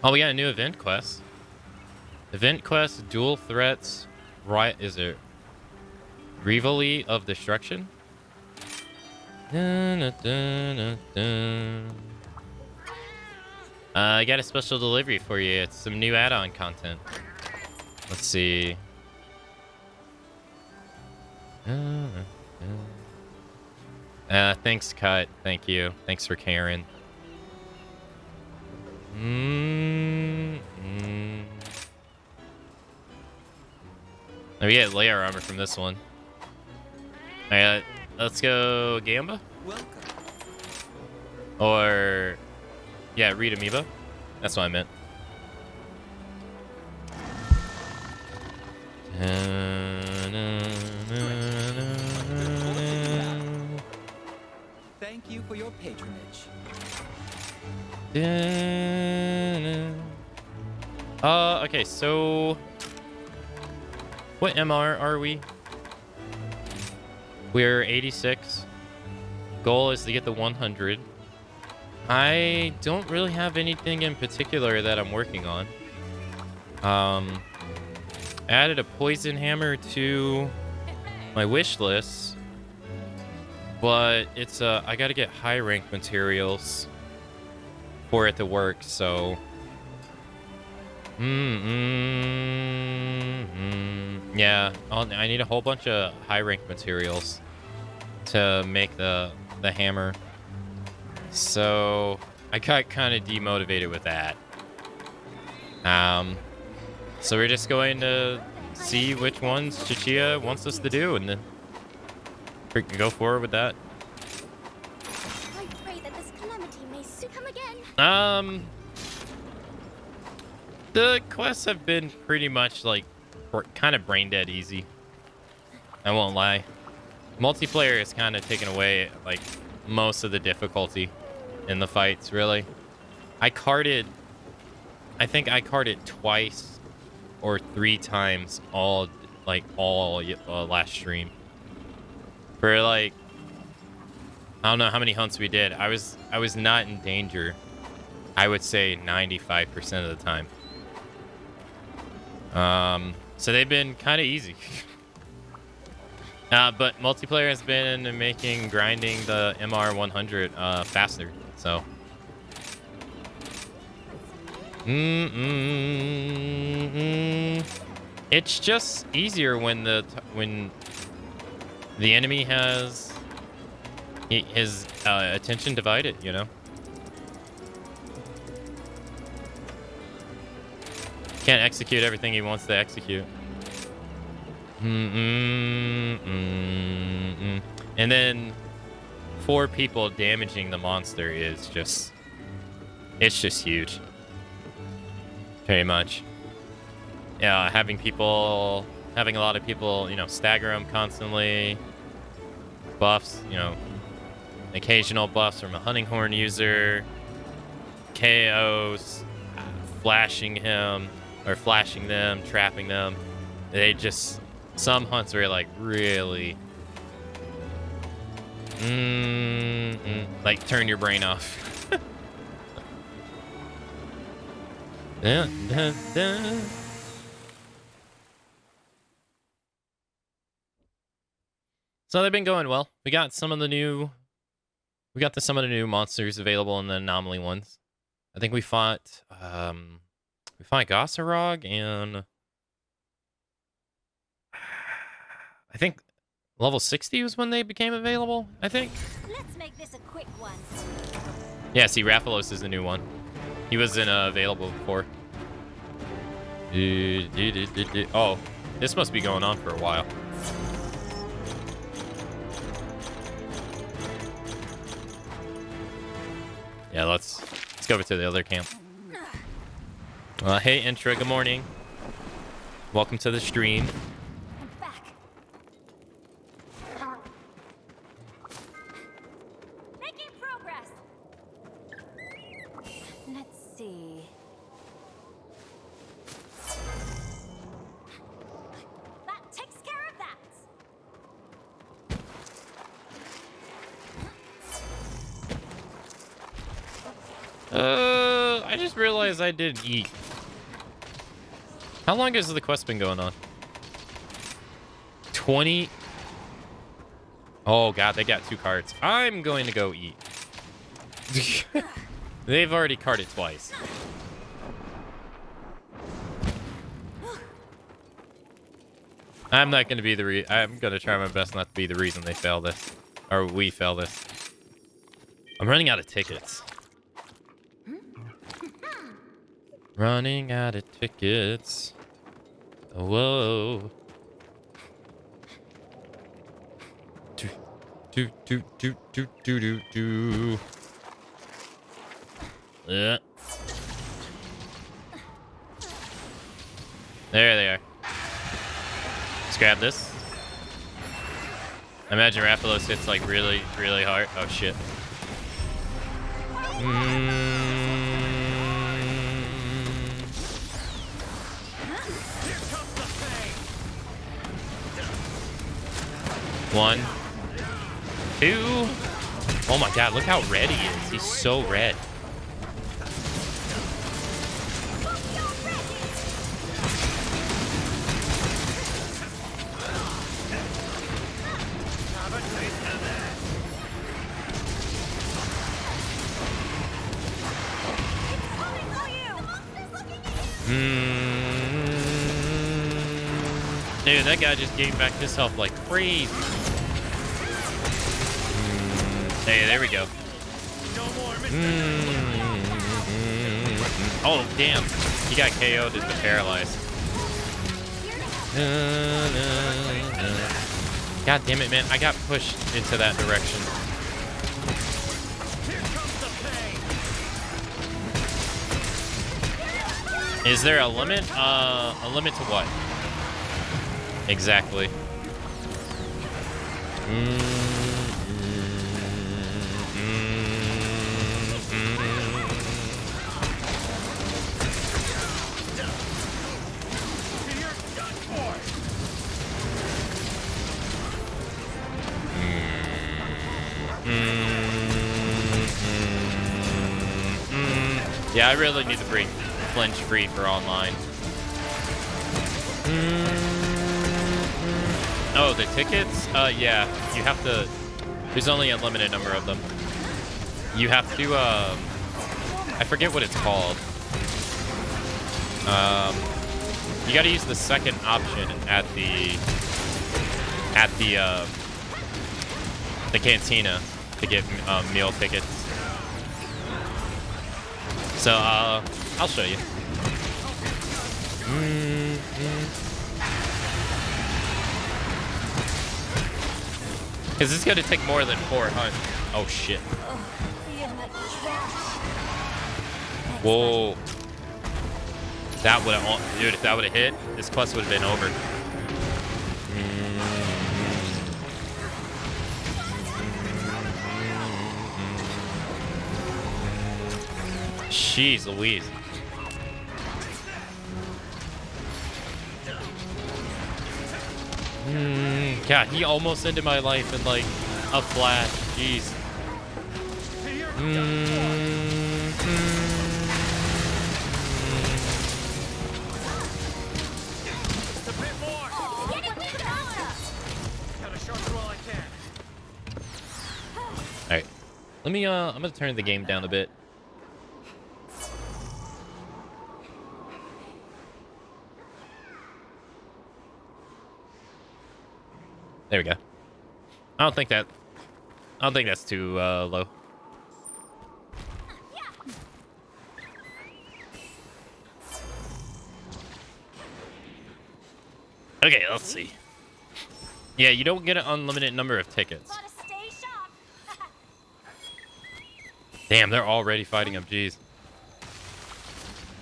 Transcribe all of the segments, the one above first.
Oh, we got a new event quest. Event quest, dual threats. Right, is it Rivalry of Destruction? Dun, dun, dun, dun. I got a special delivery for you. It's some new add-on content. Let's see. Thanks, Cut. Thank you. Thanks for caring. Oh, we get layer armor from this one. Alright, let's go Gamba. Welcome. Or, yeah, Reed Amiibo. That's what I meant. Thank you for your patronage. Okay, so what MR are we? We're 86. Goal is to get the 100. I don't really have anything in particular that I'm working on. Added a poison hammer to my wish list, but it's I gotta get high rank materials for it to work, so yeah, I need a whole bunch of high rank materials to make the hammer, so I got kind of demotivated with that. So we're just going to see which ones Chichia wants us to do, and then go forward with that. I pray that this calamity may soon come again. The quests have been pretty much like kind of brain dead easy. I won't lie. Multiplayer has kind of taken away like most of the difficulty in the fights, really. I think I carded twice or 3 times all last stream. For like, I don't know how many hunts we did. I was not in danger, I would say 95% of the time. So they've been kind of easy. But multiplayer has been making grinding the MR 100 faster, so it's just easier when the enemy has his attention divided, you know. Can't execute everything he wants to execute. And then 4 people damaging the monster is just, it's just huge. Very much. Yeah, having a lot of people, you know, stagger them constantly. Buffs, you know, occasional buffs from a hunting horn user. KOs, flashing him, or flashing them, trapping them. They just, some hunts are like really, like turn your brain off. Dun, dun, dun. So they've been going well. We got some of the new monsters available in the anomaly ones. I think we fought Gossarog, and I think level 60 was when they became available, I think. Let's make this a quick one. Yeah, see, Rathalos is the new one. He wasn't available before. Oh, this must be going on for a while. Yeah, let's go over to the other camp. Hey, Intra, good morning. Welcome to the stream. I'm back. Making progress. Let's see. That takes care of that. I just realized I didn't eat. How long has the quest been going on? 20. Oh god, they got 2 carts. I'm going to go eat. They've already carted twice. I'm not going to be the I'm going to try my best not to be the reason they fail this. Or we fail this. I'm running out of tickets. Running out of tickets. Whoa. Do. Yeah. There they are. Let's grab this. I imagine Raphalos hits like really, really hard. Oh shit. One, 2. Oh my god, look how red he is. He's so red. Dude, that guy just gained back his health like crazy. Hey, there we go. Oh, damn. He got KO'd into paralyzed. God damn it, man. I got pushed into that direction. Is there a limit? A limit to what? Exactly. Yeah, I really need to bring flinch free for online. Oh, the tickets? Yeah, you have to. There's only a limited number of them. You have to. I forget what it's called. You got to use the second option at the cantina to get meal tickets. So I'll show you. Because it's gonna take more than 400. Oh shit. Whoa. That would have, dude. If that would have hit, this quest would have been over. Jeez Louise. God, he almost ended my life in like a flash. Jeez. All right. Let me. I'm gonna turn the game down a bit. There we go. I don't think that's too low. Okay, let's see. Yeah, you don't get an unlimited number of tickets. Damn, they're already fighting him. Jeez.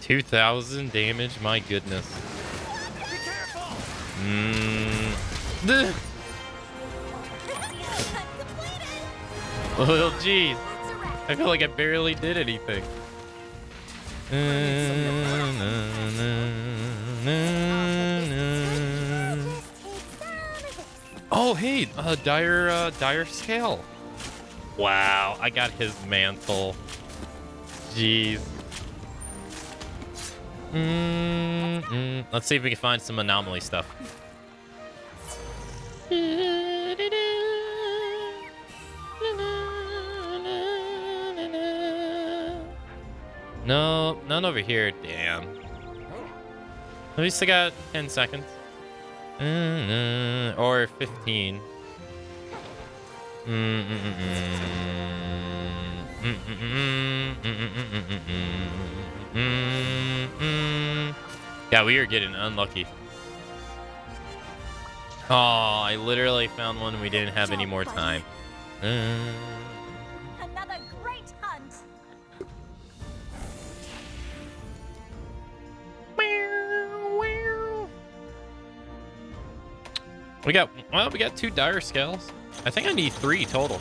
2,000 damage. My goodness. Well, jeez. I feel like I barely did anything. Oh, hey, dire scale. Wow, I got his mantle. Jeez. Let's see if we can find some anomaly stuff. No, none over here. Damn. At least I got 10 seconds. Or 15. Yeah, we are getting unlucky. Oh, I literally found one and we didn't have any more time. Another great hunt. We got 2 dire scales. I think I need 3 total.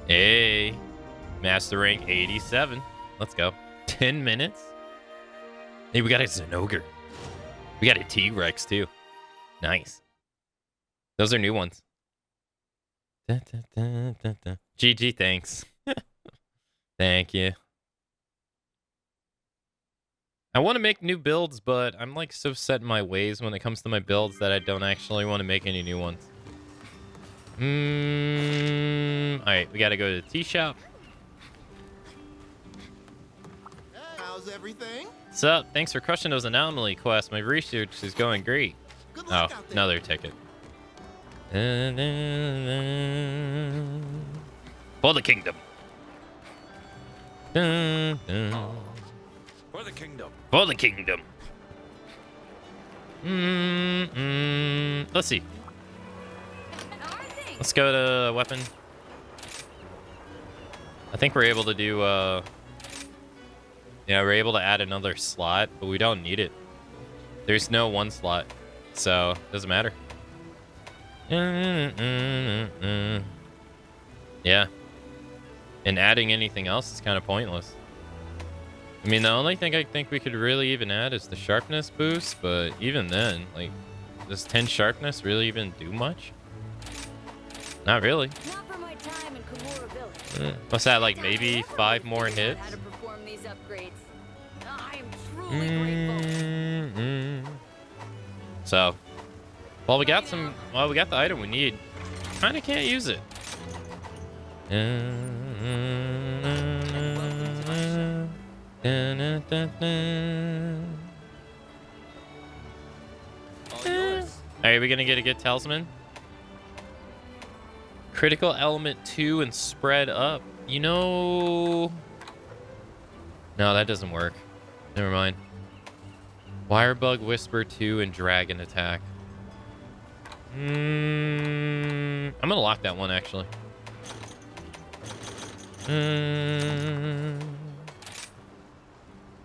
Hey, master rank 87. Let's go. 10 minutes. Hey, we got a Zenogre. We got a T-Rex too. Nice. Those are new ones. GG, thanks. Thank you. I want to make new builds, but I'm like so set in my ways when it comes to my builds that I don't actually want to make any new ones. Alright, we gotta go to the tea shop. How's everything? What's up? Thanks for crushing those anomaly quests. My research is going great. Good Oh, luck out there. another ticket. For the kingdom. For the kingdom. For the kingdom. Let's see. Let's go to weapon. I think we're able to do, yeah, we're able to add another slot, but we don't need it. There's no 1 slot, so it doesn't matter. Yeah. And adding anything else is kind of pointless. I mean, the only thing I think we could really even add is the sharpness boost, but even then, like, does 10 sharpness really even do much? Not really. Not for my time in Kimura Village. What's that, like maybe 5 more hits? How to perform these upgrades. I am truly grateful. So, well, we got the item we need. Kind of can't use it. Are we gonna get a good talisman? Critical element 2 and spread up. You know, no, that doesn't work. Never mind. Wirebug Whisper 2 and Dragon Attack. I'm gonna lock that one actually.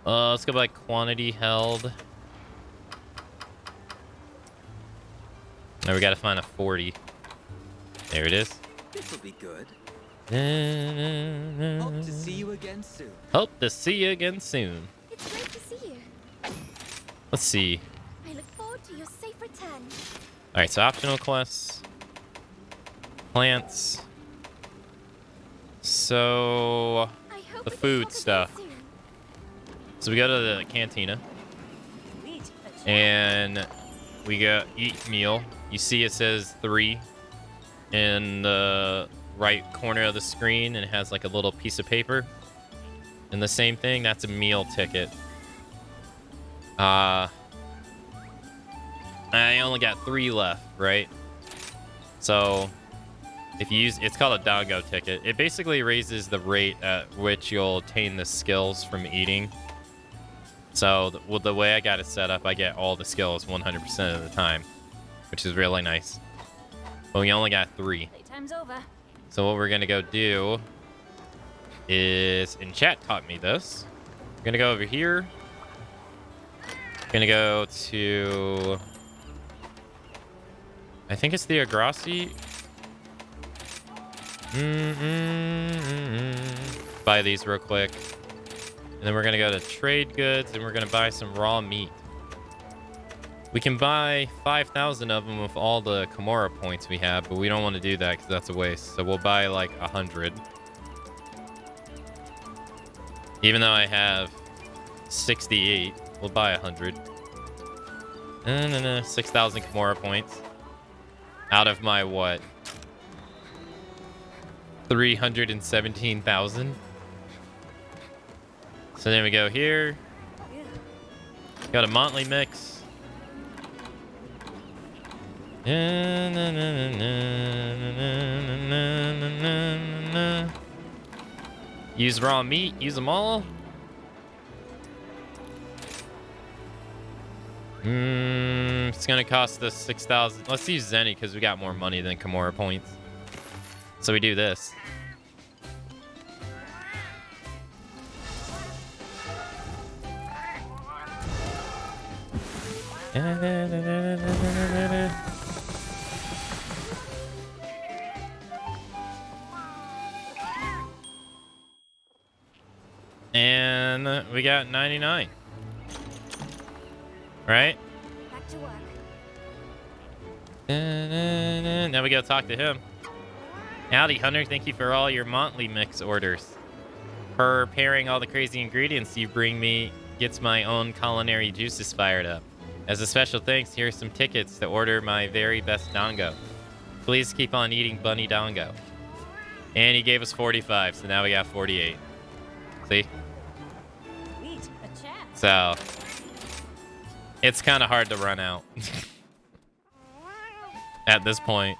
Let's go by quantity held. Now we gotta find a 40. There it is. This'll be good. Hope to see you again soon. Hope to see you again soon. It's great to see you. Let's see. I look forward to your safe return. All right, so optional quests, plants. So I hope the we can food talk again stuff. soon. So we go to the cantina and we go eat meal. You see it says 3 in the right corner of the screen, and it has like a little piece of paper. And the same thing, that's a meal ticket. I only got 3 left, right? So if you use, it's called a Dango ticket. It basically raises the rate at which you'll attain the skills from eating. So the way I got it set up, I get all the skills 100% of the time, which is really nice. But we only got 3. Playtime's over. So what we're gonna go do is, and chat taught me this. We're gonna go over here. Gonna go to, I think it's the Agrassi. Buy these real quick. And then we're gonna go to trade goods and we're gonna buy some raw meat. We can buy 5,000 of them with all the Kimura points we have, but we don't want to do that because that's a waste. So we'll buy like 100. Even though I have 68, we'll buy 100. 6,000 Kimura points. Out of my what? 317,000. So then we go here. Got a Monthly mix. Use raw meat. Use them all. It's gonna cost us 6,000. Let's use Zenny because we got more money than Kimura points. So we do this. And we got 99. Right? Back to work. Now we gotta talk to him. Howdy, Hunter. Thank you for all your monthly mix orders. Preparing all the crazy ingredients you bring me gets my own culinary juices fired up. As a special thanks, here are some tickets to order my very best dango. Please keep on eating bunny dango. And he gave us 45, so now we got 48. See? Sweet, a chat. So it's kind of hard to run out at this point.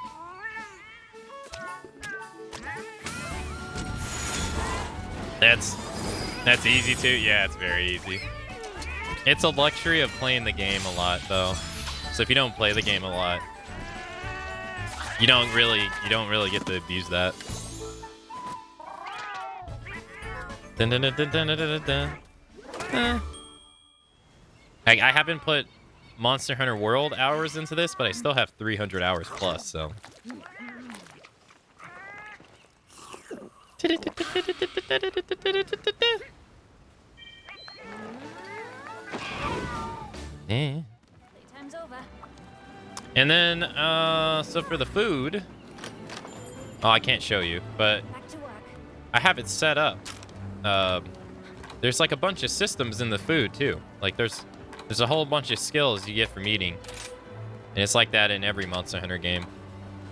That's easy too. Yeah, it's very easy. It's a luxury of playing the game a lot, though. So if you don't play the game a lot, you don't really get to abuse that. Dun, dun, dun, dun, dun, dun, dun, dun. I haven't put Monster Hunter World hours into this, but I still have 300 hours plus, so. Yeah. Playtime's over. And then, so for the food, oh, I can't show you, but Back to work. I have it set up. There's like a bunch of systems in the food too. Like there's a whole bunch of skills you get from eating, and it's like that in every Monster Hunter game.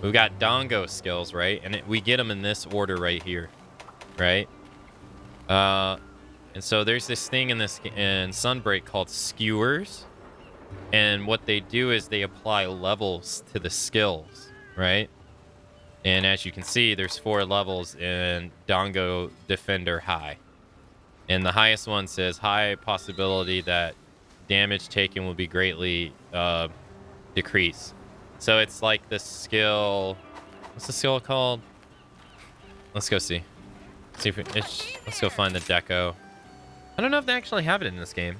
We've got Dango skills, right? And we get them in this order right here, right? And so there's this thing in Sunbreak called skewers. And what they do is they apply levels to the skills, right? And as you can see, there's 4 levels in Dango Defender High. And the highest one says high possibility that damage taken will be greatly decreased. So it's like the skill. What's the skill called? Let's go see. See if let's go find the deco. I don't know if they actually have it in this game.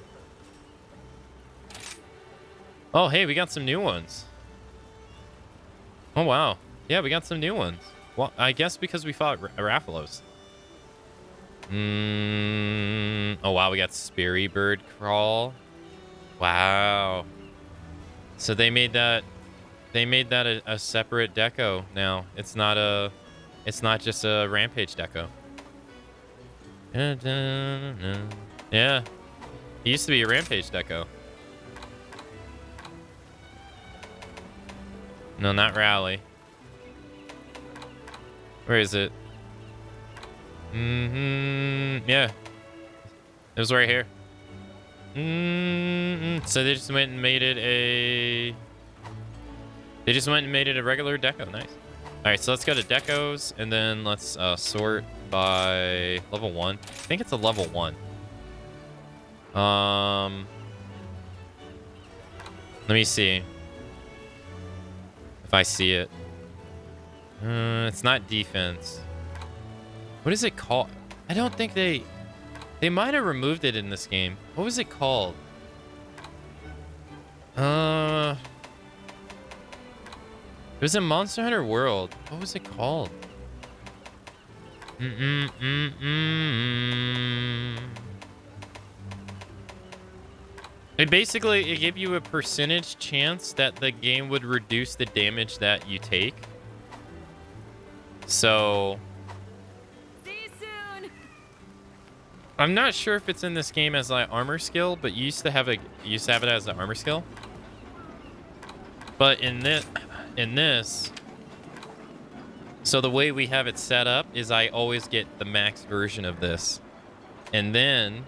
Oh, hey, we got some new ones. Oh, wow. Yeah, we got some new ones. Well, I guess because we fought Raphalos. Oh, wow, we got Speary Bird Crawl. Wow. So they made that a separate deco now. It's not just a Rampage deco. Yeah. It used to be a Rampage deco. No, not Rally. Where is it? Yeah. It was right here. So they just went and made it a... They just went and made it a regular deco. Nice. Alright, so let's go to decos, and then let's sort by level 1. I think it's a level 1. Let me see if I see it. It's not defense. What is it called? I don't think they might have removed it in this game. What was it called? It was in Monster Hunter World. What was it called? It gave you a percentage chance that the game would reduce the damage that you take. So See you soon. I'm not sure if it's in this game as like armor skill, but you used to have it as an armor skill. But in this, so the way we have it set up is I always get the max version of this, and then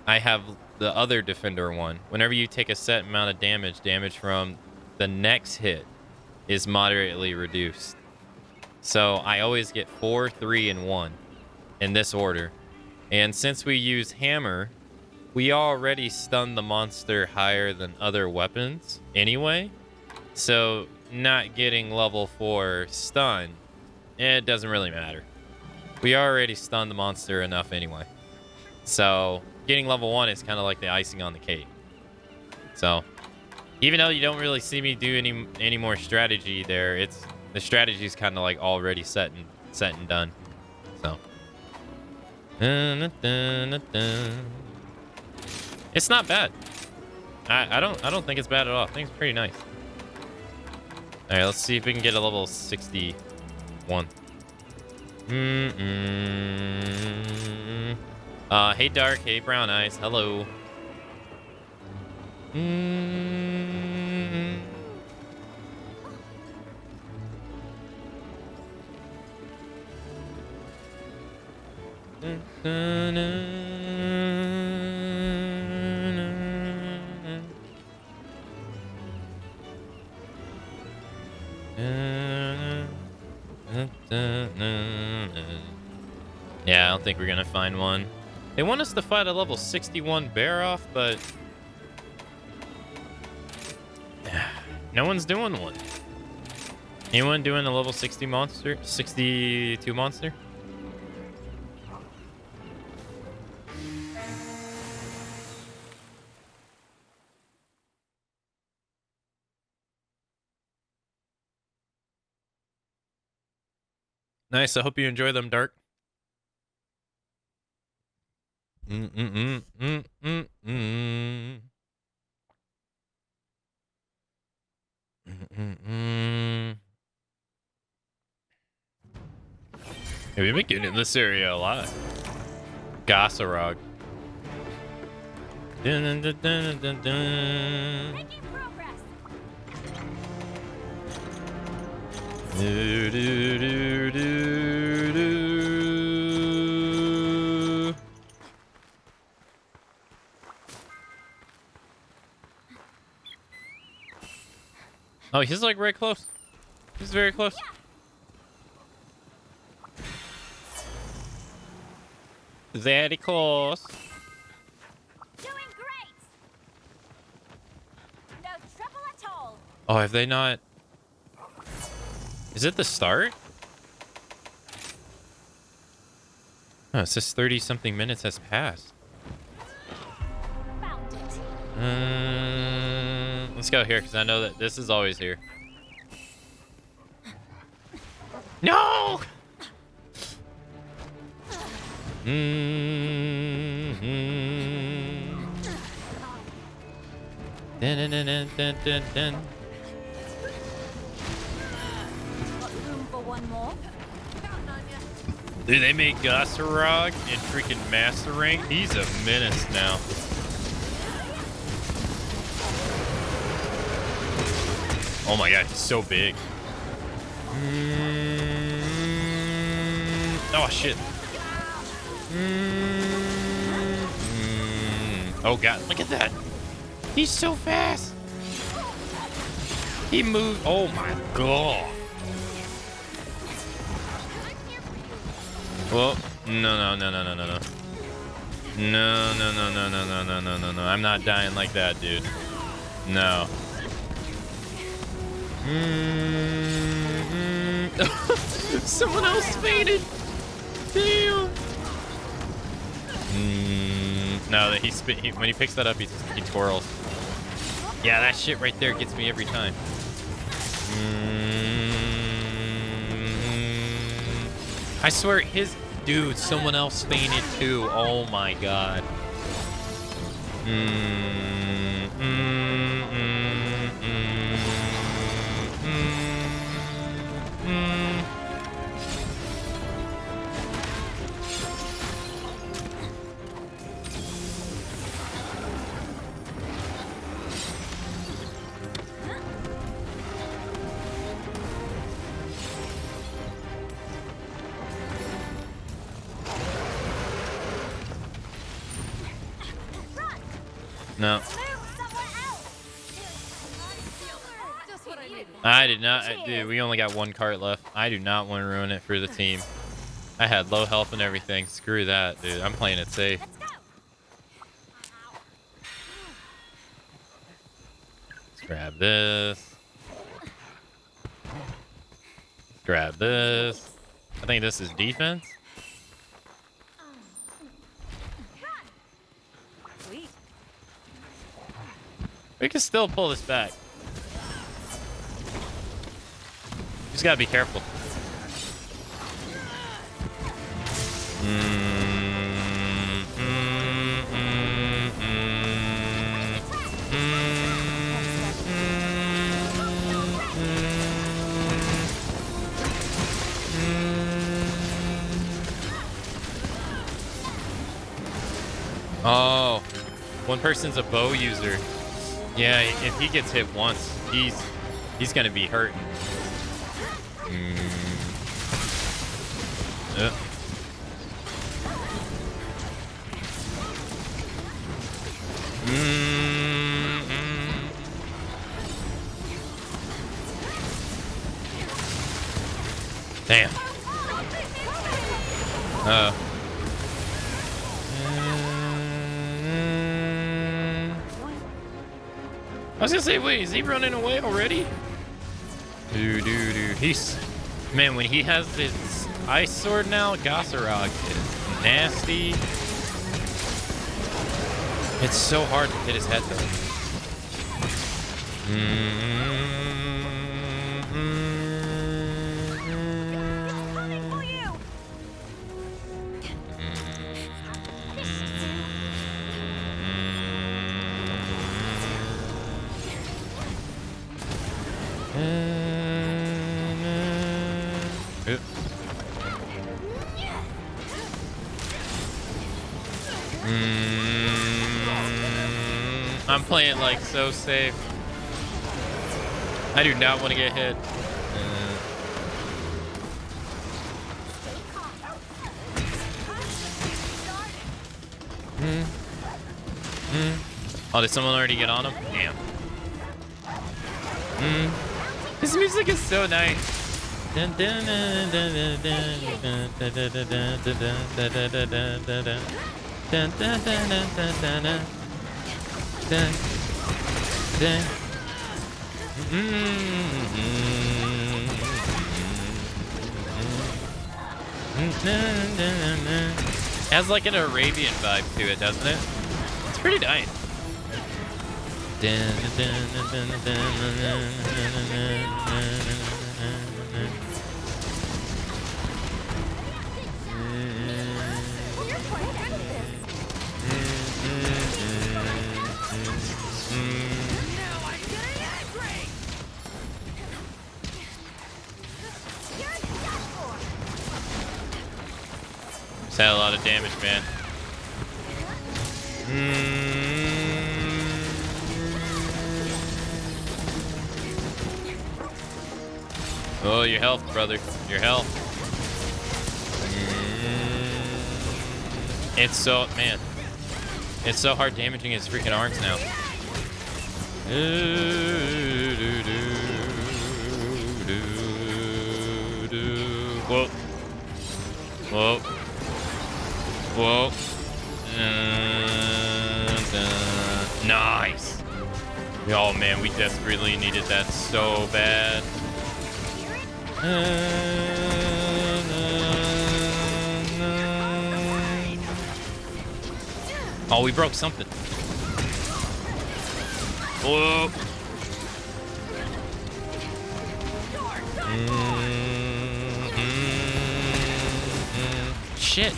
I have the other defender one. Whenever you take a set amount of damage from the next hit is moderately reduced. So I always get 4, 3, and 1 in this order. And since we use hammer, we already stun the monster higher than other weapons anyway. So not getting level 4 stun, it doesn't really matter. We already stunned the monster enough anyway. So getting level 1 is kind of like the icing on the cake. So even though you don't really see me do any more strategy there, the strategy is kind of like already set and done. So it's not bad. I don't think it's bad at all. I think it's pretty nice. All right, let's see if we can get a level 61. Hey Dark, hey Brown Eyes, hello. Yeah, I don't think we're gonna find one. They want us to fight a level 61 bear off, but no one's doing one. Anyone doing a level 60 monster? 62 monster? Nice. I hope you enjoy them, Dark. Yeah, we've been getting in this area a lot. Gossarog. Dun, dun, dun, dun, dun. Making progress. Do, do, do, do, do. Oh, he's like right close. He's very close. Very close. Doing great. No trouble at all. Oh, have they not? Is it the start? Oh, it says 30-something minutes has passed. Found it. Let's go here, because I know that this is always here. No! Dun, dun, dun, dun, dun, dun, dun. Got room for one more? Dude, they made Gossarog in freaking Master Rank. He's a menace now. Oh my god, he's so big. Oh shit. Oh god, look at that. He's so fast. He moved. Oh my god. Well, no. No. I'm not dying like that, dude. No. Someone else fainted. Damn. No, that when he picks that up, he twirls. Yeah, that shit right there gets me every time. I swear, dude, someone else fainted too. Oh my god. No. Move somewhere else. Just what I needed. I did not. Dude, we only got one cart left. I do not want to ruin it for the team. I had low health and everything. Screw that, dude. I'm playing it safe. Let's go. Let's grab this. Grab this. I think this is defense. Sweet. We can still pull this back. Just gotta be careful. Oh, one person's a bow user. Yeah, if he gets hit once, he's gonna be hurting. Yep. Damn. I was gonna say, wait, is he running away already? Dude. He's, man, when he has his ice sword now, Gasarog is nasty. It's so hard to hit his head though. Coming for you. I'm playing like so safe. I do not want to get hit. Oh, did someone already get on him? Damn. This music is so nice. Has like an Arabian vibe to it, doesn't it? It's pretty nice. Just had a lot of damage, man. Oh, your health, brother. Your health. It's so, man. It's so hard damaging his freaking arms now. Whoa. Whoa. Whoa. Nice. Oh man, we desperately needed that so bad. Oh, we broke something. Whoa. Shit.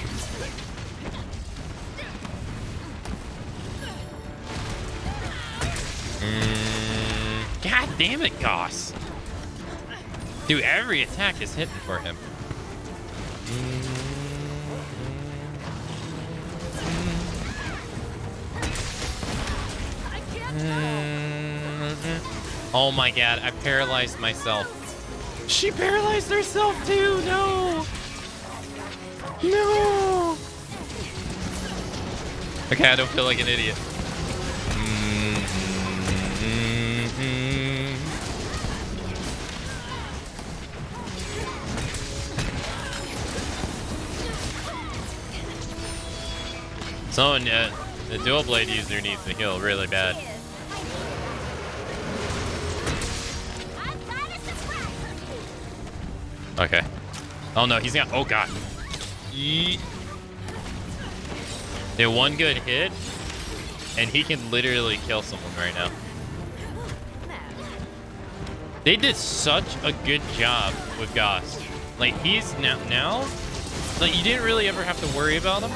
God damn it, Goss. Dude, every attack is hitting for him. Oh my god, I paralyzed myself. She paralyzed herself too. No. No. Okay, I don't feel like an idiot. Someone, the dual blade user needs to heal really bad. Okay. Oh no, he's got. Oh god. Did one good hit, and he can literally kill someone right now. They did such a good job with Ghost. Like he's now, like you didn't really ever have to worry about him.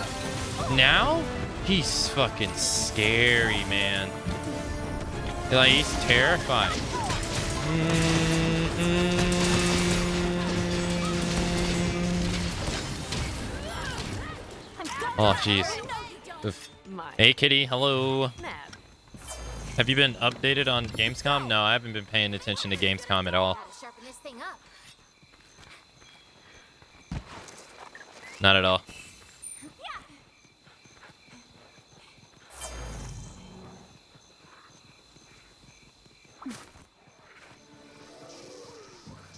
Now, he's fucking scary, man. Like he's terrifying. Oh jeez. Oof. Hey kitty, hello. Have you been updated on Gamescom? No, I haven't been paying attention to Gamescom at all. Sharpen this thing up. Not at all.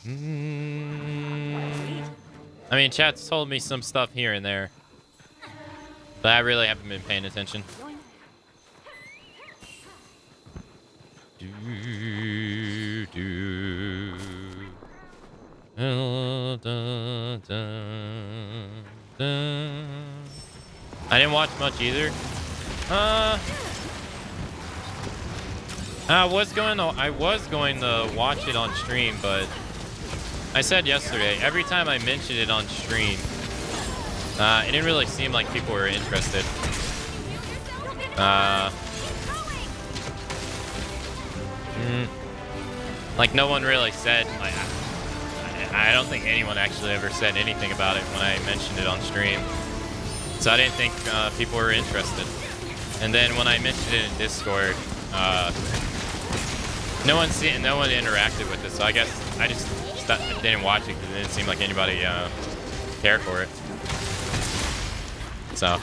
I mean, chat's told me some stuff here and there, but I really haven't been paying attention. I didn't watch much either. I was going to watch it on stream, but I said yesterday, every time I mentioned it on stream, it didn't really seem like people were interested. Like no one really said, like, I don't think anyone actually ever said anything about it when I mentioned it on stream. So I didn't think people were interested. And then when I mentioned it in Discord, no one interacted with it. So I guess I just didn't watch it because it didn't seem like anybody cared for it. So.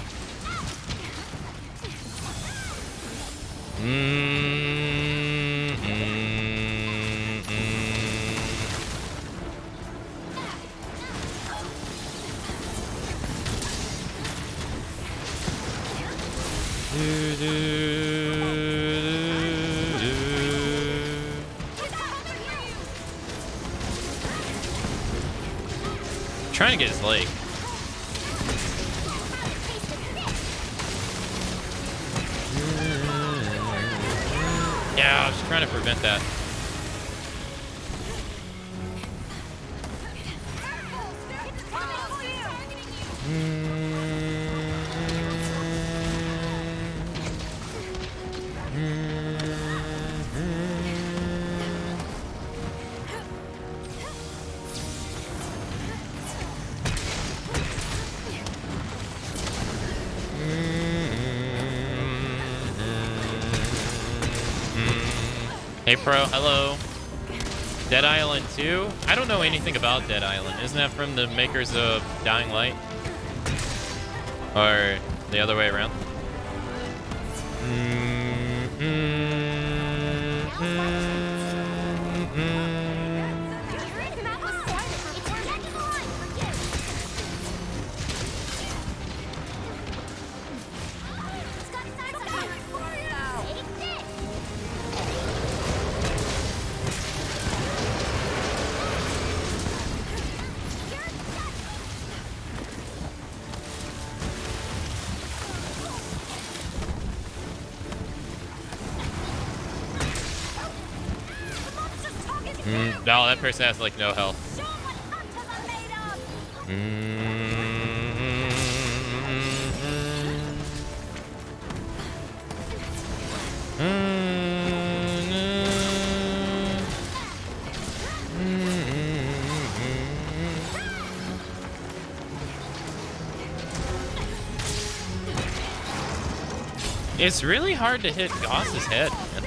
Trying to get his leg. Yeah, I was trying to prevent that. Hey Pro, hello. Dead Island 2? I don't know anything about Dead Island. Isn't that from the makers of Dying Light? Or the other way around? No, that person has like no health. It's really hard to hit Goss's head, man.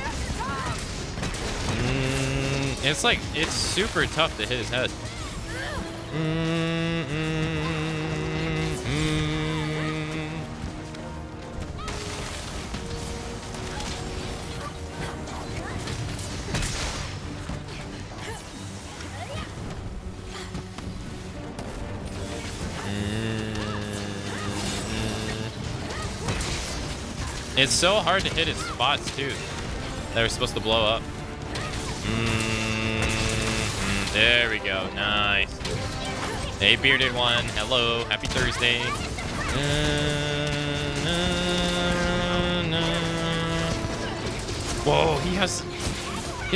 It's like, it's super tough to hit his head. It's so hard to hit his spots too. That are supposed to blow up. There we go. Nice. Hey, bearded one. Hello. Happy Thursday. Whoa, he has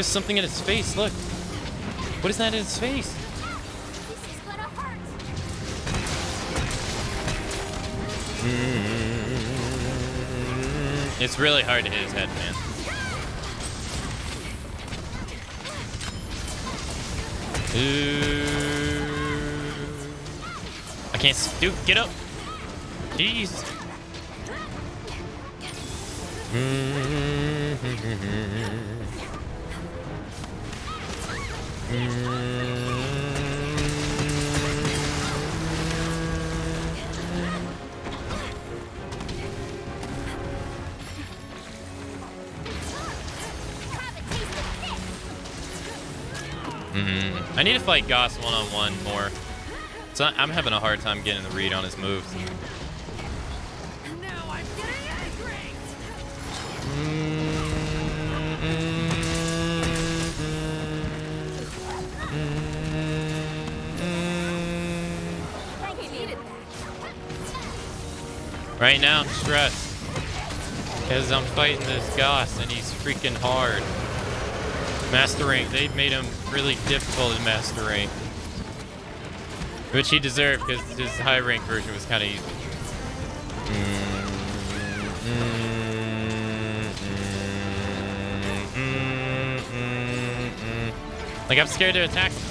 something in his face. Look. What is that in his face? This is gonna hurt. It's really hard to hit his head, man. I can't. Dude, get up. Jeez. I need to fight Goss one-on-one more. So I'm having a hard time getting the read on his moves. Now I'm getting angry. He needed that. Right now I'm stressed because I'm fighting this Goss and he's freaking hard. Master rank, they made him really difficult in master rank, which he deserved because his high rank version was kind of easy. Like, I'm scared to attack him.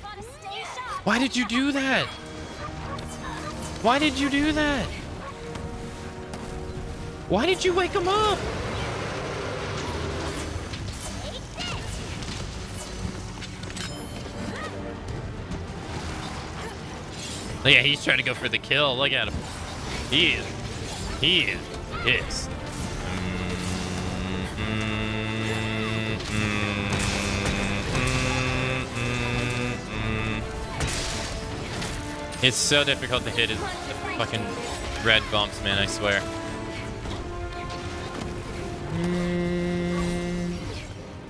Gotta stay sharp. Why did you do that? Why did you do that? Why did you wake him up? Oh, yeah, he's trying to go for the kill. Look at him. He is pissed. It's so difficult to hit his fucking red bumps, man, I swear.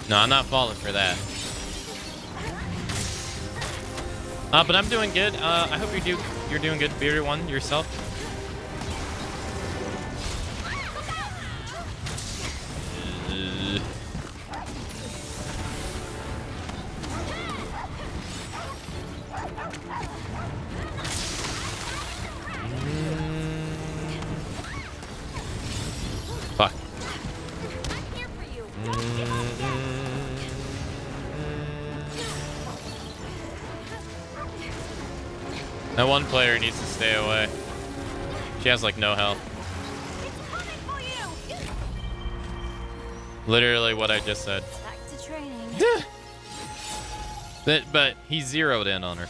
No, I'm not falling for that. But I'm doing good. I hope you're doing good, bearded one, yourself. Fuck. I'm here for you. That one player needs to stay away. She has like no health. It's coming for you. Literally what I just said. Back to training. But he zeroed in on her.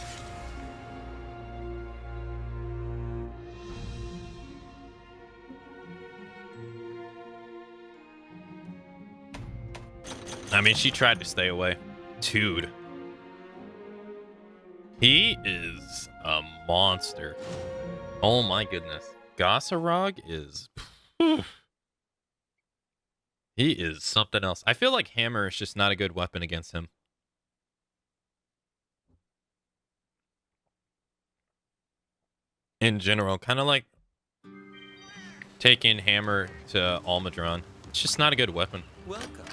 I mean, she tried to stay away. Dude. He is a monster. Oh my goodness. Gossarog is... He is something else. I feel like Hammer is just not a good weapon against him. In general, kind of like taking Hammer to Almadron. It's just not a good weapon. Welcome.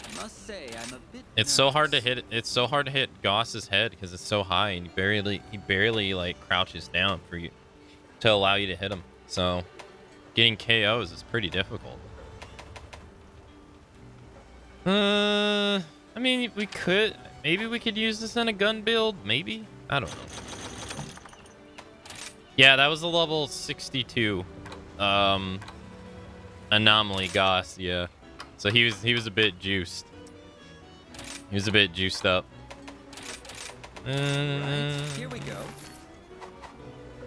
I must say I'm a bit It's so hard to nervous. hit. It's so hard to hit Goss's head because it's so high, and he barely like crouches down for you to allow you to hit him. So getting KOs is pretty difficult. I mean, maybe we could use this in a gun build. Maybe, I don't know. Yeah, that was a level 62 anomaly Goss. Yeah, so he was a bit juiced. He was a bit juiced up. Right, here we go.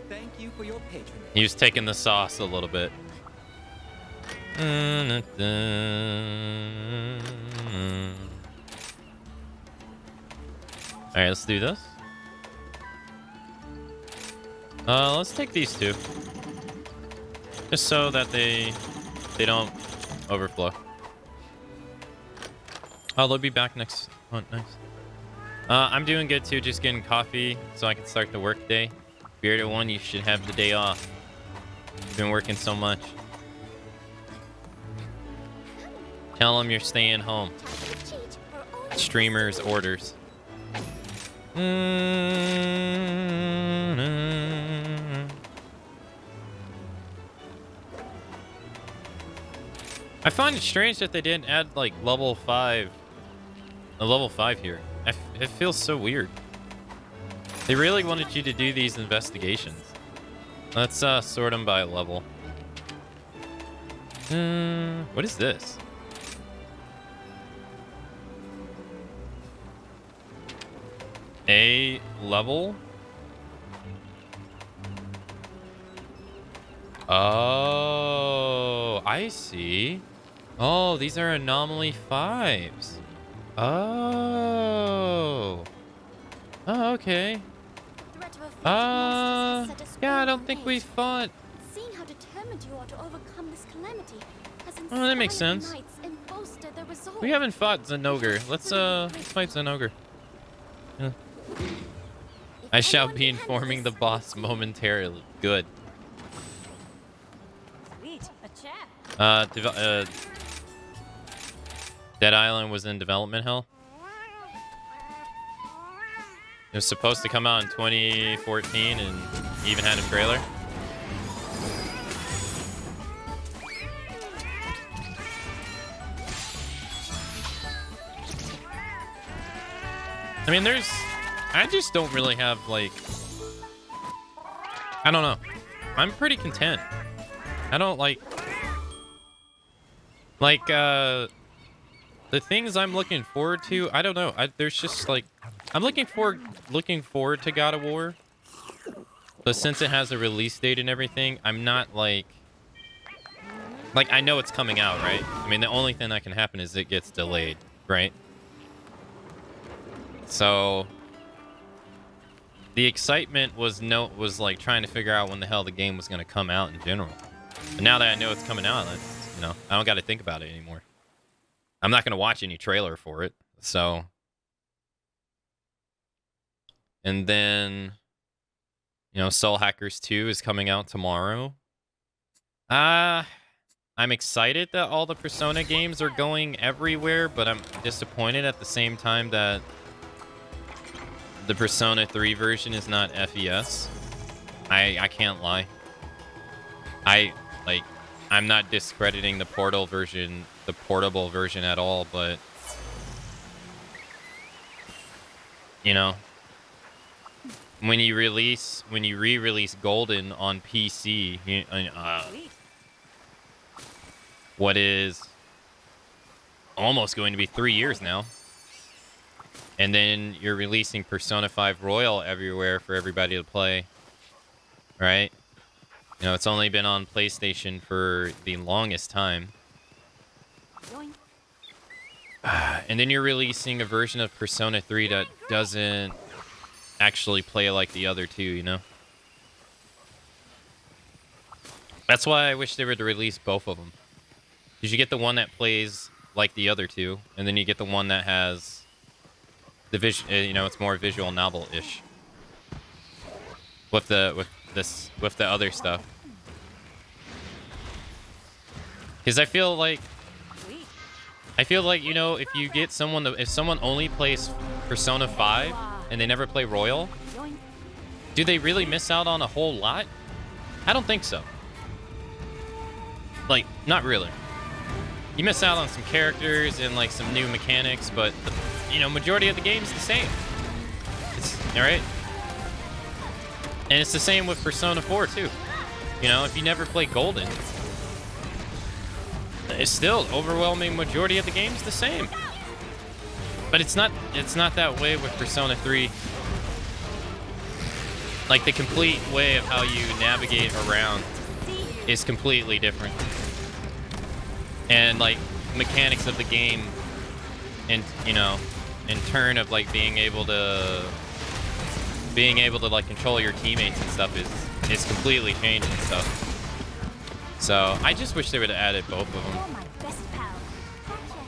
Thank you for your patronage. He was taking the sauce a little bit. Alright, let's do this. Let's take these two. Just so that they don't overflow. Oh, they'll be back next. Oh, nice. I'm doing good too. Just getting coffee so I can start the work day. Bearded one, you should have the day off. Been working so much. Tell them you're staying home. Streamers orders. I find it strange that they didn't add like level 5 here. It feels so weird. They really wanted you to do these investigations. Let's sort them by level. What is this? A level? Oh, I see. Oh, these are anomaly 5s. Oh. Oh, okay. Yeah, I don't think we fought. Seeing how determined you are to overcome this calamity has Oh, that makes inspired sense. the knights and bolstered their resolve. We haven't fought Zenogre. Let's fight Zenogre. Yeah. I shall be informing the boss momentarily. Good. Sweet, a chat. Dead Island was in development hell. It was supposed to come out in 2014 and even had a trailer. I mean, I just don't really have, like, I don't know. I'm pretty content. I don't like, the things I'm looking forward to, I don't know. There's just, like, I'm looking forward to God of War. But since it has a release date and everything, I'm not, like, I know it's coming out, right? I mean, the only thing that can happen is it gets delayed, right? So the excitement was like trying to figure out when the hell the game was going to come out in general. But now that I know it's coming out, I don't got to think about it anymore. I'm not going to watch any trailer for it. So, and then, Soul Hackers 2 is coming out tomorrow. I'm excited that all the Persona games are going everywhere, but I'm disappointed at the same time that the Persona 3 version is not FES. I can't lie. I'm not discrediting the portable version at all, but when you re-release Golden on PC, what is almost going to be 3 years now. And then you're releasing Persona 5 Royal everywhere for everybody to play, right? It's only been on PlayStation for the longest time. And then you're releasing a version of Persona 3 that doesn't actually play like the other two, That's why I wish they would release both of them. Because you get the one that plays like the other two, and then you get the one that has the vision, it's more visual novel-ish with the other stuff. Because I feel like if you get if someone only plays Persona 5 and they never play Royal, do they really miss out on a whole lot? I don't think so. Not really. You miss out on some characters and some new mechanics, but majority of the game's the same. All right. And it's the same with Persona 4 too. If you never play Golden, it's still overwhelming majority of the game's the same. But it's not that way with Persona 3. The complete way of how you navigate around is completely different. And mechanics of the game and in turn of being able to control your teammates and stuff is completely changed and stuff. So I just wish they would have added both of them. You're my best pal. Gotcha.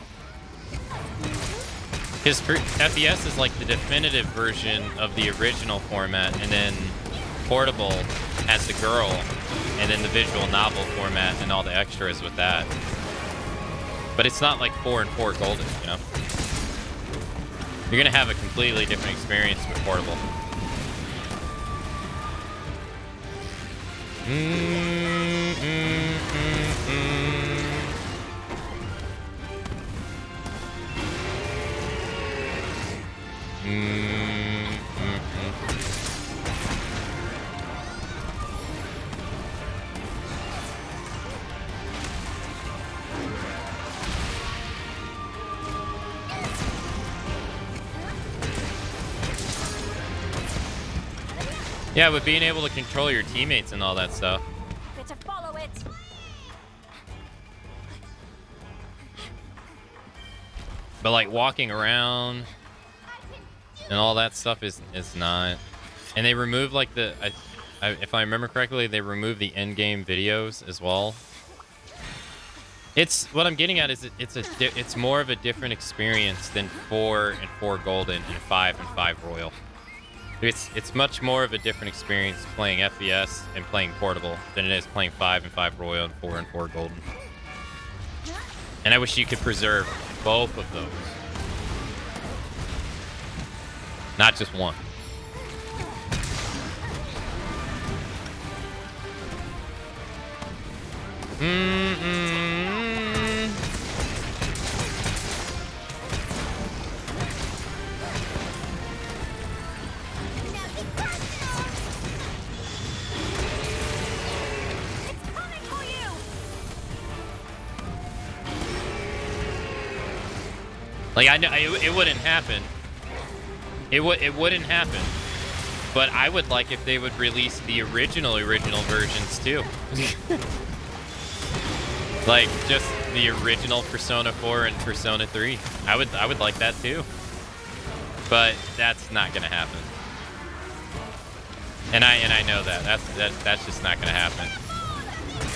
Because FES is like the definitive version of the original format, and then Portable has the girl, and then the visual novel format and all the extras with that. But it's not like 4 and 4 Golden, you know? You're gonna have a completely different experience with Portable. Yeah, but being able to control your teammates and all that stuff. Better follow it. But like walking around and all that stuff is not. And they removed like the, if I remember correctly, they removed the end-game videos as well. It's what I'm getting at is it's more of a different experience than 4 and 4 Golden and 5 and 5 Royal. It's much more of a different experience playing FES and playing Portable than it is playing 5 and 5 Royal and 4 and 4 Golden. And I wish you could preserve both of those. Not just one. Like, I know it wouldn't happen. It wouldn't happen. But I would like if they would release the original versions too. Like just the original Persona 4 and Persona 3. I would like that too. But that's not gonna happen. And I know that. That's just not gonna happen.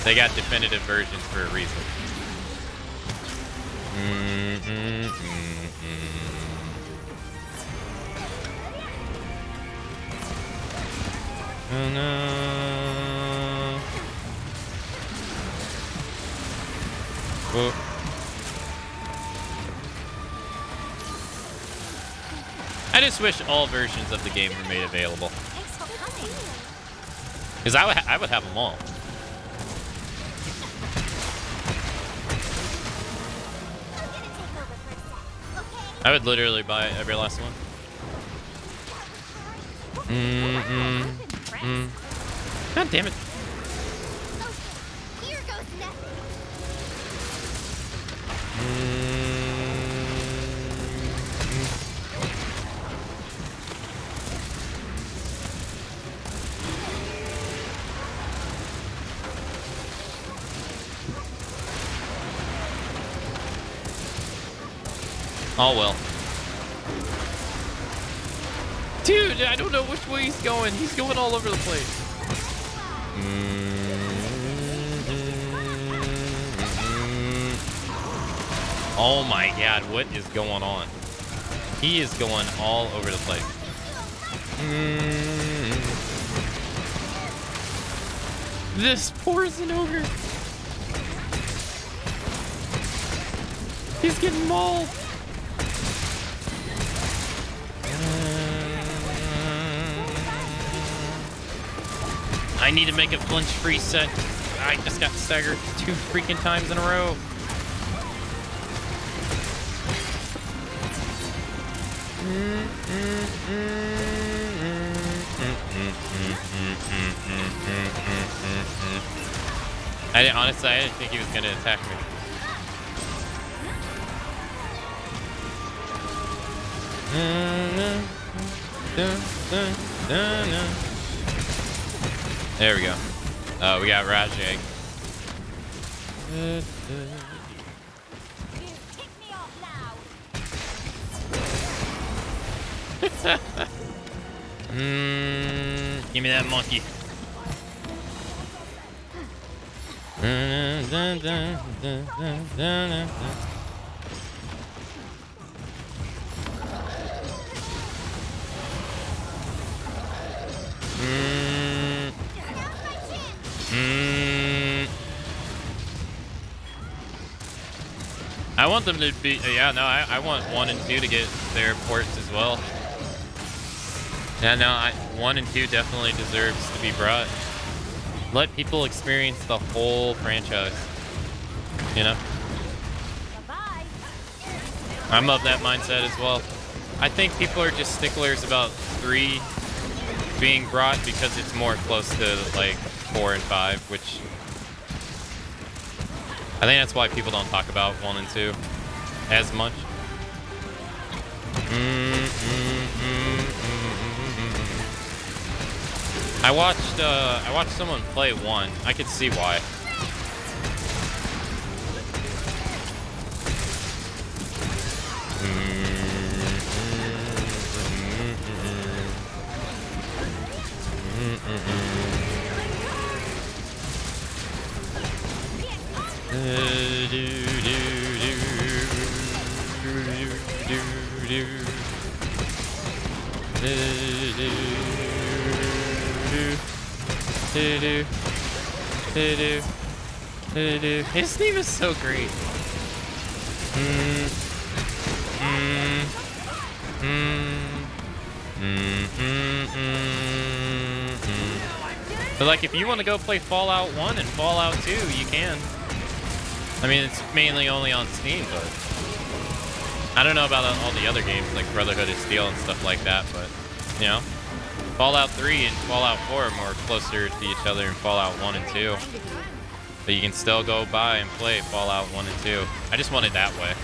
They got definitive versions for a reason. Oh no. Whoa. I just wish all versions of the game were made available. Thanks for coming. Because I would have them all. I'm gonna take over for a sec, okay? I would literally buy every last one. God damn it. Okay, here goes nothing. Oh well. Dude, I don't know which way he's going. He's going all over the place. Oh my god, what is going on? He is going all over the place. This poison ogre. He's getting mauled. I need to make a flinch-free set. I just got staggered 2 freaking times in a row. Honestly, I didn't think he was going to attack me. There we go. Oh, we got Rajay. You kick me off now. Give me that monkey. I want them to be, yeah, no, I want 1 and 2 to get their ports as well. Yeah, no, 1 and 2 definitely deserves to be brought. Let people experience the whole franchise, you know? Bye-bye. I'm of that mindset as well. I think people are just sticklers about 3 being brought because it's more close to like 4 and 5, which I think that's why people don't talk about 1 and 2 as much. I watched someone play 1. I could see why. His name is so great. But like, if you want to go play Fallout 1 and Fallout 2, you can. I mean, it's mainly only on Steam, but I don't know about all the other games like Brotherhood of Steel and stuff like that, but you know, Fallout 3 and Fallout 4 are more closer to each other than Fallout 1 and 2. But you can still go by and play Fallout 1 and 2. I just want it that way.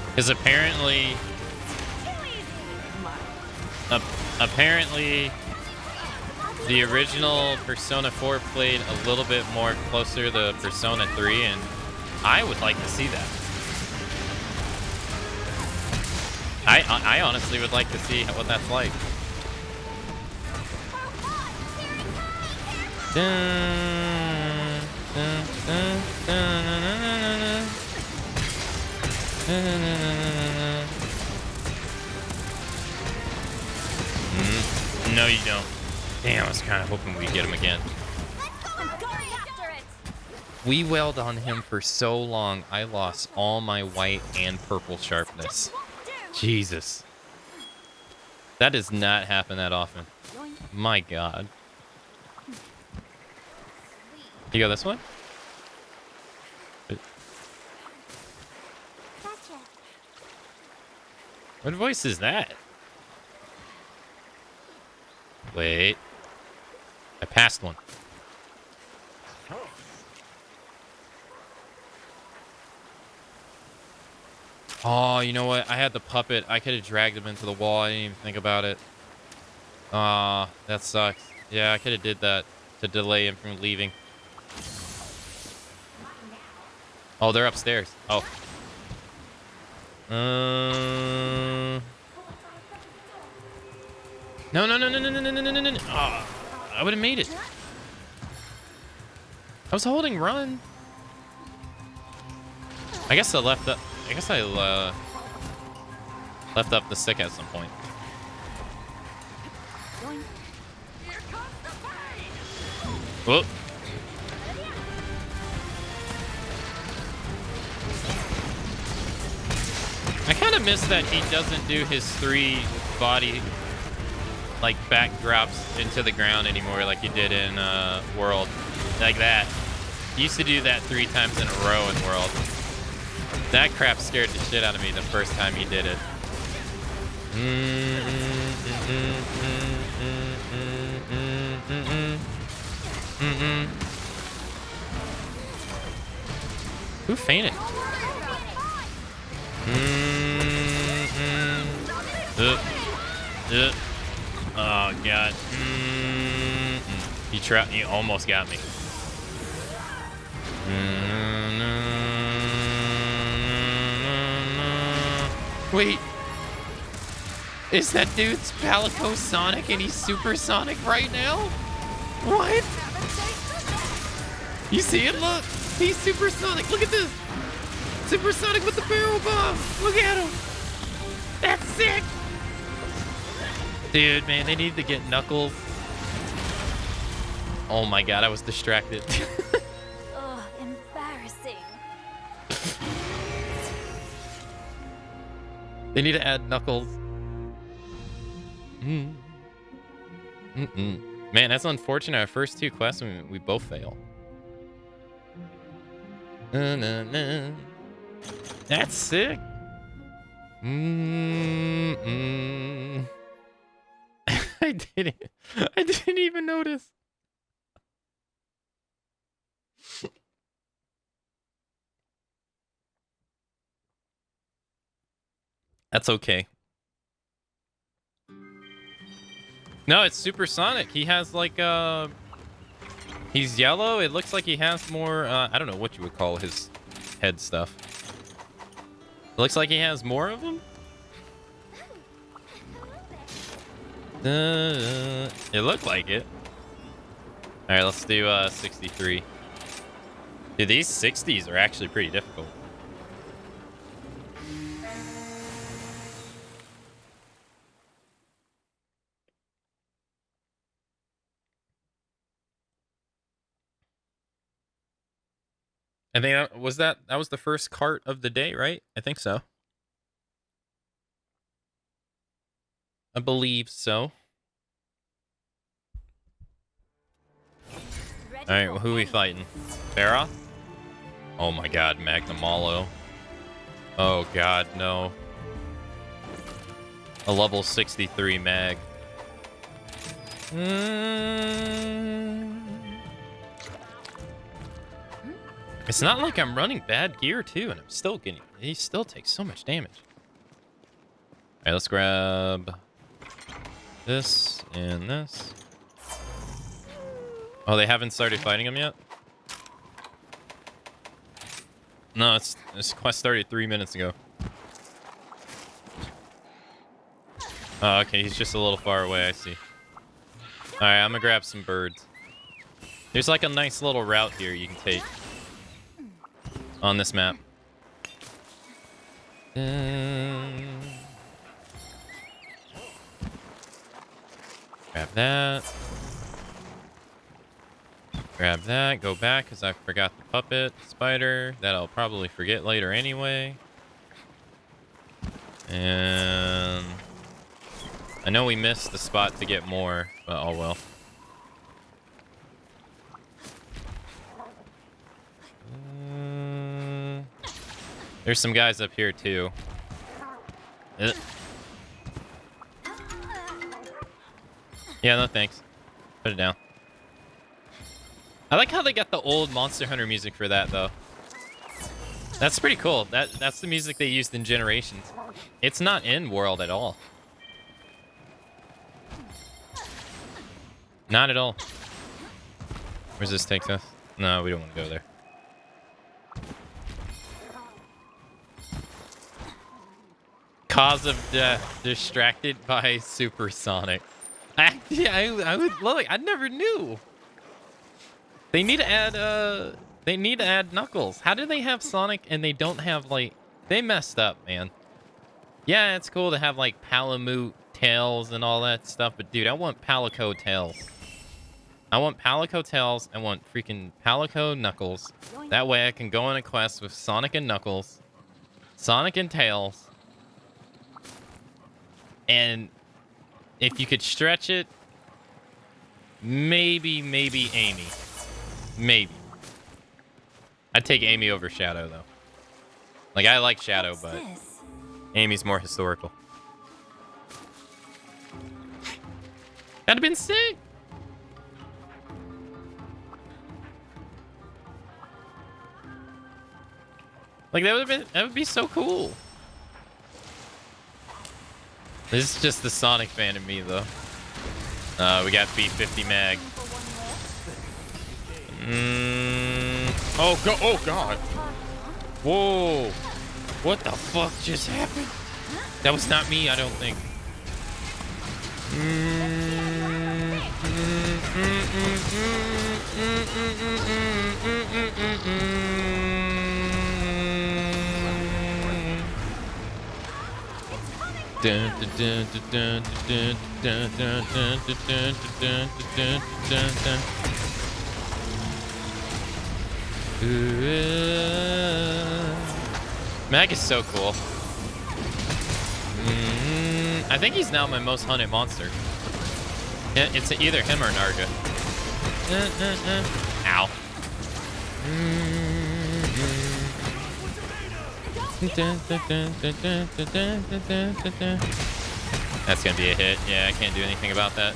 Because apparently the original Persona 4 played a little bit more closer to Persona 3, and I would like to see that. I honestly would like to see what that's like. No, you don't. Damn, I was kind of hoping we'd get him again. I'm going after it. We wailed on him for so long, I lost all my white and purple sharpness. Jesus. That does not happen that often. My God. You go this way? Gotcha. What voice is that? Wait. I passed one. Oh, you know what? I had the puppet. I could have dragged him into the wall. I didn't even think about it. Aw, that sucks. Yeah, I could have did that to delay him from leaving. Oh, they're upstairs. Oh. No, no, no, no, no, no, no, no, no, no, no. Oh, I would have made it. I was holding run. I guess I left up. I guess I left up the stick at some point. Whoop. I kind of miss that he doesn't do his 3 body like backdrops into the ground anymore like he did in World. Like that. He used to do that 3 times in a row in World. That crap scared the shit out of me the first time he did it. Who fainted? Oh God. You almost got me. Wait. Is that dude's Palico Sonic and he's supersonic right now? What? You see it? Look. He's supersonic. Look at this. Supersonic with the barrel bomb. Look at him. That's sick. Dude, man, they need to get Knuckles. Oh my god, I was distracted. Ugh, embarrassing. They need to add Knuckles. Man, that's unfortunate. Our first two quests, we both fail. That's sick. I didn't even notice. That's okay. No, it's supersonic. He has like he's yellow. It looks like he has more I don't know what you would call his head stuff. It looks like he has more of them. It looked like it. All right, let's do 63. Dude, these 60s are actually pretty difficult. I think that was the first cart of the day, right? I think so. I believe so. All right, well, who are we fighting? Farah? Oh my god, Magnamalo. Oh god, no. A level 63 mag. It's not like I'm running bad gear too, and I'm still getting. He still takes so much damage. All right, let's grab this and this. Oh, they haven't started fighting him yet? No, this quest started 3 minutes ago. Oh, okay, he's just a little far away, I see. Alright, I'm gonna grab some birds. There's like a nice little route here you can take on this map. Grab that. Grab that, go back, because I forgot the puppet spider. That I'll probably forget later anyway. And I know we missed the spot to get more, but oh well. There's some guys up here too. Yeah, no thanks. Put it down. I like how they got the old Monster Hunter music for that, though. That's pretty cool. That's the music they used in Generations. It's not in World at all. Not at all. Where's this take us? No, we don't want to go there. Cause of death, distracted by supersonic. I would love it. I never knew. They need to add Knuckles. How do they have Sonic and they don't have like they messed up, man. Yeah, it's cool to have like Palamute tails and all that stuff, but dude, I want Palico tails. I want Palico tails. I want freaking Palico Knuckles. That way I can go on a quest with Sonic and Knuckles, Sonic and Tails. And if you could stretch it, maybe Amy. Maybe. I'd take Amy over Shadow, though. Like, I like Shadow, but Amy's more historical. That'd have been sick. Like, that would be so cool. This is just the Sonic fan in me, though. We got B50 mag. Oh god. Whoa. What the fuck just happened? That was not me, I don't think. Mag is so cool. I think he's now my most hunted monster. Yeah, it's either him or Narga. Ow. That's gonna be a hit. Yeah, I can't do anything about that.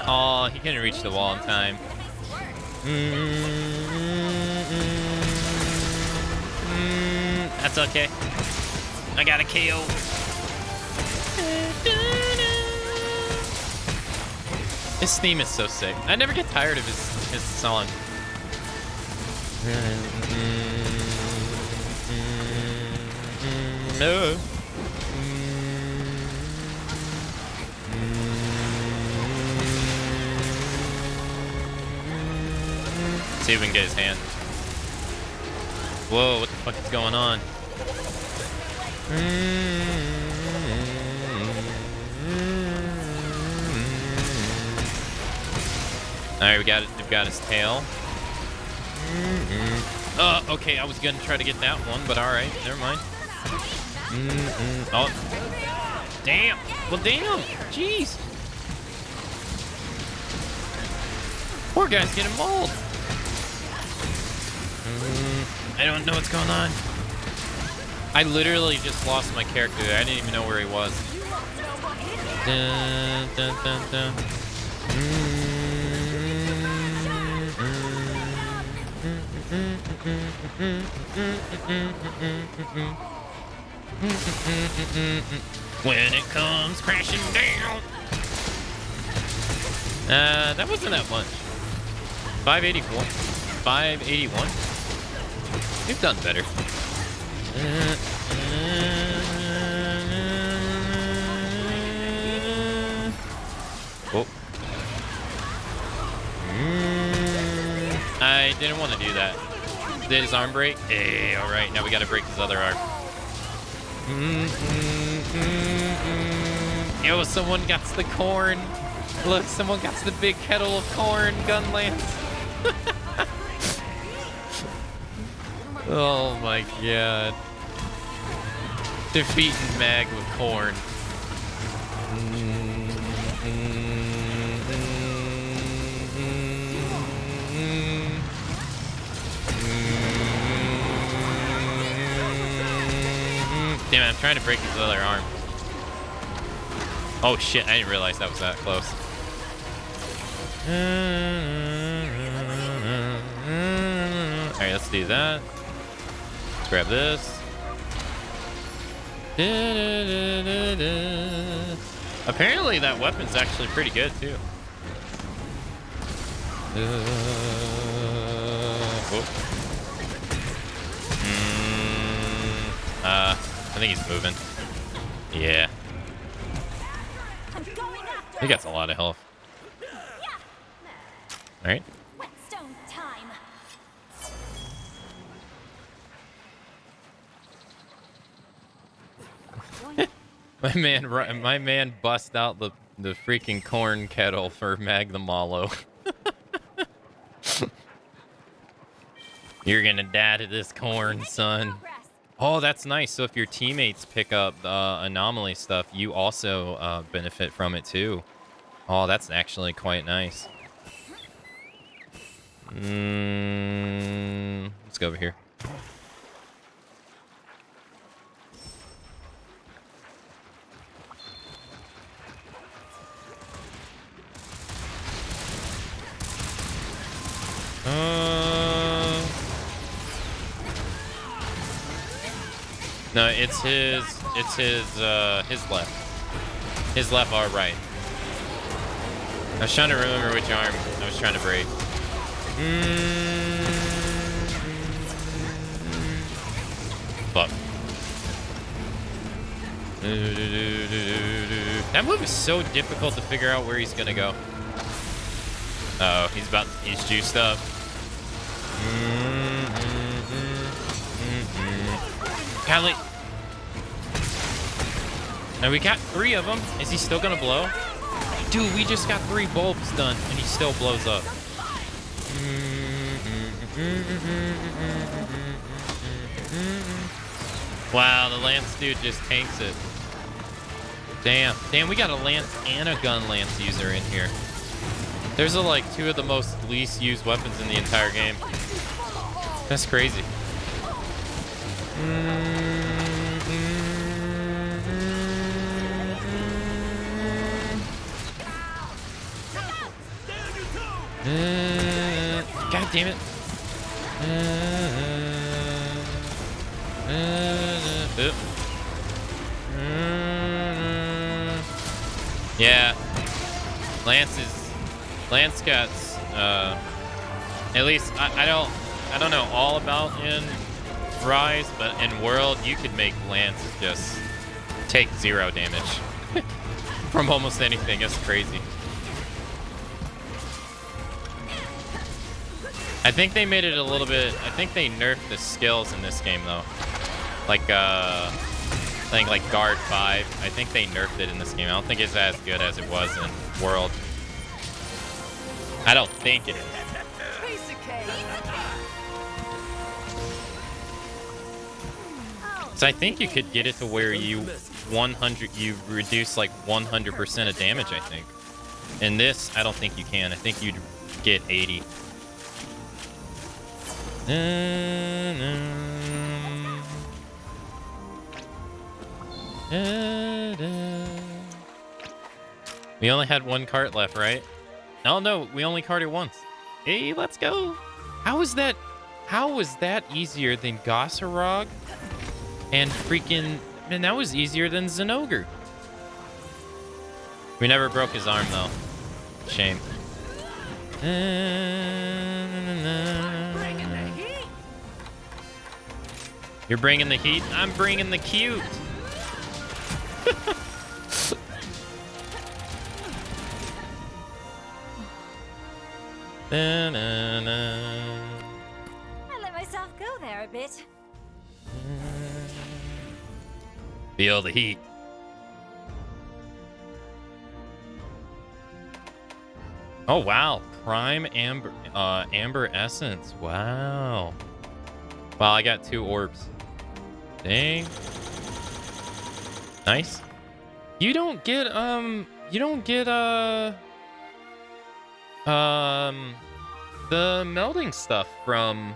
Oh, he couldn't reach the wall in time. That's okay. I got a KO. His theme is so sick. I never get tired of his song. No. See if we can get his hand. Whoa, what the fuck is going on? Alright, we've got his tail. Okay, I was gonna try to get that one, but alright, never mind. Oh. Damn! Well, damn! Jeez! Poor guy's getting mauled! I don't know what's going on. I literally just lost my character. I didn't even know where he was. Dun, dun, dun, dun. When it comes crashing down. That wasn't that much. 584. 581. You've done better. Oh. I didn't want to do that. Did his arm break? Hey, alright, now we gotta break his other arm. Yo, someone got the corn. Look, someone got the big kettle of corn, Gunlance. Oh my god. Defeating Mag with corn. Damn it, I'm trying to break his other arm. Oh shit, I didn't realize that was that close. Alright, let's do that. Let's grab this. Apparently that weapon's actually pretty good too. I think he's moving. Yeah. He gets a lot of health. Alright. Whetstone time. My man bust out the freaking corn kettle for Mag the Mallow. You're gonna die to this corn, son. Oh, that's nice. So if your teammates pick up anomaly stuff, you also benefit from it too. Oh, that's actually quite nice. Let's go over here. No, it's his left. His left or right. I was trying to remember which arm I was trying to break. Fuck. That move is so difficult to figure out where he's gonna go. Oh, he's juiced up. Callie. Now we got 3 of them. Is he still gonna blow? Dude, we just got 3 bulbs done and he still blows up. Wow, the Lance dude just tanks it. Damn, we got a Lance and a gun Lance user in here. There's like 2 of the most least used weapons in the entire game. That's crazy. God damn it. Yeah. Lance got at least I don't know all about in Rise, but in World you could make Lance just take 0 damage from almost anything. That's crazy. I think they made it a little bit. I think they nerfed the skills in this game though. Like I think like Guard 5. I think they nerfed it in this game. I don't think it's as good as it was in World. I don't think it is. So I think you could get it to where you reduce like 100% of damage, I think. In this, I don't think you can. I think you'd get 80. We only had 1 cart left, right? Oh no, we only carted once. Hey, let's go. How was that easier than Gossarog? And freaking, man, that was easier than Zenogre. We never broke his arm though. Shame. You're bringing the heat? I'm bringing the cute. I let myself go there a bit. Feel the heat. Oh wow, Prime Amber Essence. Wow. Wow, I got 2 orbs. Dang. Nice. You don't get the melding stuff from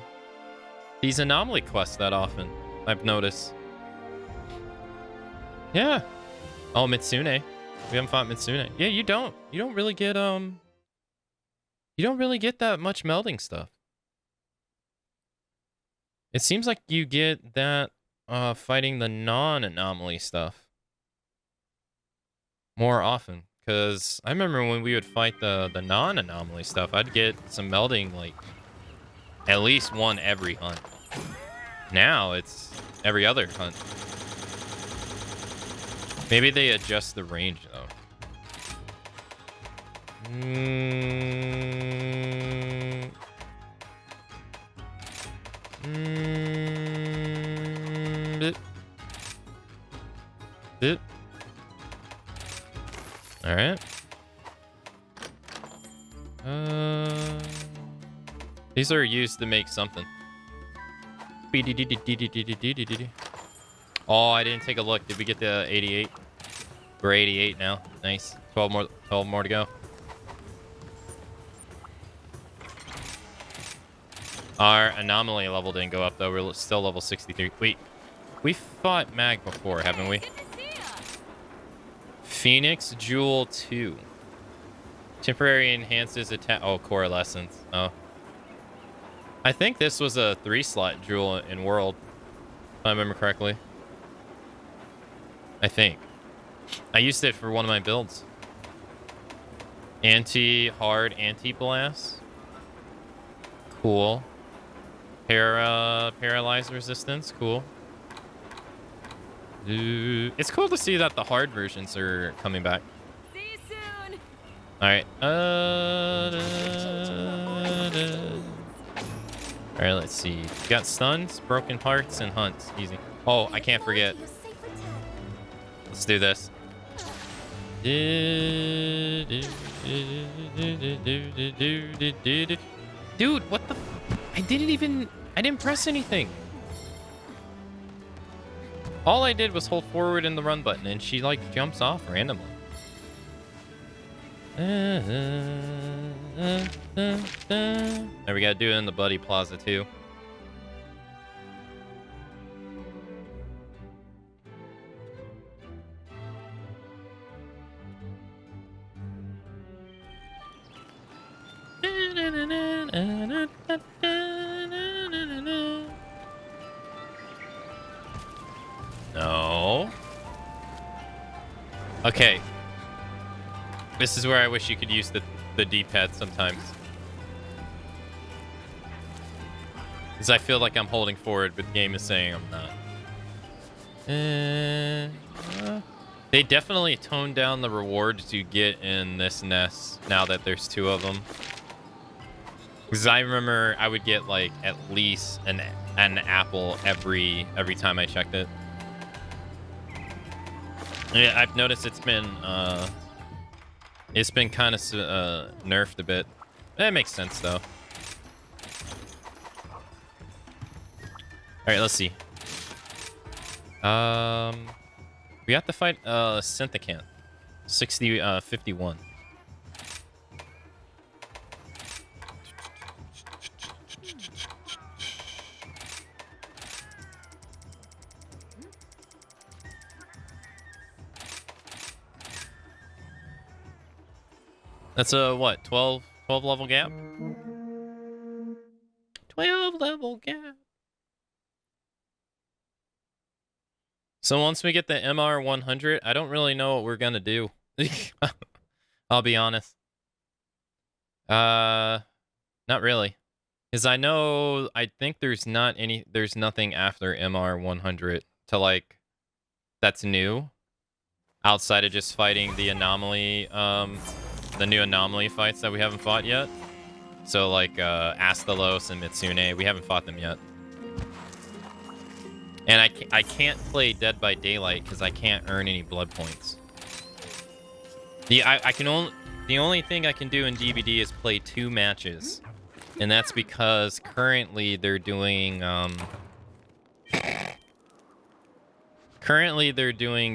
these anomaly quests that often, I've noticed. Yeah. Oh, Mitsune. We haven't fought Mitsune. Yeah, you don't really get that much melding stuff. It seems like you get that fighting the non-anomaly stuff more often. Because I remember when we would fight the non-anomaly stuff, I'd get some melding like at least 1 every hunt. Now it's every other hunt. Maybe they adjust the range though. Bit. All right. These are used to make something. Oh, I didn't take a look. Did we get the 88? We're 88 now. Nice. 12 more to go. Our anomaly level didn't go up though. We're still level 63. Wait, we fought Mag before, haven't we? Phoenix Jewel 2. Temporary enhances attack. Oh, Coalescence. Oh. I think this was a 3-slot jewel in World, if I remember correctly. I think. I used it for one of my builds. Anti-hard, anti-blast. Cool. Paralyze resistance. Cool. It's cool to see that the hard versions are coming back. See you soon. All right. All right, let's see. You got stuns, broken parts, and hunts. Easy. Oh, I can't forget. Your safe return. Let's do this. Dude, what the? I didn't press anything. All I did was hold forward in the run button, and she like jumps off randomly. There, we gotta do it in the Buddy Plaza too. No. Okay. This is where I wish you could use the D-pad sometimes. Because I feel like I'm holding forward, but the game is saying I'm not. They definitely toned down the rewards you get in this nest now that there's 2 of them. Because I remember I would get like at least an apple every time I checked it. Yeah, I've noticed it's been kind of nerfed a bit. That makes sense though. All right, let's see. We have to fight Synthicant. 51. That's a what? 12 level gap? 12 level gap. So once we get the MR 100, I don't really know what we're gonna do. I'll be honest. Not really. Because I think there's nothing after MR 100 to like, that's new. Outside of just fighting the anomaly, the new anomaly fights that we haven't fought yet. So like Astalos and Mitsune, we haven't fought them yet. And I can't play Dead by Daylight because I can't earn any blood points. The only thing I can do in DBD is play 2 matches, and that's because currently they're doing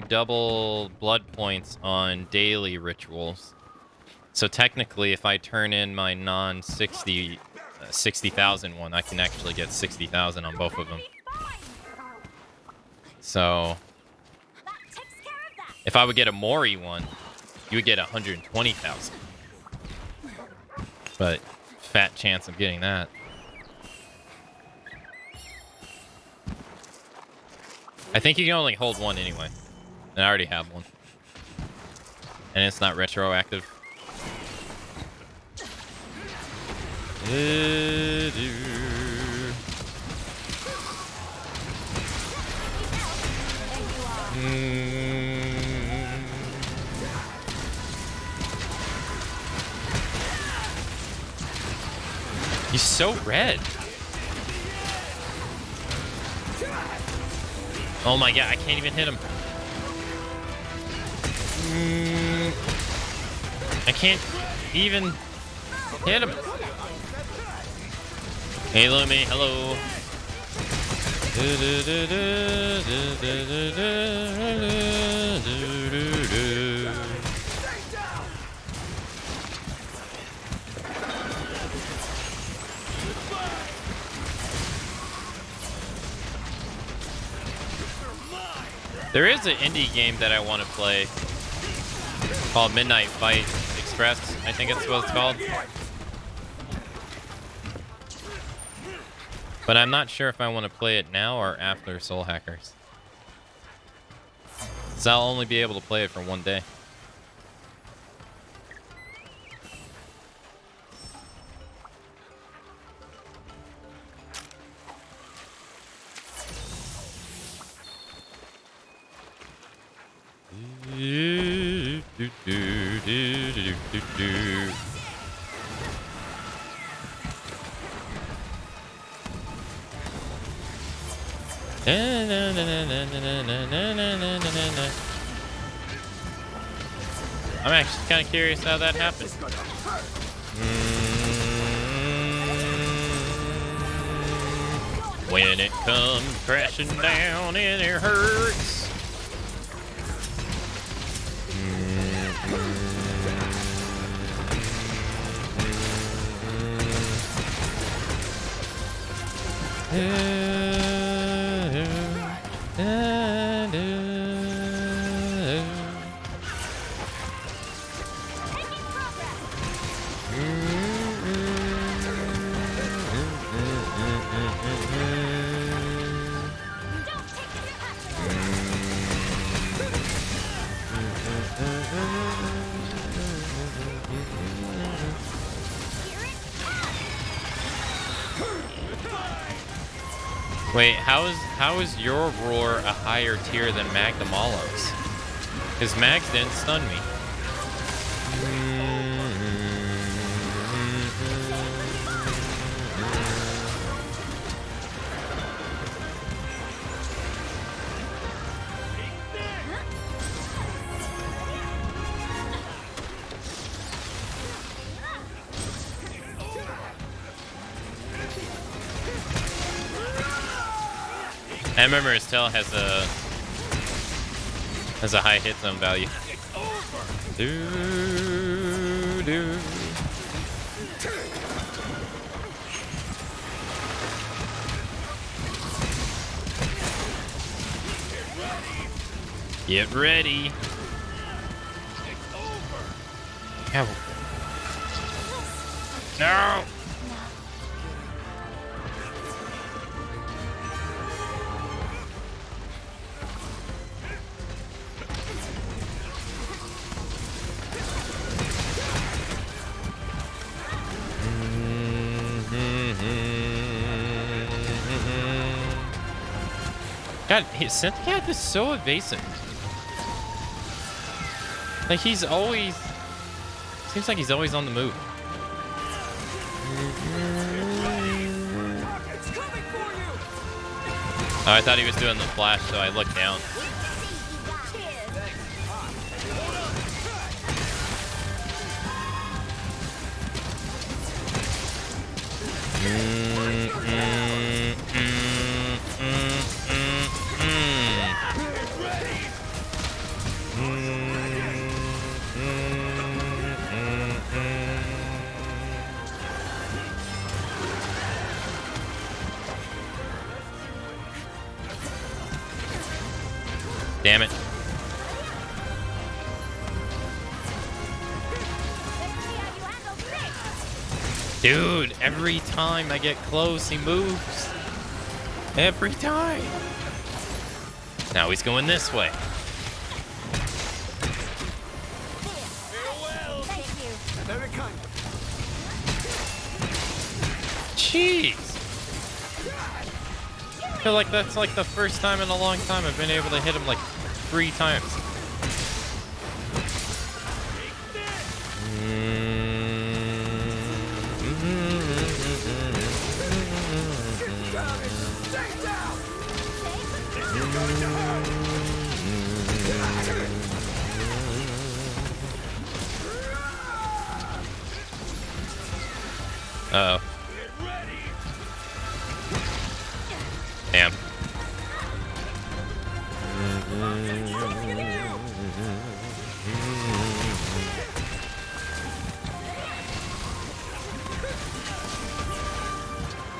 double blood points on daily rituals. So technically, if I turn in my non-60,000 one, I can actually get 60,000 on both of them. So if I would get a Mori one, you would get 120,000. But fat chance of getting that. I think you can only hold one anyway. And I already have one. And it's not retroactive. He's so red. Oh my god, I can't even hit him. I can't even hit him. Hey Lumi, hello. There is an indie game that I want to play called Midnight Fight Express. I think it's what it's called. But I'm not sure if I want to play it now or after Soul Hackers. So I'll only be able to play it for one day. I'm actually kind of curious how that happened. When it comes crashing down and it hurts. Wait, how is your roar a higher tier than Magdamalo's? Because Mags didn't stun me. I remember his tail has a high hit zone value. Get ready. Ow. No. God, Synthcat is so evasive. Like he's always seems like he's always on the move. Oh, I thought he was doing the flash, so I looked down. Damn it. Dude, every time I get close, he moves. Every time. Now he's going this way. Jeez. I feel like that's like the first time in a long time I've been able to hit him like 3 times. Uh-oh. Damn.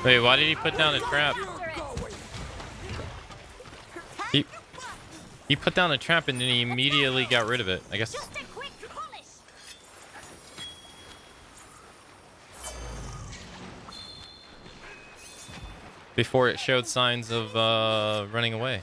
Wait, why did he put down a trap? He put down a trap and then he immediately got rid of it. I guess. Before it showed signs of running away.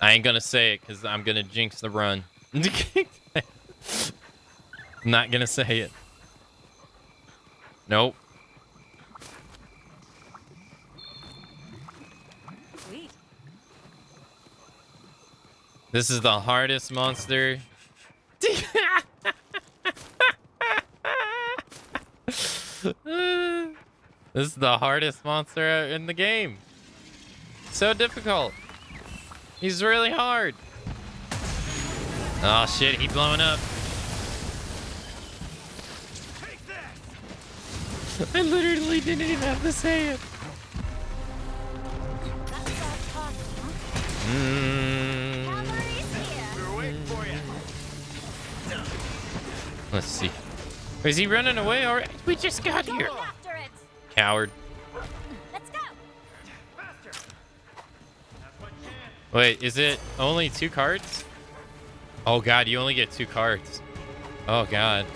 I ain't gonna say it because I'm gonna jinx the run. I'm not gonna say it. Nope. Sweet. This is the hardest monster. This is the hardest monster in the game. So difficult. He's really hard. Oh shit, he's blowing up. I literally didn't even have to say it. That's all talk, huh? Mm. Cavalry's here. We're waiting for you. Let's see. Is he running away already? We just got here. Go after it. Coward. Let's go. Faster. That's my chance. Wait, is it only 2 cards? Oh god, you only get 2 cards. Oh god.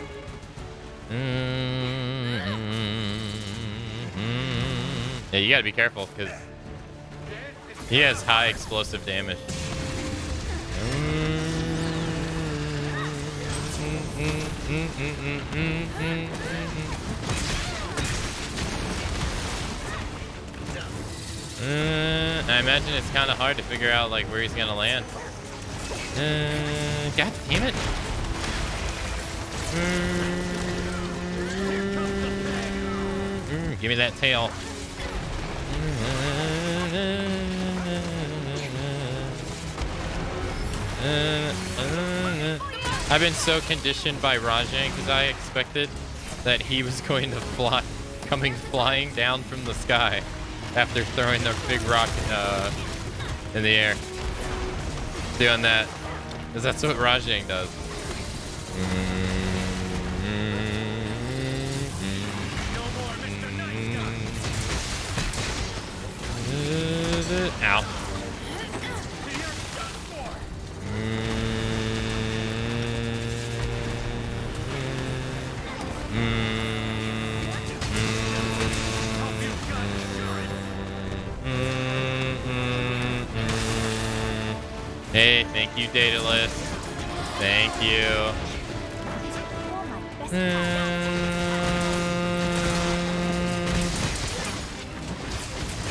Yeah, you gotta be careful because he has high explosive damage. I imagine it's kind of hard to figure out like where he's gonna land. God damn it! Give me that tail. I've been so conditioned by Rajang because I expected that he was going to coming flying down from the sky after throwing the big rock in the air. Doing that, because that's what Rajang does. Ow. Hey, thank you, Daedalus. Thank you.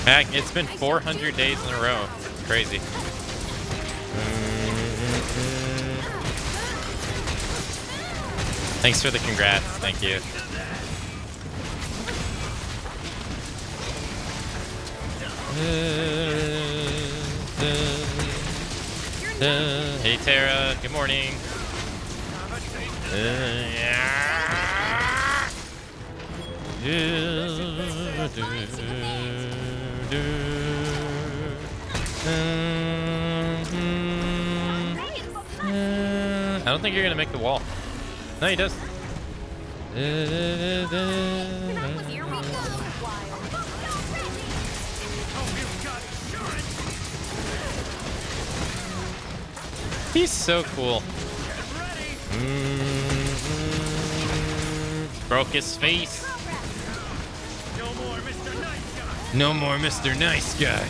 Heck, it's been 400 days in a row. It's crazy. Thanks for the congrats. Thank you. Hey, Tara. Good morning. I don't think you're gonna make the wall. No, he does. Here we go, wild. He's so cool. Broke his face. No more Mr. Nice Guy. No more Mr. Nice Guy.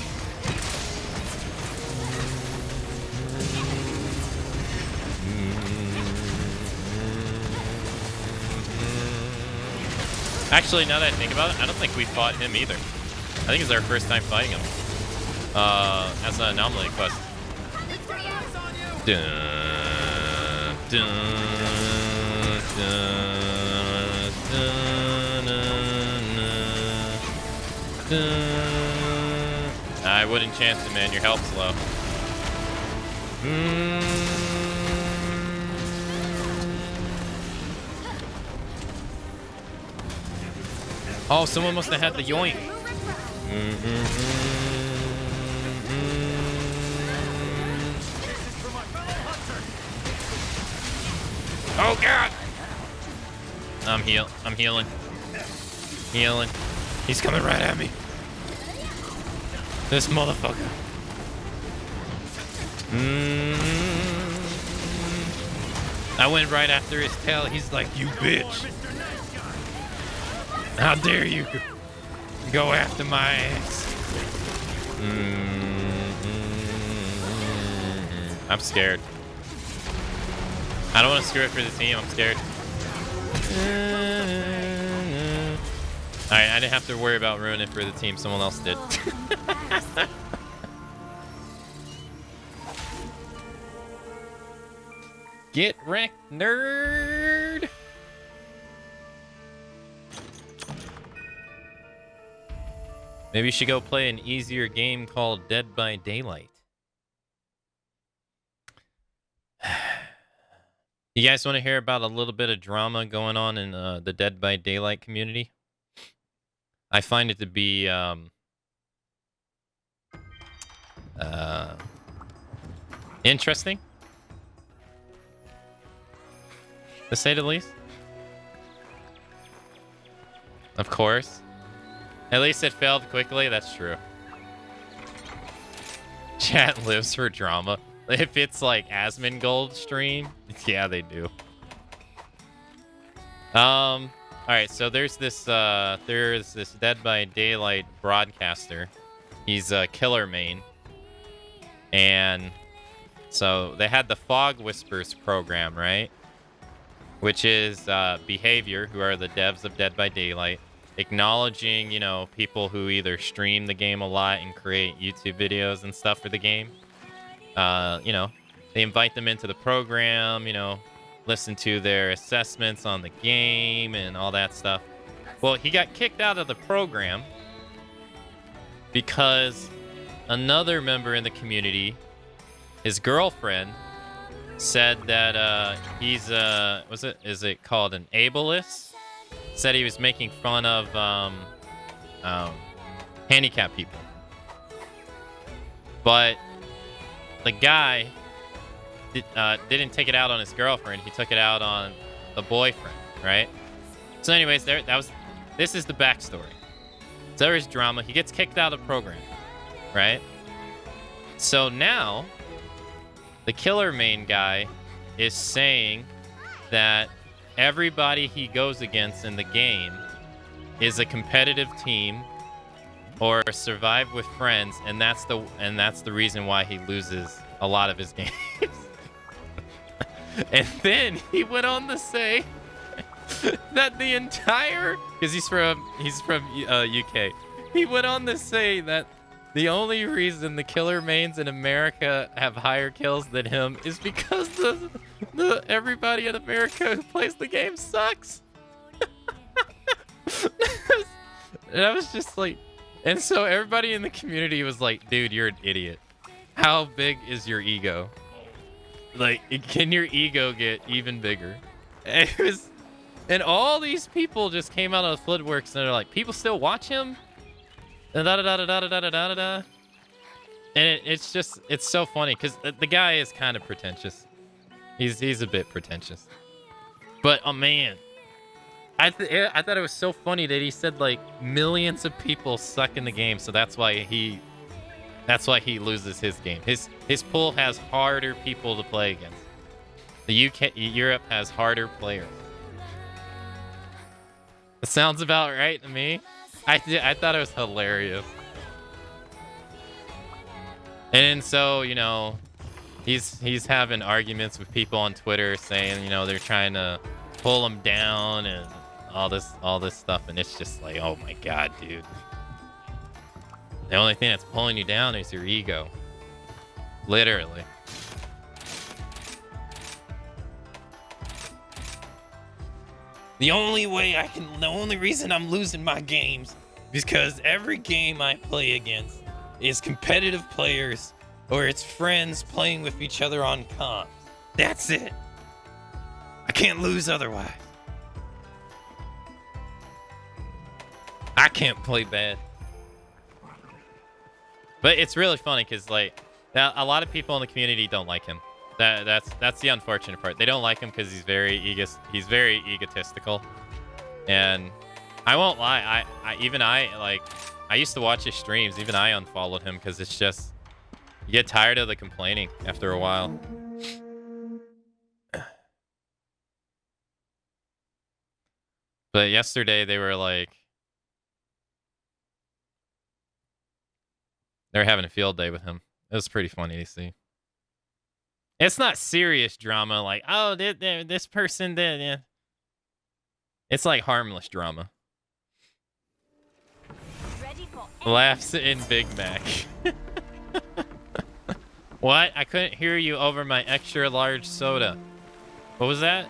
Actually, now that I think about it, I don't think we fought him either. I think it's our first time fighting him. As an anomaly quest. Dun, dun, dun, dun, dun, dun. I wouldn't chance it, man. Your health's low. Oh, someone must have had the yoink. Oh god! I'm healing. Healing. He's coming right at me. This motherfucker. I went right after his tail. He's like, you bitch. How dare you go after my ass? I'm scared. I don't want to screw it for the team. I'm scared. Alright, I didn't have to worry about ruining it for the team. Someone else did. Get wrecked, nerd! Maybe you should go play an easier game called Dead by Daylight. You guys want to hear about a little bit of drama going on in the Dead by Daylight community? I find it to be interesting, to say the least. Of course. At least it failed quickly, that's true. Chat lives for drama. If it's like Asmongold stream, yeah, they do. Alright, so there's this Dead by Daylight broadcaster. He's a killer main. And so they had the Fog Whispers program, right? Which is Behavior, who are the devs of Dead by Daylight, acknowledging, you know, people who either stream the game a lot and create YouTube videos and stuff for the game. You know, they invite them into the program, you know, listen to their assessments on the game and all that stuff. Well, he got kicked out of the program because another member in the community, his girlfriend, said that he's is it called an ableist? Said he was making fun of handicapped people. But the guy didn't take it out on his girlfriend. He took it out on the boyfriend, right? So anyways, this is the backstory. So there is drama. He gets kicked out of the program, right? So now the killer main guy is saying that everybody he goes against in the game is a competitive team or survive with friends, and that's the reason why he loses a lot of his games. And then he went on to say that the entire, because he's from UK, he went on to say that the only reason the killer mains in America have higher kills than him is because the everybody in America who plays the game sucks. And I was just like, and so everybody in the community was like, dude, you're an idiot. How big is your ego? Like, can your ego get even bigger? And it was, and all these people just came out of the floodworks and they're like, people still watch him? And and it's just, it's so funny because the guy is kind of pretentious. He's a bit pretentious. But oh man, I thought it was so funny that he said like millions of people suck in the game, so that's why he loses his game. His pool has harder people to play against. The Europe has harder players. It sounds about right to me. I thought it was hilarious. And so, you know, he's having arguments with people on Twitter saying, you know, they're trying to pull him down and all this stuff, and it's just like, oh my god, dude. The only thing that's pulling you down is your ego. Literally. The only reason I'm losing my games is because every game I play against is competitive players or it's friends playing with each other on comms. That's it. I can't lose otherwise. I can't play bad. But it's really funny because like a lot of people in the community don't like him. That's the unfortunate part. They don't like him because he's very egotistical. And I won't lie, I used to watch his streams. Even I unfollowed him because it's just, you get tired of the complaining after a while. But yesterday they were like, they were having a field day with him. It was pretty funny to see. It's not serious drama like, oh, this person did. Yeah. It's like harmless drama. Ready for Laughs in Big Mac. What? I couldn't hear you over my extra large soda. What was that?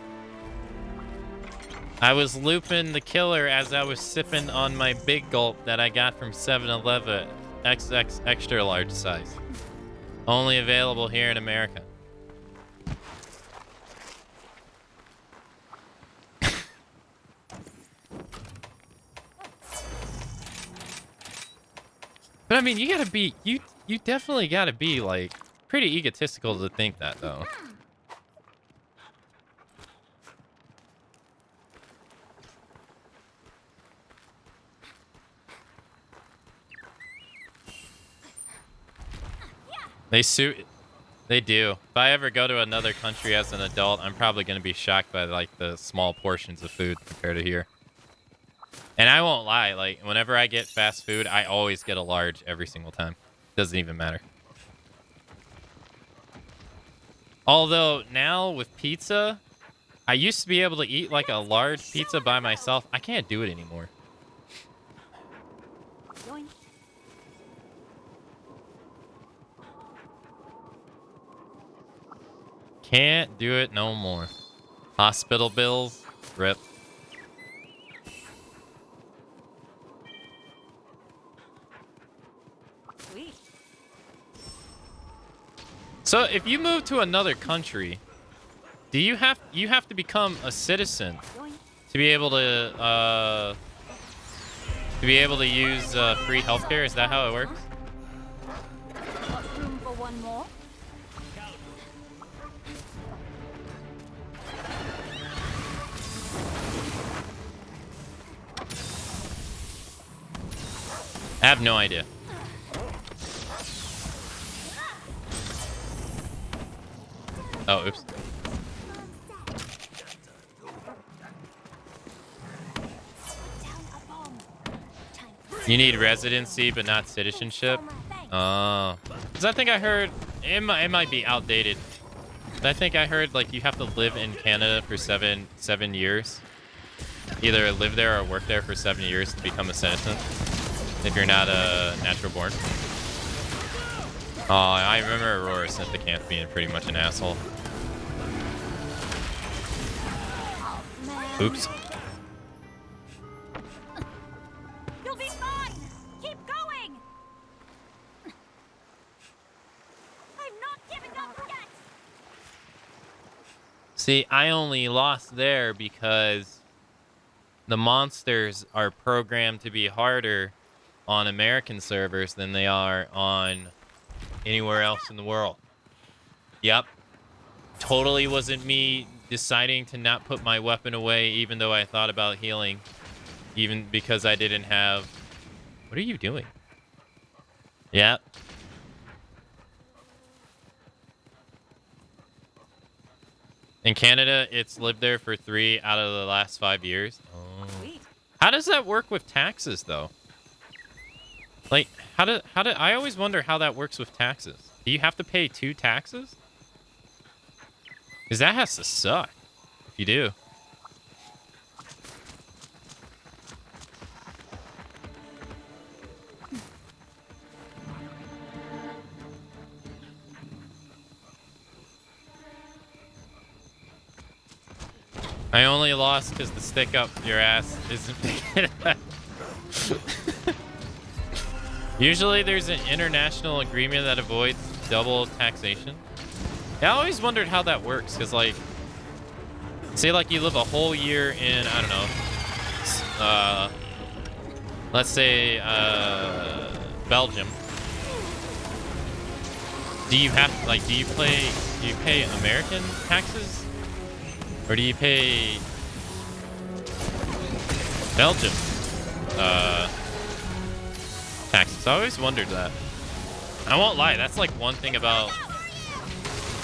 I was looping the killer as I was sipping on my big gulp that I got from 7-Eleven. XX extra large size. Only available here in America. But I mean, you gotta be, you definitely gotta be like pretty egotistical to think that though. They do. If I ever go to another country as an adult, I'm probably gonna be shocked by like the small portions of food compared to here. And I won't lie, like whenever I get fast food, I always get a large every single time. Doesn't even matter. Although now with pizza, I used to be able to eat like a large pizza by myself. I can't do it anymore. Yoink. Can't do it no more. Hospital bills, rip. Sweet. So if you move to another country, do you have to become a citizen Yoink. to be able to use free healthcare? Is that how it works? Got room for one more? I have no idea. Oh, oops. Down a bomb. Time. You need residency, but not citizenship. Oh, because I think I heard it might be outdated. But I think I heard like you have to live in Canada for seven years. Either live there or work there for 7 years to become a citizen. If you're not a natural born. Oh, I remember Aurora sent the camp being pretty much an asshole. Oops. You'll be fine. Keep going. I'm not giving up yet. See, I only lost there because the monsters are programmed to be harder on American servers than they are on anywhere else in the world. Yep. Totally wasn't me deciding to not put my weapon away even though I thought about healing. Even because I didn't have... What are you doing? Yep. In Canada, it's lived there for 3 out of the last 5 years. Oh. How does that work with taxes, though? Like, how do I always wonder how that works with taxes. Do you have to pay 2 taxes? Because that has to suck if you do. I only lost because the stick up your ass isn't big enough. Usually there's an international agreement that avoids double taxation. Yeah, I always wondered how that works, because like, say like you live a whole year in, I don't know, let's say Belgium. Do you have, like, do you pay American taxes? Or do you pay Belgium taxes? I always wondered that. I won't lie, that's like one thing about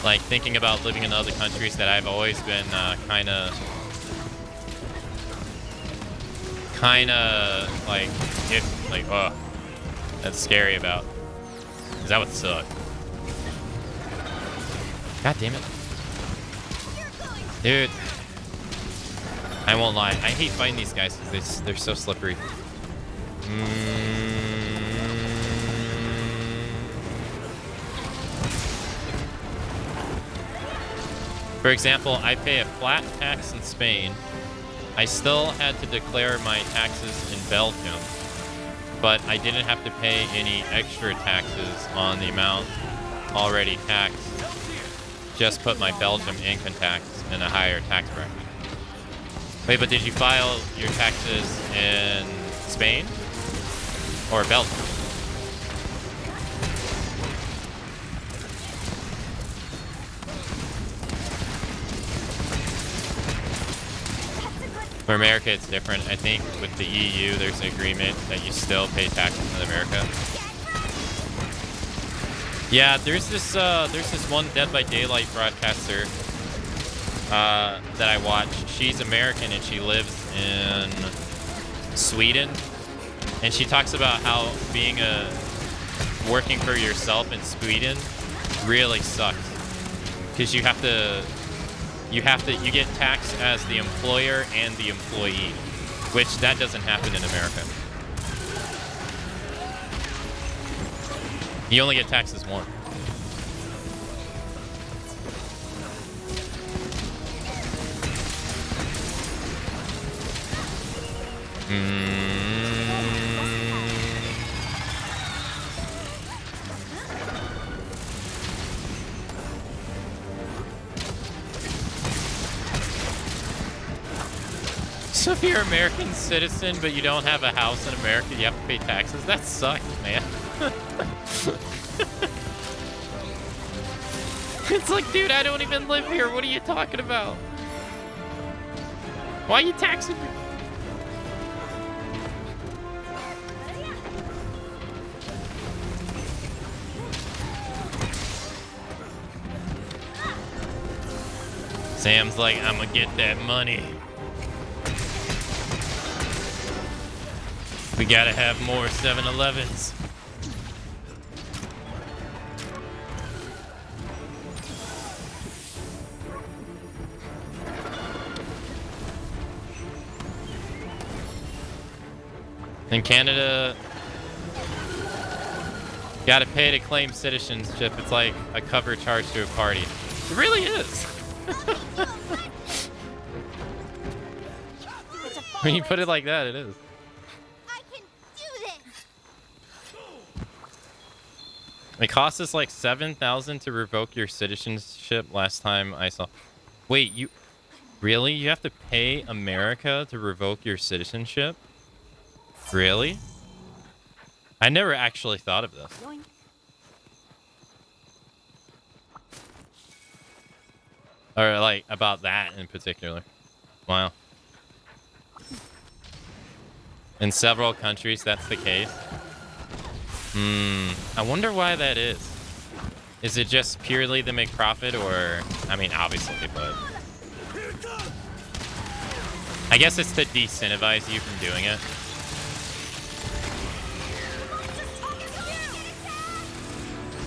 like thinking about living in other countries that I've always been kind of like oh, that's scary about. 'Cause that would suck. God damn it. Dude. I won't lie. I hate fighting these guys because they're so slippery. For example, I pay a flat tax in Spain. I still had to declare my taxes in Belgium, but I didn't have to pay any extra taxes on the amount already taxed. Just put my Belgium income tax in a higher tax bracket. Wait, but did you file your taxes in Spain or Belgium? For America, it's different. I think with the EU, there's an agreement that you still pay taxes in America. Yeah, there's this one Dead by Daylight broadcaster that I watch. She's American and she lives in Sweden, and she talks about how working for yourself in Sweden really sucks because you get taxed as the employer and the employee, which that doesn't happen in America. You only get taxed as one. So if you're an American citizen, but you don't have a house in America, you have to pay taxes? That sucks, man. It's like, dude, I don't even live here. What are you talking about? Why are you taxing me? Sam's like, I'm gonna get that money. We gotta have more 7-Elevens. In Canada, you gotta pay to claim citizenship. It's like a cover charge to a party. It really is. When you put it like that, it is. I can do this. It cost us like 7,000 to revoke your citizenship last time I saw. Wait, you really? You have to pay America to revoke your citizenship? Really? I never actually thought of this. Or like about that in particular. Wow. In several countries, that's the case. I wonder why that is. Is it just purely to make profit, or... I mean, obviously, but... I guess it's to disincentivize you from doing it.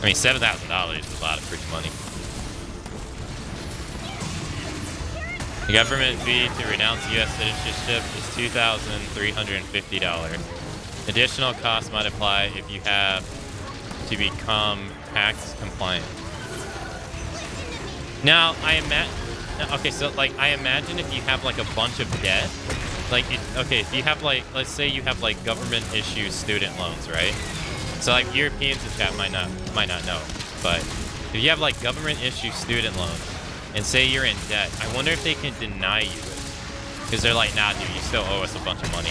I mean, $7,000 is a lot of freaking money. The government fee to renounce U.S. citizenship is $2,350. Additional costs might apply if you have to become tax compliant. Now, I imagine if you have like a bunch of debt, like, if you have like, let's say you have like government issued student loans, right? So like Europeans in chat might not know, but if you have like government issued student loans, and say you're in debt, I wonder if they can deny you it. Because they're like, nah, dude, you still owe us a bunch of money.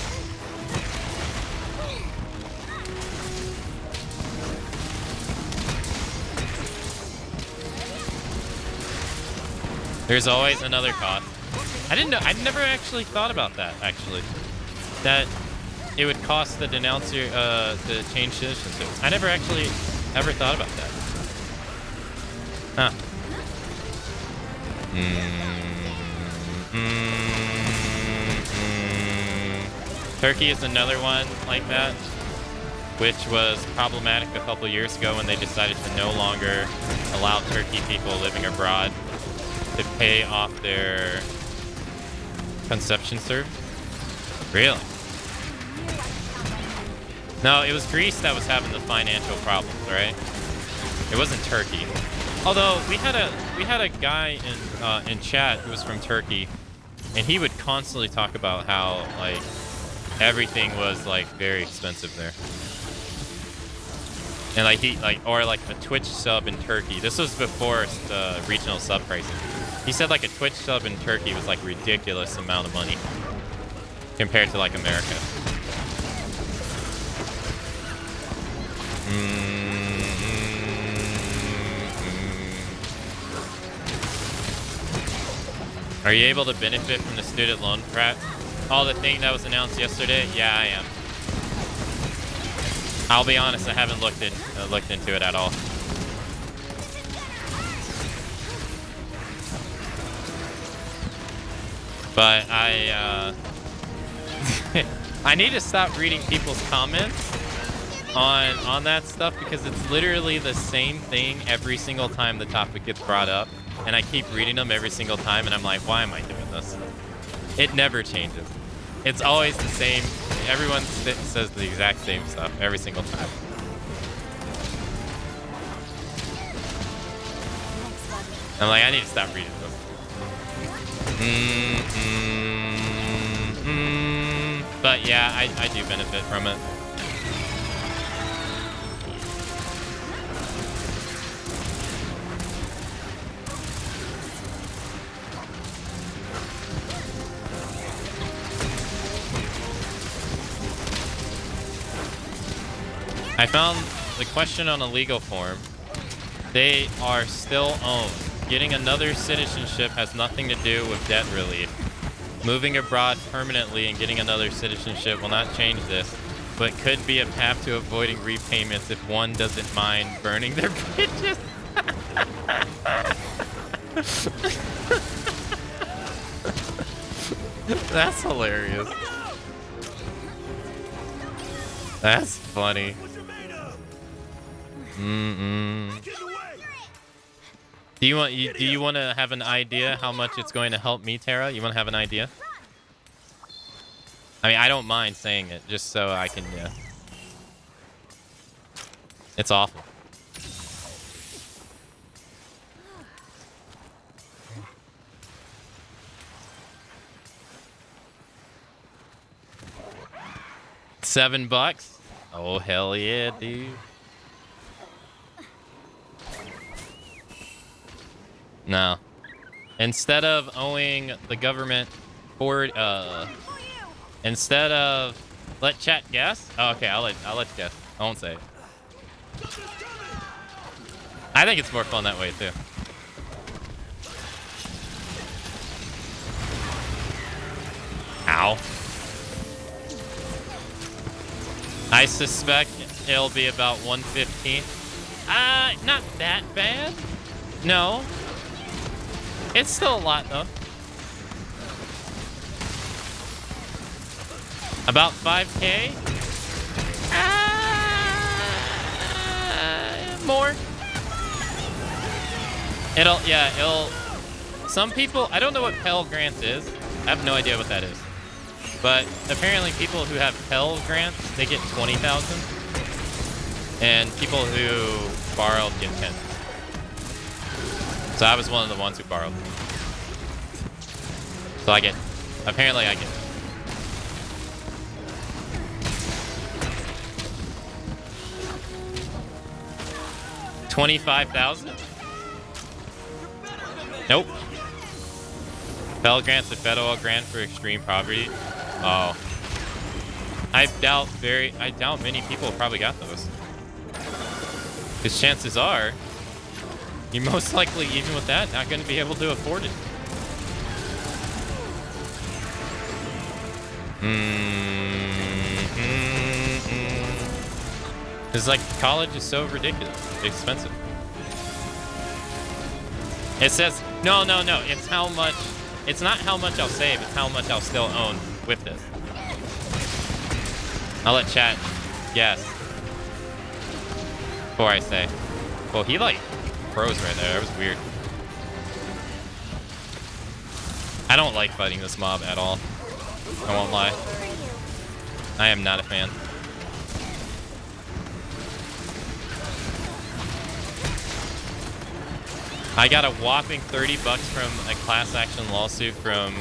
There's always another cost. I didn't know, I never actually thought about that, actually. That it would cost the denouncer to change citizenship. I never actually ever thought about that. Huh. Turkey is another one like that. which was problematic a couple years ago when they decided to no longer allow Turkey people living abroad to pay off their conception service. Really? No, it was Greece that was having the financial problems, right? It wasn't Turkey. Although we had a guy in chat who was from Turkey, and he would constantly talk about how like everything was like very expensive there. And like or like a Twitch sub in Turkey. This was before the regional sub pricing. He said like a Twitch sub in Turkey was like a ridiculous amount of money compared to like America. Are you able to benefit from the student loan frat? Oh, the thing that was announced yesterday? Yeah, I am. I'll be honest, I haven't looked into it at all. But I need to stop reading people's comments on that stuff because it's literally the same thing every single time the topic gets brought up, and I keep reading them every single time, and I'm like, why am I doing this? It never changes. It's always the same. Everyone says the exact same stuff every single time. I'm like, I need to stop reading them. But yeah, I do benefit from it. I found the question on a legal form. They are still owned. Getting another citizenship has nothing to do with debt relief. Moving abroad permanently and getting another citizenship will not change this, but could be a path to avoiding repayments if one doesn't mind burning their bridges. That's hilarious. That's funny. Do you want to have an idea how much it's going to help me, Tara? You want to have an idea? I mean, I don't mind saying it just so I can, yeah. It's awful. $7? Oh, hell yeah, dude. No. Instead of owing the government for instead of let chat guess. Oh, okay, I'll let you guess. I won't say it. I think it's more fun that way too. Ow. I suspect it'll be about 115. Not that bad. No. It's still a lot, though. About 5K? More. It'll... Some people... I don't know what Pell Grants is. I have no idea what that is. But apparently people who have Pell Grants, they get 20,000. And people who borrowed get 10. So I was one of the ones who borrowed. So apparently I get it. $25,000? Nope. Pell Grant's a federal grant for extreme poverty. Oh. I doubt many people probably got those. Because chances are, you're most likely, even with that, not going to be able to afford it. Because, like, college is so ridiculous. Expensive. It says, no. It's how much, it's not how much I'll save, it's how much I'll still own with this. I'll let chat guess. before I say. Well, he like froze right there. That was weird. I don't like fighting this mob at all. I won't lie. I am not a fan. I got a whopping $30 from a class action lawsuit from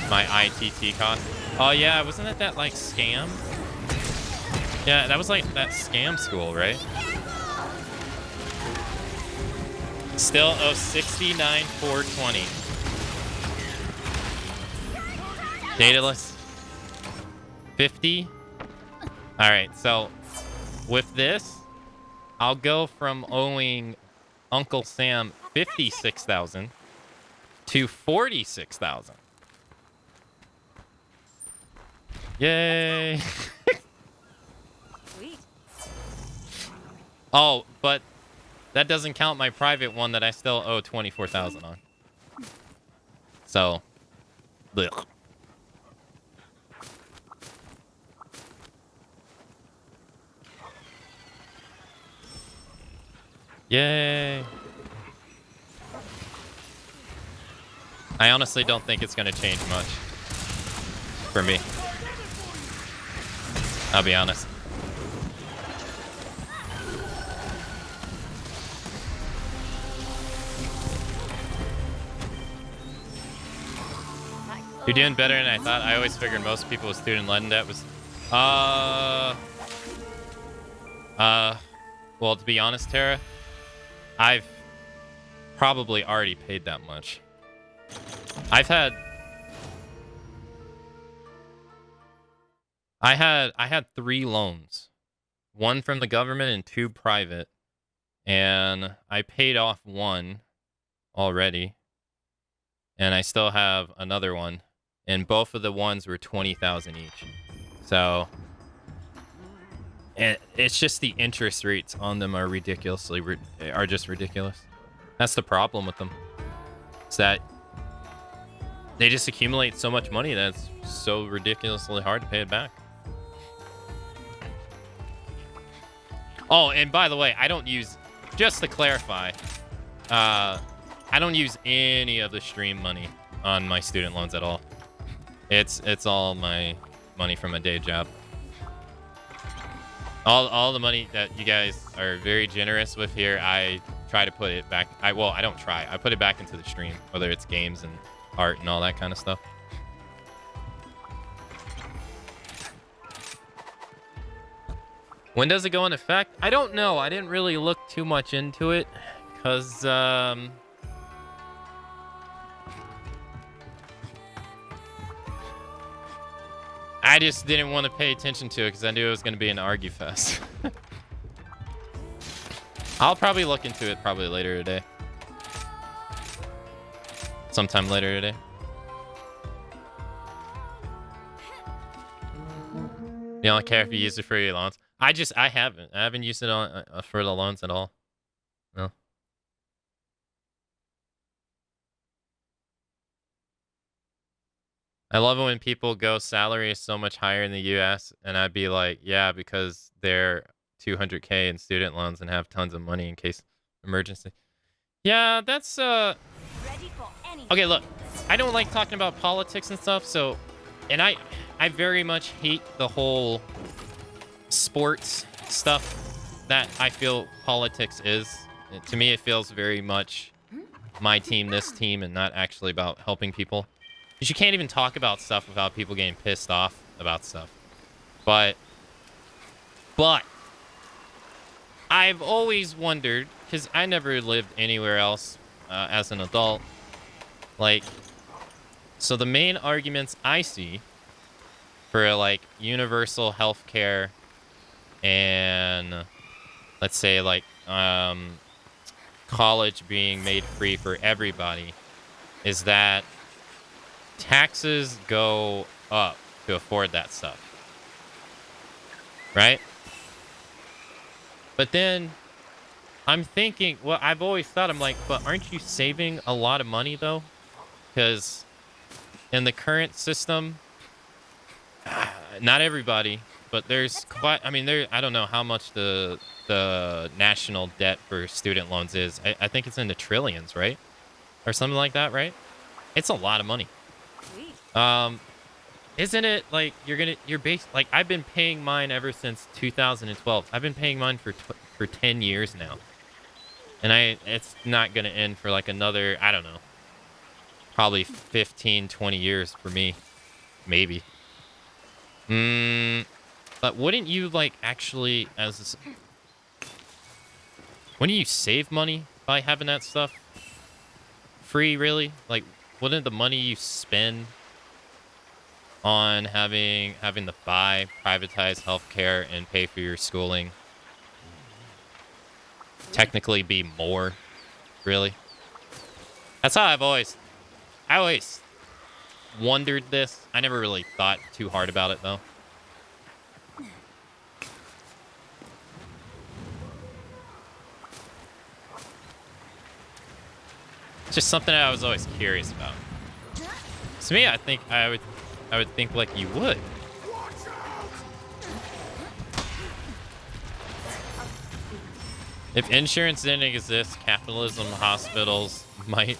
my ITT cost. Oh yeah, wasn't that like scam? Yeah, that was like that scam school, right? Still owe $69,420. Dataless. 50. All right, so with this, I'll go from owing Uncle Sam 56,000 to 46,000. Yay! Sweet. Oh, but that doesn't count my private one that I still owe 24,000 on. So, blech. Yay! I honestly don't think it's going to change much for me. I'll be honest. You're doing better than I thought. I always figured most people with student loan debt was... Well, to be honest, Tara, I've probably already paid that much. I had 3 loans. 1 from the government and 2 private. And I paid off 1 already. And I still have another one. And both of the ones were 20,000 each. So and it's just the interest rates on them are just ridiculous. That's the problem with them. It's that they just accumulate so much money that it's so ridiculously hard to pay it back. Oh, and by the way, I don't use, just to clarify, I don't use any of the stream money on my student loans at all. It's all my money from a day job. All the money that you guys are very generous with here, I try to put it back. I don't try. I put it back into the stream, whether it's games and art and all that kind of stuff. When does it go in effect? I don't know. I didn't really look too much into it because I just didn't want to pay attention to it because I knew it was going to be an argue fest. I'll probably look into it probably later today. Sometime later today. You don't care if you use it for your loans? I haven't used it on for the loans at all. No. I love it when people go, salary is so much higher in the US, and I'd be like, yeah, because they're 200K in student loans and have tons of money in case emergency. Yeah, that's okay, look, I don't like talking about politics and stuff, so, and I very much hate the whole sports stuff that I feel politics is. To me, it feels very much my team, this team, and not actually about helping people. Because you can't even talk about stuff without people getting pissed off about stuff. But I've always wondered, because I never lived anywhere else as an adult, like, so the main arguments I see for like universal health care and let's say like college being made free for everybody is that taxes go up to afford that stuff, right? But then I'm thinking, well, I've always thought, I'm like, but aren't you saving a lot of money though? Because in the current system, not everybody, but there's quite. I mean, I don't know how much the national debt for student loans is. I think it's in the trillions, right, or something like that, right? It's a lot of money. Sweet. Isn't it like you're based like I've been paying mine ever since 2012. I've been paying mine for 10 years now. And it's not going to end for like another, I don't know, probably 15, 20 years for me. Maybe. But wouldn't you like actually wouldn't you save money by having that stuff free, really? Like, wouldn't the money you spend on having to buy privatized healthcare and pay for your schooling technically be more, really? That's how I always wondered this. I never really thought too hard about it, though. It's just something I was always curious about. To me, I think I would think like you would. If insurance didn't exist, capitalist hospitals might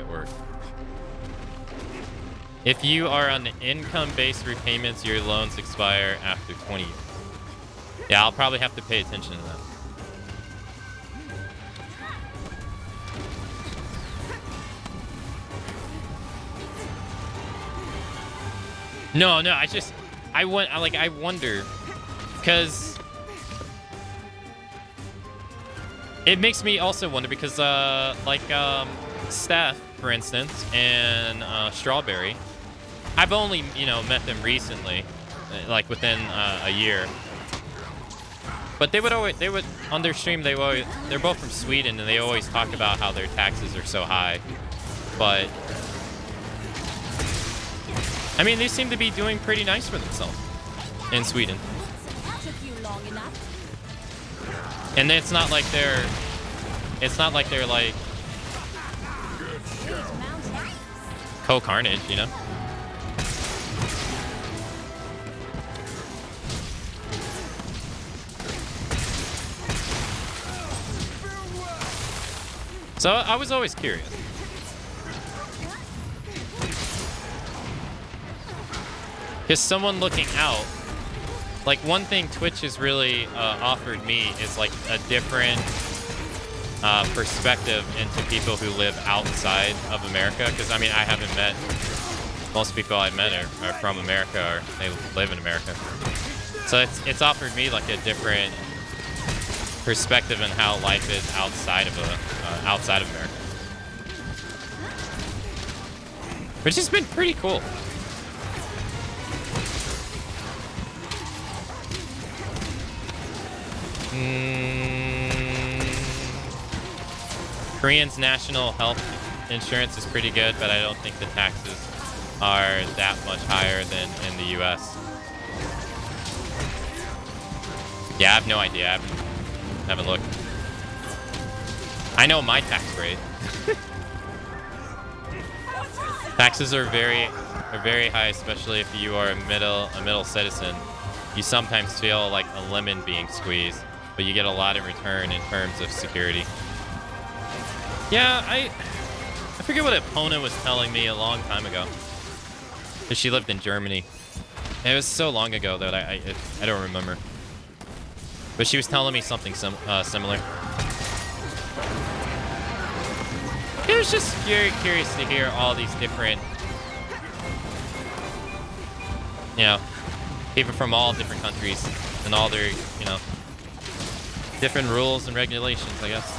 work. If you are on income-based repayments, your loans expire after 20 years. Yeah, I'll probably have to pay attention to that. No, I wonder, because it makes me also wonder because, Steph, for instance, and Strawberry, I've only, met them recently, like within a year. But they would on their stream, they're both from Sweden, and they always talk about how their taxes are so high. But I mean, they seem to be doing pretty nice for themselves in Sweden. And it's not like they're like co-carnage, So I was always curious. Because someone looking out, like one thing Twitch has really offered me is like a different perspective into people who live outside of America. Because I mean, I haven't met, most people I've met are from America or they live in America. So it's offered me like a different perspective on how life is outside of America, which has been pretty cool. Korean's national health insurance is pretty good, but I don't think the taxes are that much higher than in the US. Yeah, I have no idea. I haven't looked. I know my tax rate. Taxes are very high, especially if you are a middle citizen. You sometimes feel like a lemon being squeezed, but you get a lot in return in terms of security. Yeah, I forget what Epona was telling me a long time ago. Because she lived in Germany. And it was so long ago that I don't remember. But she was telling me something similar. It was just very curious to hear all these different, people from all different countries and all their, different rules and regulations, I guess.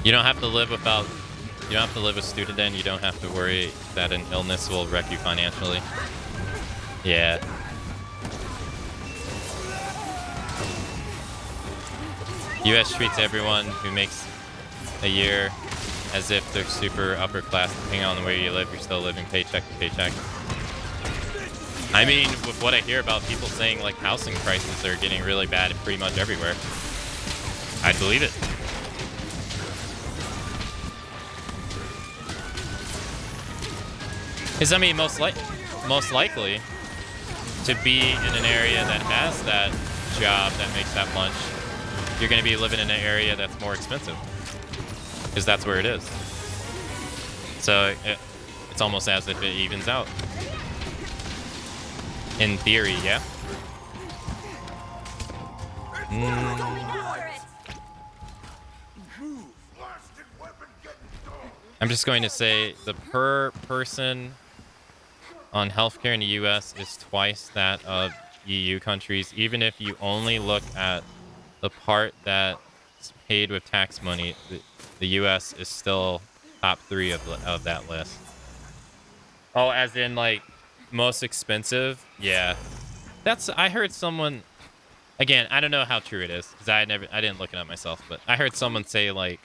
You don't have to live with student debt. You don't have to worry that an illness will wreck you financially. Yeah. US treats everyone who makes a year as if they're super upper class. Depending on where you live, you're still living paycheck to paycheck. I mean, with what I hear about people saying like housing prices are getting really bad pretty much everywhere, I'd believe it. Because I mean, most likely to be in an area that has that job that makes that much, you're going to be living in an area that's more expensive because that's where it is. So it's almost as if it evens out. In theory, yeah. I'm just going to say the per person on healthcare in the US is twice that of EU countries. Even if you only look at the part that's paid with tax money, the US is still top 3 of that list. Oh, as in like most expensive? Yeah. I heard someone, again, I don't know how true it is because I didn't look it up myself, but I heard someone say like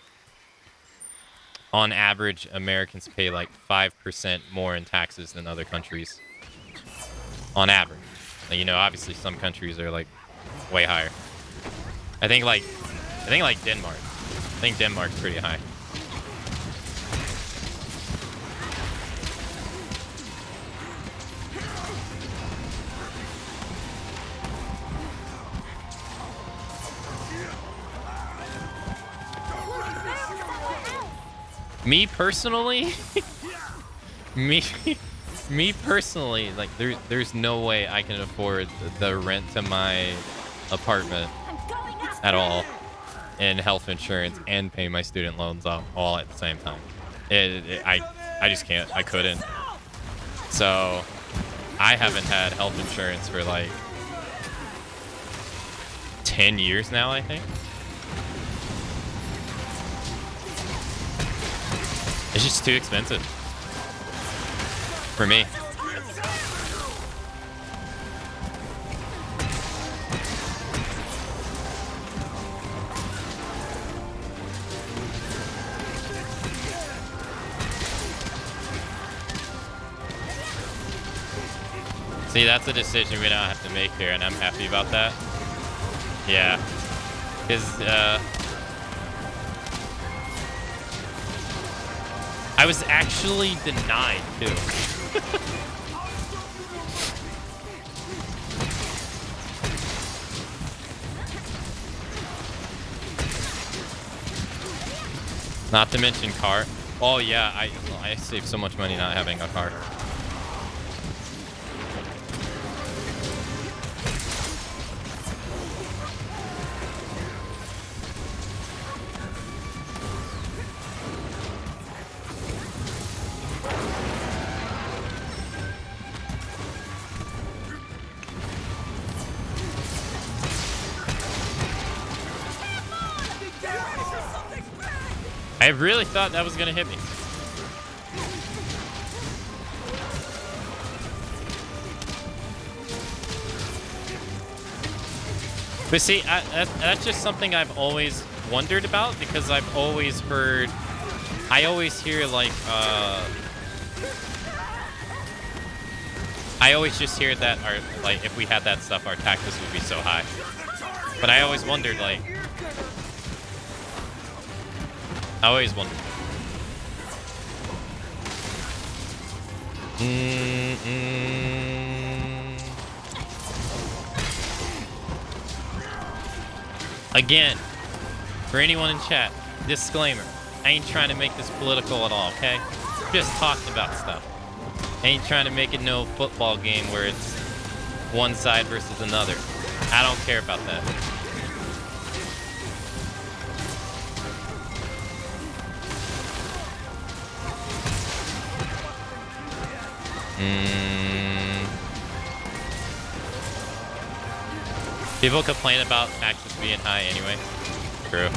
on average Americans pay like 5% more in taxes than other countries. On average. Now, you know, obviously some countries are like way higher. I think like Denmark. I think Denmark's pretty high. Me personally, me personally, like there's no way I can afford the rent to my apartment at all, and health insurance, and pay my student loans off all at the same time. I just can't. I couldn't. So I haven't had health insurance for like 10 years now, I think. It's just too expensive for me. See, that's a decision we don't have to make here, and I'm happy about that. Yeah. Because, I was actually denied, too. Not to mention car. Oh, yeah, I saved so much money not having a car. I really thought that was gonna hit me. But see, that's just something I've always wondered about, because I've always heard, I always hear like, I always just hear that like, if we had that stuff, our taxes would be so high. But I always wondered, like, I always wondered. Again, for anyone in chat, disclaimer, I ain't trying to make this political at all, okay? Just talking about stuff. I ain't trying to make it no football game where it's one side versus another. I don't care about that. People complain about taxes being high anyway. True.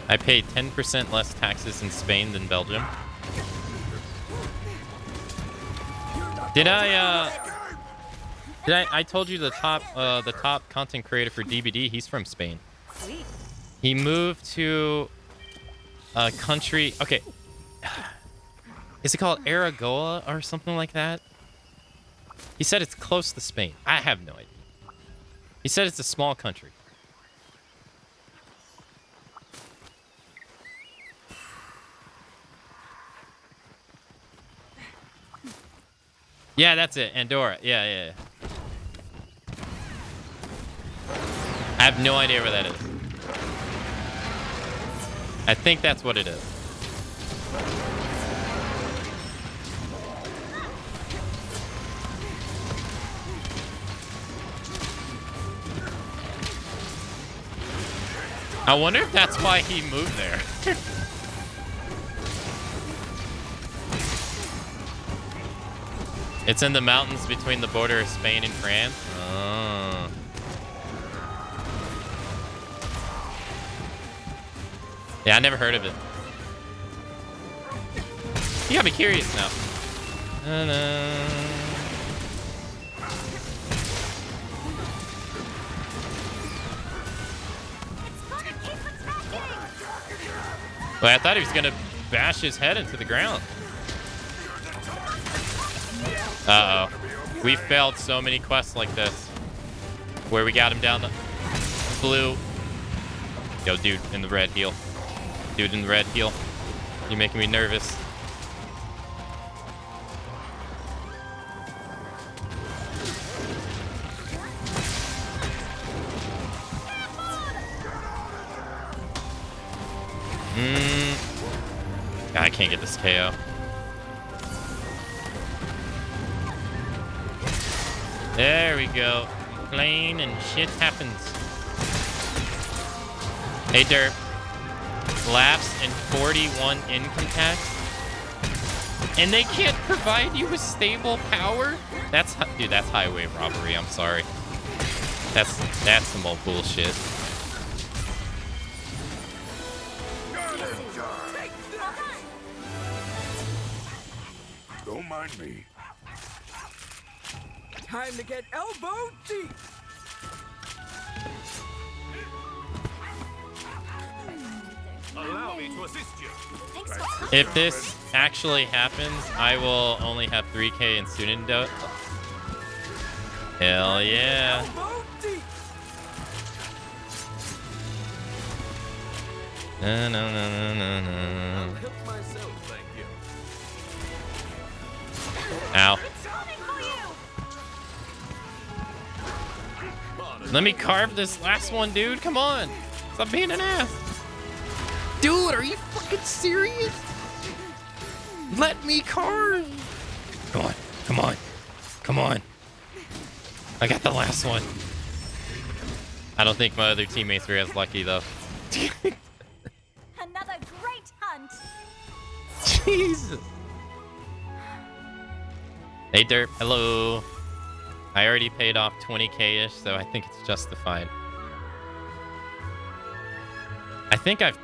I pay 10% less taxes in Spain than Belgium. Did I told you the top content creator for DBD, he's from Spain. Sweet. He moved to a country, okay. Is it called Aragoa or something like that? He said it's close to Spain. I have no idea. He said it's a small country. Yeah, that's it. Andorra. Yeah. I have no idea where that is. I think that's what it is. I wonder if that's why he moved there. It's in the mountains between the border of Spain and France. Oh. Yeah, I never heard of it. You got me curious now. Well, I thought he was gonna bash his head into the ground. Uh-oh. We failed so many quests like this. Where we got him down the blue. Yo, dude in the red heel. Dude in the red heel. You're making me nervous. God, I can't get this KO. There we go. Plane and shit happens. Hey, Derp. Lapse and 41 income tax? And they can't provide you with stable power? Dude, that's highway robbery. I'm sorry. That's some old bullshit. Don't mind me. Time to get elbow deep. Allow me to assist you. Thanks for If this actually happens, I will only have 3K in student debt. Hell yeah. Elbow deep. No. I'll help myself, thank you. Ow. coming for you. Let me carve this last one, dude. Come on. Stop being an ass. Dude, are you fucking serious? Let me carve. Come on. I got the last one. I don't think my other teammates were as lucky, though. Another great hunt. Jesus. Hey, Derp. Hello. I already paid off 20K-ish, so I think it's justified. I think I've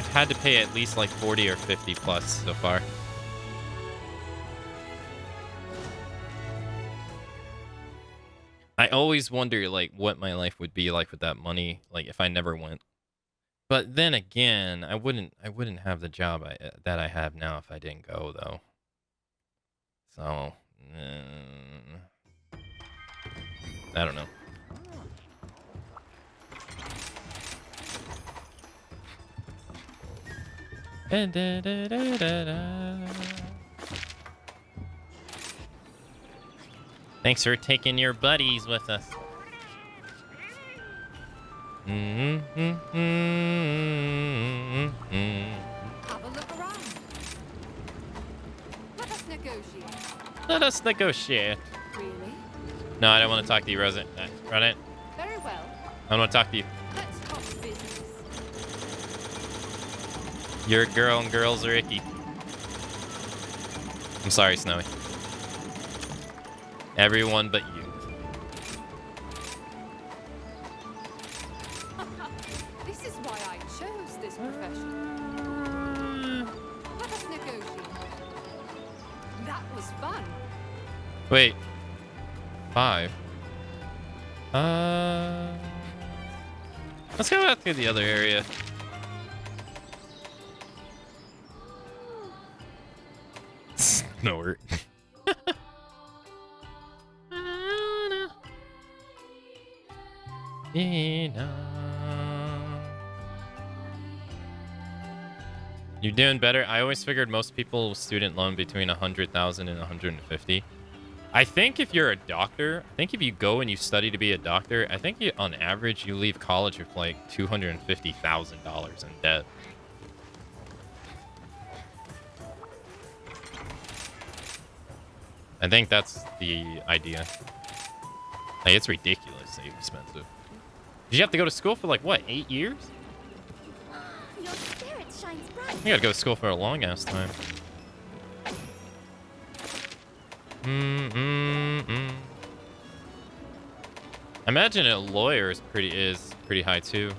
had to pay at least like 40 or 50 plus so far. I always wonder like what my life would be like with that money, like if I never went. But then again, I wouldn't have the job that I have now if I didn't go, though. So, I don't know. Thanks for taking your buddies with us. Have a look around. Let us negotiate. Let us negotiate. Really? No, I don't want to talk to you, Rosa. Run it. Very well. I don't want to talk to you. Let's talk business. You're a girl and girls are icky. I'm sorry, Snowy. Everyone but you. This is why I chose this profession. Let us negotiate. That was fun. Wait. 5. Let's go out to the other area. Nowhere. You're doing better. I always figured most people with student loan between 100,000 and 150. I think if you're a doctor, I think if you go and you study to be a doctor, I think you, on average you leave college with like $250,000 in debt. I think that's the idea. Like, it's ridiculously expensive. Did you have to go to school for like what, 8 years? Your spirit shines bright. You gotta go to school for a long ass time. I imagine a lawyer is pretty high too.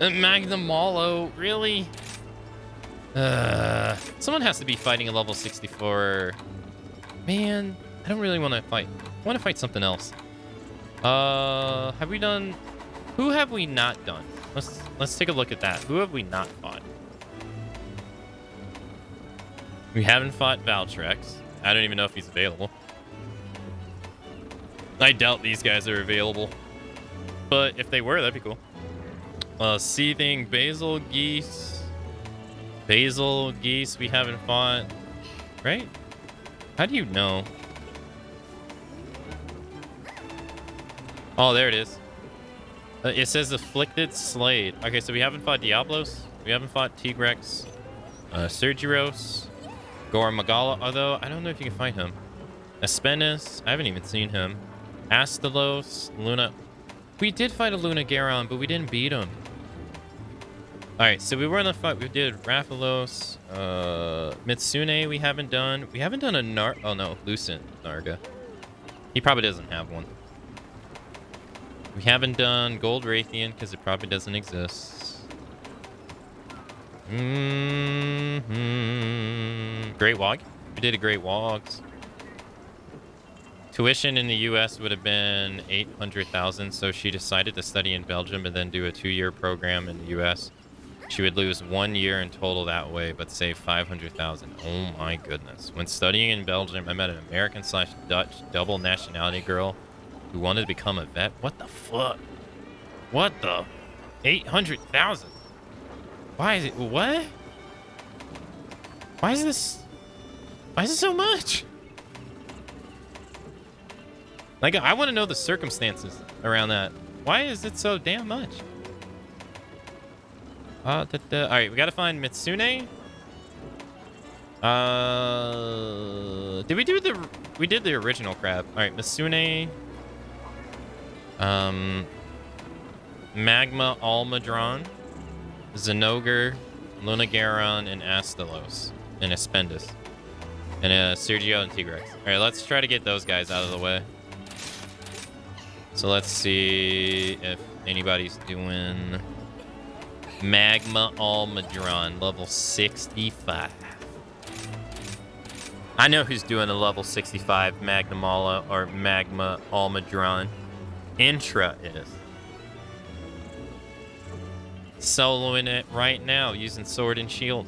Magnum Mallow, really? Someone has to be fighting a level 64. Man, I don't really want to fight. I want to fight something else. Have we done? Who have we not done? Let's take a look at that. Who have we not fought? We haven't fought Valtrex. I don't even know if he's available. I doubt these guys are available. But if they were, that'd be cool. Seething Basil Geese. Basil Geese we haven't fought. Right? How do you know? Oh, there it is. It says Afflicted Slade. Okay, so we haven't fought Diablos. We haven't fought Tigrex. Sergiros. Gormagala, although I don't know if you can fight him. Aspenis. I haven't even seen him. Astalos. Luna. We did fight a Luna Garon, but we didn't beat him. Alright, so we were in the fight. We did Rathalos. Mitsune we haven't done. We haven't done a oh no, Lucent Narga. He probably doesn't have one. We haven't done Gold Raytheon because it probably doesn't exist. Great Wog. We did a Great Wogs. Tuition in the U.S. would have been $800,000, so she decided to study in Belgium and then do a 2-year program in the U.S. She would lose 1 year in total that way, but save $500,000. Oh my goodness! When studying in Belgium, I met an American/Dutch double nationality girl who wanted to become a vet. What the fuck? What the? 800,000? Why is it? What? Why is this? Why is it so much? Like, I want to know the circumstances around that. Why is it so damn much? All right, we gotta find Mitsune. Did we do the? We did the original crab. All right, Mitsune. Magma Almadron, Zenogre, Lunagaron, and Astalos, and Aspendus, and Sergio and Tigrex. All right, let's try to get those guys out of the way. So let's see if anybody's doing Magma Almadron, level 65. I know who's doing a level 65 Magna or Magma Almadron. Intra is. Soloing it right now using Sword and Shield.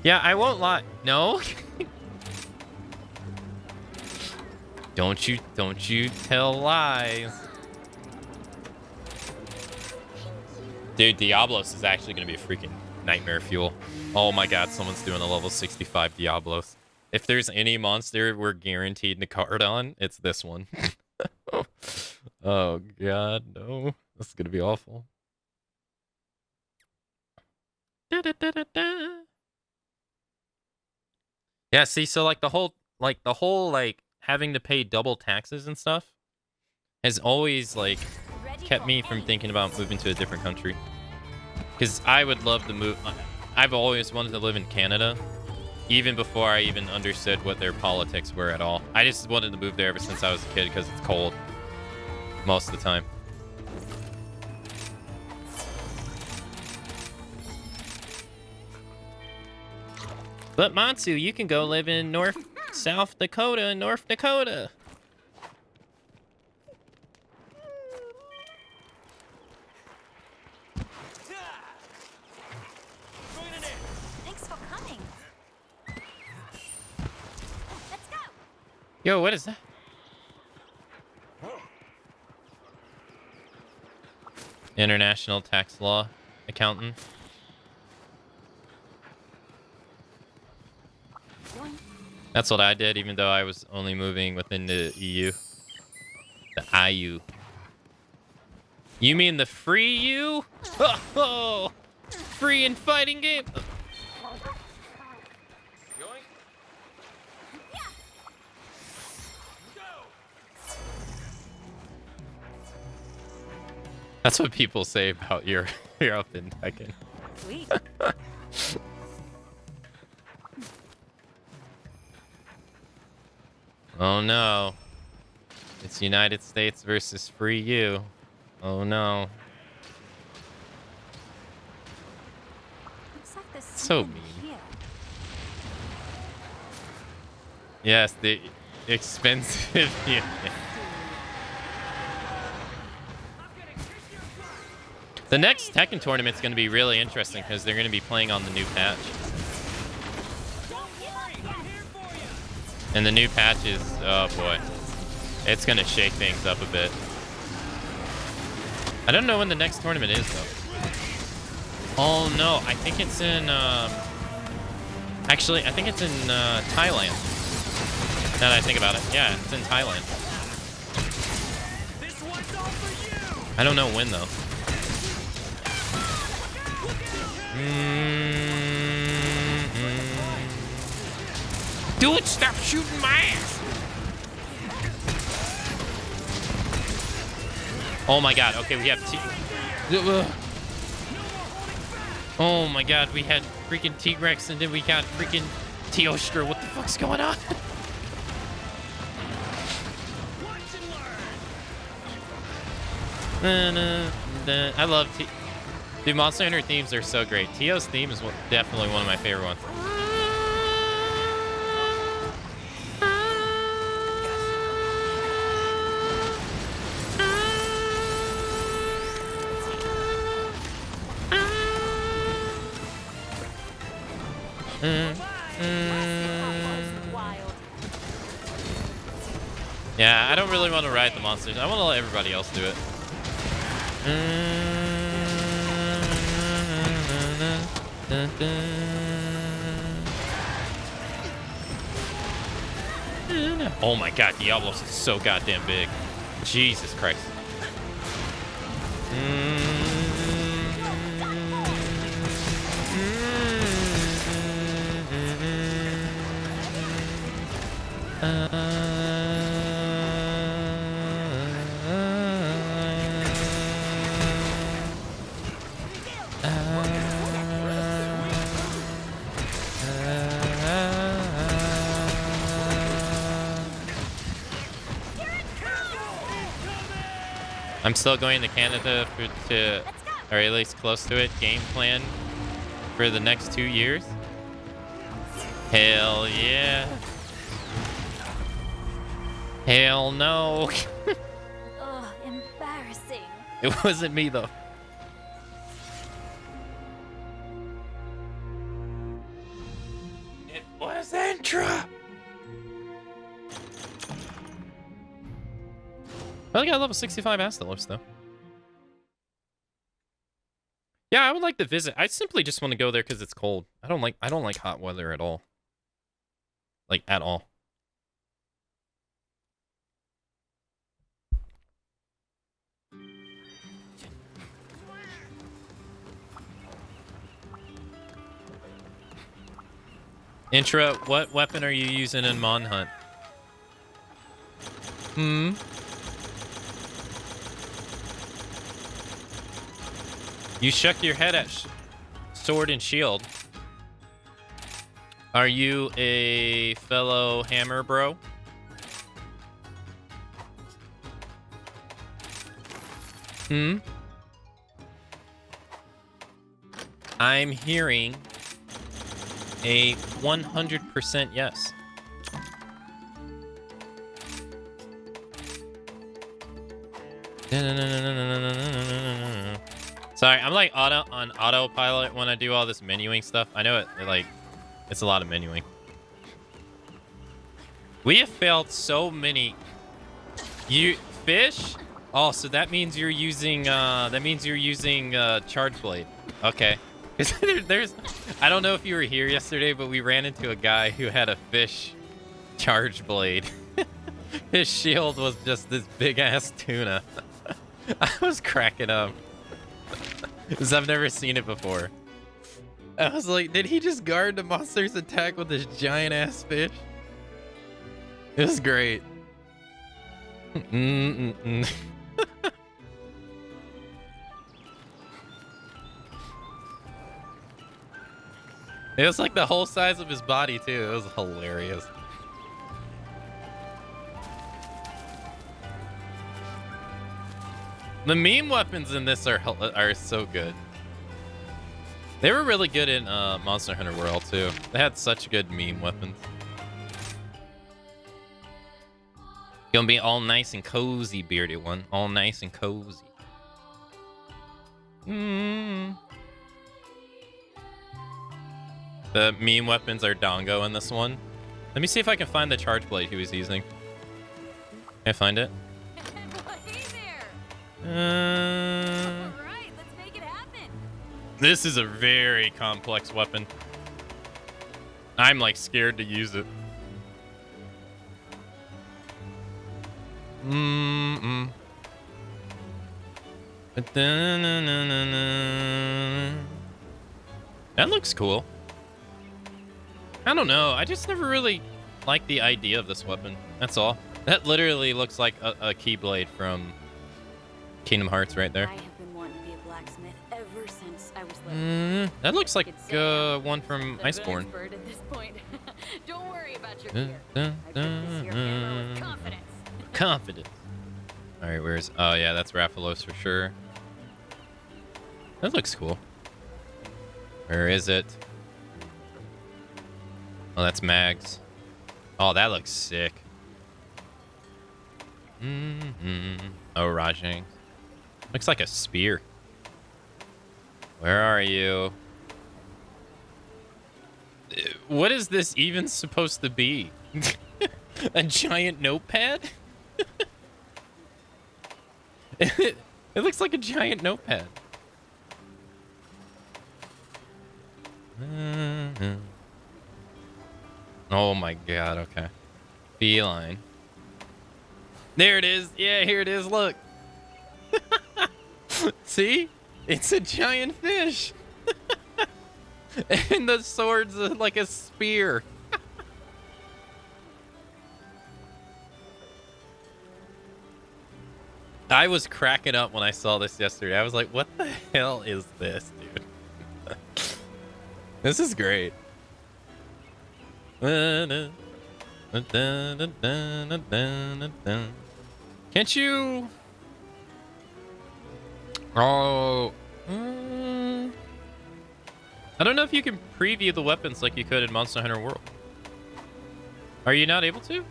Yeah, I won't lie. No. Don't you tell lies. Dude, Diablos is actually going to be a freaking nightmare fuel. Oh my god, someone's doing a level 65 Diablos. If there's any monster we're guaranteed to card on, it's this one. Oh god, no. This is going to be awful. Yeah, see, so like the whole having to pay double taxes and stuff has always like kept me from thinking about moving to a different country. Because I would love to move. I've always wanted to live in Canada, even before I even understood what their politics were at all. I just wanted to move there ever since I was a kid because it's cold most of the time. But Matsu, you can go live in South Dakota and North Dakota. Thanks for coming. Let's go. Yo, what is that? International tax law accountant. That's what I did, even though I was only moving within the EU. The IU. You mean the free U? Oh, free and fighting game. That's what people say about Europe and Tekken. Sweet. Oh no. It's United States versus free U. Oh no. Looks like there's So something mean. here. Yes, the expensive. Yeah. The next Tekken tournament's going to be really interesting because they're going to be playing on the new patch. And the new patch is, oh boy, it's going to shake things up a bit. I don't know when the next tournament is though. Oh no, I think it's in, actually, I think it's in Thailand. Now that I think about it, yeah, it's in Thailand. I don't know when though. Dude, stop shooting my ass! Oh my god, okay, we have oh my god, we had freaking T-Rex and then we got freaking Teostra. What the fuck's going on? I love Dude, Monster Hunter themes are so great. Tio's theme is definitely one of my favorite ones. Yeah, I don't really want to ride the monsters. I want to let everybody else do it. Oh my god, Diablos is so goddamn big. Jesus Christ. I'm still going to Canada or at least close to it, game plan for the next 2 years. Hell yeah. Hell no. Ugh, embarrassing. It wasn't me though. It was Intra. I got level 65 Astalos though. Yeah, I would like to visit. I simply just want to go there because it's cold. I don't like hot weather at all. Like at all. Intra, what weapon are you using in Mon Hunt? You shook your head at Sword and Shield. Are you a fellow hammer bro? Hmm? I'm hearing a 100% yes. Sorry, I'm like on autopilot when I do all this menuing stuff. I know it's a lot of menuing. We have failed so many. You fish? Oh, so that means you're using charge blade. Okay. There's I don't know if you were here yesterday, but we ran into a guy who had a fish charge blade. His shield was just this big ass tuna. I was cracking up. Because I've never seen it before. I was like, did he just guard the monster's attack with this giant ass fish? It was great. It was like the whole size of his body too. It was hilarious. The meme weapons in this are so good. They were really good in Monster Hunter World too. They had such good meme weapons. Gonna be all nice and cozy, bearded one. All nice and cozy. The meme weapons are Dongo in this one. Let me see if I can find the charge blade he was using. Can I find it? Hey there. All right, let's make it happen. This is a very complex weapon. I'm like scared to use it. That looks cool. I don't know. I just never really liked the idea of this weapon. That's all. That literally looks like a keyblade from Kingdom Hearts right there. I have been wanting to be a blacksmith ever since I was little. That looks like one from Iceborne. Expert at this point. Don't worry about your gear. I picked this here hammer with confidence. Confidence. All right, where's? Oh yeah, that's Rathalos for sure. That looks cool. Where is it? Oh, that's Mags. Oh, that looks sick. Oh, Rajang. Looks like a spear. Where are you? What is this even supposed to be? A giant notepad? It looks like a giant notepad. Oh my god, okay. Feline. There it is. Yeah, here it is. Look. See? It's a giant fish. And the sword's like a spear. I was cracking up when I saw this yesterday. I was like, what the hell is this, dude? This is great. Can't you? Oh. I don't know if you can preview the weapons like you could in Monster Hunter World. Are you not able to?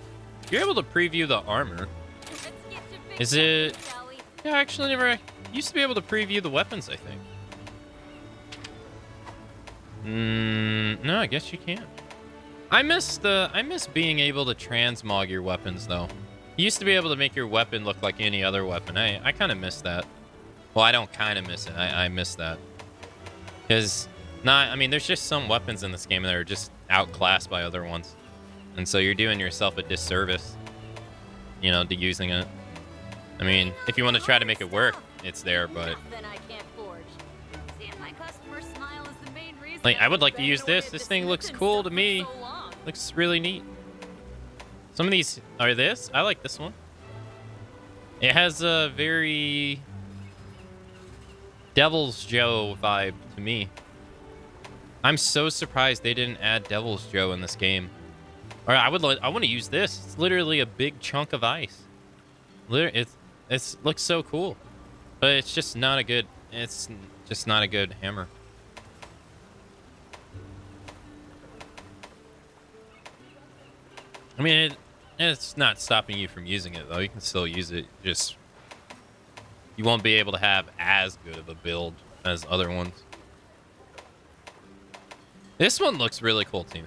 You're able to preview the armor. Is it? Yeah, I actually never used to be able to preview the weapons, I think. No, I guess you can't. I miss being able to transmog your weapons though. You used to be able to make your weapon look like any other weapon. I kind of miss that. Well, I don't kind of miss it. I miss that. Because I mean, there's just some weapons in this game that are just outclassed by other ones. And so you're doing yourself a disservice, you know, to using it. I mean, if you want to try to make it work, it's there, but like, I would like to use this. This thing looks cool to me. Looks really neat. Some of these are this. I like this one. It has a very Devil's Joe vibe to me. I'm so surprised they didn't add Devil's Joe in this game. Or I want to use this. It's literally a big chunk of ice. It's looks so cool, but it's just not a good. It's just not a good hammer. I mean, it's not stopping you from using it though. You can still use it. Just you won't be able to have as good of a build as other ones. This one looks really cool too.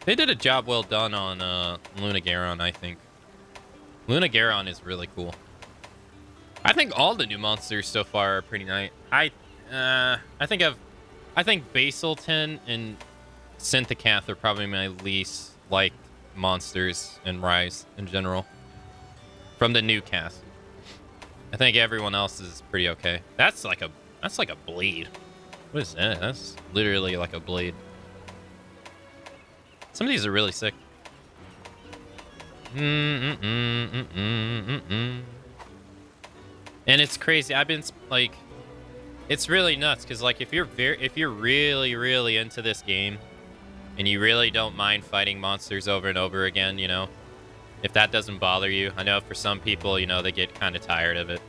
They did a job well done on Luna Garon, I think. Luna Garon is really cool. I think all the new monsters so far are pretty nice. I think Basilton and Synthecath are probably my least liked monsters in Rise in general. From the new cast. I think everyone else is pretty okay. That's like a blade. What is that? That's literally like a blade. Some of these are really sick. And it's crazy. I've been like, it's really nuts because like if you're really into this game, and you really don't mind fighting monsters over and over again, you know, if that doesn't bother you, I know for some people, you know, they get kind of tired of it.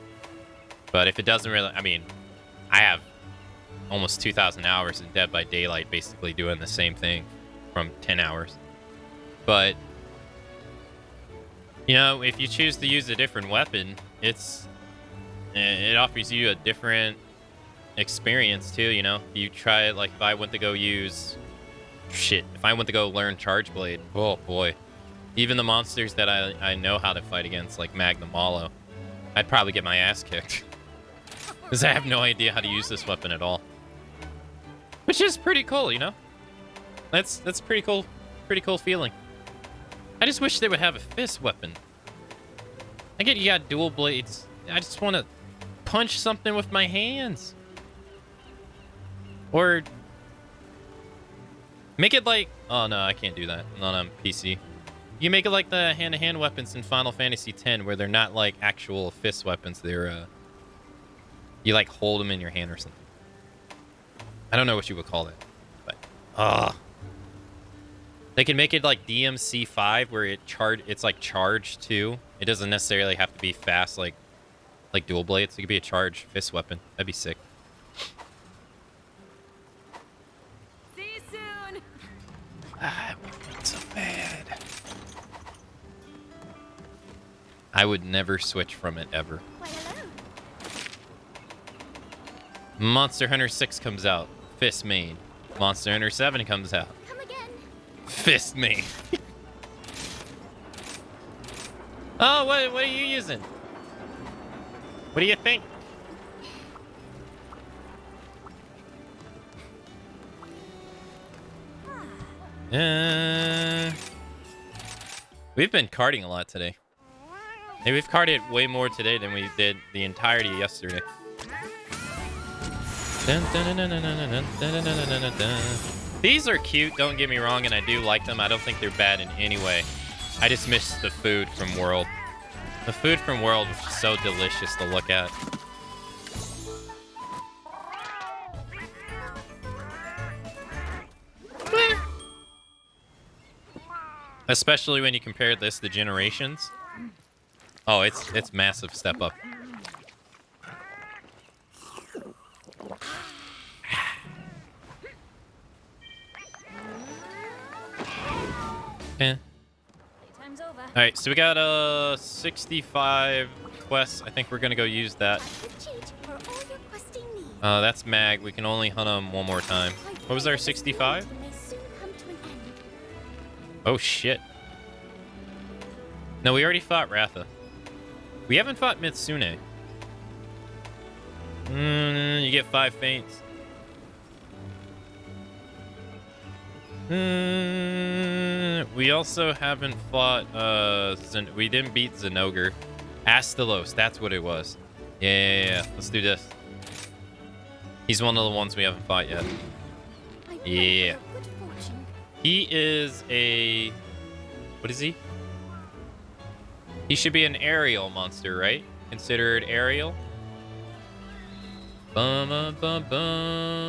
But if it doesn't really, I mean, I have almost 2,000 hours in Dead by Daylight, basically doing the same thing from 10 hours. But you know, if you choose to use a different weapon, it offers you a different experience too, you know. You try it, like if I went to go learn Charge Blade, oh boy. Even the monsters that I know how to fight against, like Magnum Mallow, I'd probably get my ass kicked. Because I have no idea how to use this weapon at all. Which is pretty cool, you know? That's pretty cool feeling. I just wish they would have a fist weapon. I get you got dual blades. I just want to punch something with my hands. Or make it like... Oh, no, I can't do that. Not on PC. You make it like the hand-to-hand weapons in Final Fantasy X, where they're not like actual fist weapons. They're, you like hold them in your hand or something. I don't know what you would call it. But, they can make it like DMC5 where it's like charged too. It doesn't necessarily have to be fast like dual blades. It could be a charged fist weapon. That'd be sick. See you soon. I would be so bad. I would never switch from it ever. Why, hello. Monster Hunter 6 comes out. Fist main. Monster Hunter 7 comes out. Come again. Fist main. Oh, what are you using? What do you think? We've been karting a lot today. Hey, we've karted way more today than we did the entirety of yesterday. These are cute, don't get me wrong, and I do like them. I don't think they're bad in any way. I just miss the food from World. The food from World was just so delicious to look at. Especially when you compare this to Generations. Oh, it's massive step up. Eh. Time's over. All right, so we got 65 quests. I think we're gonna go use that. A cheat for all your questing needs. That's Mag. We can only hunt him one more time. What was our 65? May soon come to an end. Oh shit. No, we already fought Ratha. We haven't fought Mitsune. You get 5 feints. We also haven't fought, we didn't beat Zenogre. Astalos, that's what it was. Yeah. Let's do this. He's one of the ones we haven't fought yet. Yeah. He is a... What is he? He should be an aerial monster, right? Considered aerial? Bum, bum, bum.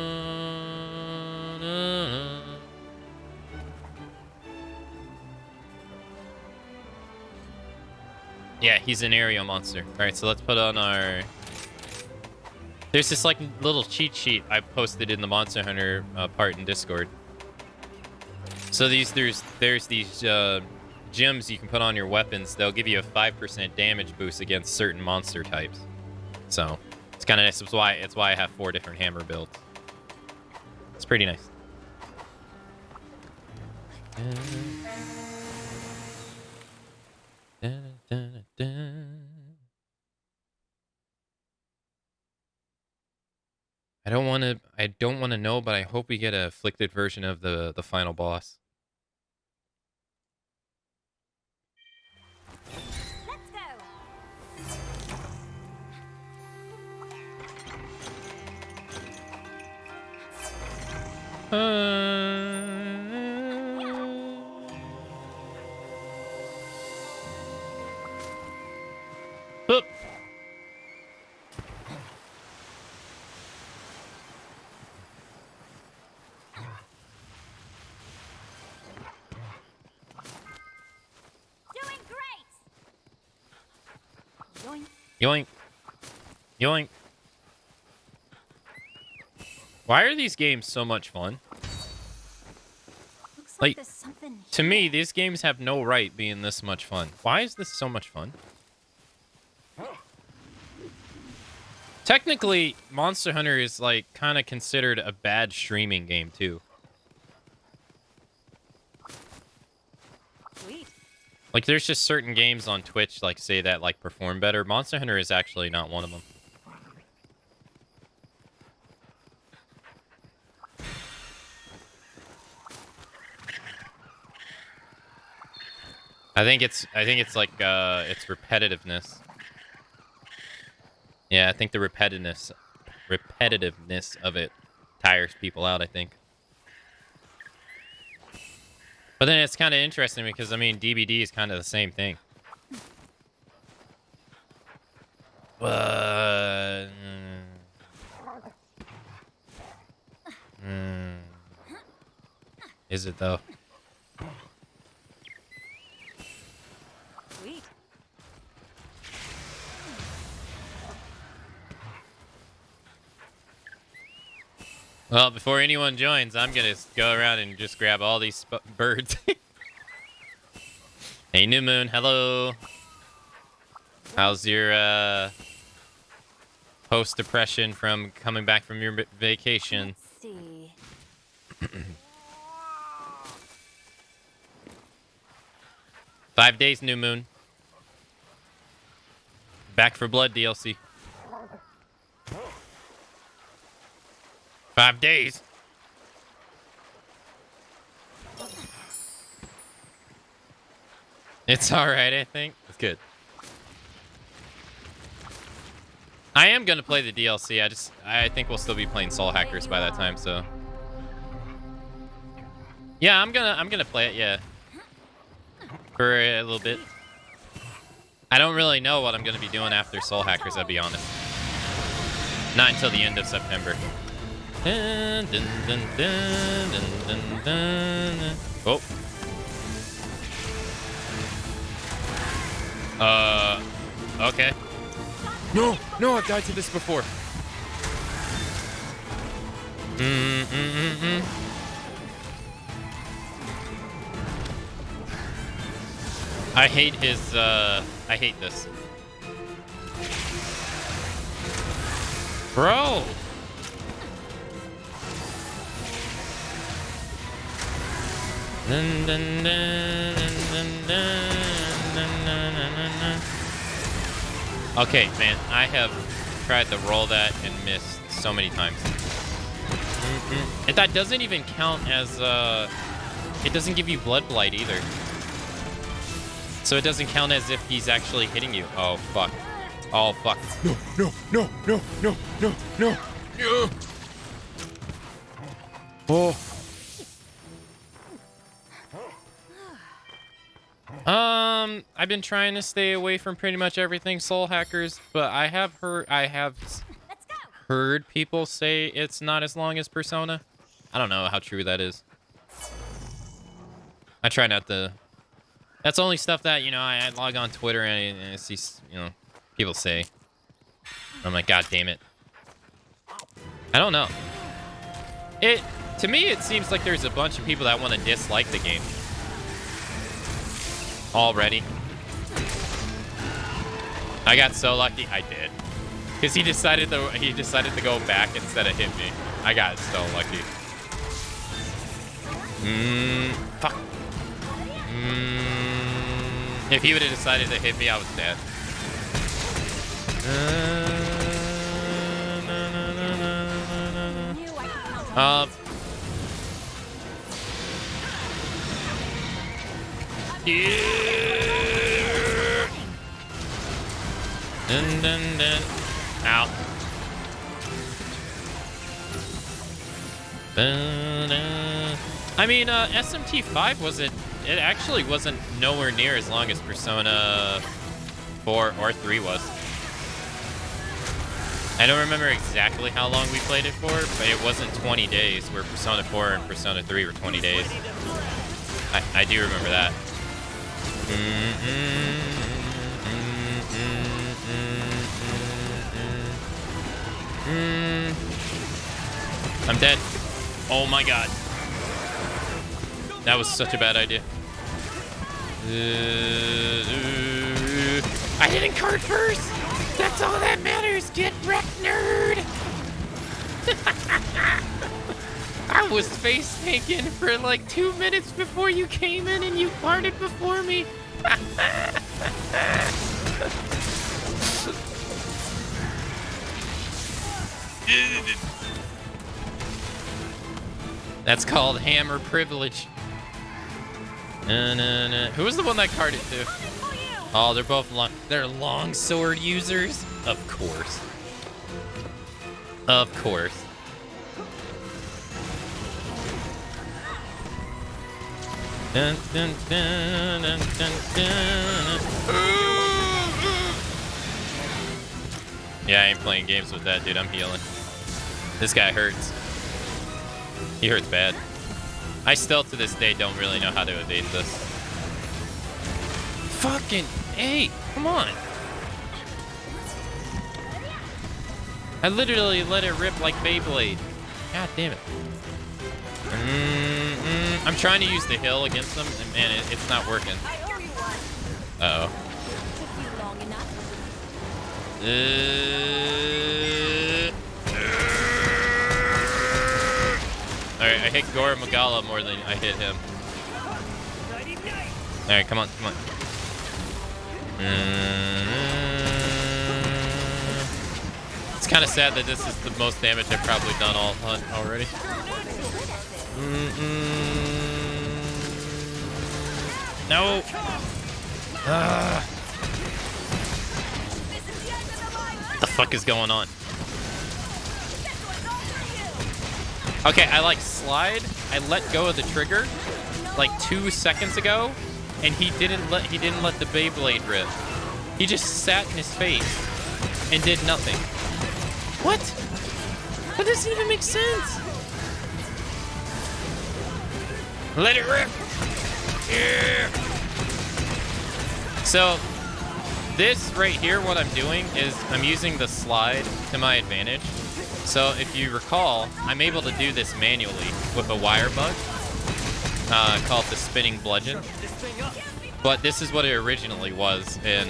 Yeah, he's an area monster. All right, so let's put on our... There's this like little cheat sheet I posted in the Monster Hunter part in Discord. So there's these gems you can put on your weapons. They'll give you a 5% damage boost against certain monster types. So it's kind of nice. It's why I have 4 different hammer builds. It's pretty nice. I don't want to know, but I hope we get a afflicted version of the final boss. Let's go. Boop. Doing great. Yoink. Yoink. Yoink. Why are these games so much fun? Looks Like, there's something To here. me, these games have no right being this much fun. Why is this so much fun? Technically, Monster Hunter is like kind of considered a bad streaming game too. Sweet. Like there's just certain games on Twitch like say that like perform better. Monster Hunter is actually not one of them. I think it's like it's repetitiveness. Yeah, I think the repetitiveness of it tires people out, I think. But then it's kind of interesting because I mean DBD is kind of the same thing. Is it though? Sweet. Well, before anyone joins, I'm gonna go around and just grab all these birds. Hey, New Moon, hello. How's your post-depression from coming back from your vacation? Let's see. 5 days, New Moon. Back for Blood DLC. 5 days. It's alright, I think. It's good. I am gonna play the DLC. I think we'll still be playing Soul Hackers by that time, so. Yeah, I'm gonna play it, yeah. For a little bit. I don't really know what I'm gonna be doing after Soul Hackers, I'll be honest. Not until the end of September. Dun, dun, dun, dun, dun, dun, dun. Oh. Okay. No, I've died to this before. I hate his, I hate this. Bro! Dun, dun, dun, dun, dun, dun, dun, dun, dun. Okay, man, I have tried to roll that and missed so many times. And that doesn't even count as, it doesn't give you blood blight either. So it doesn't count as if he's actually hitting you. Oh, fuck. Oh, fuck. No. Oh. I've been trying to stay away from pretty much everything Soul Hackers, but I have heard, Let's go. heard people say it's not as long as Persona. I don't know how true that is. I try not to. That's only stuff that, you know, I log on Twitter and I see, you know, people say. I'm like, God damn it. I don't know. To me, it seems like there's a bunch of people that want to dislike the game already. I got so lucky. I did, because he decided to go back instead of hit me. I got so lucky. Fuck. If he would have decided to hit me, I was dead. Yeah. Dun, dun, dun. Ow. Dun, dun. I mean, SMT5 wasn't. It actually wasn't nowhere near as long as Persona 4 or 3 was. I don't remember exactly how long we played it for, but it wasn't 20 days, where Persona 4 and Persona 3 were 20 days. I do remember that. I'm dead. Oh my god. That was such a bad idea. I didn't card first! That's all that matters! Get wrecked, nerd! I was face tanking for like 2 minutes before you came in and you carded before me. That's called hammer privilege. Who was the one that carded too? Oh, they're both they're long sword users? Of course. Of course. Dun, dun, dun, dun, dun, dun. Yeah, I ain't playing games with that, dude. I'm healing. This guy hurts. He hurts bad. I still, to this day, don't really know how to evade this. Fucking hey, come on. I literally let it rip like Beyblade. God damn it. I'm trying to use the hill against them, and man, it's not working. Uh-oh. Alright, I hit Gora Magala more than I hit him. Alright, come on, come on. It's kind of sad that this is the most damage I've probably done all hunt already. No! What the fuck is going on? Okay, I like slide. I let go of the trigger like 2 seconds ago, and he didn't let the Beyblade rip. He just sat in his face and did nothing. What? That doesn't even make sense. Let it rip. Yeah. So this right here, what I'm doing is I'm using the slide to my advantage. So if you recall, I'm able to do this manually with a wire bug called the spinning bludgeon. But this is what it originally was in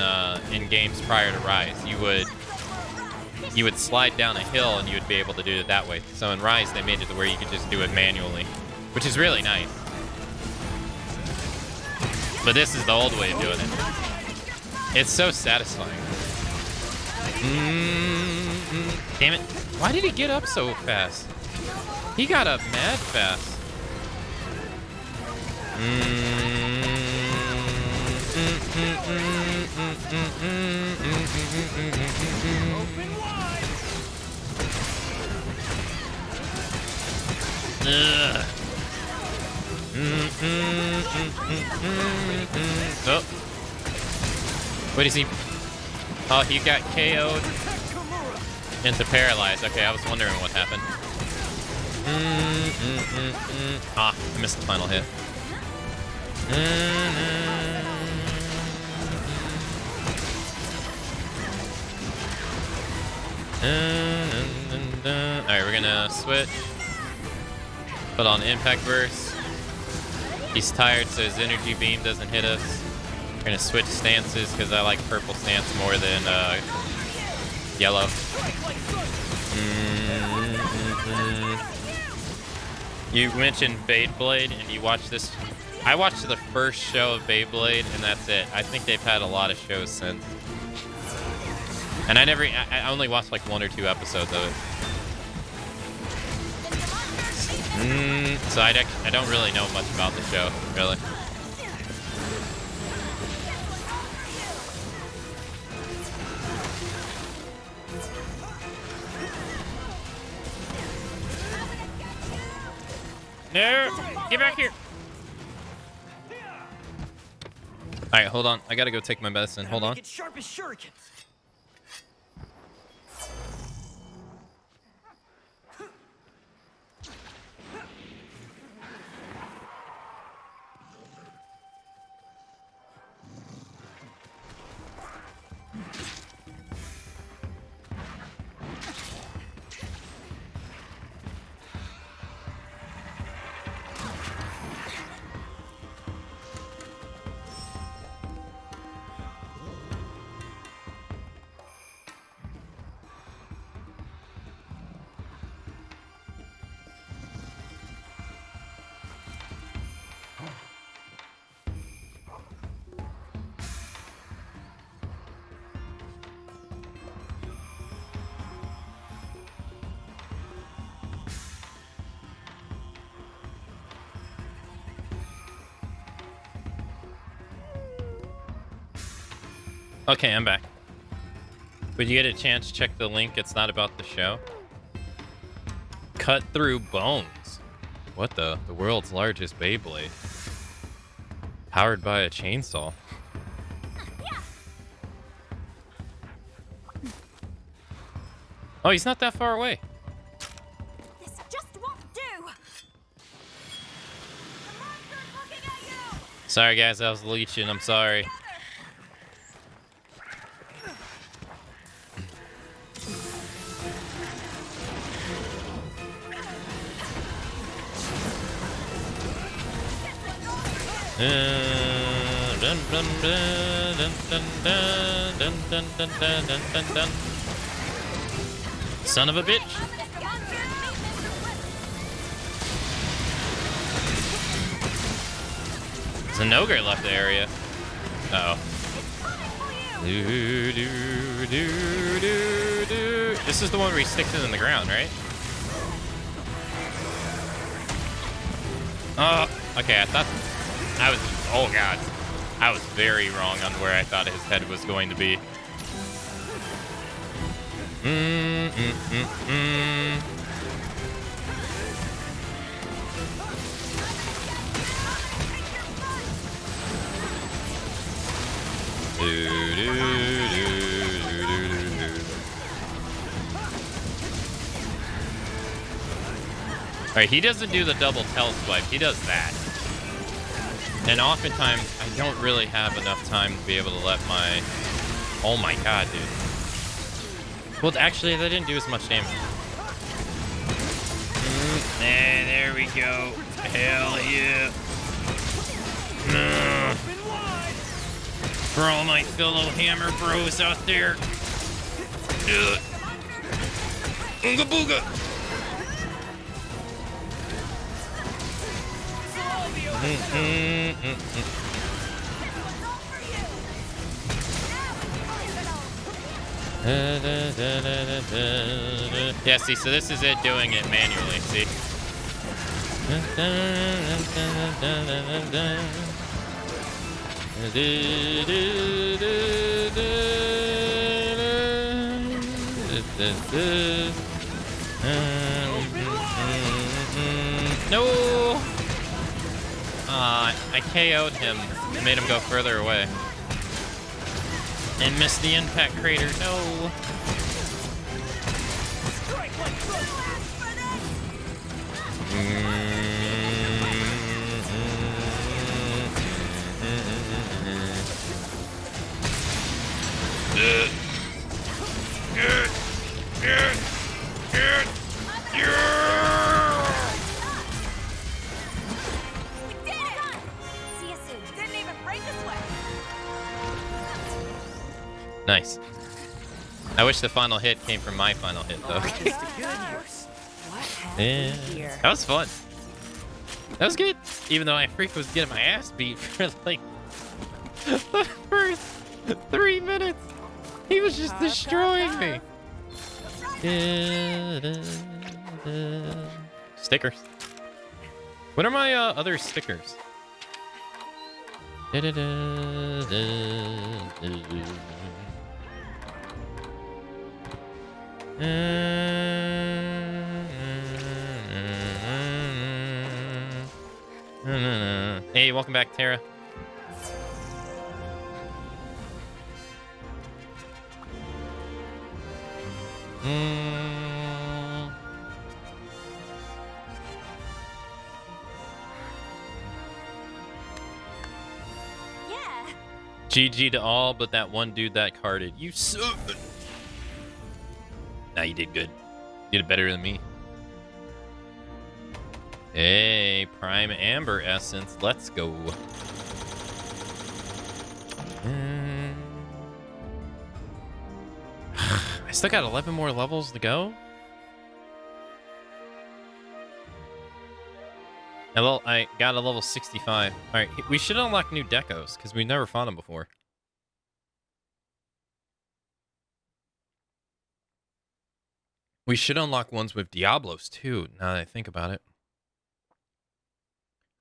games prior to Rise. You would slide down a hill and you would be able to do it that way. So in Rise, they made it to where you could just do it manually, which is really nice. But this is the old way of doing it. It's so satisfying. Damn it. Why did he get up so fast? He got up mad fast. Oh. What is he? Oh, he got KO'd. Into paralyzed. Okay, I was wondering what happened. Ah, I missed the final hit. Alright, we're gonna switch. Put on impact burst. He's tired, so his energy beam doesn't hit us. We're gonna switch stances because I like purple stance more than yellow. You mentioned Beyblade, and you watched this. I watched the first show of Beyblade, and that's it. I think they've had a lot of shows since. And I only watched like 1 or 2 episodes of it. So I don't really know much about the show, really. No! Get back here! Alright, hold on. I gotta go take my medicine. Hold on. Sharp as shurikens. Okay, I'm back. Would you get a chance, check the link. It's not about the show. Cut through bones. What the? The world's largest Beyblade. Powered by a chainsaw. Oh, he's not that far away. This just won't do. The monster's looking at you. Sorry, guys. I was leeching. I'm sorry. Son of a bitch. There's an ogre left the area. Uh-oh. This is the one where he sticks it in the ground, right? Oh, okay, I thought I was, oh god. I was very wrong on where I thought his head was going to be. Alright, he doesn't do the double tail swipe, he does that. And oftentimes, I don't really have enough time to be able to let my... Oh my god, dude. Well, actually, that didn't do as much damage. There we go. Hell yeah. For all my fellow hammer bros out there. Ooga booga. Yeah, see, so this is it doing it manually, see? No! I KO'd him. Made him go further away. And missed the impact crater. No! See you soon. Didn't even break a sweat. Nice. I wish the final hit came from my final hit, though. What Yeah. happened here? That was fun. That was good. Even though I was getting my ass beat for like the first 3 minutes. He was just destroying me. Stickers. What are my other stickers? Hey, welcome back, Tara. Yeah. GG to all, but that one dude that carded. You suck. Nah, you did good. You did it better than me. Hey, Prime Amber Essence. Let's go. I still got 11 more levels to go. I got a level 65. All right, we should unlock new decos because we never fought them before. We should unlock ones with Diablos too, now that I think about it.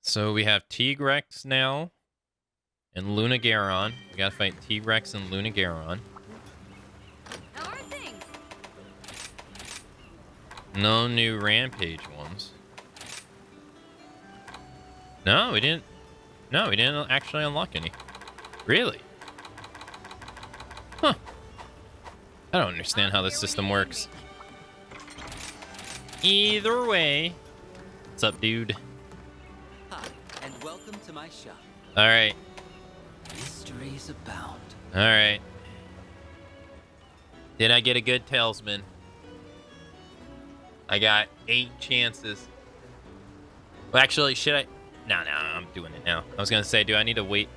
So we have Tigrex now and Luna Garon. We gotta fight Tigrex and Luna Garon. How are things? No new Rampage ones. No, we didn't. No, we didn't actually unlock any. Really? Huh. I don't understand how this system works. Either way. What's up, dude? Hi, and welcome to my shop. All right. Mysteries abound. All right. Did I get a good talesman? I got 8 chances. Well, actually, should I? No, I'm doing it now. I was gonna say, do I need to wait?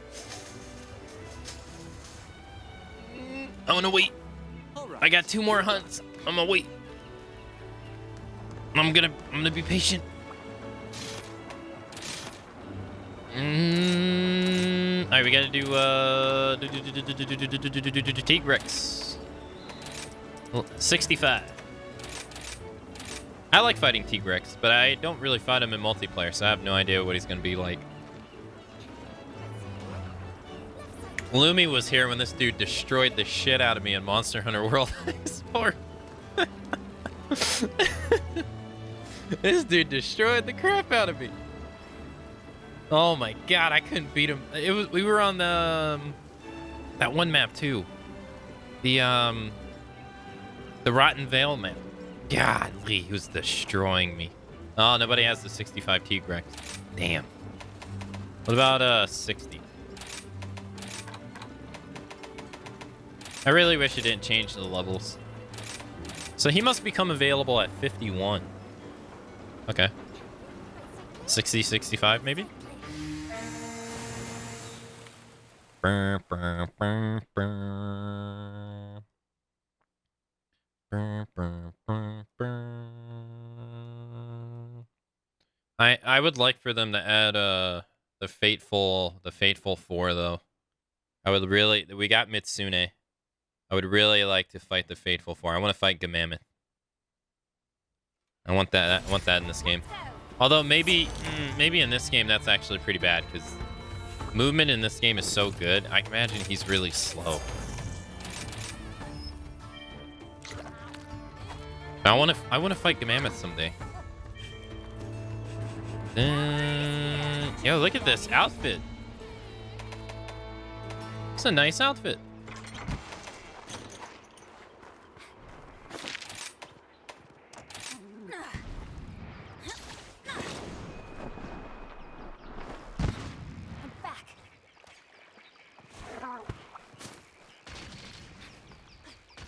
I'm gonna wait. All right. I got 2 more hunts. I'm gonna wait. I'm gonna be patient. All right, we gotta do Tigrex. 65. I like fighting Tigrex, but I don't really fight him in multiplayer, so I have no idea what he's gonna be like. Lumi was here when this dude destroyed the shit out of me in Monster Hunter World Sport. This dude destroyed the crap out of me. Oh my god, I couldn't beat him. We were on the that one map too. The Rotten Vale map. Godly, he was destroying me. Oh, nobody has the 65 Tigrex. Damn. What about 60? I really wish it didn't change the levels. So he must become available at 51. Okay. 60, 65 maybe? I would like for them to add the fateful 4 though. I would really, we got Mitsune. I would really like to fight the Fateful 4. I want to fight Gamammoth. I want that in this game. Although maybe in this game that's actually pretty bad because movement in this game is so good. I can imagine he's really slow. I want to fight Gamammoth someday. Yo, look at this outfit. It's a nice outfit.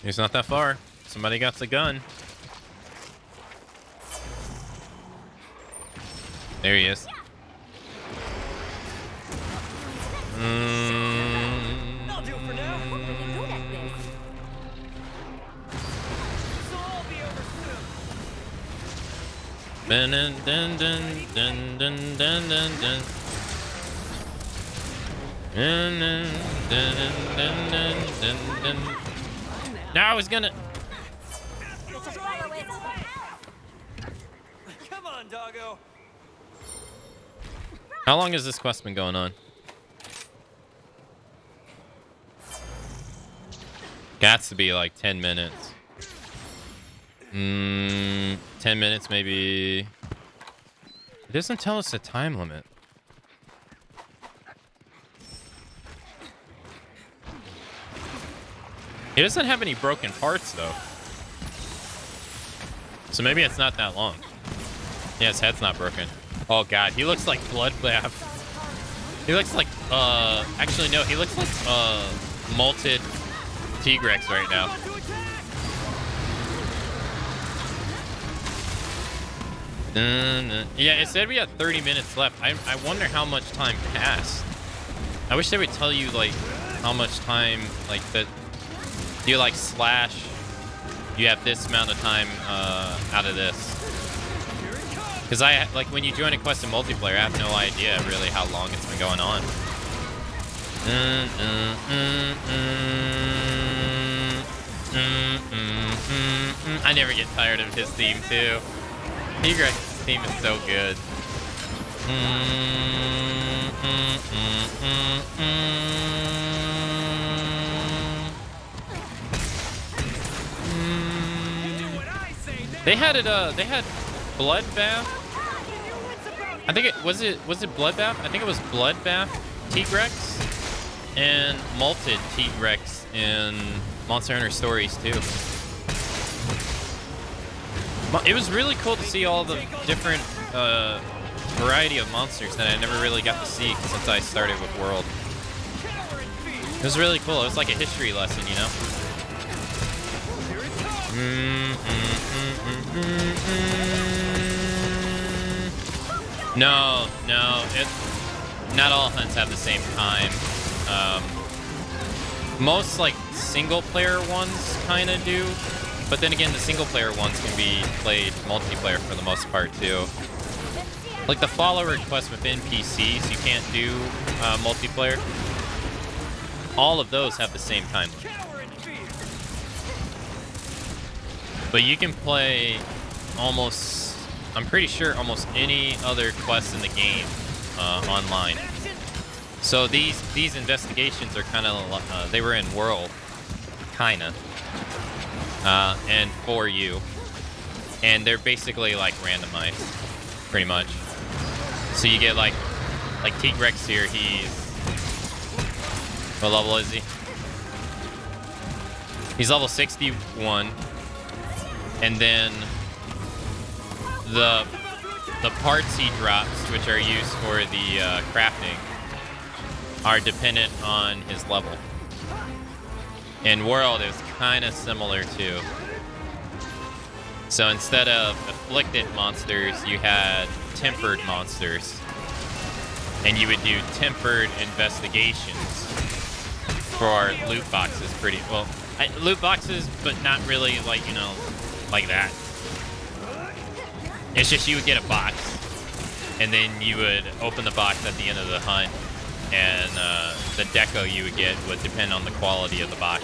He's not that far. Somebody got the gun. There he is. I'll do it for now. We're pretty good at this. This'll all be over soon. Dun, dun, dun, dun, dun, dun, dun, dun, dun. Dun, dun, dun, dun, dun, dun, dun. No, I was gonna. Just follow it. Come on, doggo. How long has this quest been going on? Gots to be like 10 minutes. 10 minutes maybe. It doesn't tell us a time limit. He doesn't have any broken parts though. So maybe it's not that long. Yeah, his head's not broken. Oh god, he looks like Bloodbath. He looks like, actually no, he looks like, malted Tigrex right now. Yeah, it said we had 30 minutes left. I wonder how much time passed. I wish they would tell you, like, how much time, like, that you, like, slash, you have this amount of time, out of this. Because like, when you join a quest in multiplayer, I have no idea, really, how long it's been going on. I never get tired of his theme, too. Tigrex's theme is so good. They had it, they had Bloodbath. I think was it Bloodbath? I think it was Bloodbath Tigrex and malted Tigrex in Monster Hunter Stories too. It was really cool to see all the different variety of monsters that I never really got to see since I started with World. It was really cool. It was like a history lesson, you know? No, not all hunts have the same time. Most like single player ones kind of do, but then again, the single player ones can be played multiplayer for the most part too. Like the follower quest within PCs, you can't do multiplayer. All of those have the same time limit. But you can play almost, I'm pretty sure, almost any other quest in the game online. So these investigations are kind of, they were in World, kinda, and for you. And they're basically like randomized, pretty much. So you get like Tigrex here, what level is he? He's level 61. And then the parts he drops, which are used for the crafting, are dependent on his level. In World, it was kind of similar too. So instead of afflicted monsters, you had tempered monsters. And you would do tempered investigations for loot boxes pretty well. Loot boxes, but not really like, you know, like that. It's just you would get a box, and then you would open the box at the end of the hunt, and the deco you would get would depend on the quality of the box.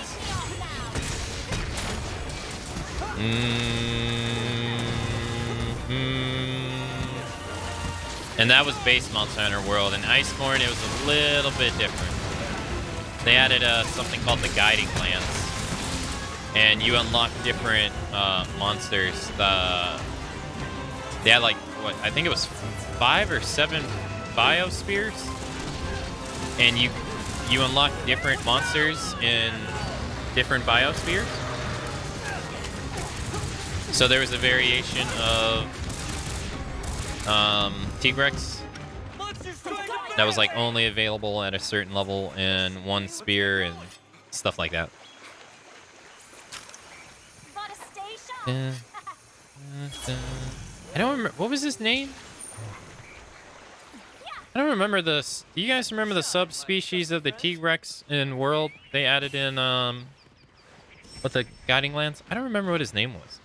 And that was base Monster Hunter World. In Iceborne, it was a little bit different. They added something called the Guiding Lance. And you unlock different monsters. They had like, what, I think it was 5 or 7 biospheres. And you unlock different monsters in different biospheres. So there was a variation of Tigrex that was like only available at a certain level in one sphere and stuff like that. I don't remember. What was his name? I don't remember this. Do you guys remember the subspecies of the T-Rex in World they added in what the Guiding Lands? I don't remember what his name was.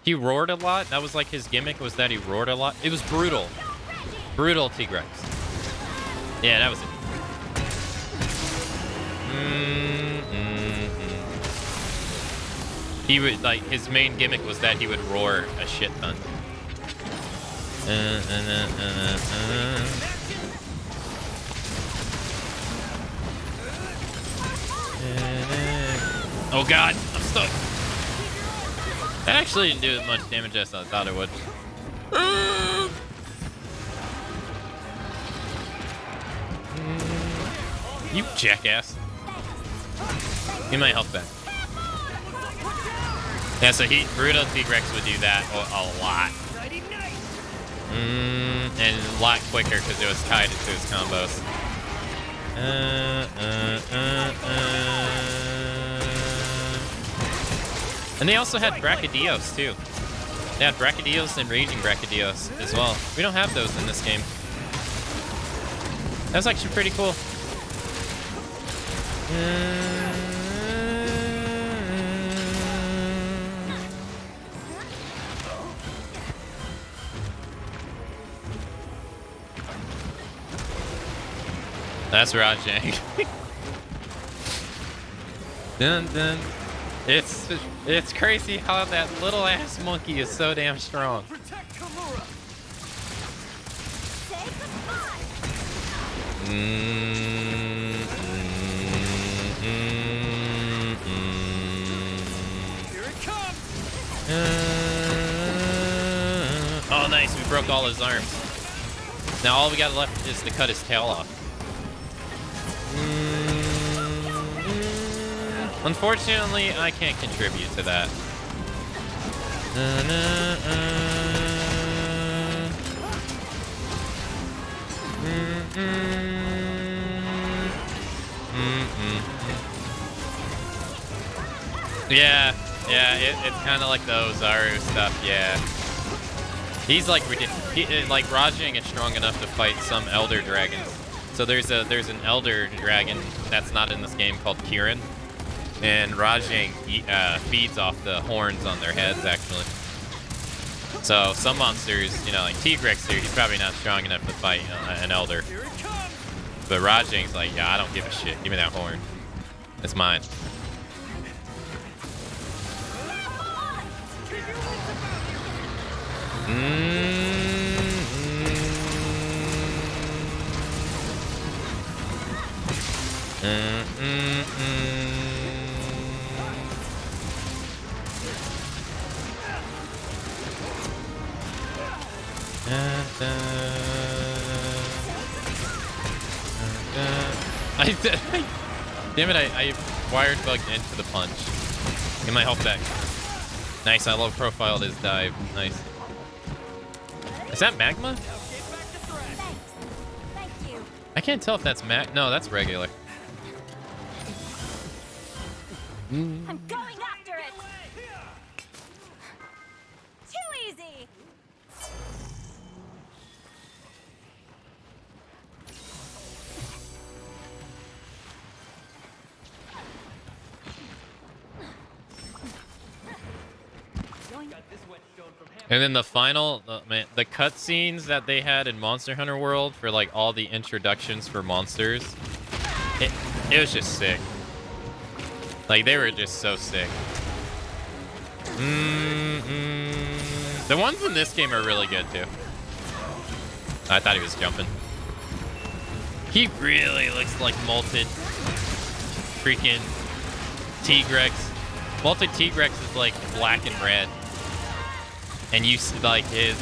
He roared a lot. That was like his gimmick, was that he roared a lot. It was brutal. Brutal T-Rex. Yeah, that was it. He would, like, his main gimmick was that he would roar a shit ton. Oh god, I'm stuck. That actually didn't do as much damage as I thought it would. You jackass. Give my health back. Yeah, so Brutal T-Rex would do that a lot. And a lot quicker because it was tied into his combos. And they also had Brachydios too. They had Brachydios and Raging Brachydios as well. We don't have those in this game. That was actually pretty cool. That's Rajang. Dun dun. It's crazy how that little ass monkey is so damn strong. Oh, nice. We broke all his arms. Now all we got left is to cut his tail off. Unfortunately, I can't contribute to that. Yeah, it's kind of like the Ozaru stuff, yeah. He's like ridiculous. Like Rajang is strong enough to fight some Elder Dragons. So there's an Elder Dragon that's not in this game called Kirin. And Rajang feeds off the horns on their heads, actually. So some monsters, you know, like T-Rex here, he's probably not strong enough to fight an Elder. But Rajang's like, yeah, I don't give a shit. Give me that horn. It's mine. Damn it, I wired bugged into the punch. Get my health back. Nice, I low profiled his dive. Nice. Is that magma? I can't tell if that's no, that's regular. I'm going after it. Too easy. And then the final, the cutscenes that they had in Monster Hunter World for like all the introductions for monsters, it was just sick. Like they were just so sick. The ones in this game are really good too. I thought he was jumping. He really looks like molted freaking T-Rex. Molted T-Rex is like black and red. And you see, like his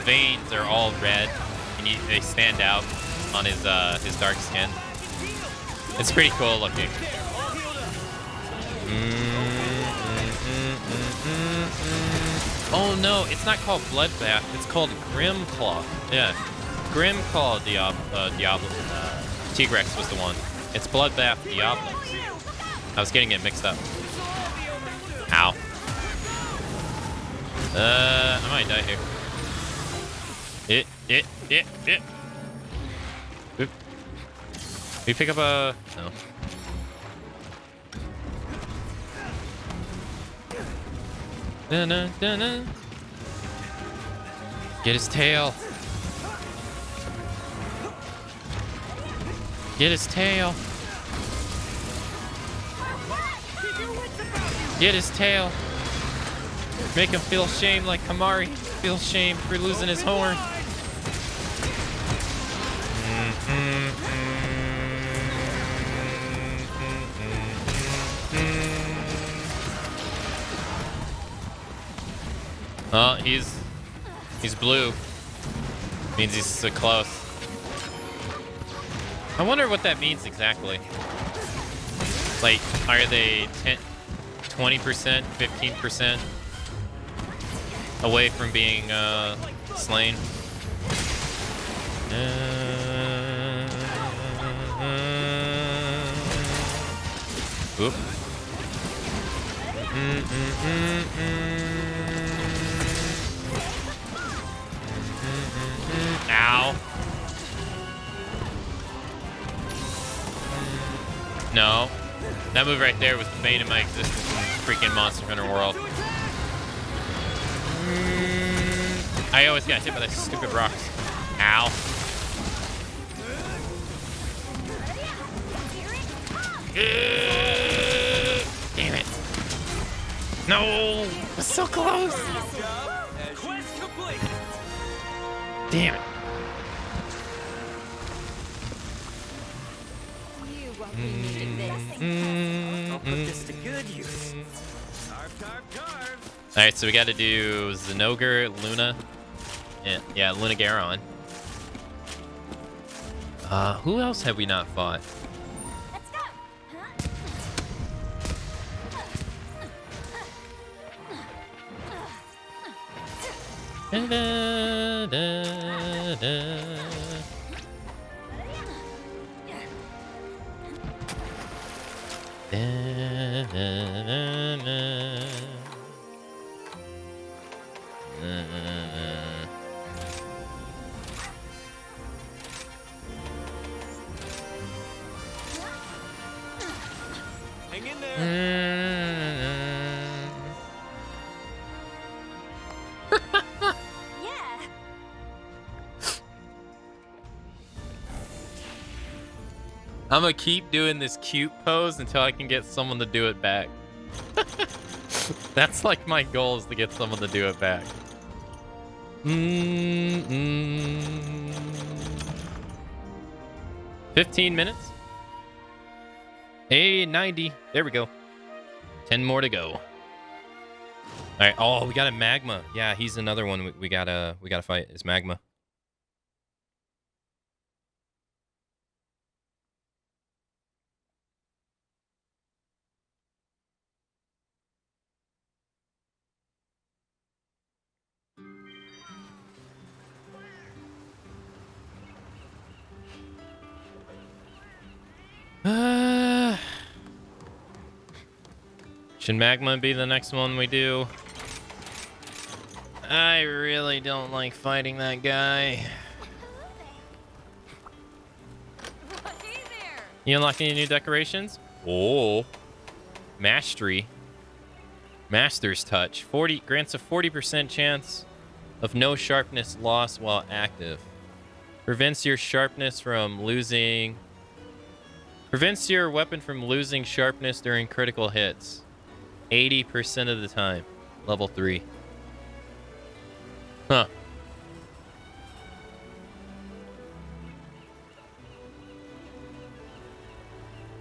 veins are all red, and they stand out on his dark skin. It's pretty cool looking. Oh no, it's not called Bloodbath. It's called Grimclaw. Yeah, Grimclaw Diablo. T-Rex was the one. It's Bloodbath Diablo. I was getting it mixed up. Ow. I might die here. It. Oop. We pick up a... No. Dun-dun-dun-dun. Get his tail. Get his tail. Get his tail. Make him feel shame like Kamari feels shame for losing his horn. Oh, he's blue. Means he's so close. I wonder what that means exactly. Like, are they 20%, 15% away from being slain? Oop. Ow. No. That move right there was the bane of my existence in freaking Monster Hunter World. I always got hit by those stupid rocks. Ow. Damn it. No. It's so close. Quest complete. Damn it. You won't be needing this. I'll put this to good use. Carve, carve, carve. All right, so we got to do Zenogre, Luna, and yeah, Luna Garon. Who else have we not fought? Let's go. Da, da, da, da. Da, da, da, da. Hang in there. Yeah. I'm gonna keep doing this cute pose until I can get someone to do it back. That's like my goal, is to get someone to do it back. 15 minutes. 90. There we go. 10 more to go. All right. Oh, we got a Magma. Yeah, he's another one we gotta fight. Is Magma. Should Magma be the next one we do? I really don't like fighting that guy. Hey there. You unlock any new decorations? Oh. Mastery. Master's Touch. 40 grants a 40% chance of no sharpness loss while active. Prevents your sharpness from losing... Prevents your weapon from losing sharpness during critical hits. 80% of the time. Level 3. Huh.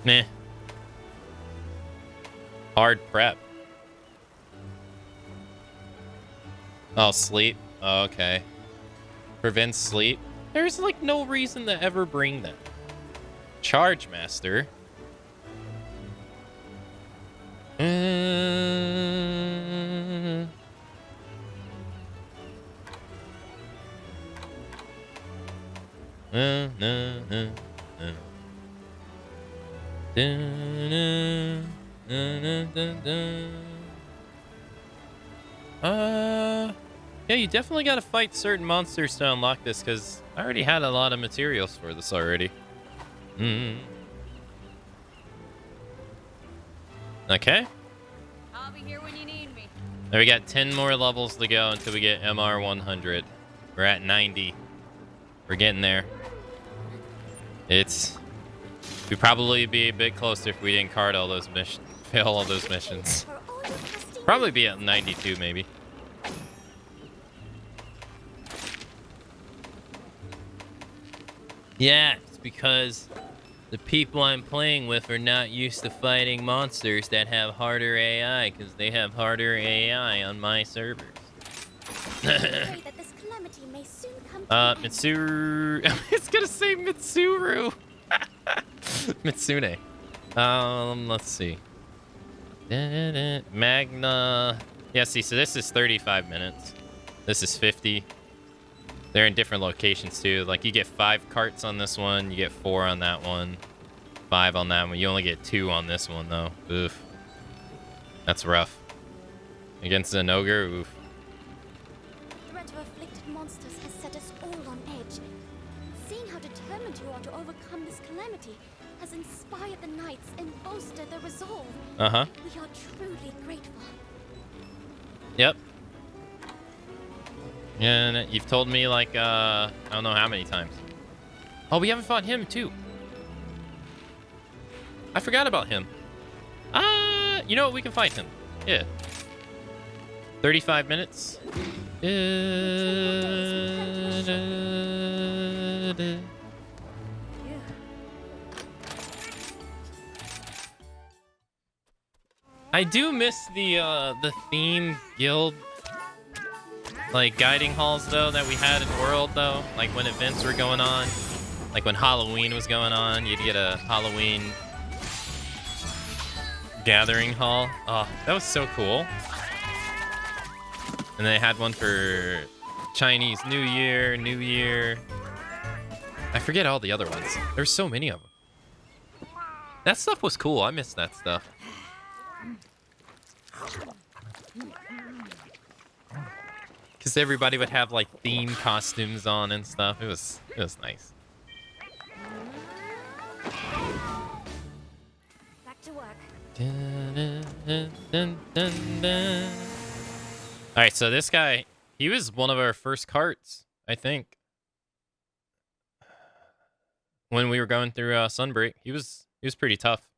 Meh. Hard prep. Oh, sleep. Oh, okay. Prevents sleep. There's like no reason to ever bring that. Charge Master. Yeah, you definitely got to fight certain monsters to unlock this, because I already had a lot of materials for this already. Okay. I'll be here when you need me. Now we got 10 more levels to go until we get MR 100. We're at 90. We're getting there. We'd probably be a bit closer if we didn't card all those missions, fail all those missions. For all your testing Probably be at 92 maybe. Yeah, it's because the people I'm playing with are not used to fighting monsters that have harder AI, because they have harder AI on my servers. pray that this calamity may soon come to an end. Mitsuru. It's gonna say Mitsuru. Mitsune. Let's see. Magna. Yeah, see, so this is 35 minutes. This is 50. They're in different locations too. Like, you get 5 carts on this one, you get 4 on that one, 5 on that one. You only get 2 on this one though. Oof. That's rough. Against an ogre, oof. The threat of afflicted monsters has set us all on edge. Seeing how determined you are to overcome this calamity has inspired the knights and bolstered their resolve. Uh-huh. We are truly grateful. Yep. And you've told me, like, I don't know how many times. Oh, we haven't fought him, too. I forgot about him. You know what? We can fight him. Yeah. 35 minutes. I do miss the theme guild, like, guiding halls though that we had in World though. Like when events were going on, like when Halloween was going on, you'd get a Halloween gathering hall. Oh, that was so cool. And they had one for Chinese New Year, New Year. I forget all the other ones. There's so many of them. That stuff was cool. I miss that stuff. Because everybody would have like theme costumes on and stuff. It was nice. Back to work. Dun, dun, dun, dun, dun. All right, so this guy, he was one of our first carts, I think. When we were going through Sunbreak, he was pretty tough.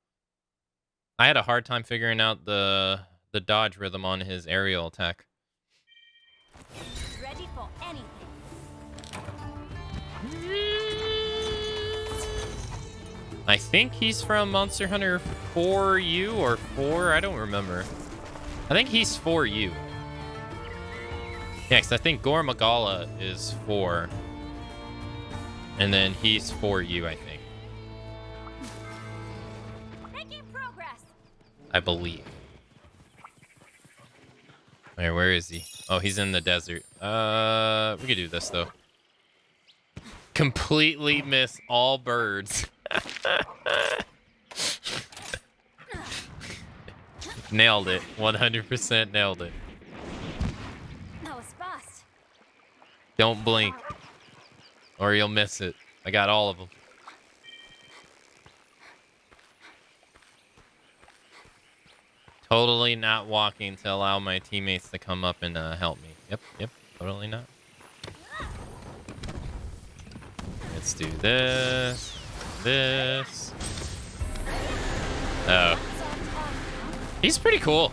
I had a hard time figuring out the dodge rhythm on his aerial attack. Ready for anything. I think he's from Monster Hunter 4U or 4. I don't remember. I think he's 4U. Yeah, because I think Gore Magala is 4. And then he's 4U, I think. Making progress. I believe. All right, where is he? Oh, he's in the desert. We could do this, though. Completely miss all birds. Nailed it. 100% nailed it. That was fast. Don't blink, or you'll miss it. I got all of them. Totally not walking to allow my teammates to come up and help me. Yep, totally not. Let's do this. This. Oh. He's pretty cool.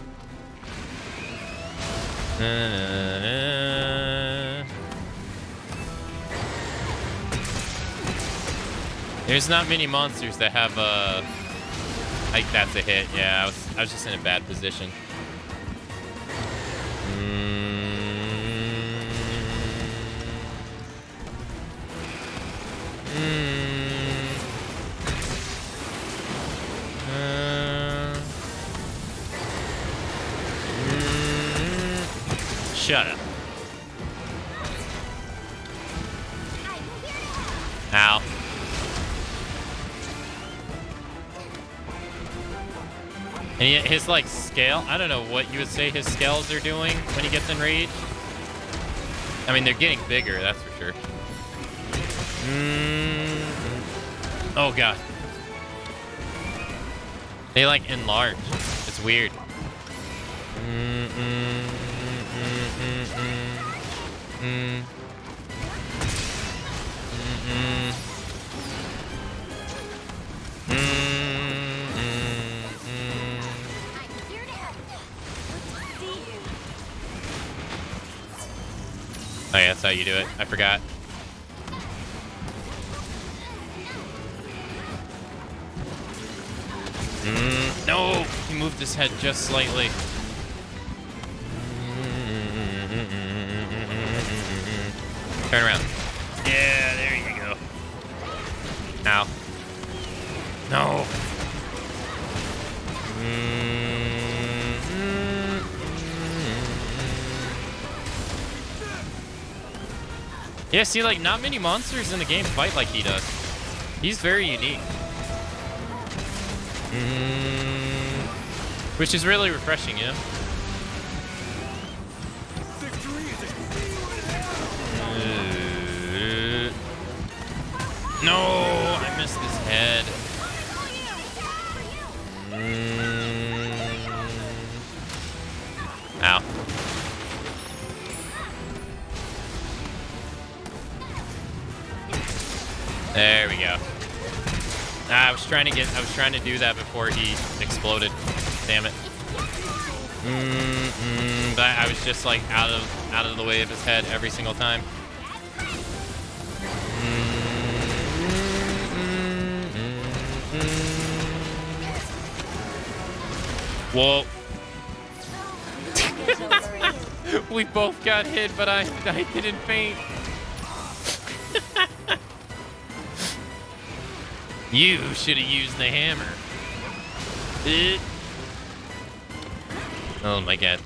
There's not many monsters that have like, that's a hit. Yeah, I was just in a bad position. Shut up. Ow. And his like scale, I don't know what you would say his scales are doing when he gets enraged. I mean, they're getting bigger, that's for sure. Oh god. They like enlarge. It's weird. Oh yeah, that's how you do it. I forgot. No! He moved his head just slightly. Turn around. Yeah, there you go. Ow. No! Yeah, see, like, not many monsters in the game fight like he does. He's very unique. Which is really refreshing, yeah? No, I missed his head. Ow. There we go. I was trying to do that before he exploded. Damn it. But I was just like out of the way of his head every single time. Whoa. We both got hit, but I didn't faint. You should have used the hammer. Oh my god.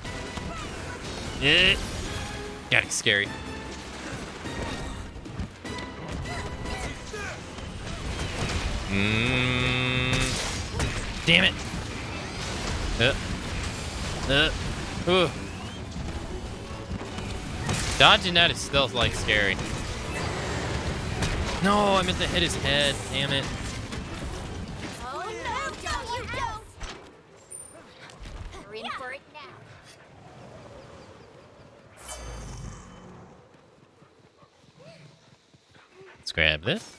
God, it's scary. Damn it. Dodging that is still like scary. No, I meant to hit his head. Damn it. Oh no, don't you don't! We're in for it now. Let's grab this.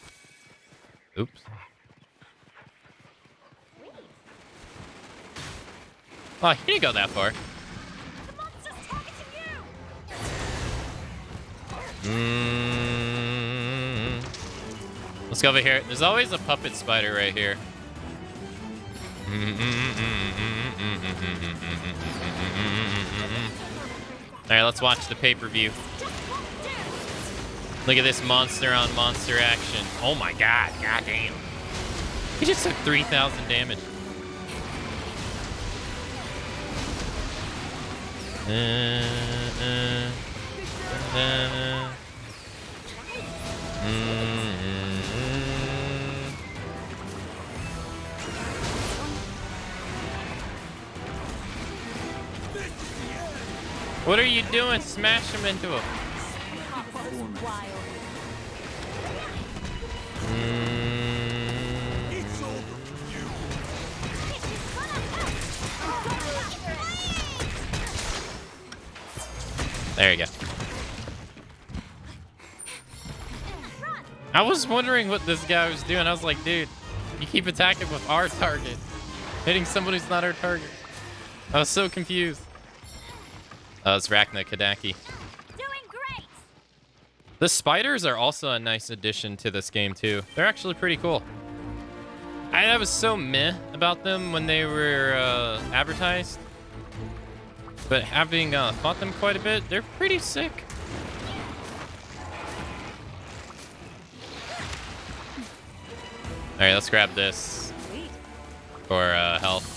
Oops. Oh, he didn't go that far. The monster's targeting you! Let's go over here. There's always a puppet spider right here. Alright, let's watch the pay-per-view. Look at this monster on monster action. Oh my god, god damn. He just took 3,000 damage. What are you doing? Smash him into him. There you go. I was wondering what this guy was doing. I was like, dude, you keep attacking with our target. Hitting someone who's not our target. I was so confused. It's Rachna Kadaki. Doing great! The spiders are also a nice addition to this game, too. They're actually pretty cool. I was so meh about them when they were advertised. But having fought them quite a bit, they're pretty sick. All right, let's grab this for health.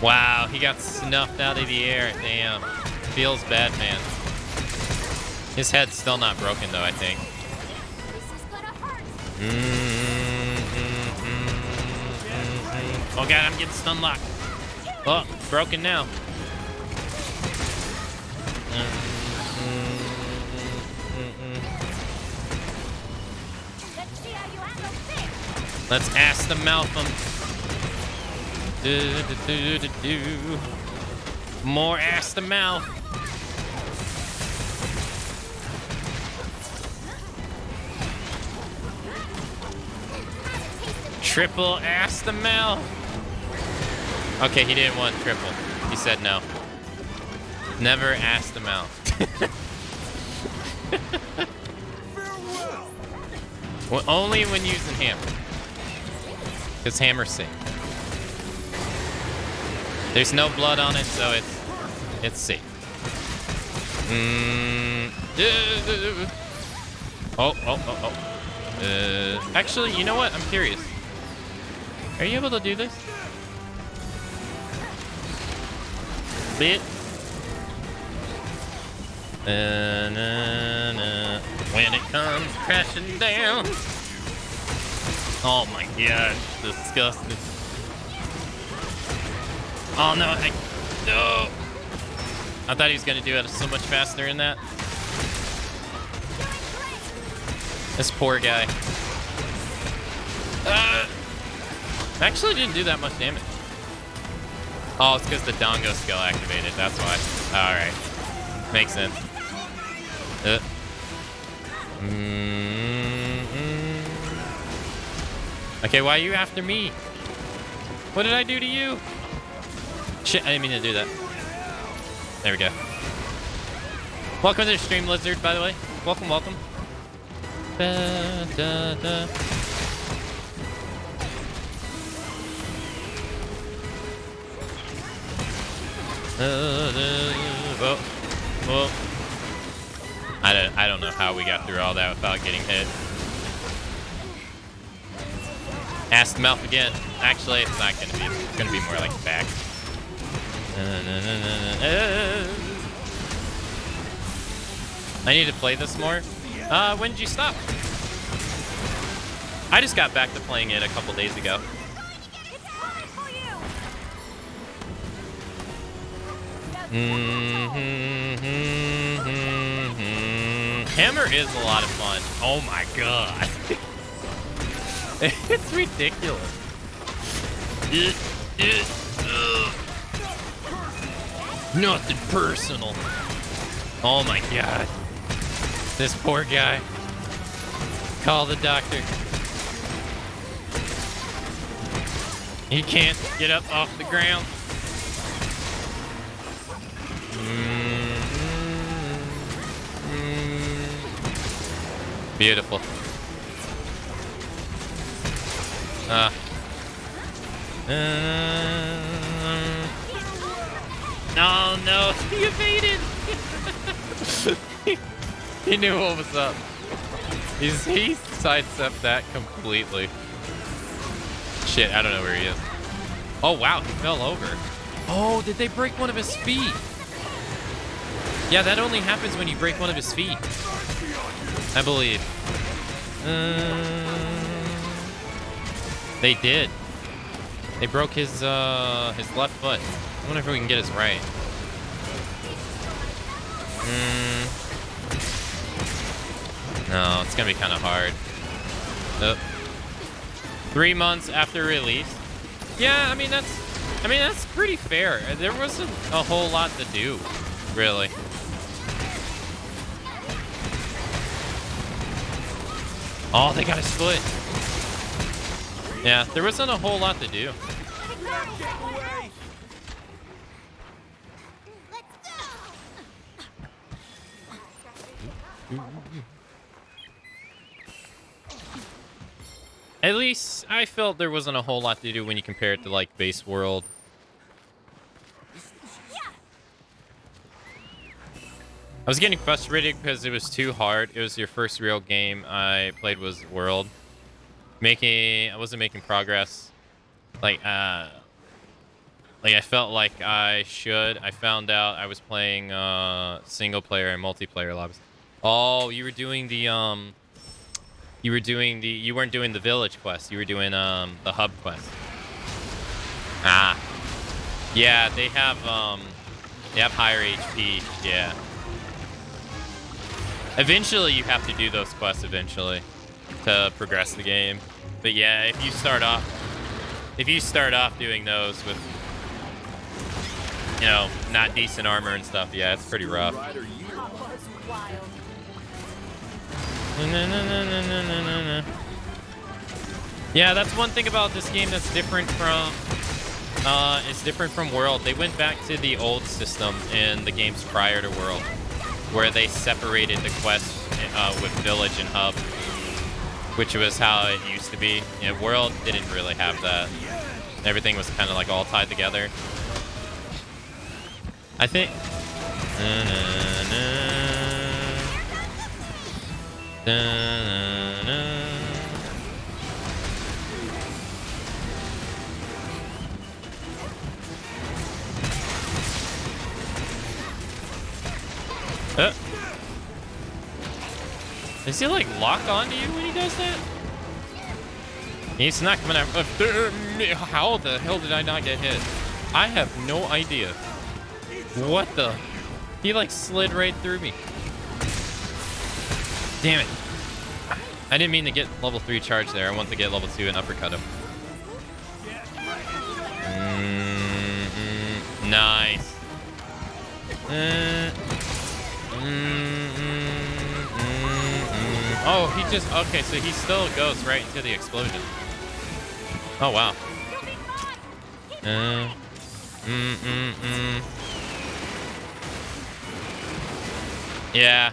Wow, he got snuffed out of the air. Damn. Feels bad, man. His head's still not broken, though, I think. Oh, God, I'm getting stun locked. Oh, broken now. Let's ask the mouth him. More ass to mouth. Triple ass to mouth. Okay, he didn't want triple. He said no. Never asked him out. Well, only when using hammer. Because hammer's safe. There's no blood on it, so it's safe. Oh. Actually, you know what? I'm curious. Are you able to do this? Bit. When it comes crashing down. Oh my god, disgusting. Oh no, no. I thought he was gonna do it so much faster in that. This poor guy. Actually didn't do that much damage. Oh, it's because the Dongo skill activated, that's why. Alright. Makes sense. Okay, why are you after me? What did I do to you? Shit, I didn't mean to do that. There we go. Welcome to the stream, Lizard, by the way. Welcome, welcome. Da, da, da. Whoa. I don't know how we got through all that without getting hit. Ask the mouth again. Actually, it's not gonna be. It's gonna be more like back. I need to play this more. When did you stop? I just got back to playing it a couple days ago. Hammer is a lot of fun. Oh my god. It's ridiculous. Nothing personal. Oh my god. This poor guy. Call the doctor. He can't get up off the ground. Beautiful. Oh no, he evaded. He knew what was up. He sidestepped that completely. Shit, I don't know where he is. Oh wow, he fell over. Oh, did they break one of his feet? Yeah, that only happens when you break one of his feet, I believe. They did. They broke his left foot. I wonder if we can get his right. No, it's gonna be kind of hard. 3 months after release. Yeah, I mean that's pretty fair. There wasn't a whole lot to do, really. Oh, they got his foot. Yeah, there wasn't a whole lot to do. At least I felt there wasn't a whole lot to do when you compare it to like Base World. I was getting frustrated because it was too hard. It was your first real game I played was World. I wasn't making progress. Like, Like, I felt like I should. I found out I was playing single player and multiplayer lobbies. Oh, you were doing the you weren't doing the village quest. You were doing the hub quest. Ah. Yeah, they have higher HP. Yeah. Eventually you have to do those quests eventually to progress the game. But yeah, if you start off doing those with, you know, not decent armor and stuff, yeah, it's pretty rough. Yeah, that's one thing about this game that's different from it's different from World. They went back to the old system in the games prior to World, where they separated the quests with Village and Hub, which was how it used to be. Yeah, World didn't really have that. Everything was kind of like all tied together. I think. Does he like lock onto you when he does that? He's not coming out. How the hell did I not get hit? I have no idea. What the? He like slid right through me. Damn it. I didn't mean to get level 3 charge there. I want to get level 2 and uppercut him. Nice. Oh, he just... Okay, so he still goes right into the explosion. Oh, wow. Yeah.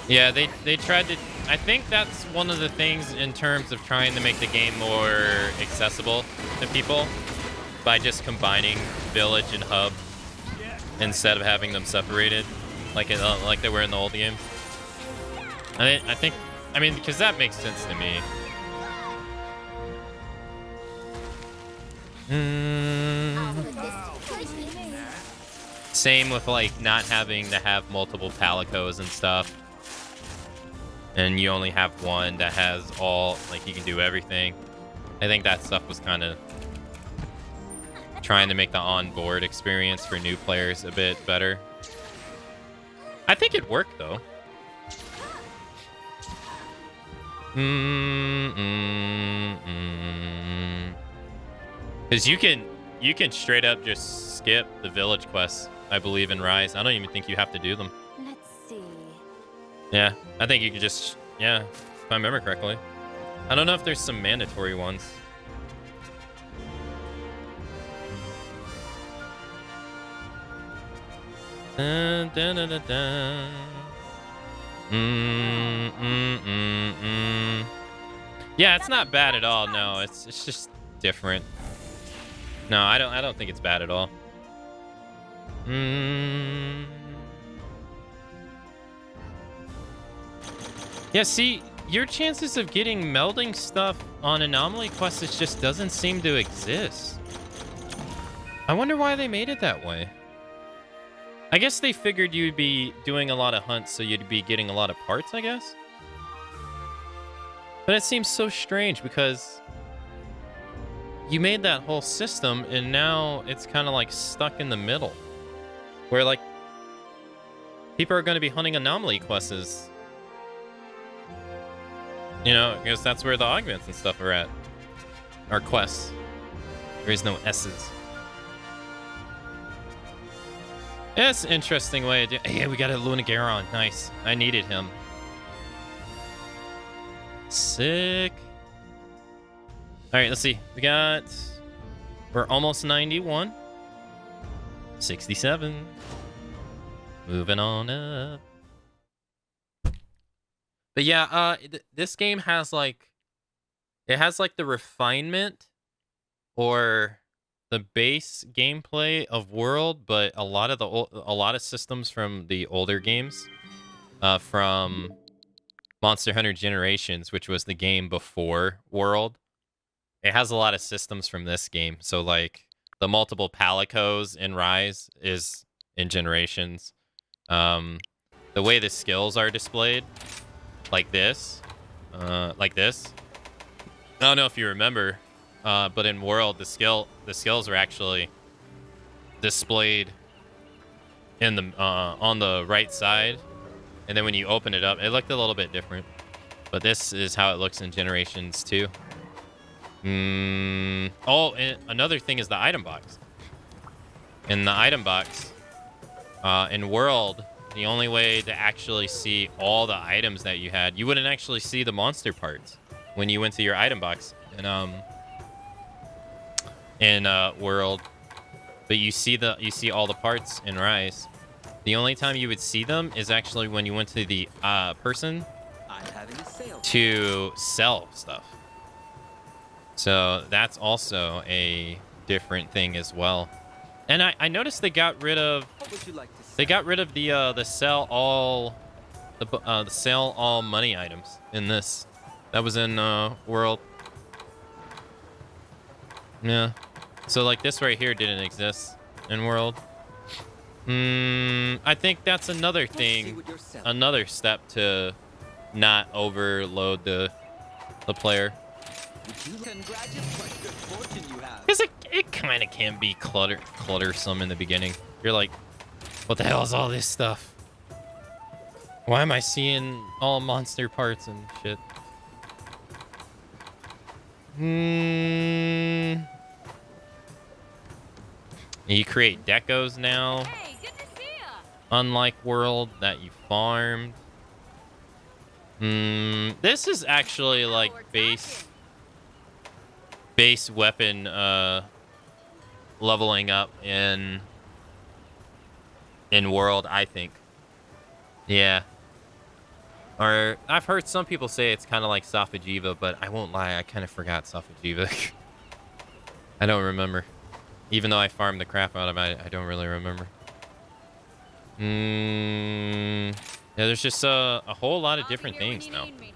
Yeah, they tried to... I think that's one of the things in terms of trying to make the game more accessible to people by just combining Village and Hub instead of having them separated like they were in the old game. I think, I mean, because that makes sense to me. Same with like not having to have multiple palicos and stuff. And you only have one that has all, like, you can do everything. I think that stuff was kind of trying to make the on-board experience for new players a bit better. I think it worked, though. Because you can straight up just skip the village quests, I believe, in Rise. I don't even think you have to do them. Let's see. Yeah, I think you could just, yeah, if I remember correctly. I don't know if there's some mandatory ones. Dun, dun, dun, dun, dun. Yeah, it's not bad at all. No, it's just different. No, I don't think it's bad at all. Yeah, see, your chances of getting melding stuff on anomaly quests just doesn't seem to exist. I wonder why they made it that way. I guess they figured you'd be doing a lot of hunts, so you'd be getting a lot of parts, I guess. But it seems so strange because you made that whole system and now it's kind of like stuck in the middle. Where like people are going to be hunting anomaly quests. You know, because that's where the augments and stuff are at. Our quests. There is no S's. Yeah, it's an interesting way to do. Yeah, we got a Lunagaron. Nice. I needed him. Sick. All right, let's see. We're almost 91. 67. Moving on up. But yeah, this game has like, it has like the refinement or the base gameplay of World, but a lot of systems from the older games, from Monster Hunter Generations, which was the game before World, it has a lot of systems from this game. So like the multiple palicos in Rise is in Generations. The way the skills are displayed, like this. I don't know if you remember, but in World, the skills are actually displayed in the on the right side, and then when you open it up, it looked a little bit different. But this is how it looks in Generations 2. Oh, and another thing is the item box. In the item box, in World, the only way to actually see all the items that you had, you wouldn't actually see the monster parts when you went to your item box in World, but you see all the parts in Rise. The only time you would see them is actually when you went to the person I'm having a sale. to sell stuff. So that's also a different thing as well. And I noticed they got rid of What would you like to sell? they got rid of the sell all money items in this. That was in World. Yeah. So like this right here didn't exist in World. I think that's another Let's see thing, what you're selling. another step to not overload the player. Would you congratulate what good fortune you have? Because it kind of can be cluttersome in the beginning. You're like, what the hell is all this stuff? Why am I seeing all monster parts and shit? You create decos now, Hey, good to see ya. unlike World that you farmed. This is actually Now like we're base talking. weapon leveling up in World, I think. Yeah. Or I've heard some people say it's kind of like Safajiva, but I won't lie, I kind of forgot Safajiva. I don't remember. Even though I farmed the crap out of it, I don't really remember. Yeah, there's just a whole lot of I'll be different here when things you now. need me.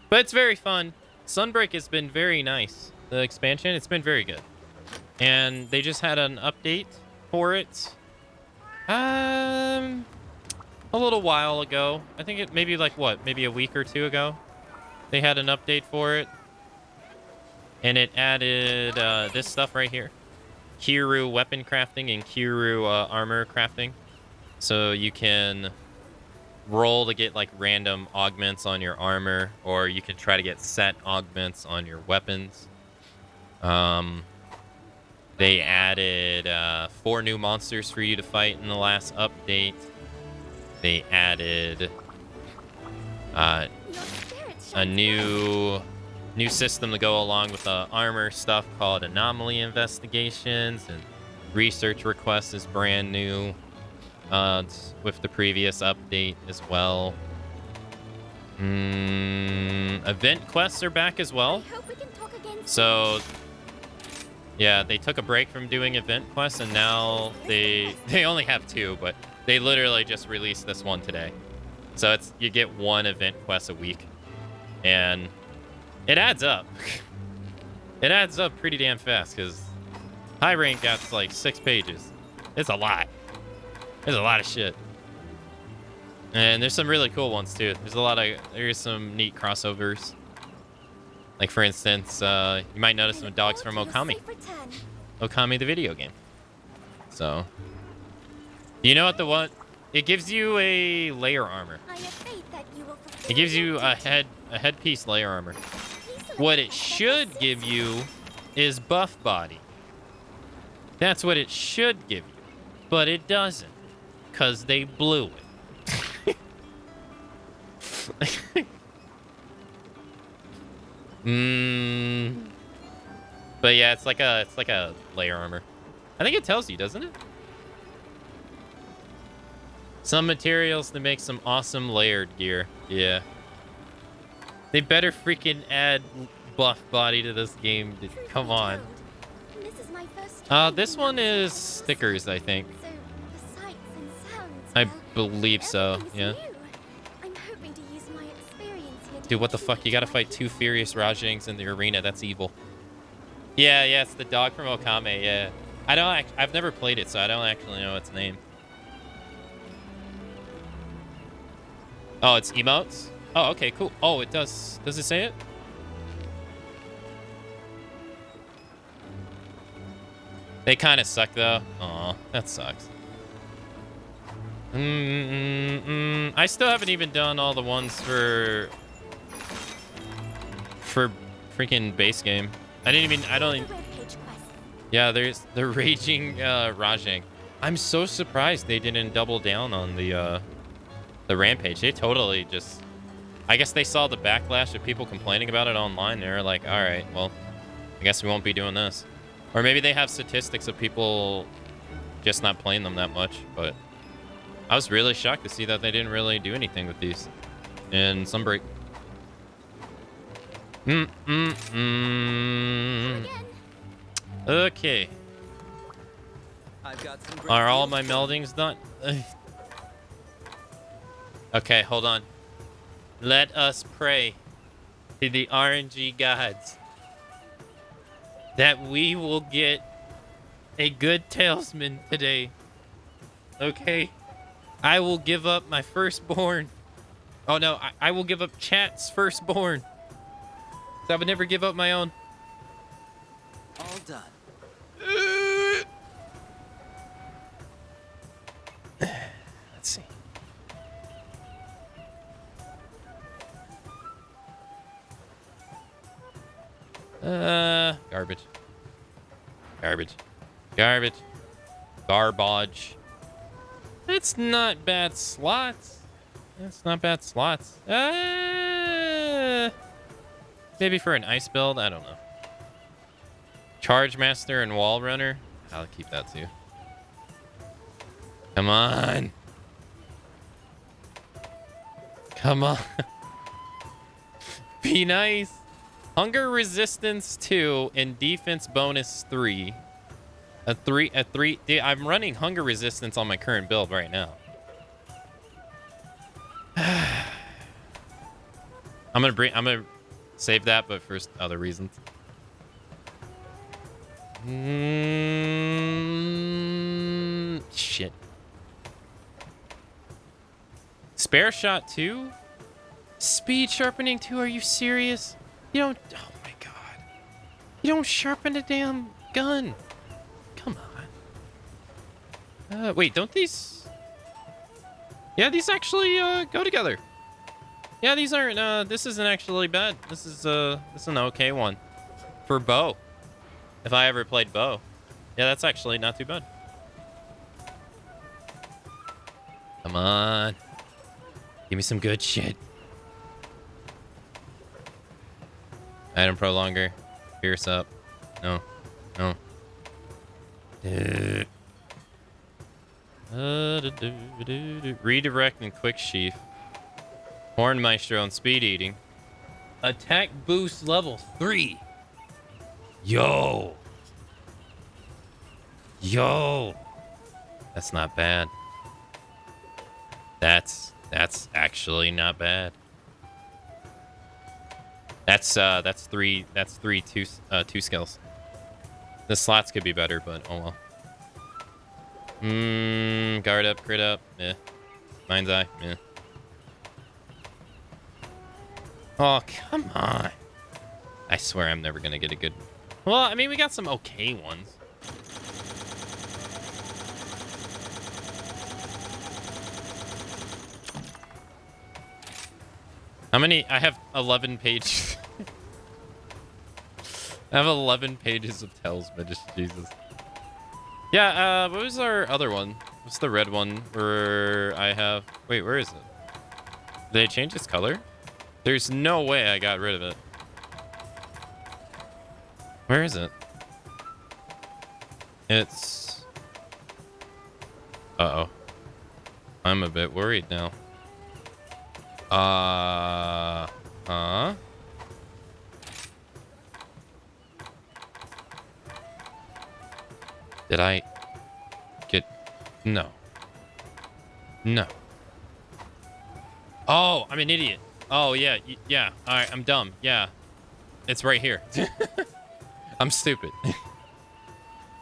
But it's very fun. Sunbreak has been very nice. The expansion, it's been very good. And they just had an update for it. A little while ago. I think it maybe like what? Maybe a week or two ago. They had an update for it. And it added this stuff right here. Kiru weapon crafting and Kiru armor crafting. So you can roll to get like random augments on your armor, or you can try to get set augments on your weapons. They added 4 new monsters for you to fight in the last update. They added Your spirit a shines new system to go along with the armor stuff called anomaly investigations, and research requests is brand new with the previous update as well. Event quests are back as well. I hope we can talk again soon. So yeah, they took a break from doing event quests, and now they only have 2, but they literally just released this one today. So it's you get 1 event quest a week, and it adds up. It adds up pretty damn fast, because high rank got like 6 pages. It's a lot. There's a lot of shit. And there's some really cool ones too. There's some neat crossovers. Like for instance, you might notice some dogs from Okami. Okami the video game. So, you know what it gives you a layer armor. I have faith that you will fulfill It gives you your a duty. headpiece layer armor. Please select What the it that should suits give you is buff body. That's what it should give you. But it doesn't. Because they blew it. But yeah, it's like a layer armor. I think it tells you, doesn't it? Some materials to make some awesome layered gear. Yeah. They better freaking add buff body to this game. Truth Come be on. told, this is my first time This in one Mount is Cyprus. stickers, I think. So, I well, believe so, everything is yeah. new. I'm hoping to use my experience here to Dude, what the contribute fuck? You to gotta my fight two future furious life. Rajangs in the arena. That's evil. Yeah, yeah, it's the dog from Okame, yeah. I don't I've never played it, so I don't actually know its name. Oh, it's emotes? Oh, okay, cool. Oh, it does. Does it say it? They kind of suck, though. Aw, that sucks. I still haven't even done all the ones for freaking base game. I didn't even. I don't even. The webpage quest. Yeah, there's the raging Rajang. I'm so surprised they didn't double down on the rampage. They totally just. I guess they saw the backlash of people complaining about it online. They're like, all right, well, I guess we won't be doing this. Or maybe they have statistics of people just not playing them that much. But I was really shocked to see that they didn't really do anything with these in Sunbreak. Come again. Okay. I've got some great Are all news my for you. meldings done? Okay, hold on. Let us pray to the RNG gods that we will get a good talesman today. Okay? I will give up my firstborn. Oh no, I will give up chat's firstborn. So I would never give up my own. All done. Let's see. Garbage. Garbage. Garbage. Garbage. It's not bad slots. It's not bad slots. Maybe for an ice build, I don't know. Charge Master and Wall Runner. I'll keep that too. Come on. Come on. Be nice. Hunger resistance 2 and defense bonus 3. A 3. Dude, I'm running hunger resistance on my current build right now. I'm gonna save that, but for other reasons. Shit. Spare shot 2? Speed sharpening 2? Are you serious? You don't. Oh my god. You don't sharpen a damn gun. Come on. Wait, don't these. Yeah, these actually go together. Yeah, these aren't. This isn't actually bad. This is an okay one for bow. If I ever played bow. Yeah, that's actually not too bad. Come on. Give me some good shit. Item prolonger. Pierce up. No. No. Redirect and quick sheath. Horn Maestro and speed eating. Attack boost level 3. Yo. Yo. That's not bad. That's actually not bad. That's three two skills. The slots could be better, but oh well. Guard up, crit up, eh. Mind's eye, eh. Oh, come on. I swear I'm never gonna get a good. Well, I mean, we got some okay ones. How many? I have 11 pages. I have 11 pages of talisman. Just Jesus. Yeah. What was our other one? What's the red one where I have? Wait, where is it? Did it change its color? There's no way I got rid of it. Where is it? It's. Uh-oh. I'm a bit worried now. Huh? Did I get... No. No. Oh, I'm an idiot. Oh, yeah. Yeah. All right. I'm dumb. Yeah. It's right here. I'm stupid.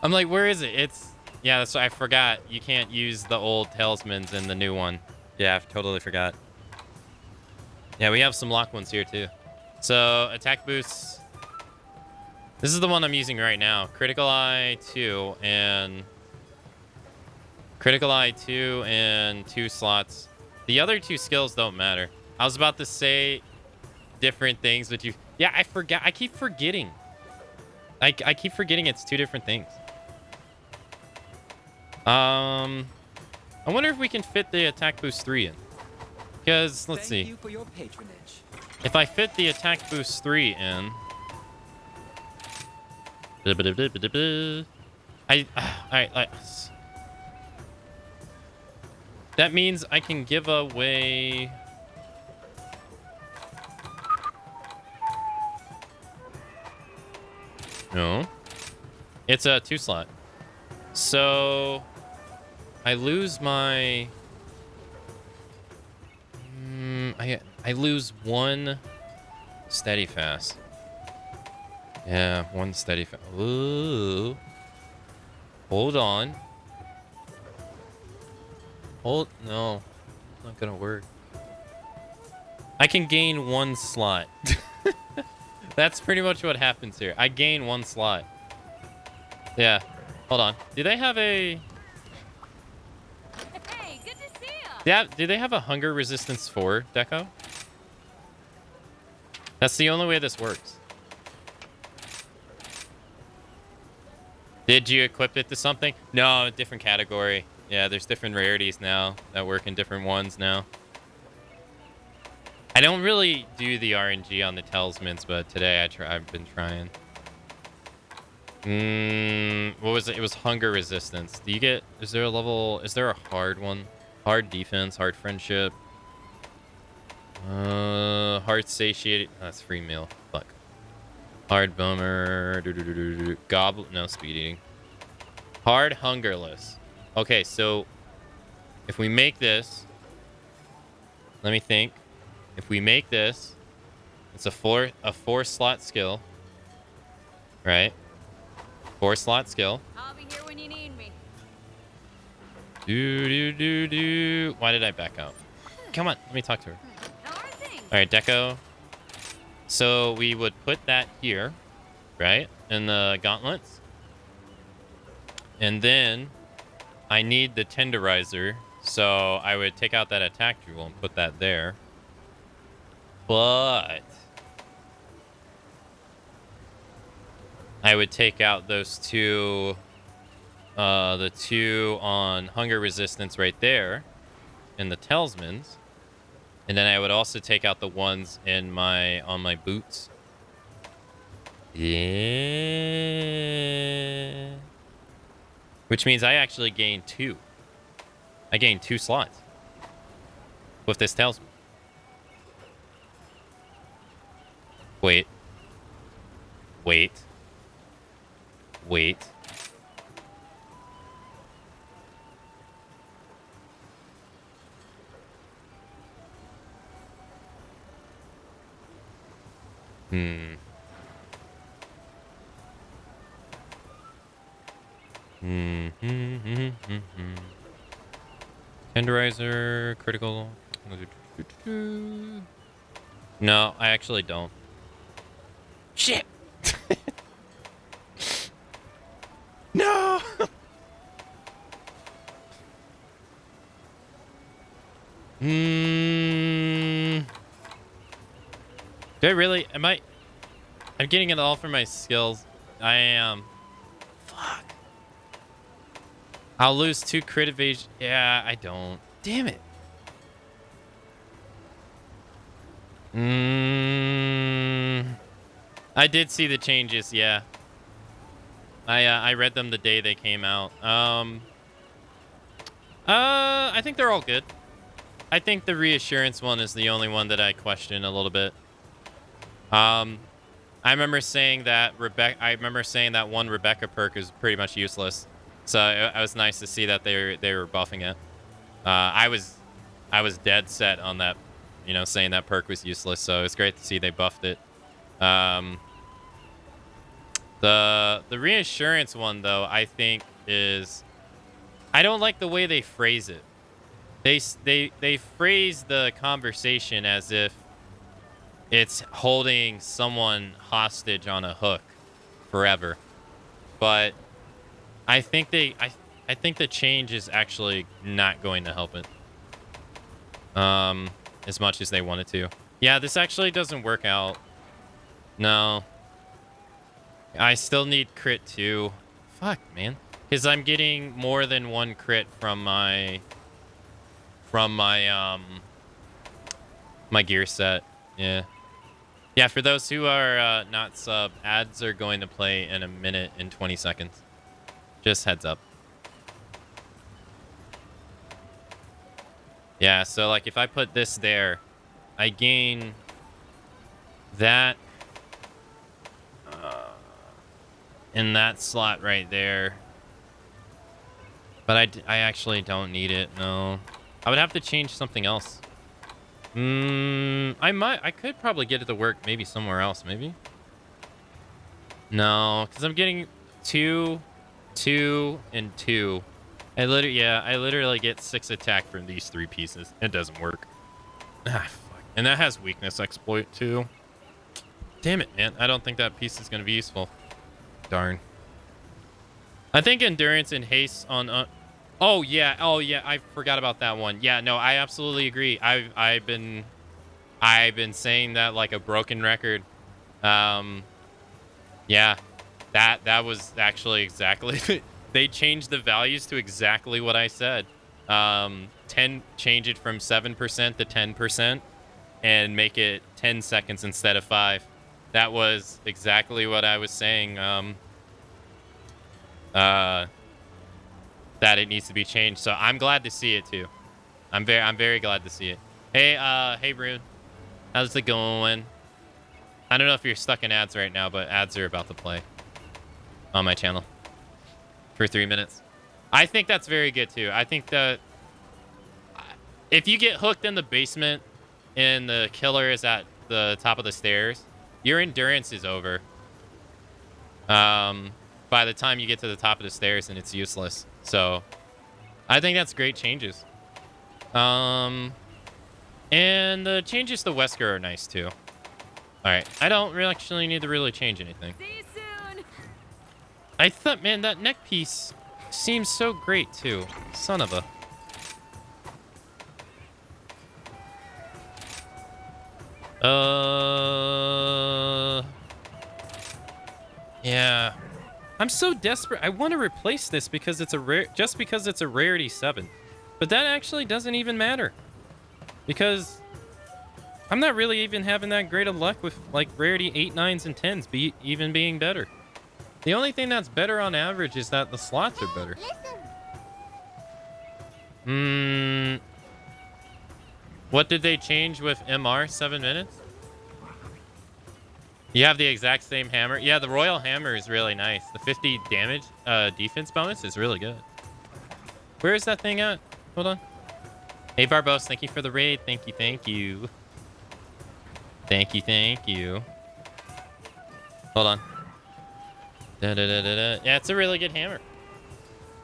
I'm like, where is it? It's... Yeah, that's what I forgot. You can't use the old talismans in the new one. Yeah, I totally forgot. Yeah, we have some lock ones here, too. So, attack boosts. This is the one I'm using right now. Critical Eye 2 and... Critical Eye 2 and 2 slots. The other 2 skills don't matter. I was about to say different things, but you... Yeah, I forgot. I keep forgetting. I keep forgetting it's 2 different things. I wonder if we can fit the attack boost 3 in. Because, let's see. Thank you for your patronage. If I fit the attack boost 3 in... That means I can give away... No. It's a 2 slot. So... I lose my... I lose 1 steady fast. Yeah, 1 steady fast. Ooh. Hold on. No. It's not gonna work. I can gain 1 slot. That's pretty much what happens here. I gain 1 slot. Yeah. Hold on. Do they have a... Hey, good to see ya. Yeah, do they have a hunger resistance 4 deco? That's the only way this works. Did you equip it to something? No, different category. Yeah, there's different rarities now that work in different ones now. I don't really do the RNG on the talismans, but today I've been trying. What was it? It was hunger resistance. Do you get... Is there a hard one? Hard defense, hard friendship. Hard satiated. Oh, that's free meal. Fuck. Hard bummer. Goblin. No, speed eating. Hard hungerless. Okay, so if we make this, let me think. If we make this, it's a 4 slot skill, right? 4 slot skill. I'll be here when you need me. Why did I back out? Come on, let me talk to her. How are things? All right, deco. So we would put that here, right? In the gauntlets. And then I need the tenderizer. So I would take out that attack jewel and put that there. But I would take out those 2, the 2 on hunger resistance right there in the talismans. And then I would also take out the ones in on my boots. Yeah. Which means I actually gain 2. I gain 2 slots with this talisman. Wait. Tenderizer, critical. No, I actually don't. Shit. No. Do I really? I'm getting it all for my skills. I am. Fuck. I'll lose 2 crit evasion. Yeah, I don't. Damn it. I did see the changes, yeah. I read them the day they came out. I think they're all good. I think the reassurance one is the only one that I question a little bit. I remember saying that one Rebecca perk is pretty much useless. So it was nice to see that they were buffing it. I was dead set on that, you know, saying that perk was useless. So it's great to see they buffed it. The reassurance one though, I think is, I don't like the way they phrase it. They phrase the conversation as if it's holding someone hostage on a hook forever. But I think I think the change is actually not going to help it. As much as they wanted to. Yeah, this actually doesn't work out. No. I still need crit too. Fuck, man. Because I'm getting more than one crit from my my gear set. Yeah. Yeah, for those who are not sub, ads are going to play in 1 minute and 20 seconds. Just heads up. Yeah, so like if I put this there, I gain that in that slot right there. But I actually don't need it, no. I would have to change something else. I could probably get it to work maybe somewhere else, maybe. No, because I'm getting 2, 2, and 2. I literally get 6 attack from these 3 pieces. It doesn't work. Ah, fuck. And that has weakness exploit too. Damn it, man. I don't think that piece is going to be useful. Darn. I think endurance and haste on... Oh yeah, I forgot about that one. Yeah, no, I absolutely agree. I've been saying that like a broken record. Yeah, that was actually exactly... They changed the values to exactly what I said. 10, change it from 7% to 10% and make it 10 seconds instead of 5. That was exactly what I was saying. That it needs to be changed. So I'm glad to see it too. I'm very glad to see it. Hey Brune. How's it going? I don't know if you're stuck in ads right now, but ads are about to play on my channel for 3 minutes. I think that's very good too. I think that if you get hooked in the basement and the killer is at the top of the stairs, your endurance is over. By the time you get to the top of the stairs and it's useless. So I think that's great changes. And the changes to Wesker are nice too. All right, I don't really actually need to really change anything. See you soon. I thought, man, that neck piece seems so great too. Son of a. Yeah. I'm so desperate. I want to replace this because it's a rare, just because it's a rarity 7. But that actually doesn't even matter. Because I'm not really even having that great of luck with like rarity 8, 9s, and 10s even being better. The only thing that's better on average is that the slots are better. What did they change with MR 7 minutes? You have the exact same hammer. Yeah, the Royal Hammer is really nice. The 50 damage defense bonus is really good. Where is that thing at? Hold on. Hey, Barbos, thank you for the raid. Thank you, thank you. Thank you, thank you. Hold on. Yeah, it's a really good hammer.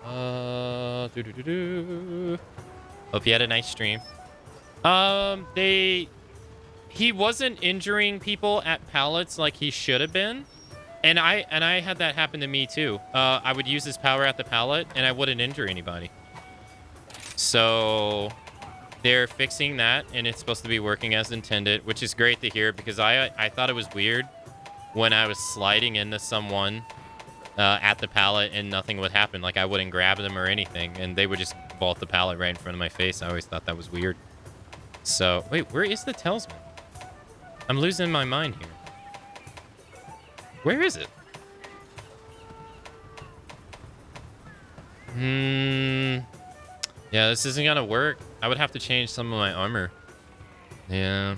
Hope you had a nice stream. He wasn't injuring people at pallets like he should have been. And I had that happen to me too. I would use his power at the pallet and I wouldn't injure anybody. So they're fixing that and it's supposed to be working as intended, which is great to hear because I thought it was weird when I was sliding into someone at the pallet and nothing would happen. Like I wouldn't grab them or anything and they would just vault the pallet right in front of my face. I always thought that was weird. So wait, where is the talisman? I'm losing my mind here. Where is it? Yeah, this isn't gonna work. I would have to change some of my armor. Yeah.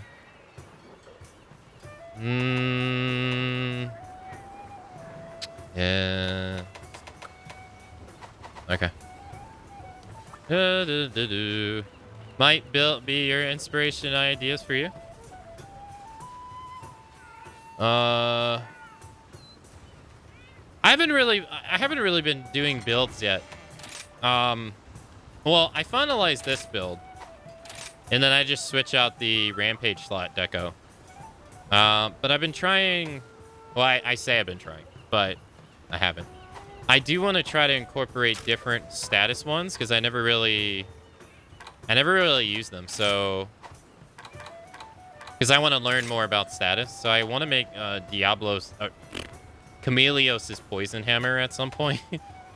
Yeah. Okay. Might be your inspiration ideas for you. I haven't really been doing builds yet. Well, I finalized this build, and then I just switch out the Rampage slot deco. But I've been trying. Well, I say I've been trying, but I haven't. I do want to try to incorporate different status ones because I never really use them. So, because I want to learn more about status, so I want to make Chameleos' poison hammer at some point.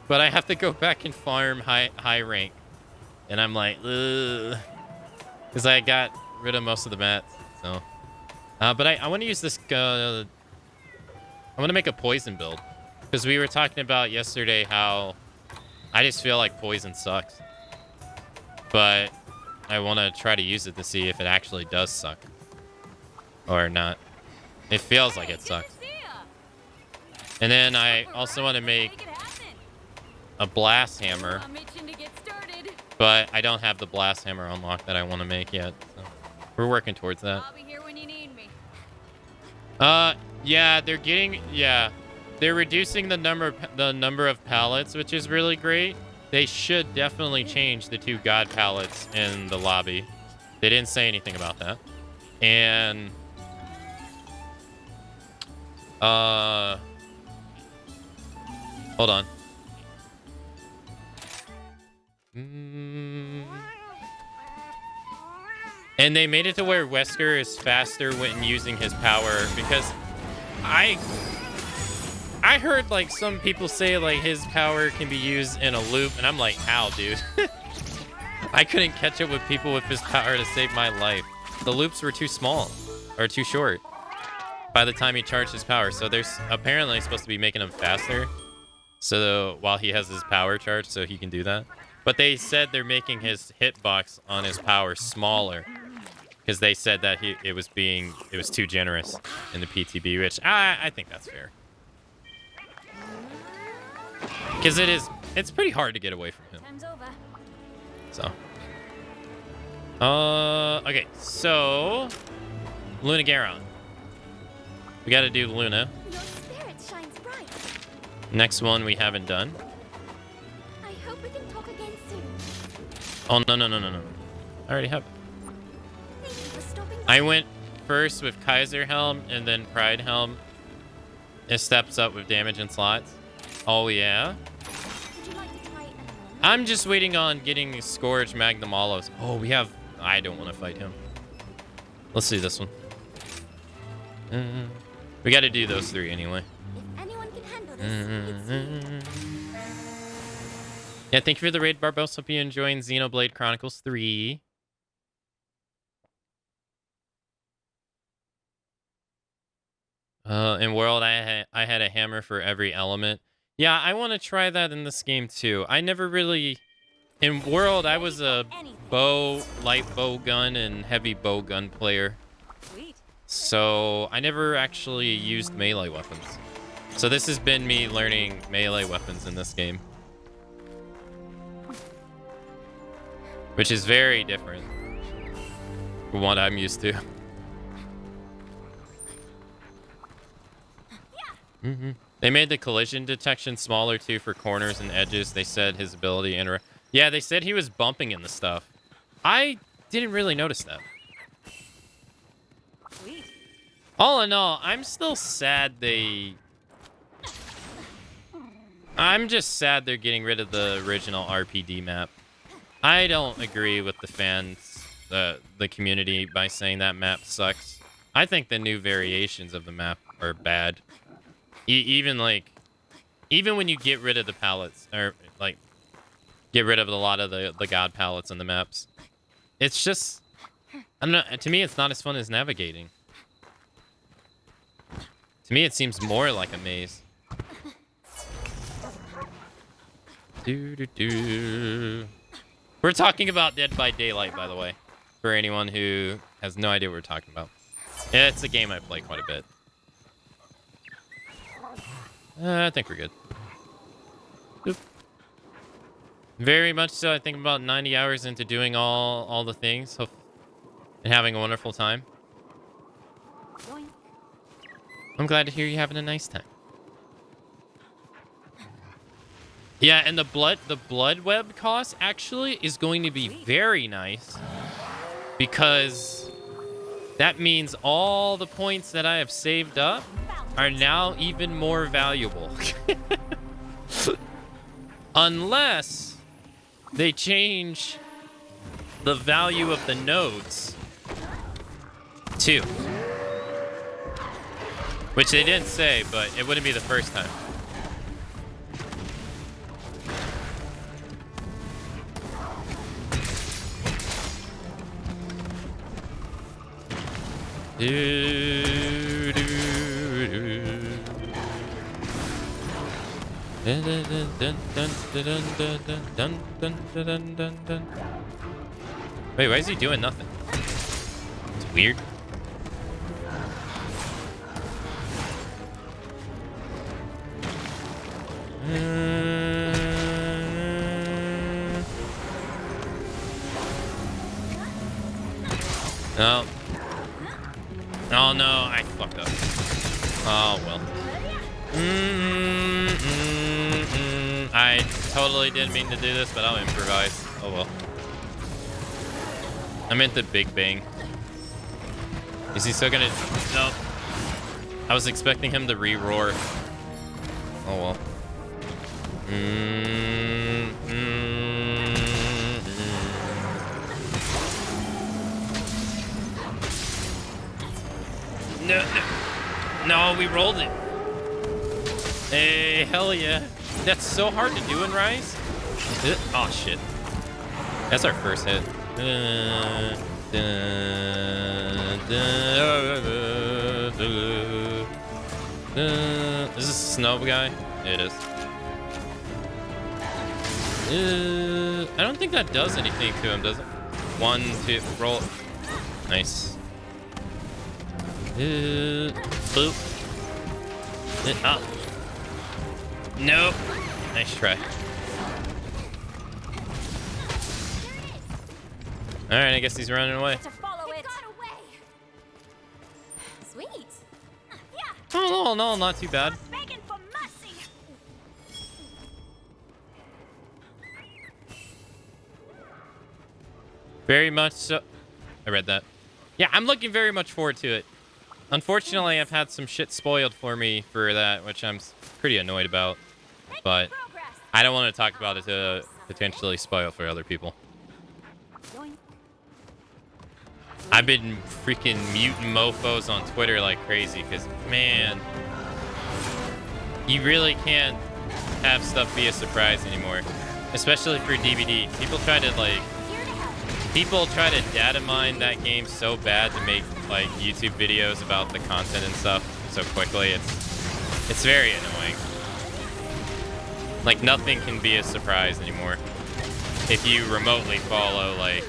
But I have to go back and farm high rank, and I'm like, ugh, because I got rid of most of the mats. So, but I want to use this. I want to make a poison build. Because we were talking about yesterday how I just feel like poison sucks. But I want to try to use it to see if it actually does suck. Or not. It feels like it sucks. And then I also want to make a blast hammer. But I don't have the blast hammer unlocked that I want to make yet. So we're working towards that. I'll be here when you need me. Yeah, they're reducing the number of pallets, which is really great. They should definitely change the 2 god pallets in the lobby. They didn't say anything about that. And hold on. And they made it to where Wesker is faster when using his power, because I heard like some people say like his power can be used in a loop, and I'm like, how, dude? I couldn't catch up with people with his power to save my life. The loops were too small or too short by the time he charged his power. So there's apparently supposed to be making him faster. So while he has his power charged, so he can do that. But they said they're making his hitbox on his power smaller because they said that it was too generous in the PTB, which I think that's fair. Because it's pretty hard to get away from him. Time's over. So. Okay, so Luna Garon. We got to do Luna. Your spirit shines bright. Next one we haven't done. I hope we can talk again soon. Oh, no. I already have. Thank you for stopping by. I went first with Kaiser Helm and then Pride Helm. It steps up with damage and slots. Oh, yeah. Would you like to try another? I'm just waiting on getting Scourge Magnum Olives. Oh, we have... I don't want to fight him. Let's see this one. We got to do those 3 anyway. If anyone can handle this, it's you. Yeah, thank you for the raid, Barbosa. Hope you enjoying Xenoblade Chronicles 3. In World, I had a hammer for every element. Yeah, I want to try that in this game too. I never really... In World, I was a light bow gun, and heavy bow gun player. Sweet. So I never actually used melee weapons. So this has been me learning melee weapons in this game. Which is very different from what I'm used to. They made the collision detection smaller too for corners and edges. They said his ability yeah, they said he was bumping into stuff. I didn't really notice that. Sweet. All in all, I'm still sad I'm just sad they're getting rid of the original RPD map. I don't agree with the fans, the community, by saying that map sucks. I think the new variations of the map are bad. Even when you get rid of the palettes, or like get rid of a lot of the god palettes in the maps, it's just, I don't know. To me, it's not as fun as navigating. To me, it seems more like a maze. We're talking about Dead by Daylight, by the way, for anyone who has no idea what we're talking about. Yeah, it's a game I play quite a bit. I think we're good. Boop. Very much so. I think I'm about 90 hours into doing all the things and having a wonderful time. Yoink. I'm glad to hear you're having a nice time. Yeah, and the blood web cost actually is going to be very nice because that means all the points that I have saved up are now even more valuable. Unless they change the value of the nodes too. Which they didn't say, but it wouldn't be the first time. Wait, why is he doing nothing? It's weird. No. Oh no, I fucked up. Oh well. I totally didn't mean to do this, but I'll improvise. Oh well. I meant the Big Bang. Is he still gonna? No. I was expecting him to re-roar. Oh well. No, we rolled it. Hey, hell yeah. That's so hard to do in Rise. Oh, shit. That's our first hit. Is this a snow guy? It is. I don't think that does anything to him, does it? 1, 2, roll. Nice. Boop. Up. Nope. Nice try. Alright, I guess he's running away. To follow it. Sweet. Yeah. Oh, no, not too bad. Begging for mercy. Very much so. I read that. Yeah, I'm looking very much forward to it. Unfortunately, I've had some shit spoiled for me for that, which I'm pretty annoyed about. But I don't want to talk about it to potentially spoil for other people. Yoink. I've been freaking muting mofos on Twitter like crazy because, man, you really can't have stuff be a surprise anymore. Especially for DVD. People try to data mine that game so bad to make like YouTube videos about the content and stuff so quickly. It's very annoying. Like nothing can be a surprise anymore. If you remotely follow like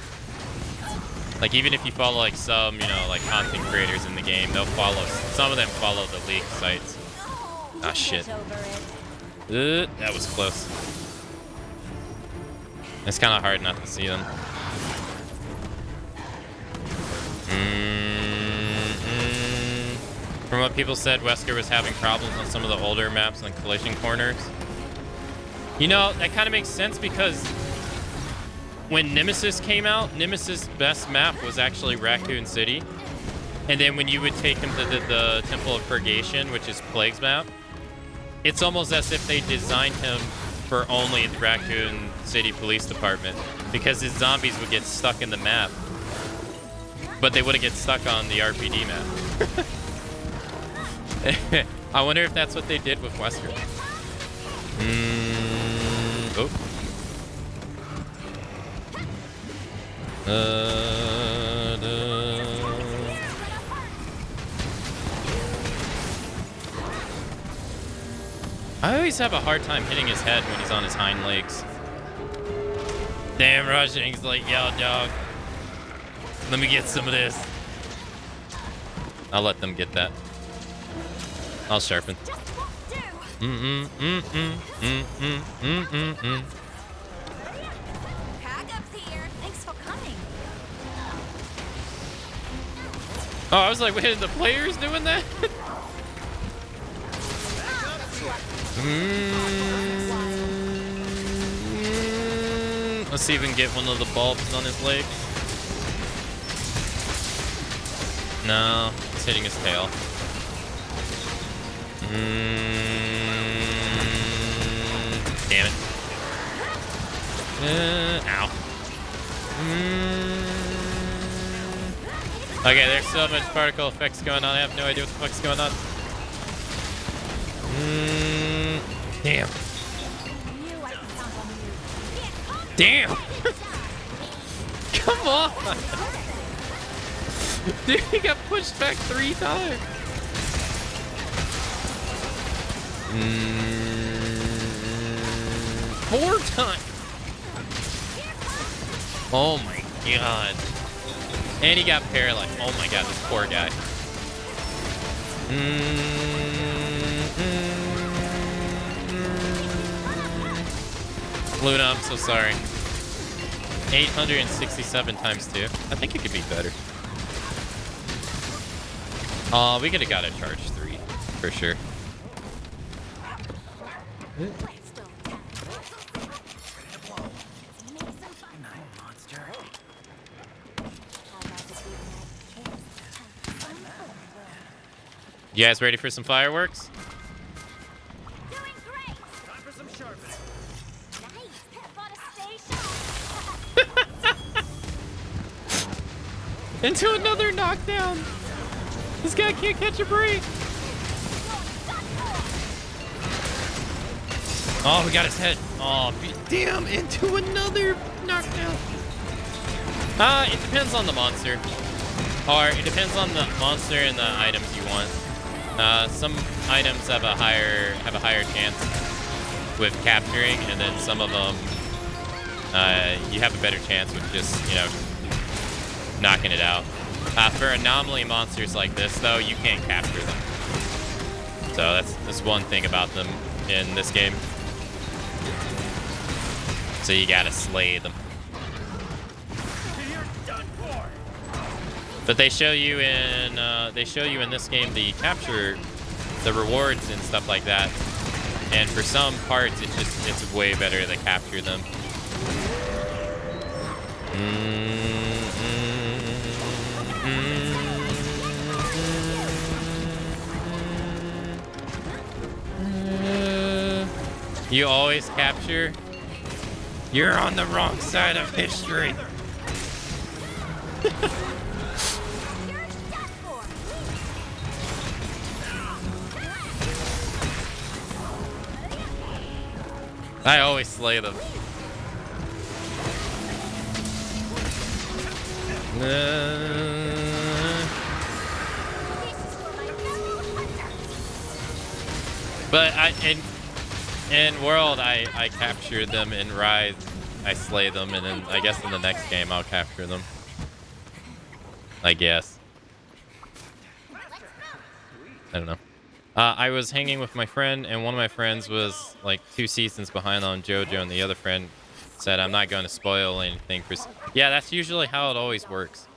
even if you follow like some, you know, like content creators in the game, they'll follow, some of them follow the leaked sites. Ah shit. That was close. It's kind of hard not to see them. From what people said, Wesker was having problems on some of the older maps on collision corners. You know, that kind of makes sense because when Nemesis came out, Nemesis' best map was actually Raccoon City. And then when you would take him to the Temple of Purgation, which is Plague's map, it's almost as if they designed him for only the Raccoon City Police Department because his zombies would get stuck in the map. But they wouldn't get stuck on the RPD map. I wonder if that's what they did with Wesker. Oh. I always have a hard time hitting his head when he's on his hind legs. Damn, Rajang's like, yo, dog. Let me get some of this. I'll let them get that. I'll sharpen. Oh, I was like, wait, the player's doing that? Let's see if we can get one of the bulbs on his leg. No, he's hitting his tail. Damn it. Ow. Okay, there's so much particle effects going on. I have no idea what the fuck's going on. Damn. Damn. Come on. Dude, he got pushed back 3 times. 4 times. Oh my god. And he got paralyzed. Oh my god, this poor guy. Luna, I'm so sorry. 867 times 2. I think it could be better. We could have got a charge 3 for sure. You guys ready for some fireworks? Doing great. Time for some sharpening. Nice. Bought a station. Into another knockdown. This guy can't catch a break. Oh, we got his head. Oh, damn, into another knockdown. It depends on the monster. Or it depends on the monster and the items you want. Some items have a higher chance with capturing, and then some of them you have a better chance with just, you know, knocking it out. For anomaly monsters like this, though, you can't capture them. So that's one thing about them in this game. So you gotta slay them. But they show you in this game the capture, the rewards and stuff like that. And for some parts, it's way better to capture them. You always capture? You're on the wrong side of history. I always slay them. But in World, I capture them. In Rise, I slay them, and then I guess in the next game I'll capture them. I guess. I don't know. I was hanging with my friend, and one of my friends was like 2 seasons behind on JoJo, and the other friend said, "I'm not going to spoil anything for." Yeah, that's usually how it always works.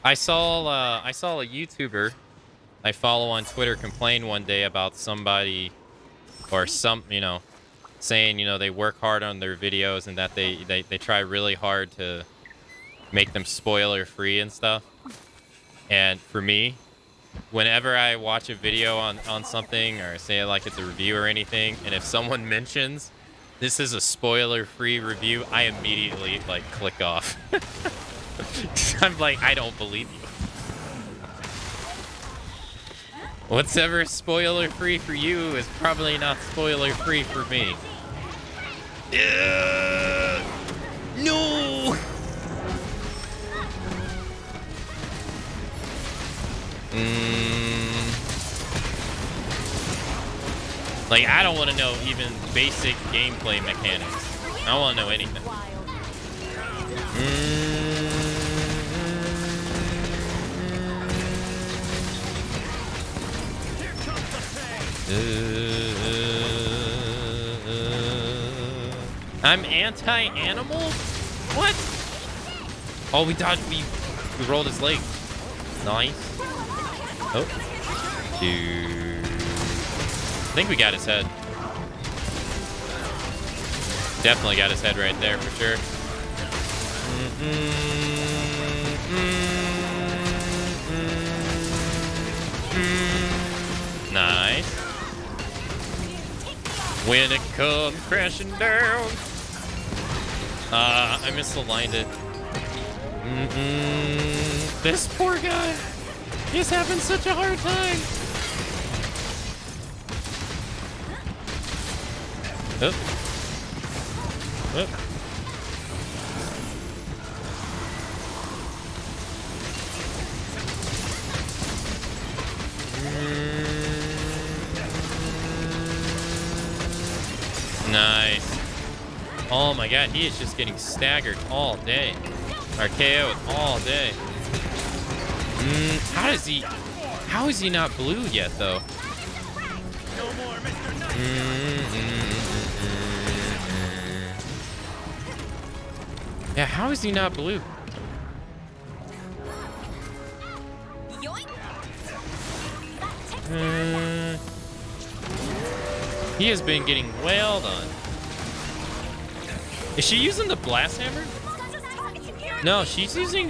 I saw a YouTuber I follow on Twitter complain one day about somebody or saying, they work hard on their videos and that they try really hard to make them spoiler free and stuff. And for me, whenever I watch a video on something or say like it's a review or anything, and if someone mentions this is a spoiler-free review, I immediately like click off. I'm like, I don't believe you. What's ever spoiler-free for you is probably not spoiler-free for me. No! Like, I don't want to know even basic gameplay mechanics. I don't want to know anything. I'm anti-animal? What? Oh, we dodged. We rolled his leg. Nice. Oh. Dude. I think we got his head. Definitely got his head right there for sure. Nice. When it comes crashing down. I misaligned it. This poor guy. He's having such a hard time. Oop. Oop. Nice. Oh my god, he is just getting staggered all day. Or KO'd all day. How is he not blue yet though? No more, Mr. Knight. Yeah, how is he not blue? He has been getting wailed on. Is she using the blast hammer? No, she's using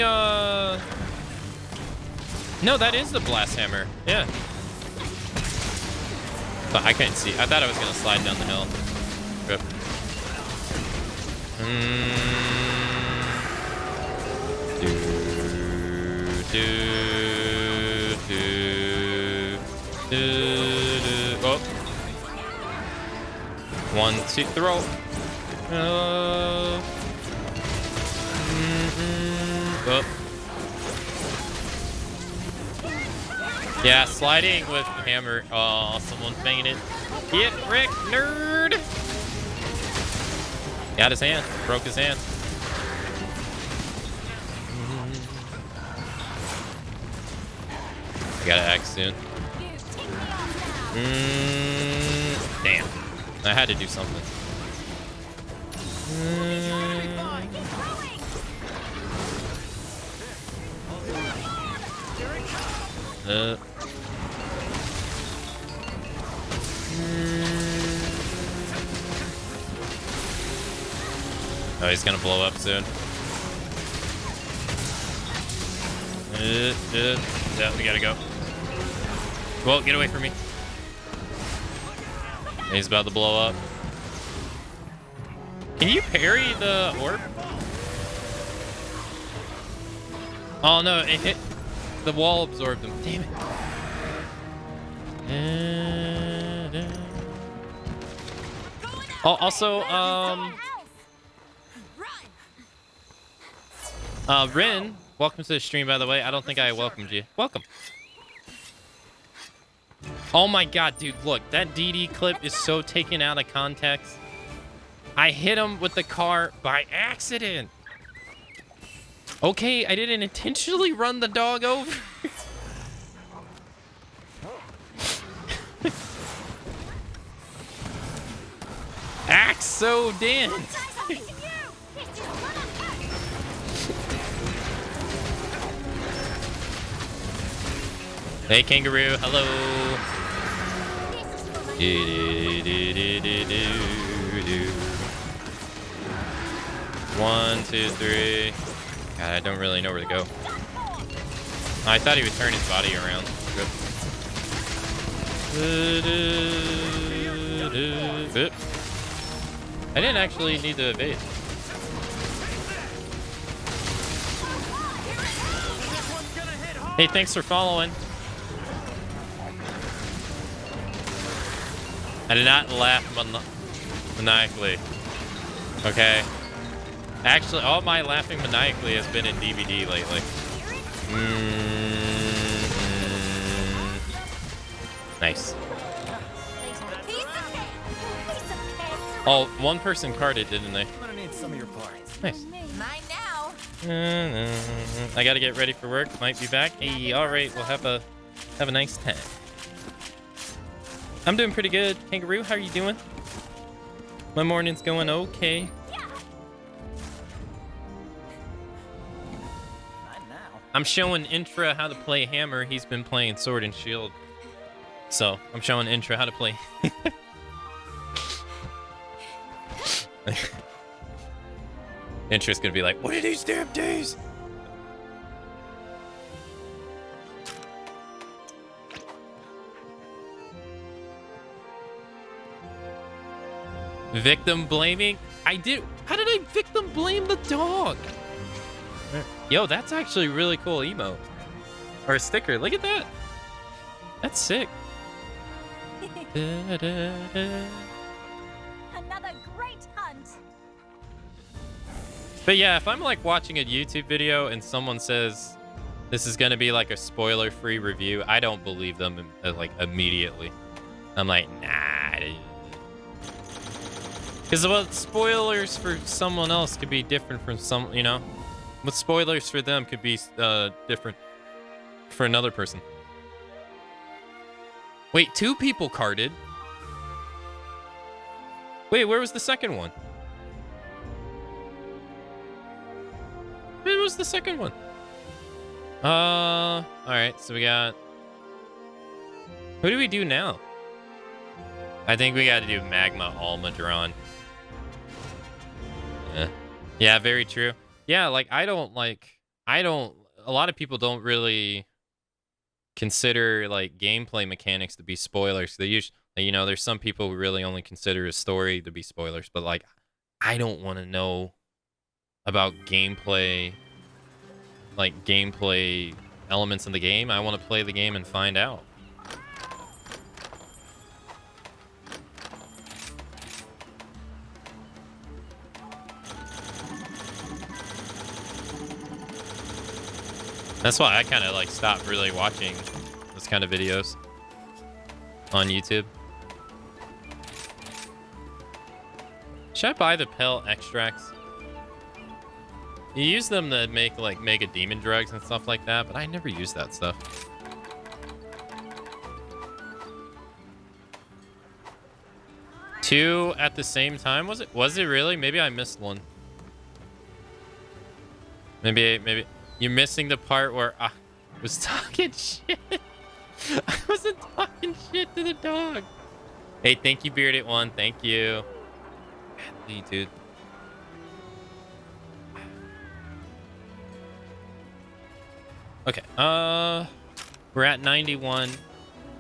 no, that is the blast hammer. Yeah. But I couldn't see. I thought I was gonna slide down the hill. Rip. Oh. 1, 2, throw. Oh. Yeah, sliding with hammer. Oh, someone's banging it. Get wrecked, nerd. Got his hand. Broke his hand. I gotta act soon. Damn. I had to do something. Oh, he's gonna blow up soon. Yeah, we gotta go. Well, get away from me. He's about to blow up. Can you parry the orb? Oh no, it hit. The wall absorbed him. Damn it. Oh, also, Rin, welcome to the stream, by the way. I don't think I welcomed you. Welcome. Oh my god, dude, look, that DD clip is so taken out of context. I hit him with the car by accident. Okay, I didn't intentionally run the dog over. Act so dense. Hey, kangaroo, hello. 1, 2, 3. God, I don't really know where to go. I thought he would turn his body around. Good. I didn't actually need to evade. Hey, thanks for following. I did not laugh maniacally. Okay. Actually, all my laughing maniacally has been in DVD lately. Nice. Oh, one person carded, didn't they? I'm gonna need some of your parts. Nice. Mine now. I gotta get ready for work. Might be back. Hey, all right. We'll have a nice time. I'm doing pretty good. Kangaroo, how are you doing? My morning's going okay. I'm showing Intra how to play Hammer. He's been playing Sword and Shield. So, I'm showing Intra how to play. Intra's gonna be like, what are these damn days? Victim blaming? I did. How did I victim blame the dog? Yo, that's actually really cool emote. Or a sticker. Look at that. That's sick. Another great hunt. But yeah, if I'm like watching a YouTube video and someone says this is gonna be like a spoiler-free review, I don't believe them like immediately. I'm like, nah. Because what spoilers for someone else could be different from some, you know? What spoilers for them could be different for another person. Wait, 2 people carded? Wait, where was the second one? Where was the second one? Alright, so we got... Who do we do now? I think we gotta do Magma Almadron. Yeah, very true. Yeah, like, a lot of people don't really consider, like, gameplay mechanics to be spoilers. They usually, you know, there's some people who really only consider a story to be spoilers, but, like, I don't want to know about gameplay, like, gameplay elements in the game. I want to play the game and find out. That's why I kind of like stopped really watching those kind of videos on YouTube. Should I buy the Pell extracts? You use them to make like mega demon drugs and stuff like that, but I never use that stuff. Two at the same time? Was it really? Maybe I missed one. Maybe you're missing the part where I was talking shit. I wasn't talking shit to the dog. Hey, thank you, Bearded One. Thank you. Badly, dude. Okay. We're at 91.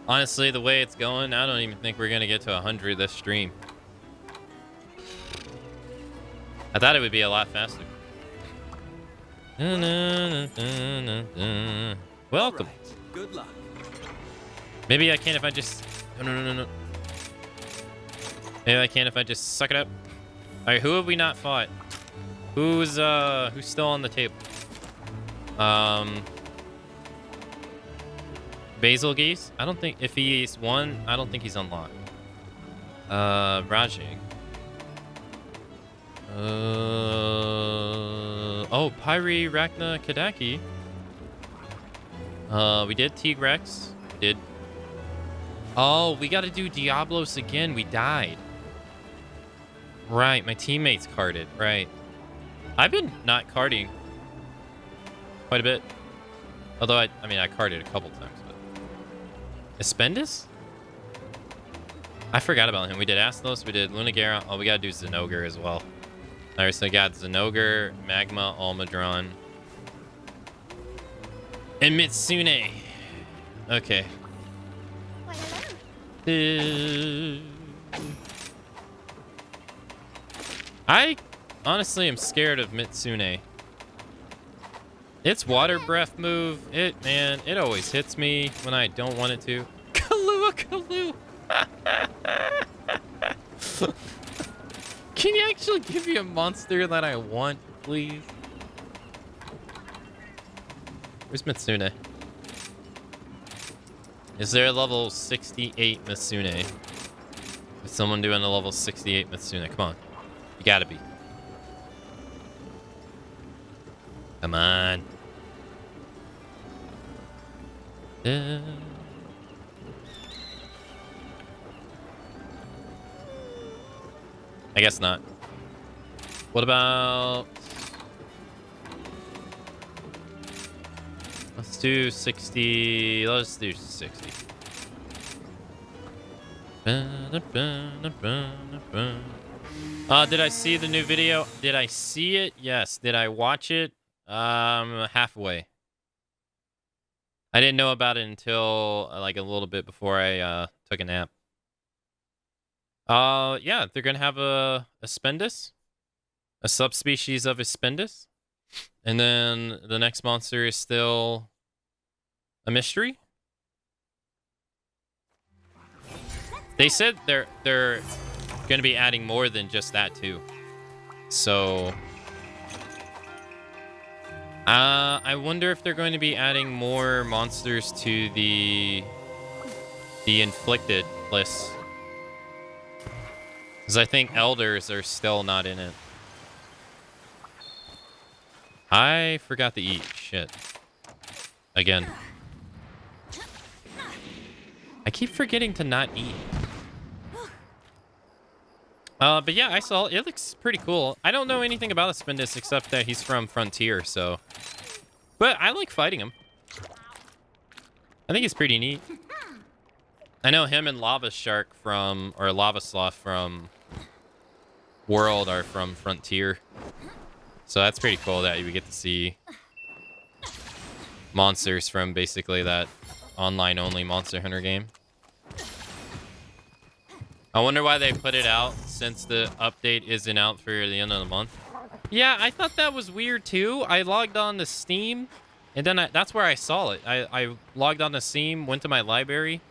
Honestly, the way it's going, I don't even think we're gonna get to 100 this stream. I thought it would be a lot faster. Welcome. Right. Good luck. Maybe I can if I just... No. Maybe I can if I just suck it up. All right, who have we not fought? Who's still on the table? Basil Geese? I don't think... If he's one, I don't think he's unlocked. Rajing. Oh, Pyri Rachna Kadaki. We did Tigrex. We did. Oh, we gotta do Diablos again. We died. Right, my teammates carded. Right. I've been not carding quite a bit. Although, I mean, I carded a couple times. But... Espendus? I forgot about him. We did Aslos. We did Lunagera. Oh, we gotta do Zenogre as well. Alright, so I got Zenogre, Magma, Almadron, and Mitsune. Okay. Why, hello. I honestly am scared of Mitsune. Its water breath move, man, it always hits me when I don't want it to. Kalu. Can you actually give me a monster that I want, please? Where's Mitsune? Is there a level 68 Mitsune? Is someone doing a level 68 Mitsune? Come on. You gotta be. Come on. I guess not. What about... Let's do 60. Let's do 60. Did I see the new video? Did I see it? Yes. Did I watch it? Halfway. I didn't know about it until like a little bit before I took a nap. Yeah, they're gonna have a Spendus, a subspecies of a Spendus, and then the next monster is still a mystery. They said they're going to be adding more than just that too. So I wonder if they're going to be adding more monsters to the inflicted list. Because I think elders are still not in it. I forgot to eat. Shit. Again. I keep forgetting to not eat. But yeah, I saw it. It looks pretty cool. I don't know anything about Spendus except that he's from Frontier, so. But I like fighting him. I think he's pretty neat. I know him and Lava Shark or Lava Sloth from World are from Frontier. So that's pretty cool that we get to see monsters from basically that online-only Monster Hunter game. I wonder why they put it out since the update isn't out for the end of the month. Yeah, I thought that was weird too. I logged on to Steam, and then that's where I saw it. I logged on to Steam, went to my library,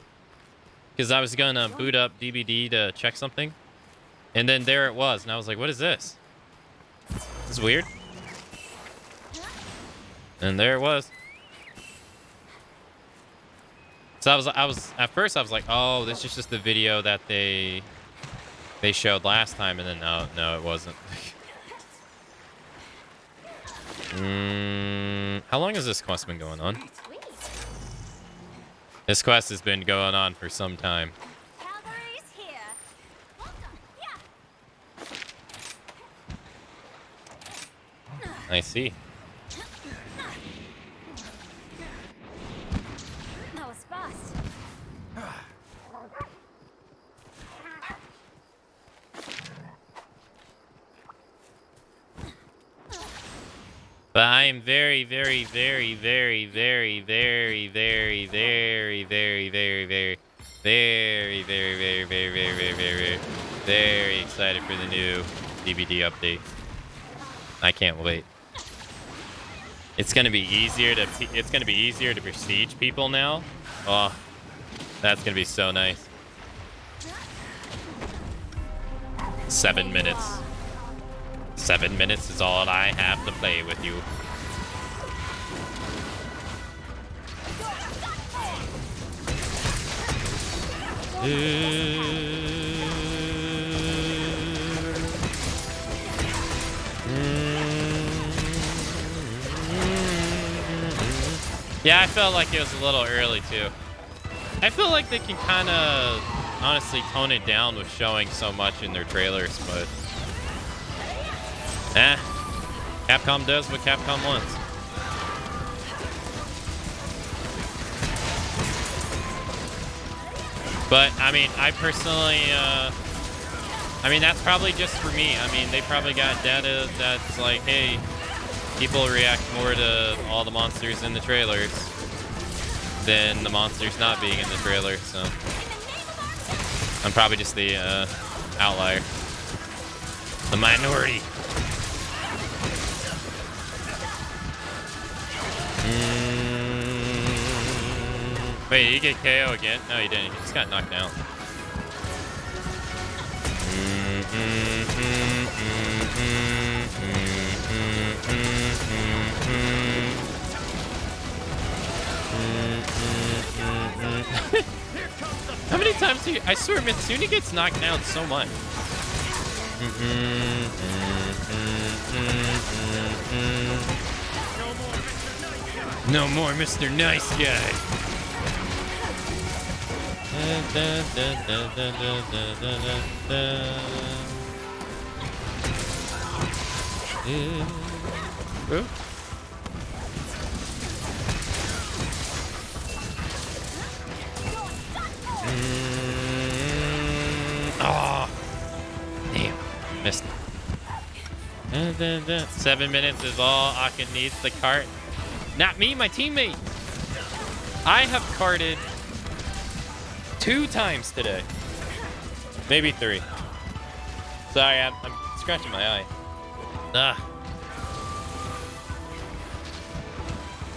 because I was going to boot up DBD to check something. And then there it was, and I was like, what is this? This is weird. And there it was. So I was at first I was like, oh, this is just the video that they showed last time, and then no, it wasn't. How long has this quest been going on? This quest has been going on for some time. Cavalry's here. I see. That was fast. But I am very, very, very, very, very, very, very, very, very, very, very, very, very, very, very, very, very, very, very excited for the new DVD update. I can't wait. It's gonna be easier to prestige people now. Oh, that's gonna be so nice. 7 minutes. 7 minutes is all I have to play with you. Yeah, I felt like it was a little early too. I feel like they can kind of honestly tone it down with showing so much in their trailers, but Capcom does what Capcom wants. But I mean, I personally, I mean, that's probably just for me. I mean, they probably got data that's like, hey, people react more to all the monsters in the trailers than the monsters not being in the trailer, so I'm probably just the outlier, the minority. Wait, did he get KO again? No, he didn't. He just got knocked out. How many times do you... I swear, Mitsune gets knocked down so much. No more Mr. Nice Guy. 7 minutes is all Aka needs to cart. Not me, my teammate. I have carted 2 times today. Maybe 3. Sorry, I'm scratching my eye. Ugh.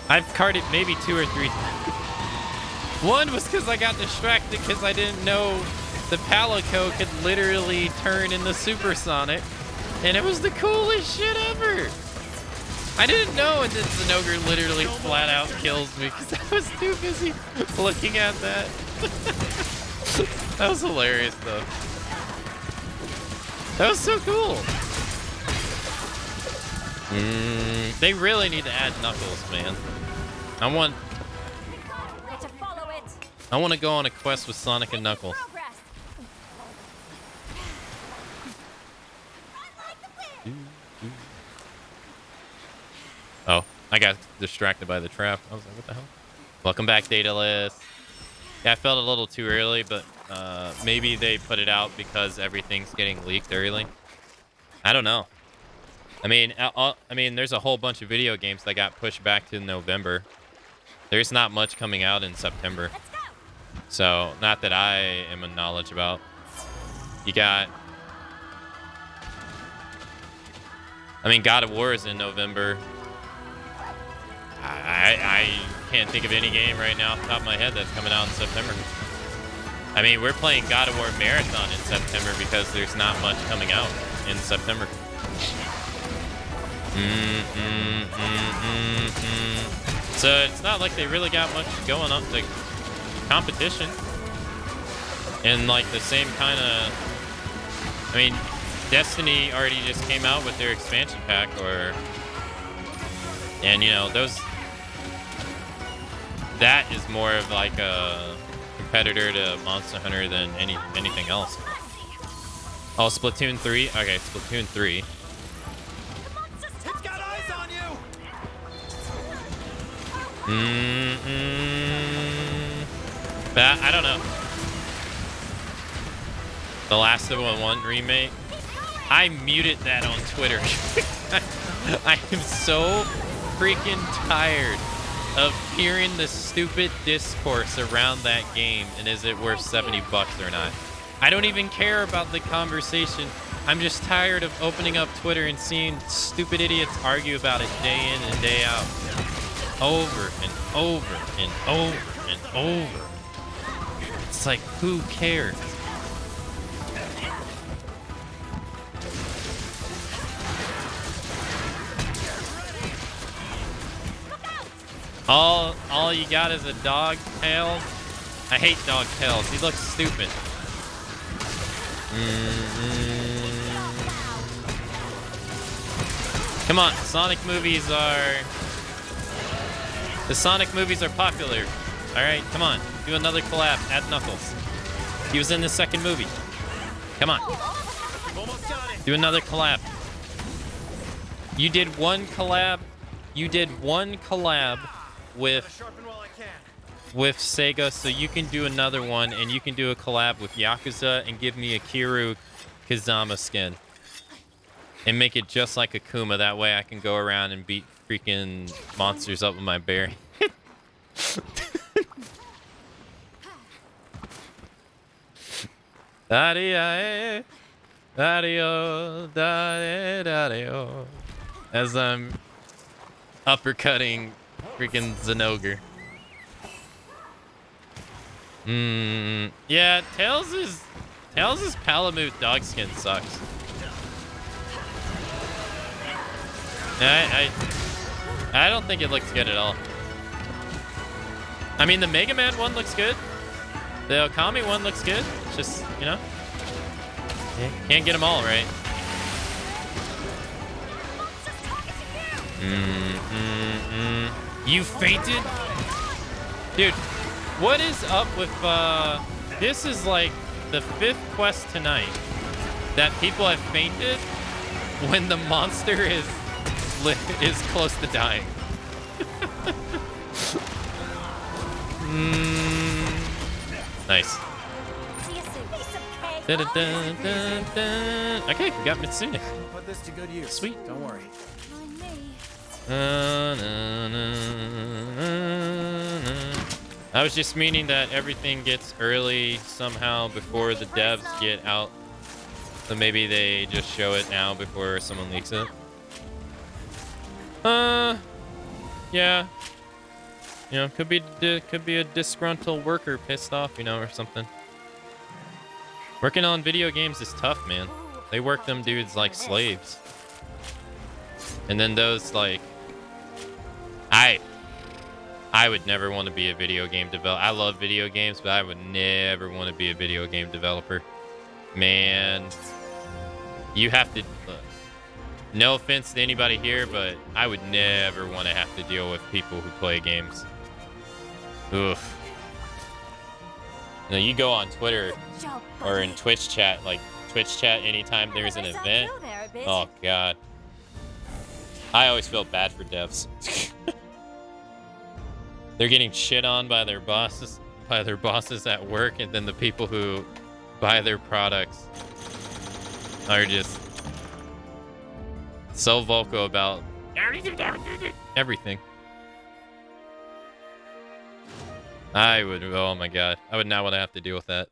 I've carted maybe 2 or 3 times. One was because I got distracted because I didn't know the Palico could literally turn into supersonic. And it was the coolest shit ever. I didn't know, and then Zenogre literally flat out kills me because I was too busy looking at that. That was hilarious, though. That was so cool. They really need to add Knuckles, man. I want to go on a quest with Sonic and Knuckles. Oh, I got distracted by the trap. I was like, what the hell? Welcome back, Daedalus. Yeah, I felt a little too early, but maybe they put it out because everything's getting leaked early. I don't know. I mean, there's a whole bunch of video games that got pushed back to November. There's not much coming out in September. So, not that I am in knowledge about. You got... I mean, God of War is in November. I can't think of any game right now off the top of my head that's coming out in September. I mean, we're playing God of War Marathon in September because there's not much coming out in September. So it's not like they really got much going on, like competition. And like the same kind of, I mean, Destiny already just came out with their expansion pack, and you know, that is more of like a competitor to Monster Hunter than anything else. Oh, Splatoon 3? Okay, Splatoon 3. It's got eyes on you! That, I don't know. The Last of Us 1 remake. I muted that on Twitter. I am so freaking tired of hearing the stupid discourse around that game and is it worth $70 or not. I don't even care about the conversation. I'm just tired of opening up Twitter and seeing stupid idiots argue about it day in and day out. Over and over and over and over. It's like, who cares? All you got is a dog tail. I hate dog tails. He looks stupid. Come on, Sonic movies are... The Sonic movies are popular. Alright, come on. Do another collab. Add Knuckles. He was in the second movie. Come on. Do another collab. You did one collab. You did one collab with Sega, so you can do another one, and you can do a collab with Yakuza and give me a Kiryu Kazama skin. And make it just like Akuma. That way I can go around and beat freaking monsters up with my berry. As I'm uppercutting freaking Zenogre. Yeah, Tails' Palamute dog skin sucks. I don't think it looks good at all. I mean, the Mega Man one looks good. The Okami one looks good. It's just, you know, can't get them all right. You fainted? Dude, what is up with, this is like the 5th quest tonight that people have fainted when the monster is close to dying. Nice. See you soon. Piece of cake. Da-da-da-da-da. Okay, we got Mitsune. Put this to good use. Sweet. Don't worry. Mind me. I was just meaning that everything gets early somehow before the devs get out. So maybe they just show it now before someone leaks it. Yeah. You know, could be a disgruntled worker pissed off, you know, or something. Working on video games is tough, man. They work them dudes like slaves. And then those like I would never want to be a video game developer. I love video games, but I would never want to be a video game developer. Man, you have to no offense to anybody here, but I would never want to have to deal with people who play games. Oof. You go on Twitter or in Twitch chat, like Twitch chat anytime there's an event. Oh god. I always feel bad for devs. They're getting shit on by their bosses at work, and then the people who buy their products are just so vocal about everything. Oh my god, I would not want to have to deal with that.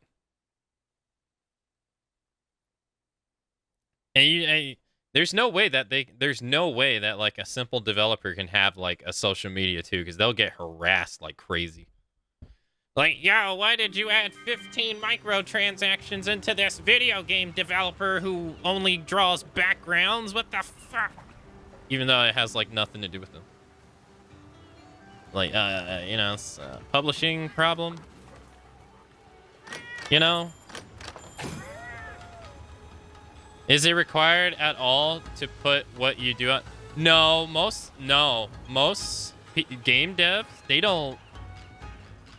And there's no way that like a simple developer can have like a social media too, because they'll get harassed like crazy. Like, yo, why did you add 15 microtransactions into this video game developer who only draws backgrounds? What the fuck? Even though it has like nothing to do with them. Like, you know, it's a publishing problem. You know? Is it required at all to put what you do on? No, most game devs,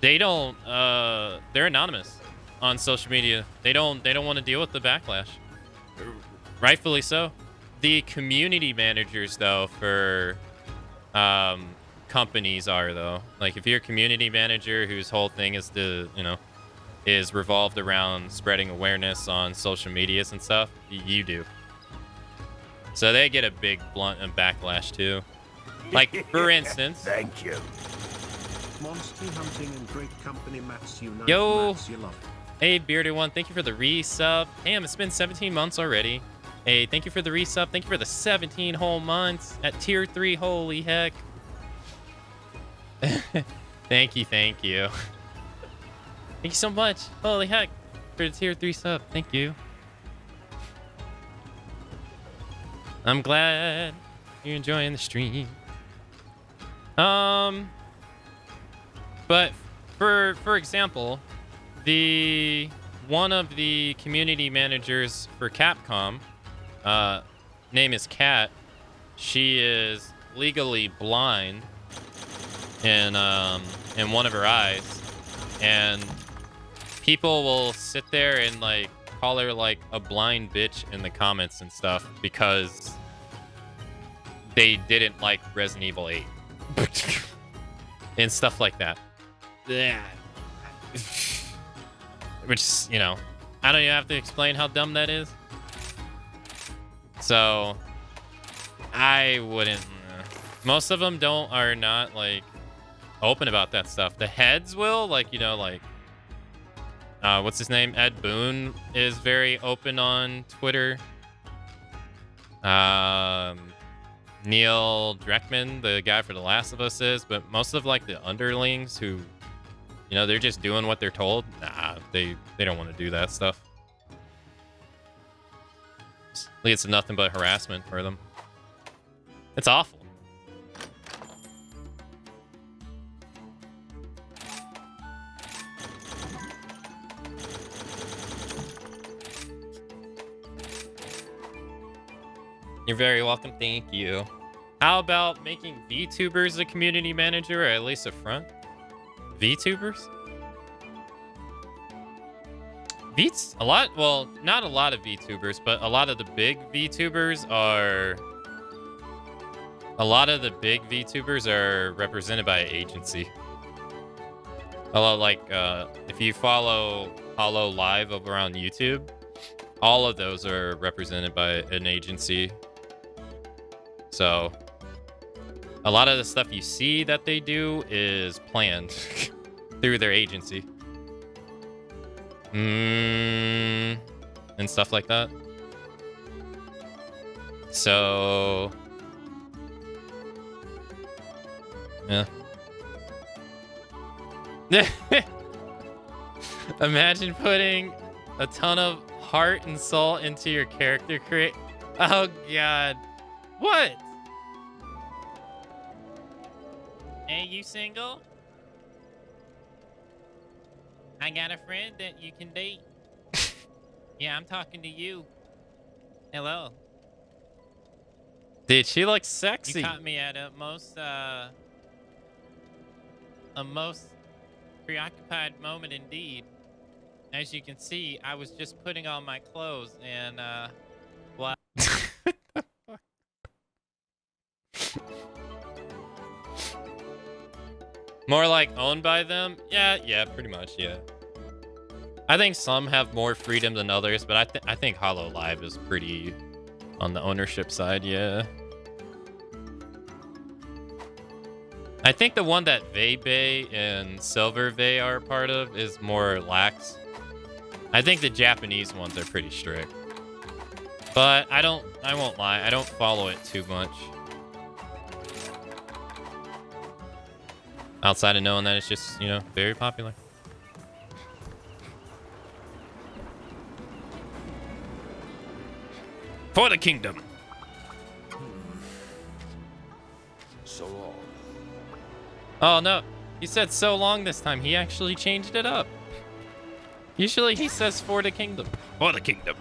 they're anonymous on social media. They don't want to deal with the backlash. Rightfully so. The community managers though for companies are though. Like if you're a community manager whose whole thing is to, you know, is revolved around spreading awareness on social medias and stuff, you do. So they get a big blunt and backlash too. Like for instance, Thank you. Monster hunting and great company Mats unite. Yo. Mats, you love it. Hey Bearded One, thank you for the resub. Damn, it's been 17 months already. Hey, thank you for the resub. Thank you for the 17 whole months at tier 3. Holy heck. Thank you. Thank you so much. Holy heck. For the tier 3 sub. Thank you. I'm glad you're enjoying the stream. But for example, one of the community managers for Capcom, name is Kat. She is legally blind in one of her eyes, and people will sit there and like call her like a blind bitch in the comments and stuff because they didn't like Resident Evil 8 and stuff like that. Yeah. Which, you know, I don't even have to explain how dumb that is. So I wouldn't. Most of them are not like open about that stuff. The heads will, like, you know, like what's his name? Ed Boon is very open on Twitter. Neil Druckmann, the guy for The Last of Us, is, but most of like the underlings who, you know, they're just doing what they're told. Nah, they don't want to do that stuff. Leads to nothing but harassment for them. It's awful. You're very welcome. Thank you. How about making VTubers a community manager, or at least a front? VTubers? Well, not a lot of VTubers, but a lot of the big VTubers are represented by an agency. A lot like if you follow Hollow Live over on YouTube, all of those are represented by an agency. So a lot of the stuff you see that they do is planned through their agency. And stuff like that. So yeah. Imagine putting a ton of heart and soul into your character create. Oh god. What? Hey, you single? I got a friend that you can date. Yeah, I'm talking to you. Hello. Dude, she looks sexy. You caught me at a most preoccupied moment indeed. As you can see, I was just putting on my clothes and what? More like owned by them? Yeah, pretty much, yeah. I think some have more freedom than others, but I think Hollow Live is pretty on the ownership side, yeah. I think the one that Vei and Silver Vei are a part of is more lax. I think the Japanese ones are pretty strict. But I won't lie, I don't follow it too much. Outside of knowing that it's just, you know, very popular. For the kingdom. So long. Oh no, he said so long this time. He actually changed it up. Usually he says for the kingdom. For the kingdom.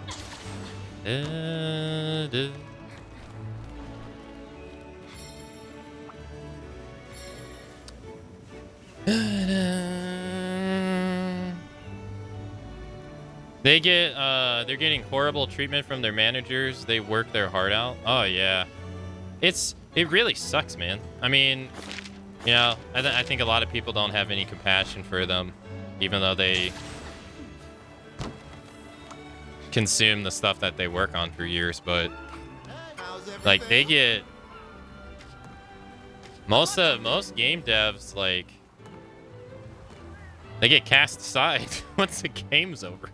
They're getting horrible treatment from their managers. They work their heart out. Oh yeah, it really sucks, man. I mean, you know, I think a lot of people don't have any compassion for them, even though they consume the stuff that they work on for years. But like, they get most game devs, like, they get cast aside once the game's over.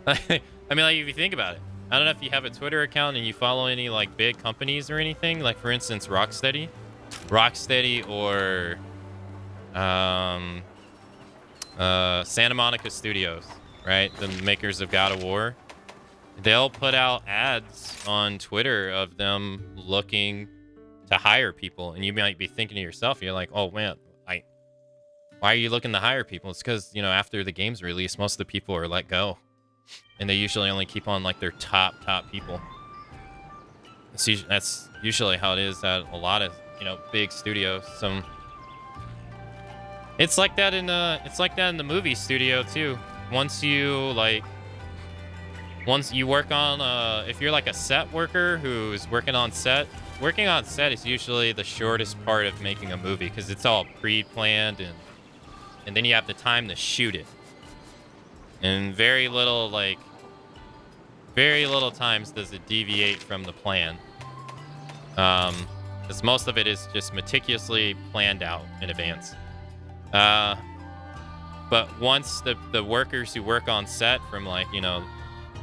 I mean, like, if you think about it, I don't know if you have a Twitter account and you follow any like big companies or anything, like for instance Rocksteady or Santa Monica Studios, right? The makers of God of War. They'll put out ads on Twitter of them looking to hire people, and you might be thinking to yourself, you're like, oh man, why are you looking to hire people? It's because, you know, after the game's released, most of the people are let go. And they usually only keep on like their top people. That's usually how it is at a lot of, you know, big studios. It's like that in the movie studio too. Once you work on if you're like a set worker who's working on set is usually the shortest part of making a movie, because it's all pre-planned and then you have the time to shoot it. And very little times does it deviate from the plan. Because most of it is just meticulously planned out in advance. But once the workers who work on set, from like, you know,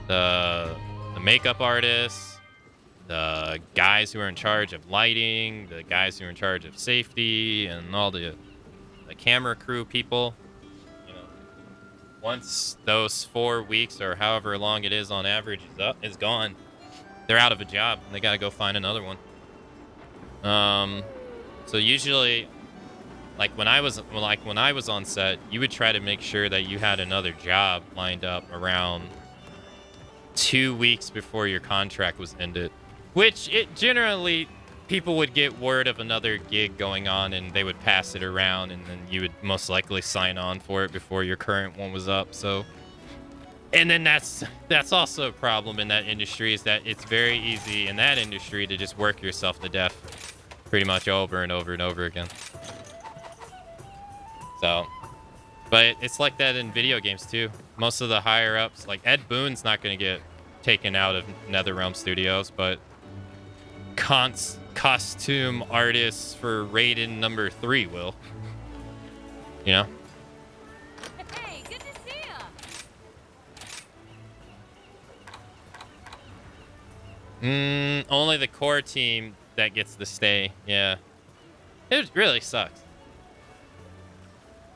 the makeup artists, the guys who are in charge of lighting, the guys who are in charge of safety, and all the camera crew people, you know, once those 4 weeks or however long it is on average is gone, they're out of a job and they got to go find another one. So usually, like when I was on set, you would try to make sure that you had another job lined up around 2 weeks before your contract was ended, which it generally, people would get word of another gig going on and they would pass it around, and then you would most likely sign on for it before your current one was up. So, and then that's also a problem in that industry, is that it's very easy in that industry to just work yourself to death pretty much over and over and over again. So But it's like that in video games too. Most of the higher ups, like Ed Boon's not going to get taken out of NetherRealm Studios, but costume artists for Raiden number 3 will. You know? Hey, good to see ya. Only the core team that gets to stay. Yeah. It really sucks.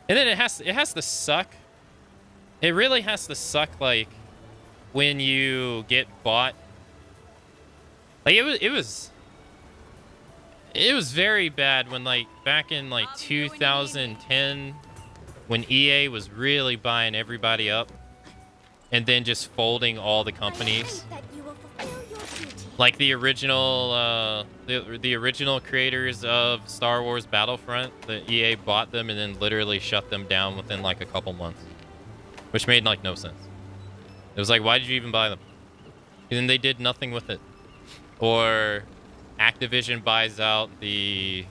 And then it has to suck. It really has to suck, like, when you get bought. Like, it was very bad when, like, back in, like, 2010, when EA was really buying everybody up and then just folding all the companies. I think that you will fulfill your duty. Like the original, the original creators of Star Wars Battlefront, the EA bought them and then literally shut them down within like a couple months, which made like no sense. It was like, why did you even buy them? And then they did nothing with it. Or Activision buys out the.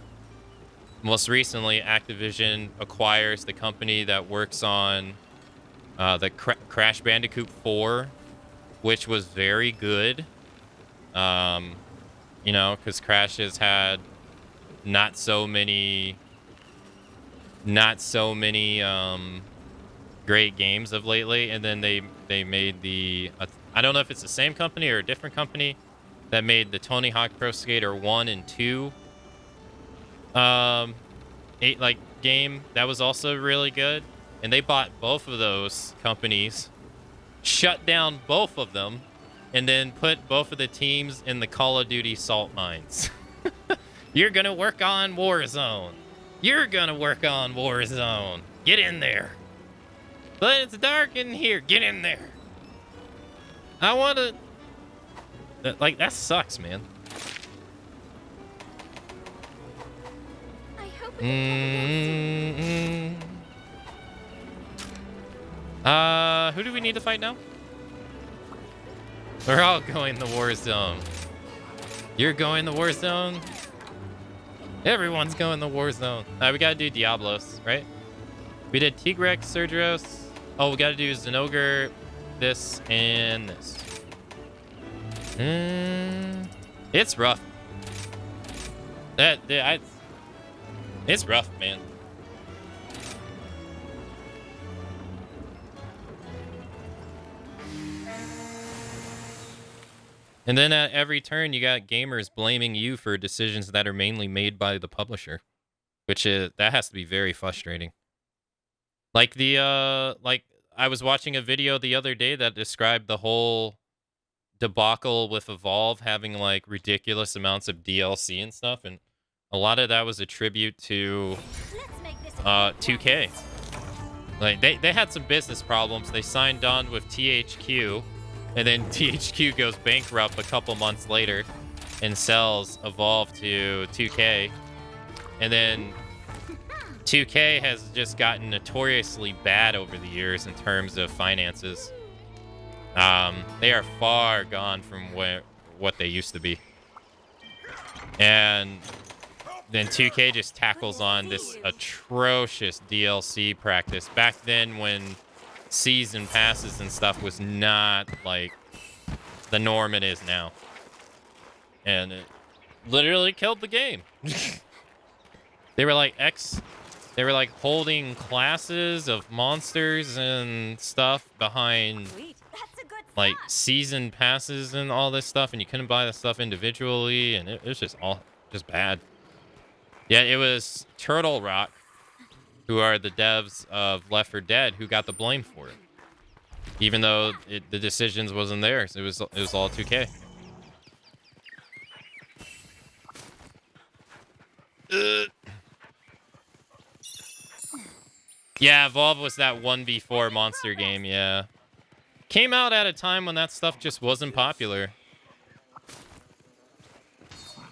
Most recently, Activision acquires the company that works on the Crash Bandicoot 4, which was very good. You know, because Crash has had not so many great games of lately, and then they made the I don't know if it's the same company or a different company that made the Tony Hawk Pro Skater 1 and 2 game that was also really good, and they bought both of those companies, shut down both of them, and then put both of the teams in the Call of Duty salt mines. You're gonna work on Warzone. You're gonna work on Warzone. Get in there. But it's dark in here. Get in there. I wanna... Like, that sucks, man. I hope we can come again soon. Who do we need to fight now? We're all going the war zone. You're going the war zone. Everyone's going the war zone. We gotta do Diablos, right? We did Tigrex, Surgeros. Oh, we gotta do Zenogre, this, and this. It's rough. It's rough, man. And then at every turn, you got gamers blaming you for decisions that are mainly made by the publisher, which is that has to be very frustrating. Like like I was watching a video the other day that described the whole debacle with Evolve having like ridiculous amounts of DLC and stuff, and a lot of that was a tribute to Let's make this 2K. Like they had some business problems. They signed on with THQ. And then THQ goes bankrupt a couple months later and sells Evolve to 2K. And then 2K has just gotten notoriously bad over the years in terms of finances. They are far gone from what they used to be. And then 2K just tackles on this atrocious DLC practice. Back then when season passes and stuff was not like the norm it is now, and it literally killed the game. They were like holding classes of monsters and stuff behind Sweet. That's a good like spot. season passes and all this stuff, and you couldn't buy the stuff individually, and it was just bad. Yeah, it was Turtle Rock, who are the devs of Left 4 Dead, who got the blame for it. Even though the decisions wasn't theirs. It was all 2K. Yeah, Evolve was that 1v4 monster game, yeah. Came out at a time when that stuff just wasn't popular.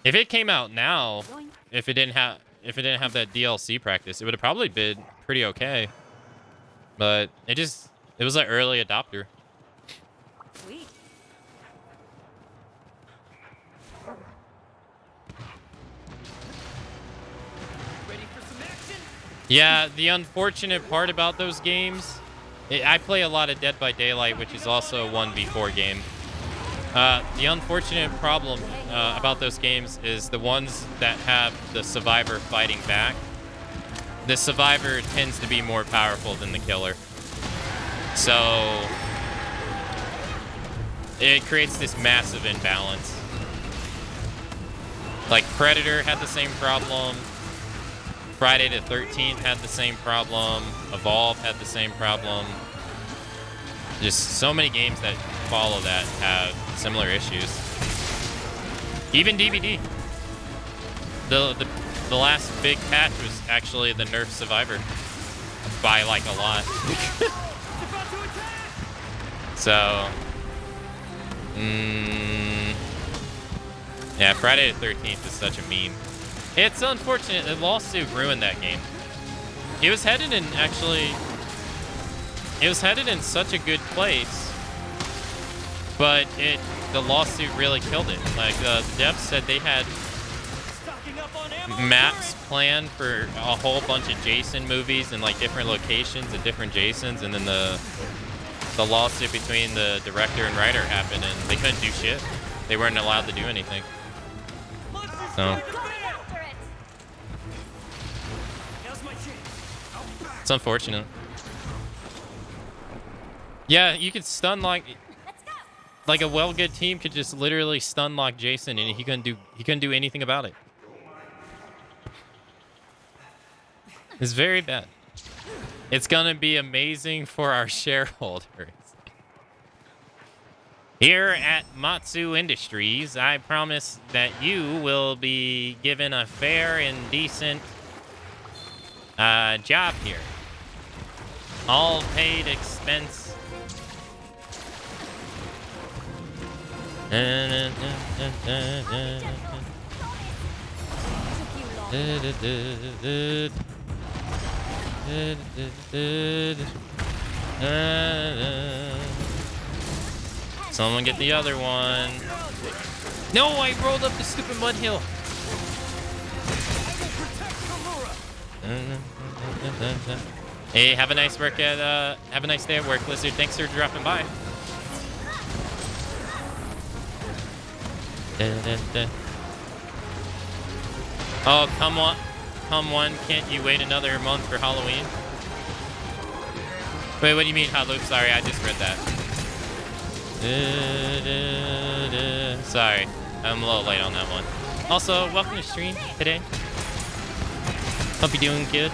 If it came out now, if it didn't have that DLC practice, it would have probably been pretty okay. But it was an early adopter. Sweet. Ready for some action? Yeah, the unfortunate part about those games, I play a lot of Dead by Daylight, which is also a 1v4 game. The unfortunate problem about those games is the ones that have the survivor fighting back. The survivor tends to be more powerful than the killer. So it creates this massive imbalance. Like Predator had the same problem. Friday the 13th had the same problem. Evolve had the same problem. Just so many games that follow that have similar issues. Even DVD. The last big patch was actually the nerf survivor by like a lot. So, yeah, Friday the 13th is such a meme. It's unfortunate. The lawsuit ruined that game. It was headed in such a good place, but the lawsuit really killed it. Like the devs said they had maps planned for a whole bunch of Jason movies and like different locations and different Jasons, and then the lawsuit between the director and writer happened, and they couldn't do shit. They weren't allowed to do anything. So it's unfortunate. Yeah, you could stun like a well-good team could just literally stun lock Jason, and he couldn't do anything about it. It's very bad. It's gonna be amazing for our shareholders. Here at Matsu Industries, I promise that you will be given a fair and decent job here. All paid expense. Someone get the other one. No, I rolled up the stupid mud hill. Hey, have a nice day at work, Lizard. Thanks for dropping by. Oh, come on. Can't you wait another month for Halloween? Wait, what do you mean, Halup? Sorry, I just read that. Sorry, I'm a little late on that one. Also, welcome to stream today. Hope you're doing good.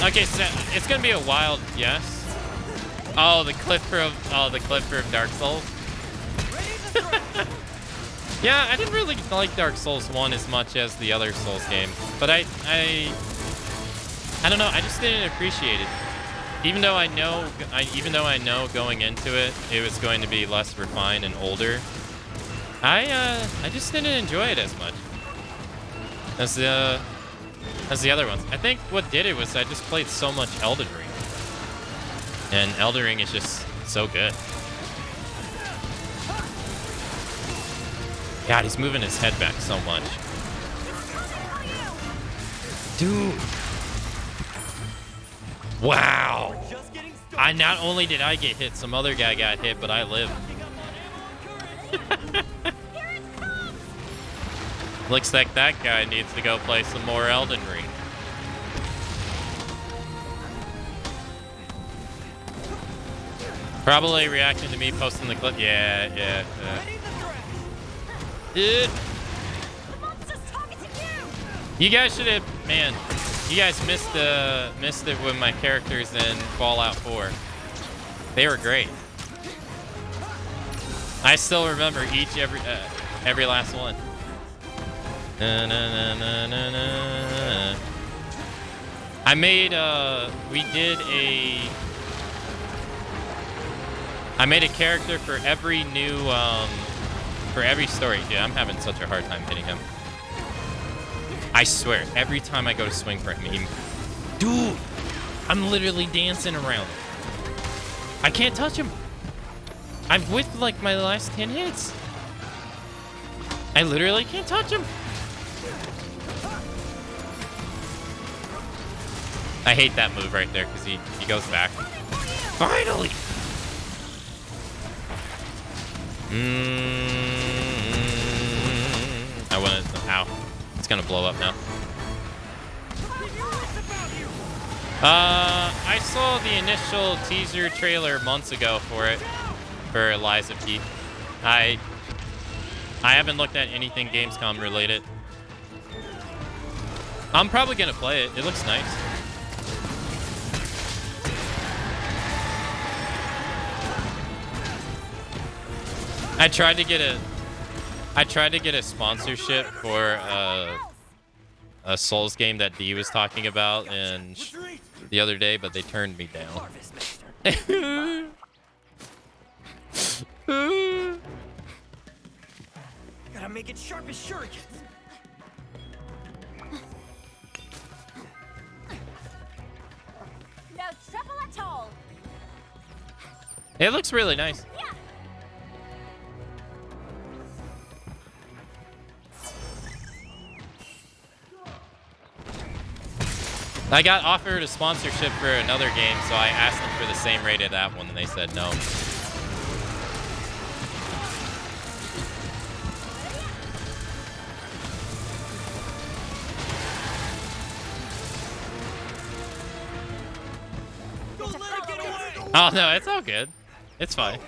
Okay, so it's gonna be a wild guess. Oh, the clip from Dark Souls. Yeah, I didn't really like Dark Souls 1 as much as the other Souls games, but I don't know. I just didn't appreciate it. Even though I know going into it, it was going to be less refined and older. I just didn't enjoy it as much as the other ones. I think what did it was I just played so much Elden Ring, and Elden Ring is just so good. God, he's moving his head back so much. Dude. Wow. Not only did I get hit, some other guy got hit, but I lived. Looks like that guy needs to go play some more Elden Ring. Probably reacting to me posting the clip. Yeah. You guys should have, man. You guys missed it with my characters in Fallout 4. They were great. I still remember every last one. I made a character for every new for every story. Dude, I'm having such a hard time hitting him. I swear, every time I go to swing for him, dude, I'm literally dancing around. I can't touch him. I've whiffed like my last 10 hits. I literally can't touch him. I hate that move right there because he goes back. Finally! I want to... Ow. It's going to blow up now. I saw the initial teaser trailer months ago for it. For Lies of P. I haven't looked at anything Gamescom related. I'm probably going to play it. It looks nice. I tried to get a sponsorship for a Souls game that D was talking about and the other day, but they turned me down. Gotta make it sharp as shurikens. No trouble at all. It looks really nice. Yeah. I got offered a sponsorship for another game, so I asked them for the same rate of that one, and they said no. Oh no, it's all good. It's fine.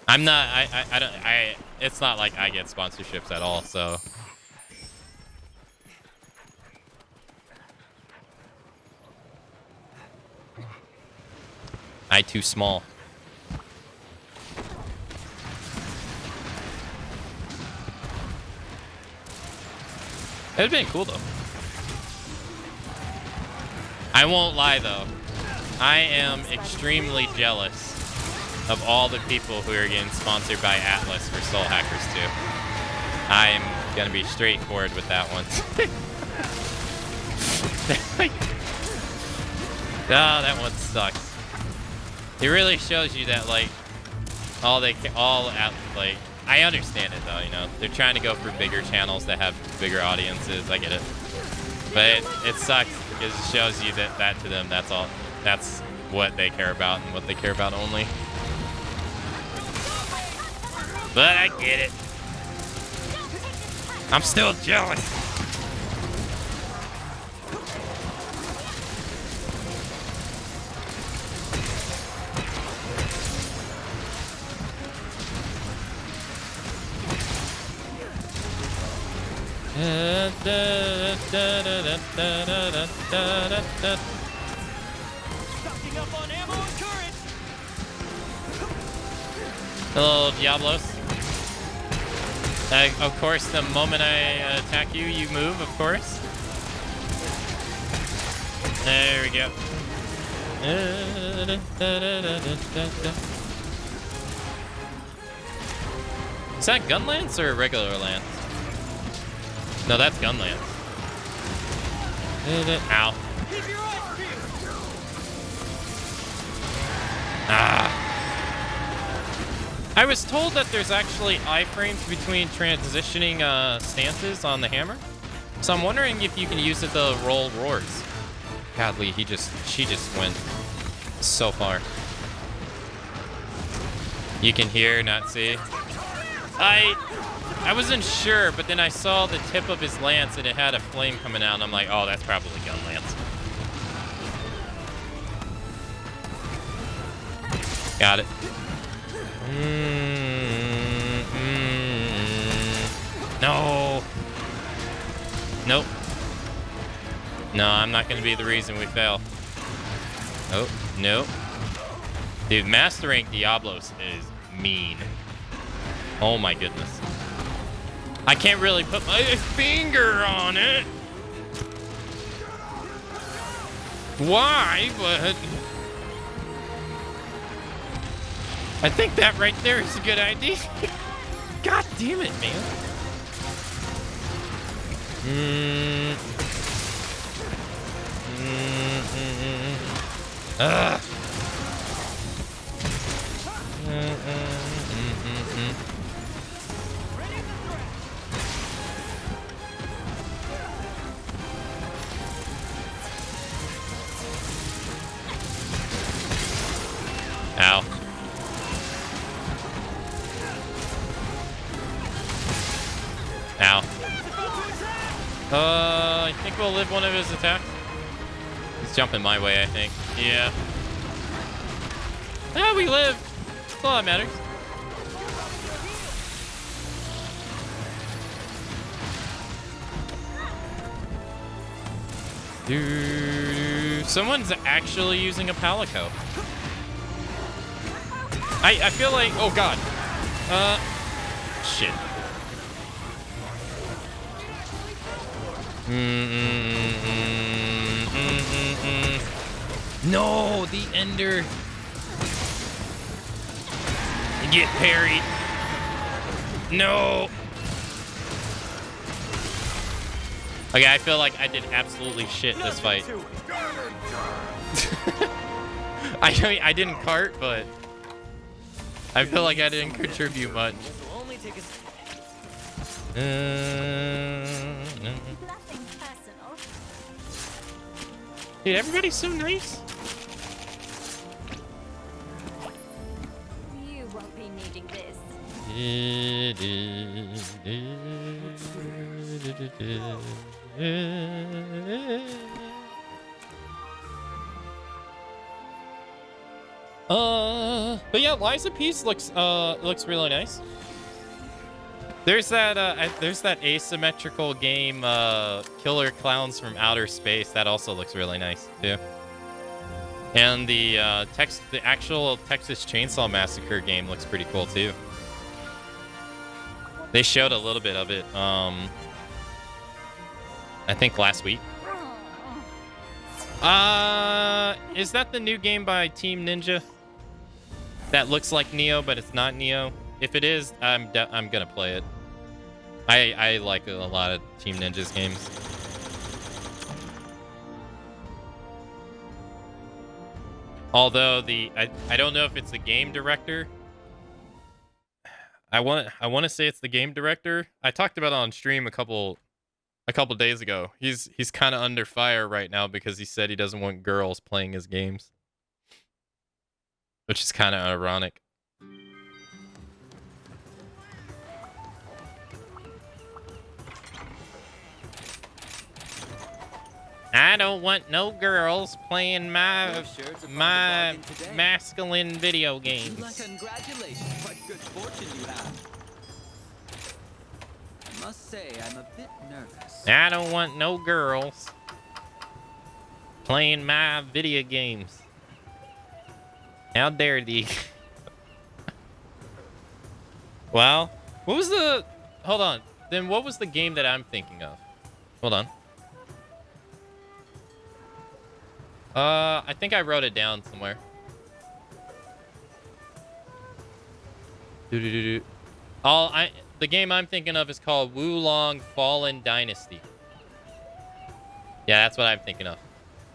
I'm not. I don't. It's not like I get sponsorships at all. So. I too small. It'd been cool though. I won't lie though. I am extremely jealous of all the people who are getting sponsored by Atlas for Soul Hackers 2. I am gonna be straightforward with that one. Oh, that one sucks. It really shows you that like I understand it though, you know. They're trying to go for bigger channels that have bigger audiences. I get it. But it sucks because it shows you that to them, that's all. That's what they care about and what they care about only. But I get it. I'm still jealous. Stocking up on ammo and courage. Hello, Diablos. Of course, the moment I attack you, you move, of course. There we go. Is that Gunlance or regular Lance? No, that's Gunlance. Ow. Keep your eyes peeled. Ah. I was told that there's actually iframes between transitioning stances on the hammer. So I'm wondering if you can use it to roll roars. Godly, she just went so far. You can hear, not see. I wasn't sure, but then I saw the tip of his lance and it had a flame coming out, and I'm like, oh, that's probably gun lance. Got it. No. Nope. No, I'm not gonna be the reason we fail. Oh, nope. Dude, Master Rank Diablos is mean. Oh my goodness. I can't really put my finger on it. Why? But I think that right there is a good idea. God damn it, man. Ugh. Ow. Ow. I think we'll live one of his attacks. He's jumping my way, I think. Yeah. Ah, we live. That's all that matters. Someone's actually using a palico. I feel like, oh god. Shit. No, the ender. Get parried. No. Okay, I feel like I did absolutely shit this fight. I didn't cart, but I feel like I didn't contribute much. Nothing personal. Dude, everybody's so nice. You won't be needing this. But yeah, Liza Peace looks really nice. There's that asymmetrical game, Killer Clowns from Outer Space. That also looks really nice too. And the actual Texas Chainsaw Massacre game looks pretty cool too. They showed a little bit of it, I think last week. Is that the new game by Team Ninja? That looks like Neo, but it's not Neo. If it is, I'm gonna play it. I like a lot of Team Ninja's games. Although I don't know if it's the game director. I want to say it's the game director. I talked about it on stream a couple days ago. He's kind of under fire right now because he said he doesn't want girls playing his games, which is kind of ironic. I don't want no girls playing my masculine video games. Congratulations, what good fortune you have. I must say, I'm a bit nervous. I don't want no girls playing my video games. How dare thee? Well, what was the... Hold on. Then what was the game that I'm thinking of? Hold on. I think I wrote it down somewhere. The game I'm thinking of is called Wulong Fallen Dynasty. Yeah, that's what I'm thinking of.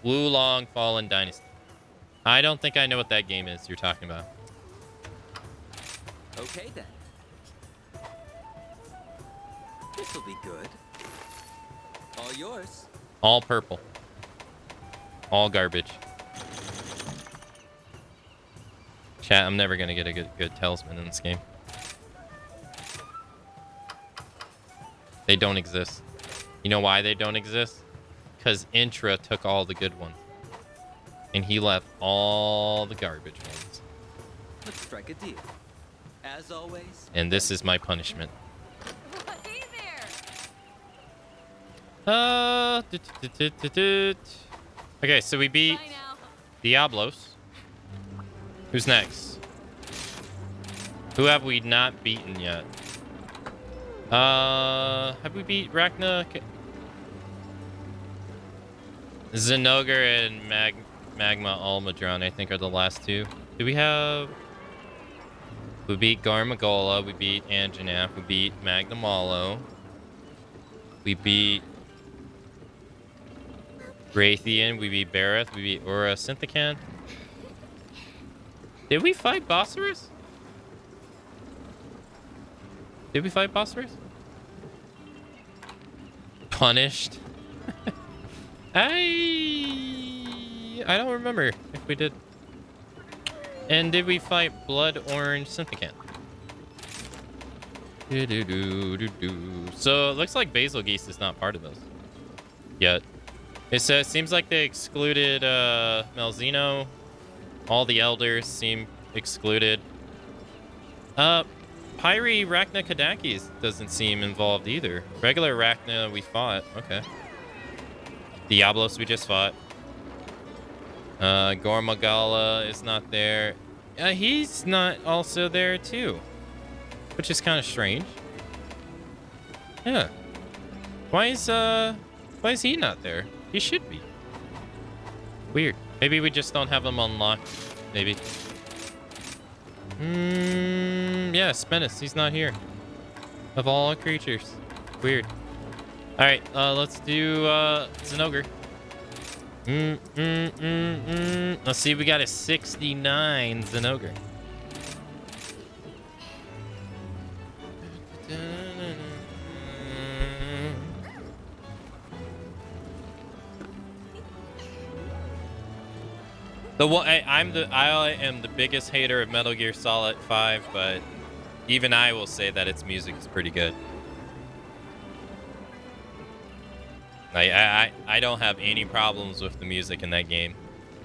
Wulong Fallen Dynasty. I don't think I know what that game is you're talking about. Okay then. This'll be good. All yours. All purple. All garbage. Chat, I'm never gonna get a good talisman in this game. They don't exist. You know why they don't exist? Because Intra took all the good ones. And he left all the garbage ones. Let's strike a deal. As always. And this is my punishment. Hey there. Okay, so we beat Bye now. Diablos. Who's next? Who have we not beaten yet? Have we beat Rachna? Zenogre and Magma Almadron, I think, are the last two. Do we have... We beat Garmagola. We beat Anjanath. We beat Magnamalo. We beat Raytheon. We beat Bareth. We beat Ura Synthican. Did we fight Bosphorus? Did we fight Bosphorus? Punished. I don't remember if we did. And did we fight Blood Orange Synthican? So it looks like Basil Geese is not part of those yet. It seems like they excluded Malzeno. All the elders seem excluded. Pyri Rachna Kadakis doesn't seem involved either. Regular Rachna we fought. Okay. Diablos we just fought. Gormagala is not there. He's not also there too, which is kind of strange. Yeah. Why is he not there? He should be. Weird. Maybe we just don't have him unlocked. Maybe. Yeah, Spennis, he's not here. Of all creatures. Weird. Alright, let's do Zinogre. Let's see, we got a 69 Zinogre. I am the biggest hater of Metal Gear Solid 5, but even I will say that its music is pretty good. I don't have any problems with the music in that game.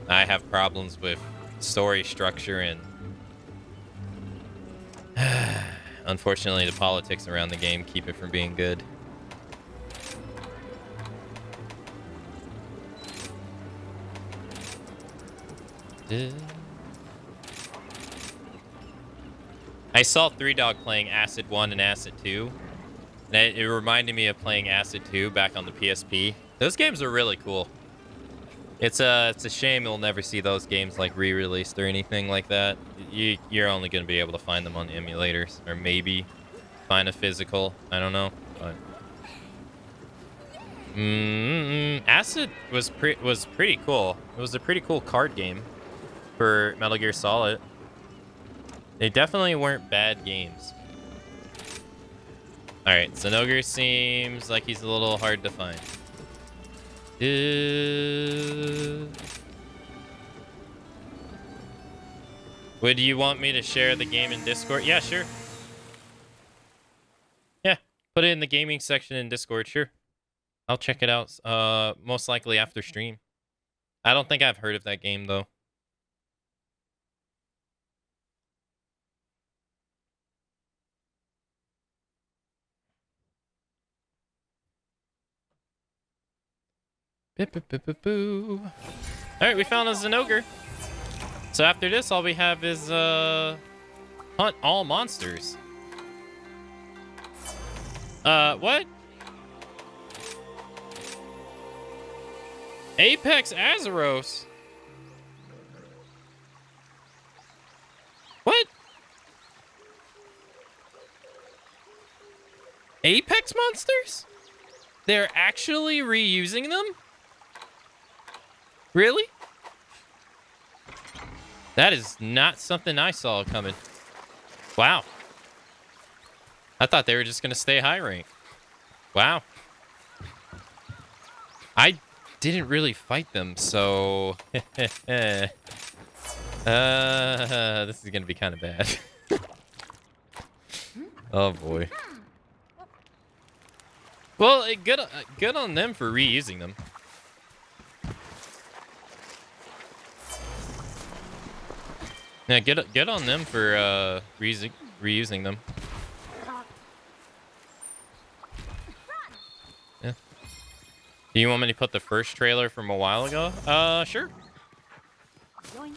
I have problems with story structure and unfortunately the politics around the game keep it from being good. I saw Three Dog playing Acid 1 and Acid 2. And it reminded me of playing Acid 2 back on the PSP. Those games are really cool. It's a shame you'll never see those games like re-released or anything like that. You're only going to be able to find them on emulators or maybe find a physical. I don't know. But Acid was pretty cool. It was a pretty cool card game for Metal Gear Solid. They definitely weren't bad games. Alright, Zinogre seems like he's a little hard to find. Would you want me to share the game in Discord? Yeah, sure. Yeah, put it in the gaming section in Discord, sure. I'll check it out, most likely after stream. I don't think I've heard of that game, though. Alright, we found a Zinogre. So after this, all we have is hunt all monsters. What? Apex Azeros. What? Apex monsters? They're actually reusing them? Really? That is not something I saw coming. Wow. I thought they were just going to stay high rank. Wow. I didn't really fight them, so... this is going to be kind of bad. Oh, boy. Well, good on them for reusing them. Yeah, get on them for reusing them. Yeah. Do you want me to put the first trailer from a while ago? Sure. Yoink.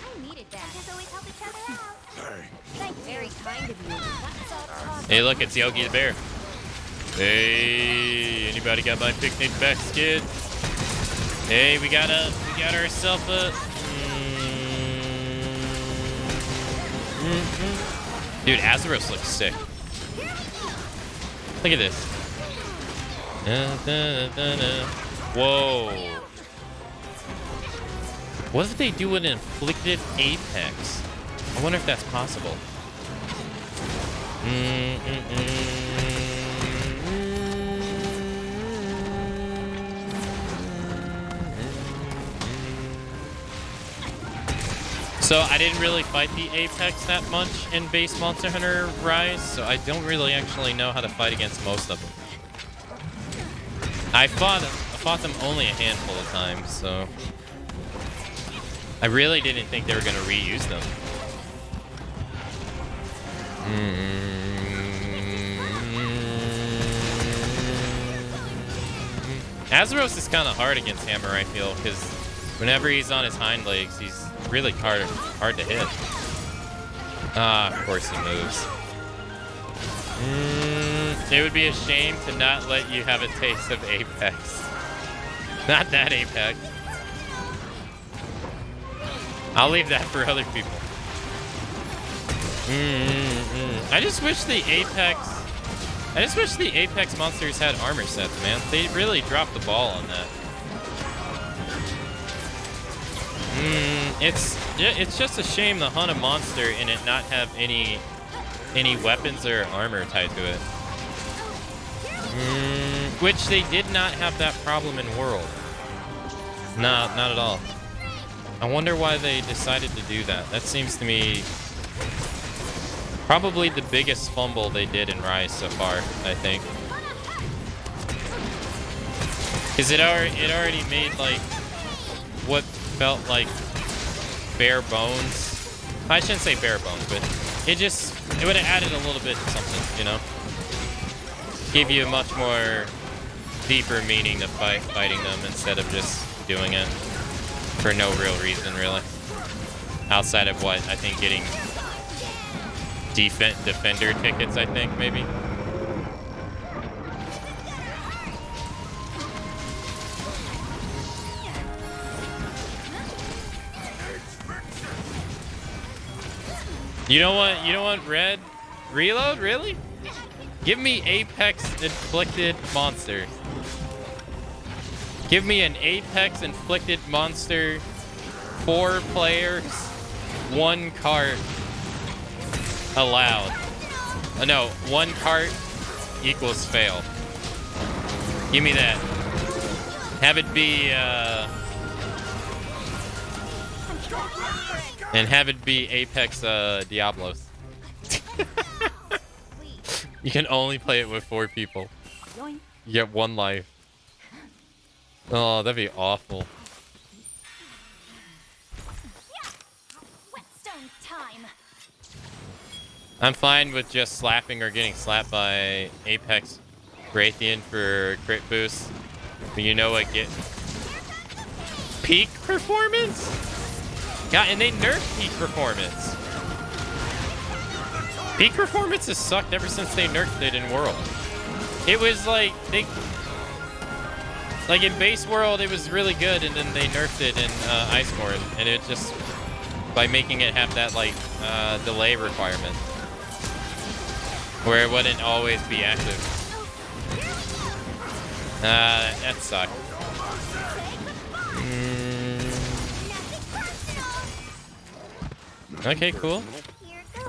I needed that. Just always help each other out. Thank you. Very kind of you. That's all. Hey, look, it's Yogi the Bear. Hey, anybody got my picnic basket? Hey, we got ourselves a. Dude, Azeros looks sick. Look at this. Whoa. What if they do an inflicted apex? I wonder if that's possible. So I didn't really fight the Apex that much in base Monster Hunter Rise, so I don't really actually know how to fight against most of them. I fought them only a handful of times, so I really didn't think they were gonna reuse them. Azeros is kind of hard against Hammer, I feel, because whenever he's on his hind legs, he's really hard to hit. Ah, of course he moves. It would be a shame to not let you have a taste of Apex. Not that Apex. I'll leave that for other people. I just wish the Apex monsters had armor sets, man. They really dropped the ball on that. It's just a shame to hunt a monster and it not have any weapons or armor tied to it. Which they did not have that problem in World. No, not at all. I wonder why they decided to do that. That seems to me probably the biggest fumble they did in Rise so far, I think. Because it already made like what felt like bare bones. I shouldn't say bare bones, but it would have added a little bit to something, you know? Give you a much more deeper meaning to fighting them instead of just doing it for no real reason, really. Outside of what I think getting defender tickets, I think, maybe. You know what, Red? Reload, really? Give me Apex inflicted monster. Give me an Apex inflicted monster, 4 players, 1 cart allowed. No, 1 cart equals fail. Give me that. Have it be and have it be Apex Diablos. You can only play it with 4 people. You get 1 life. Oh, that'd be awful. Whetstone time. I'm fine with just slapping or getting slapped by Apex Raytheon for crit boost. But you know what? Get peak performance? Yeah, and they nerfed peak performance. Peak performance has sucked ever since they nerfed it in World. It was like like in base World, it was really good, and then they nerfed it in Iceborne, and it just by making it have that like delay requirement where it wouldn't always be active. That sucked. Okay, cool. Here goes.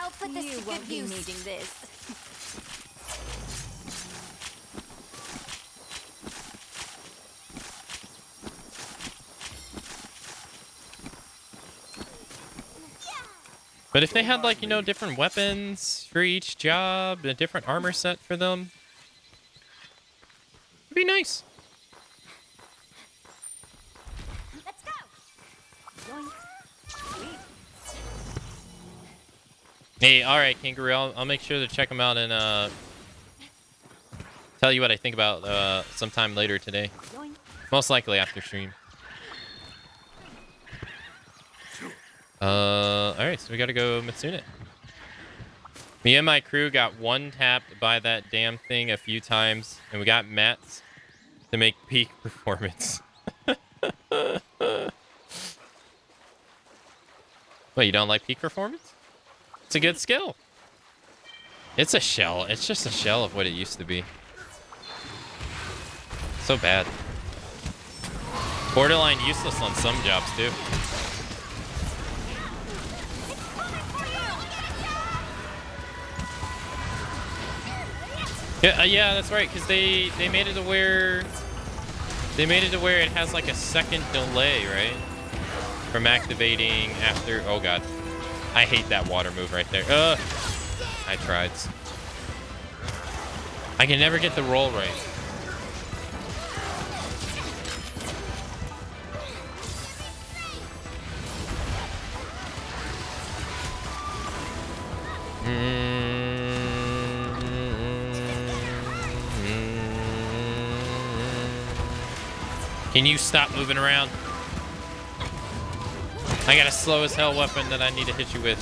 I'll put this to good use. Needing this. But if they had like, you know, different weapons for each job, a different armor set for them, it'd be nice. Let's go. Hey, all right, Kangaroo, I'll make sure to check them out and tell you what I think about sometime later today. Most likely after stream. All right, so we gotta go Mitsune. Me and my crew got 1-tapped by that damn thing a few times, and we got mats to make peak performance. What, you don't like peak performance? It's a good skill. It's a shell. It's just a shell of what it used to be. So bad. Borderline useless on some jobs, too. Yeah, that's right, because they made it to where it has like a second delay, right? From activating after. Oh god, I hate that water move right there. I tried. I can never get the roll right. Can you stop moving around? I got a slow as hell weapon that I need to hit you with.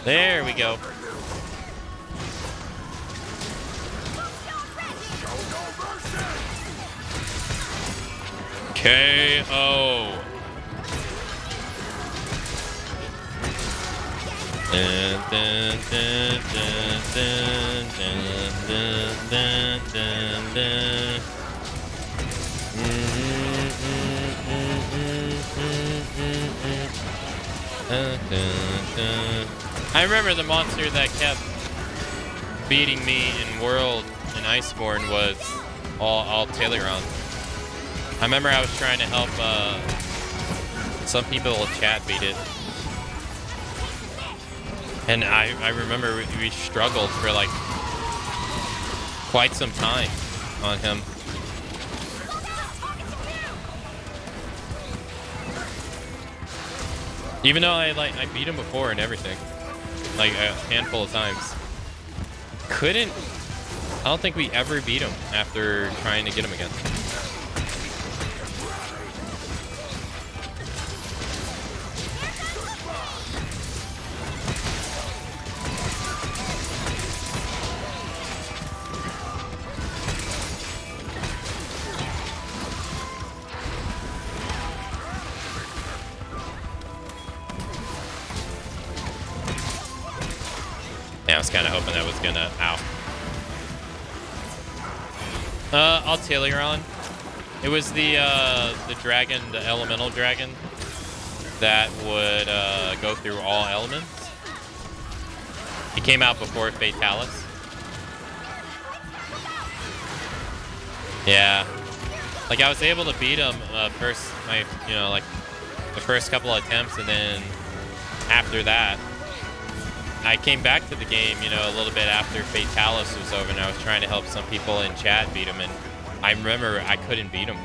There we go. KO. Dun, dun, dun, dun, dun, dun, dun, dun, dun. I remember the monster that kept beating me in World and Iceborne was all Tayleron. I remember I was trying to help some people in chat beat it. And I remember we struggled for like quite some time on him. Even though I beat him before and everything, like a handful of times. I don't think we ever beat him after trying to get him again. Yeah, I was kind of hoping that was gonna. Ow. I'll Tayleron. It was the dragon, the elemental dragon, that would go through all elements. He came out before Fatalis. Yeah, like I was able to beat him like the first couple of attempts, and then after that, I came back to the game, a little bit after Fatalis was over, and I was trying to help some people in chat beat him, and I remember I couldn't beat him.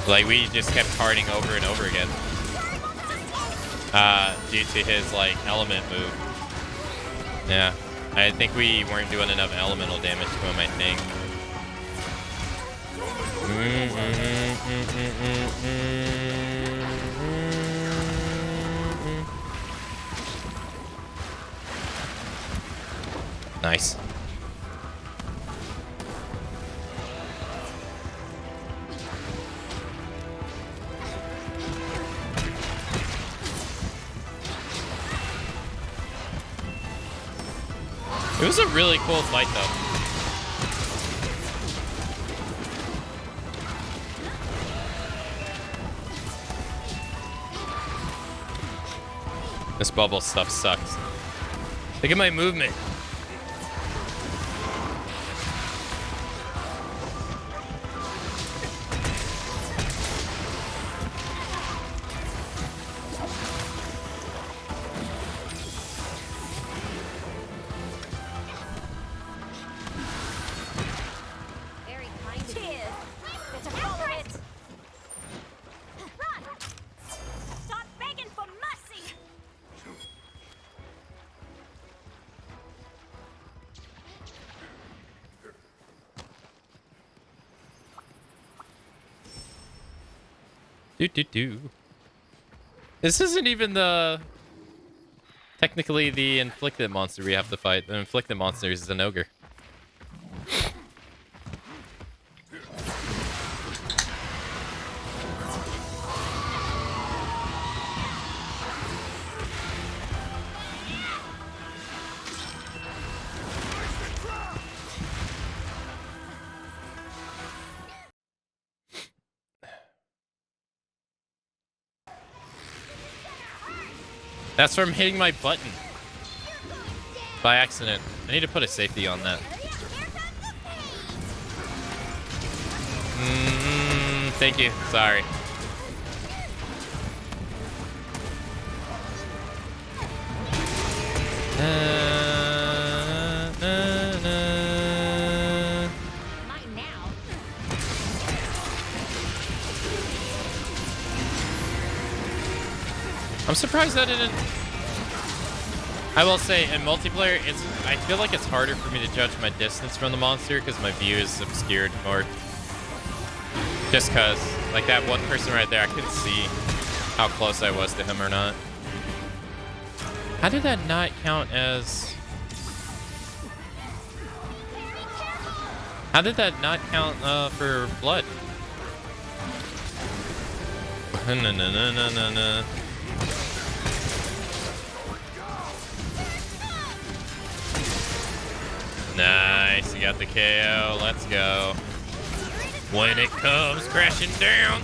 Like, we just kept carding over and over again. Due to his, like, element move. Yeah. I think we weren't doing enough elemental damage to him, I think. Nice. It was a really cool fight, though. This bubble stuff sucks. Look at my movement. This isn't even the Technically, the inflicted monster we have to fight. The inflicted monster is an ogre. That's from hitting my button by accident. I need to put a safety on that. Thank you. Sorry. I'm surprised that didn't. I will say, in multiplayer, I feel like it's harder for me to judge my distance from the monster because my view is obscured more. Just because, like that one person right there, I couldn't see how close I was to him or not. How did that not count as... How did that not count for blood? No. Nice, you got the KO. Let's go. When it comes crashing down.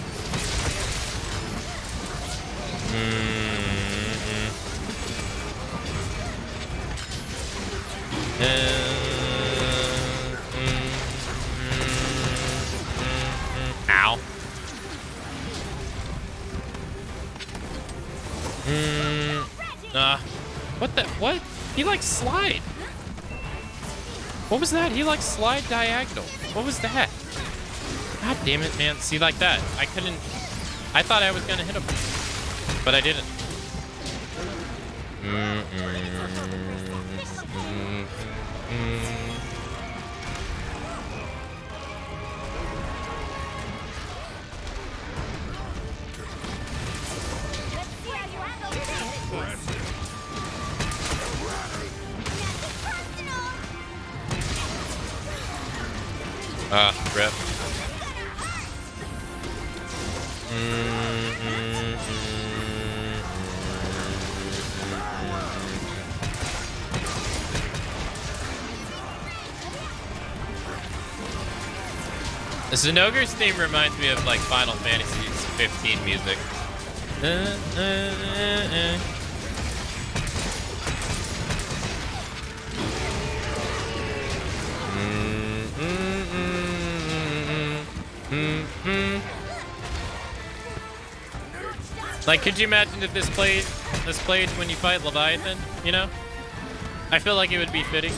Ow. What? He like slide. What was that? He like slide diagonal. What was that? God damn it, man. See, like that. I thought I was gonna hit him, but I didn't. Rip. The Zenogre's theme reminds me of like Final Fantasy 15 music. Like, could you imagine if this played when you fight Leviathan? You know, I feel like it would be fitting.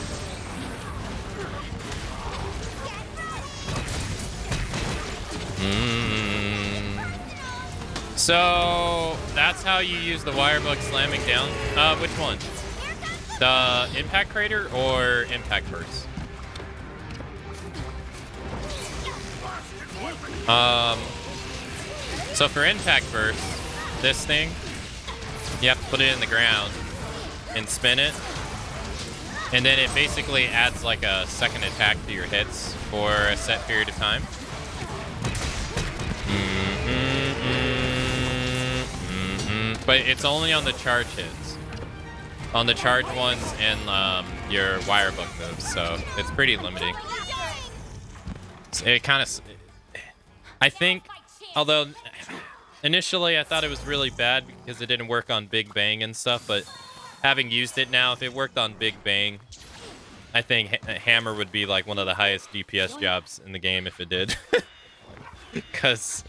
So that's how you use the wire bug slamming down. Which one? The impact crater or impact burst? So for impact burst, this thing, you have to put it in the ground and spin it, and then it basically adds like a second attack to your hits for a set period of time. But it's only on the charge hits, on the charge ones and your wire bug moves, so it's pretty limiting. It kind of, I think, although initially I thought it was really bad because it didn't work on Big Bang and stuff, but having used it now, if it worked on Big Bang, I think Hammer would be like one of the highest DPS jobs in the game if it did. Because,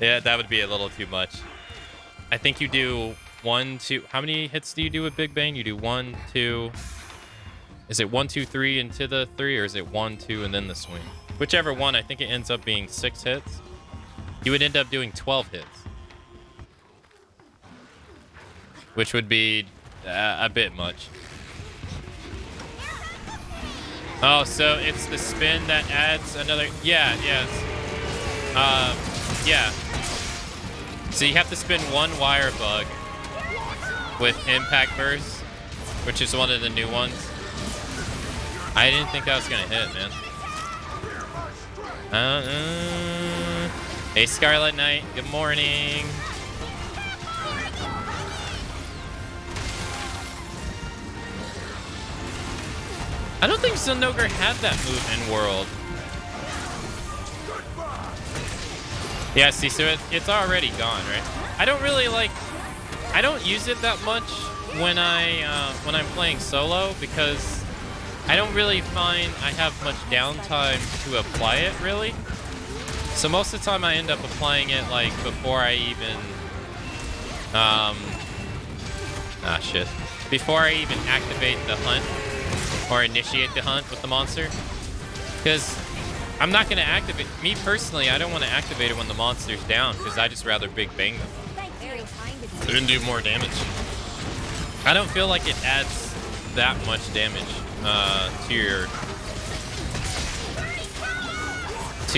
yeah, that would be a little too much. I think you do 1, 2, how many hits do you do with Big Bang? You do 1, 2, is it 1, 2, 3 into the 3, or is it 1, 2 and then the swing? Whichever one, I think it ends up being 6 hits. You would end up doing 12 hits, which would be a bit much. Oh, so it's the spin that adds another, yeah. So you have to spin one wire bug with impact burst, which is one of the new ones. I didn't think that was gonna hit, man. Hey, Scarlet Knight. Good morning. I don't think Sunogre had that move in World. Yeah, see, so it's already gone, right? I don't really like... I don't use it that much when I'm playing solo because I don't really find I have much downtime to apply it, really. So most of the time I end up applying it, like, before I even... Before I even activate the hunt or initiate the hunt with the monster. Because I'm not going to activate... Me, personally, I don't want to activate it when the monster's down because I just rather big bang them. And do more damage. I don't feel like it adds that much damage to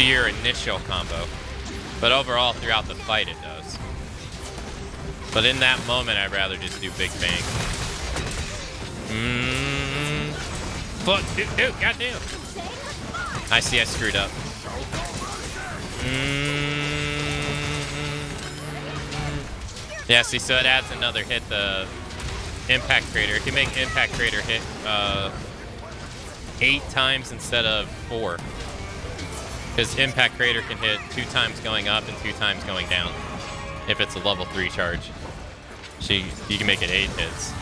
your initial combo. But overall, throughout the fight, it does. But in that moment, I'd rather just do big bang. Fuck, dude, goddamn. I see I screwed up. Yeah, see, so it adds another hit, the Impact Crater. It can make Impact Crater hit 8 times instead of 4. Because Impact Crater can hit 2 times going up and 2 times going down. If it's a level 3 charge. So you can make it 8 hits.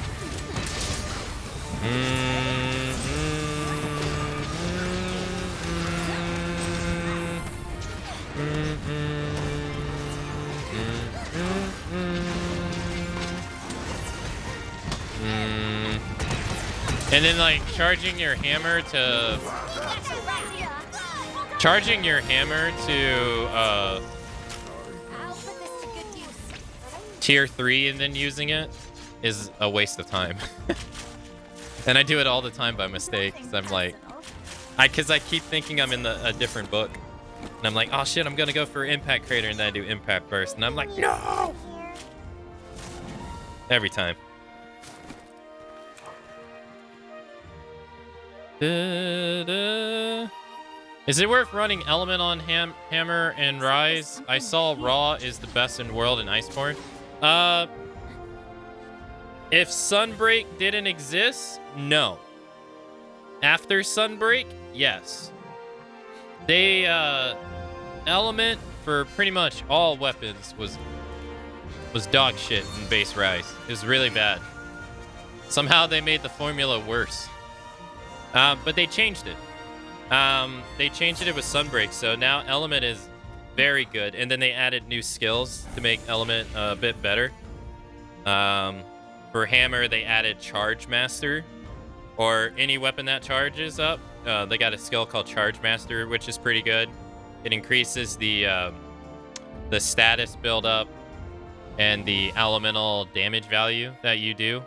And then, like, charging your hammer to tier 3 and then using it is a waste of time. And I do it all the time by mistake because I'm like, because I keep thinking I'm in a different book. And I'm like, oh shit, I'm gonna go for Impact Crater, and then I do Impact Burst. And I'm like, no! Every time. Is it worth running Element on Hammer and Rise? I saw Raw is the best in World and Iceborne. If Sunbreak didn't exist, no. After Sunbreak, yes. They, Element for pretty much all weapons was dog shit in base Rise. It was really bad. Somehow they made the formula worse. But they changed it. They changed it with Sunbreak, so now Element is very good. And then they added new skills to make Element a bit better. For Hammer, they added Charge Master, or any weapon that charges up. They got a skill called Charge Master, which is pretty good. It increases the status buildup and the elemental damage value that you do.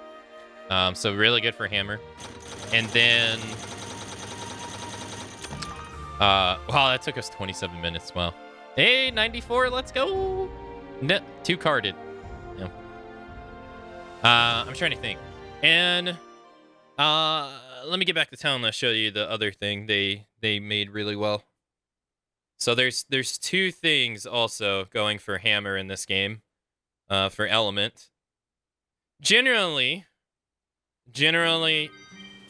So really good for Hammer. And then, wow, that took us 27 minutes. Wow. Hey, 94, let's go. 2 carded. Yeah. I'm trying to think. And let me get back to town and I'll show you the other thing they made really well. So there's 2 things also going for Hammer in this game, for Element. Generally,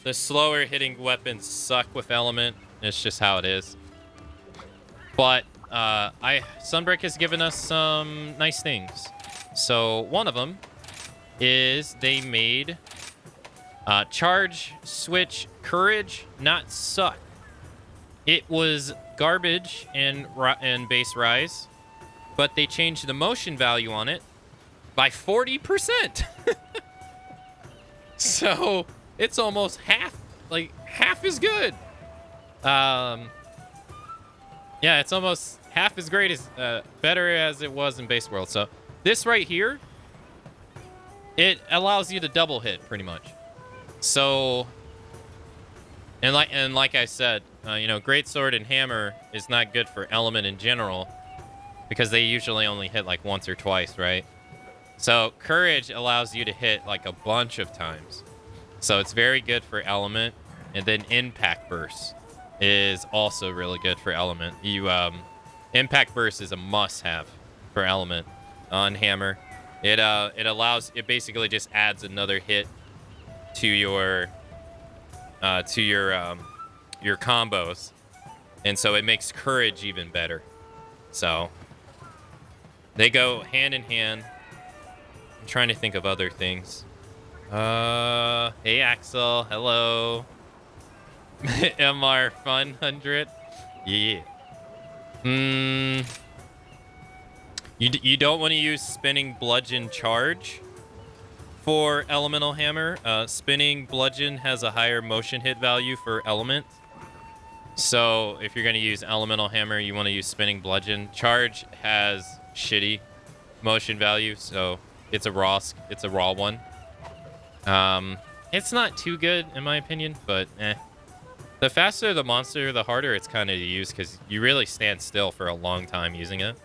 the slower hitting weapons suck with Element. It's just how it is. But Sunbreak has given us some nice things. So one of them is they made Charge Switch Courage not suck. It was garbage in base Rise, but they changed the motion value on it by 40%. So it's almost half as good. Yeah, it's almost half as great as better as it was in base World. So this right here, it allows you to double hit pretty much. So, and like I said, Greatsword and Hammer is not good for Element in general because they usually only hit like once or twice, right? So Courage allows you to hit like a bunch of times. So it's very good for element. And then impact burst is also really good for element. Impact burst is a must-have for element on hammer. It basically just adds another hit to your combos, and so it makes courage even better. So they go hand in hand. I'm trying to think of other things. Hey Axel, hello. MR Fun 100. Yeah. You don't want to use spinning bludgeon charge for elemental hammer. Spinning bludgeon has a higher motion hit value for element. So if you're going to use elemental hammer, you want to use spinning bludgeon. Charge has shitty motion value, so it's a raw one. It's not too good in my opinion, but eh. The faster the monster, the harder it's kind of to use because you really stand still for a long time using it.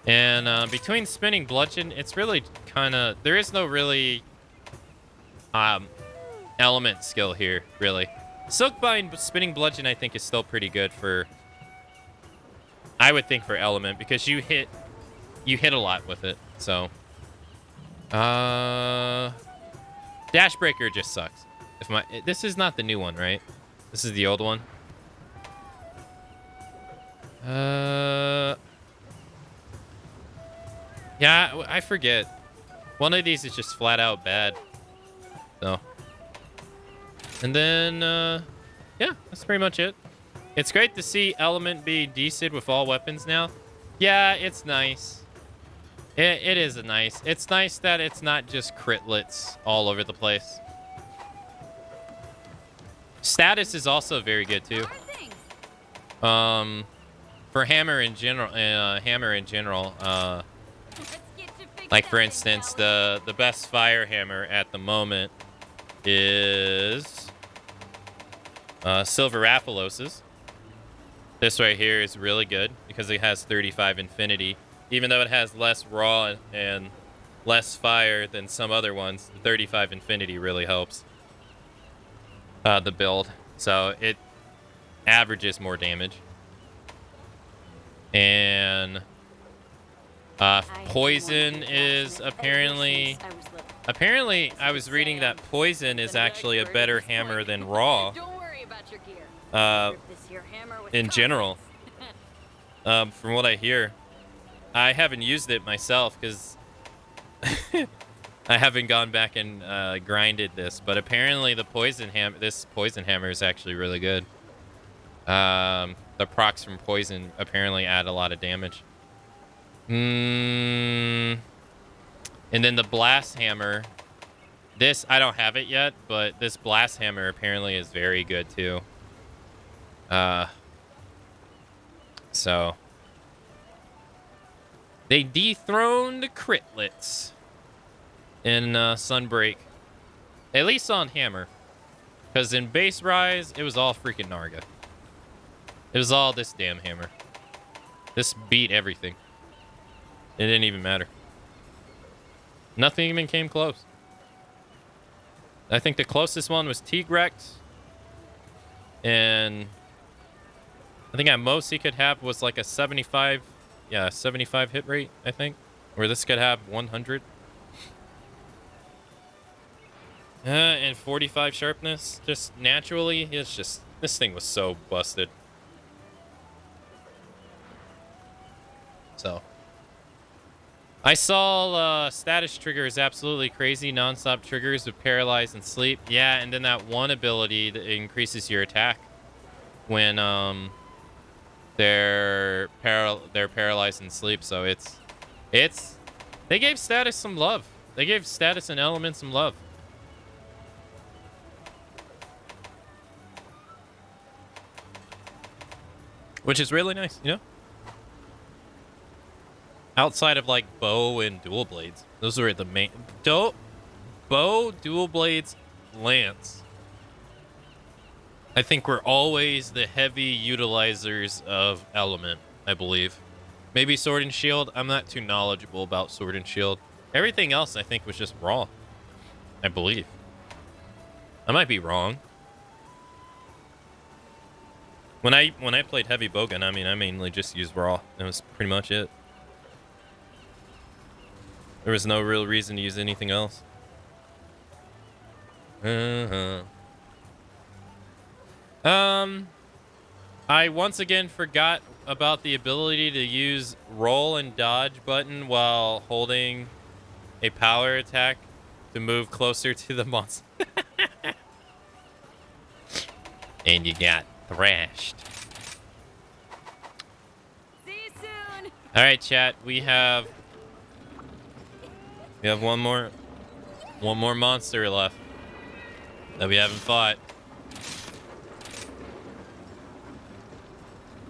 And between spinning bludgeon, it's really kind of... There is no really element skill here, really. Silkbind spinning bludgeon, I think, is still pretty good for... I would think for element, because you hit a lot with it, so... Dash Breaker just sucks. This is not the new one, right? This is the old one. Yeah, I forget. One of these is just flat out bad. So. And then, yeah, that's pretty much it. It's great to see Element be decid with all weapons now. Yeah, it's nice. It is nice. It's nice that it's not just critlets all over the place. Status is also very good too. For hammer in general, like for instance, the best fire hammer at the moment is Silver Raphalos's. This right here is really good because it has 35 infinity. Even though it has less raw and less fire than some other ones, the 35 infinity really helps the build. So it averages more damage. And poison is apparently I was reading that poison is actually a better hammer than raw in general. From what I hear, I haven't used it myself because I haven't gone back and grinded this, but apparently the poison hammer is actually really good. The procs from poison apparently add a lot of damage. And then the blast hammer. This, I don't have it yet, but this blast hammer apparently is very good too. So they dethroned critlets in Sunbreak, at least on hammer, because in base rise it was all freaking Narga. It was all this damn hammer. This beat everything. It didn't even matter. Nothing even came close. I think the closest one was Tigrex. And I think at most he could have was like a 75 hit rate, I think. Where this could have 100. And 45 sharpness. Just naturally, it's just... This thing was so busted. So... I saw status trigger is absolutely crazy. Non-stop triggers with paralyze and sleep. Yeah, and then that one ability that increases your attack when they're paralyzed and sleep. So it's they gave status some love. They gave status and element some love. Which is really nice, you know? Outside of like bow and dual blades, those are the main. Bow, dual blades, lance. I think we're always the heavy utilizers of element, I believe. Maybe sword and shield. I'm not too knowledgeable about sword and shield. Everything else I think was just raw, I believe. I might be wrong. When I played heavy bowgun, I mean, I mainly just used raw. That was pretty much it. There was no real reason to use anything else. I once again forgot about the ability to use roll and dodge button while holding a power attack to move closer to the monster. And you got thrashed. See you soon. All right, chat. We have one more monster left that we haven't fought.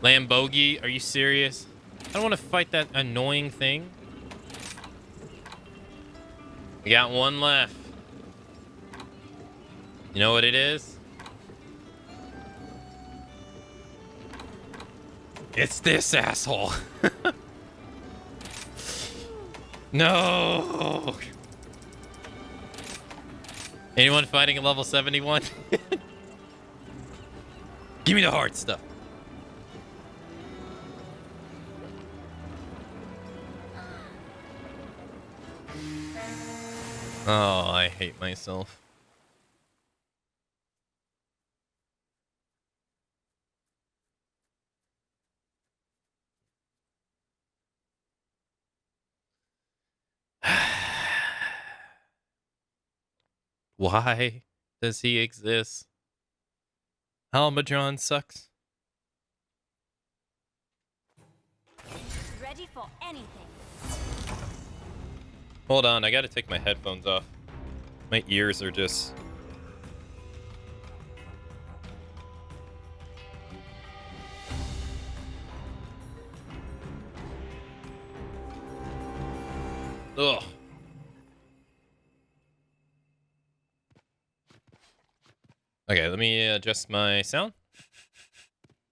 Lambogi, are you serious? I don't want to fight that annoying thing. We got one left. You know what it is? It's this asshole. No. Anyone fighting at level 71? Give me the hard stuff. Oh, I hate myself. Why does he exist? Almadron sucks. Ready for anything. Hold on, I gotta take my headphones off. My ears are just... Ugh. Okay, let me adjust my sound.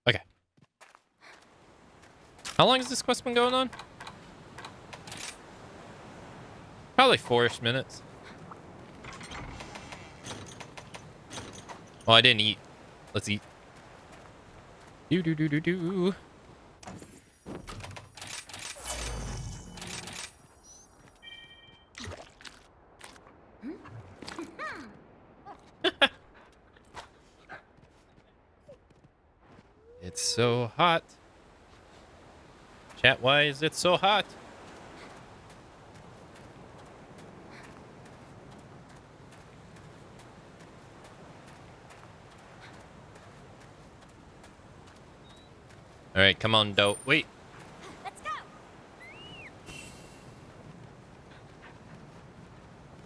Okay. How long has this quest been going on? Probably 4-ish minutes. Oh, I didn't eat. Let's eat. Do. It's so hot. Chat, why is it so hot? All right, come on, dope. Wait. Let's go.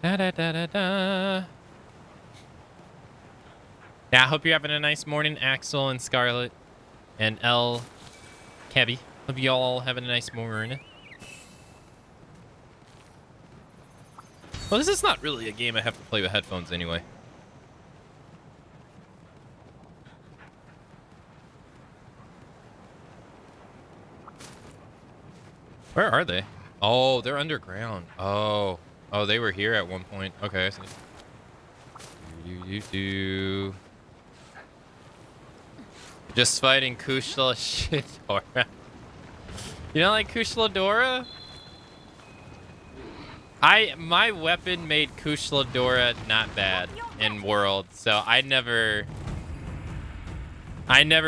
Da. Yeah, I hope you're having a nice morning, Axel and Scarlet and L. Cabby. Hope you all having a nice morning. Well, this is not really a game I have to play with headphones anyway. Where are they? Oh, they're underground. Oh, they were here at one point. Okay, I see. Just fighting Kushla Shidora. You don't like Kushla Dora? My weapon made Kushla Dora not bad in World, so I never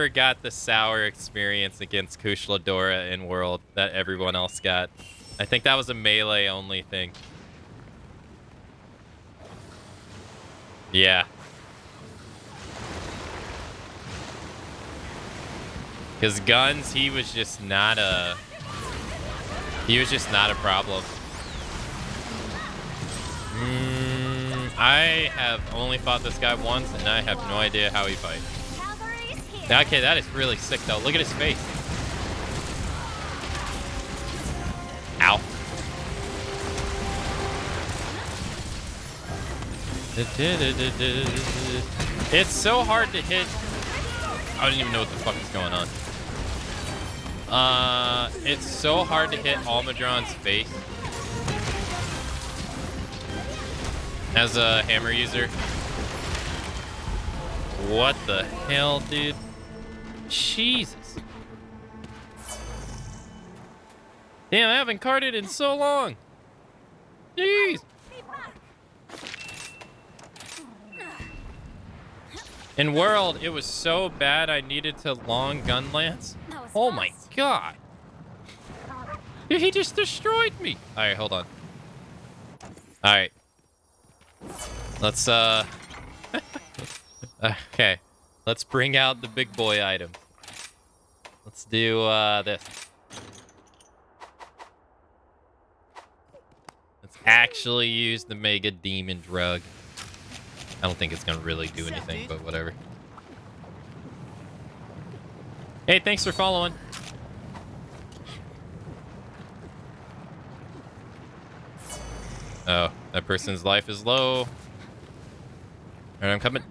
got the sour experience against Kushla Dora in World that everyone else got. I think that was a melee only thing. Yeah. Because guns, he was just not a problem. I have only fought this guy once, and I have no idea how he fights. Okay, that is really sick, though. Look at his face. Ow. It's so hard to hit. I don't even know what the fuck is going on. It's so hard to hit Almadron's face as a hammer user. What the hell, dude? Jesus. Damn, I haven't carded in so long. Jeez. In World, it was so bad I needed to long gun lance. Oh my god. Dude, he just destroyed me. Alright, hold on. Alright. Let's, okay. Let's bring out the big boy item. Let's do, this. Let's actually use the Mega Demon Drug. I don't think it's gonna really do anything, but whatever. Hey, thanks for following. Oh, that person's life is low. Alright, I'm coming.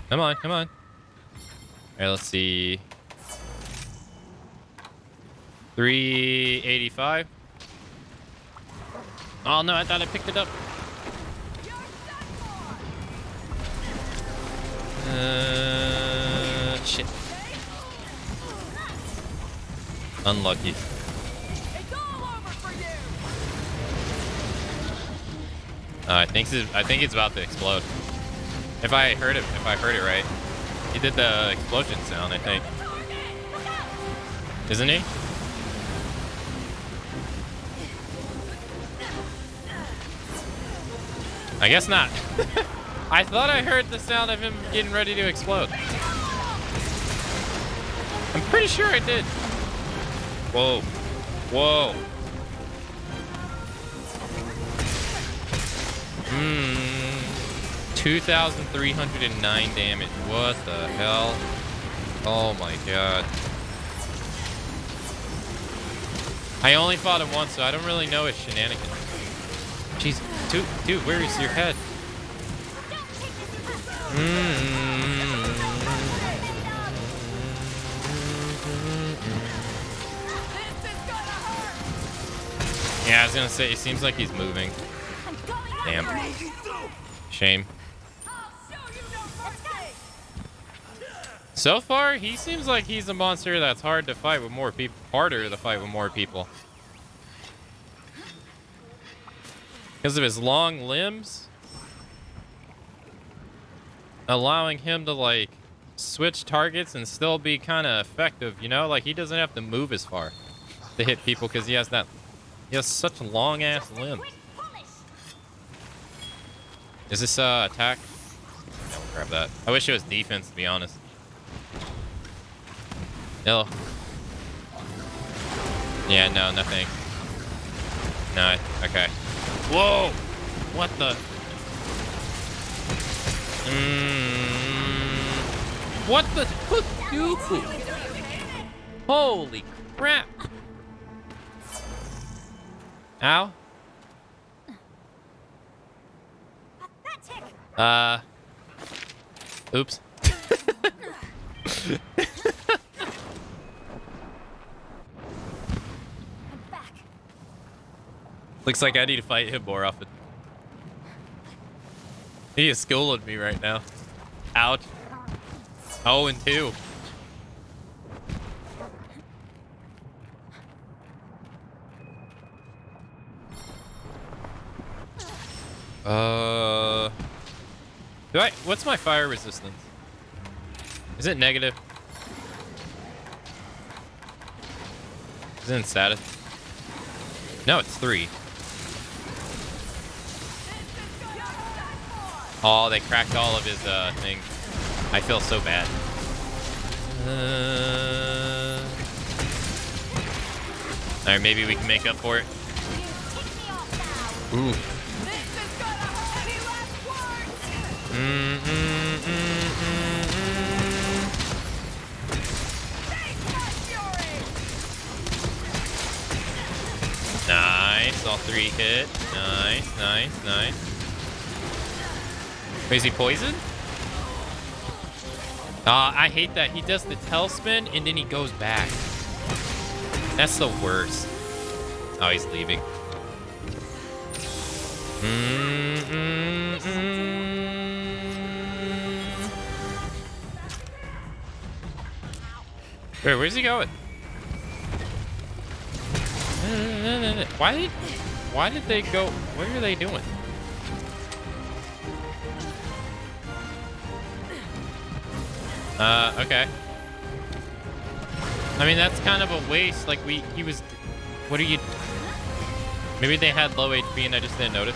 Come on, come on. Alright, let's see. 385. Oh no, I thought I picked it up. Shit. Unlucky. I think it's about to explode. If I heard it right, he did the explosion sound. I think, isn't he? I guess not. I thought I heard the sound of him getting ready to explode. I'm pretty sure I did. Whoa. Whoa. 2,309 damage. What the hell? Oh my god. I only fought him once, so I don't really know his shenanigans. Jeez, dude, where is your head? Yeah, I was gonna say, it seems like he's moving. Damn. Shame. So far, he seems like he's a monster that's hard to fight with more people. Harder to fight with more people. Because of his long limbs. Allowing him to, like, switch targets and still be kind of effective, you know? Like, he doesn't have to move as far to hit people because he has such long-ass limbs. Is this, attack? No, we'll grab that. I wish it was defense, to be honest. No. Yeah, no, nothing. No, okay. Whoa! What the? What the? Holy crap! Ow. Oops. Looks like I need to fight him more often. He is schooling me right now. Ouch. 0-2. What's my fire resistance? Is it negative? Is it in status? No, it's 3. Oh, they cracked all of his things. I feel so bad. Alright, maybe we can make up for it. Ooh. Nice, all 3 hit. Nice, nice, nice. Wait, is he poisoned? I hate that. He does the tailspin and then he goes back. That's the worst. Oh, he's leaving. Wait, where's he going? Why did they go? What are they doing? Okay. I mean, that's kind of a waste. Like, he was... What are you... Maybe they had low HP and I just didn't notice.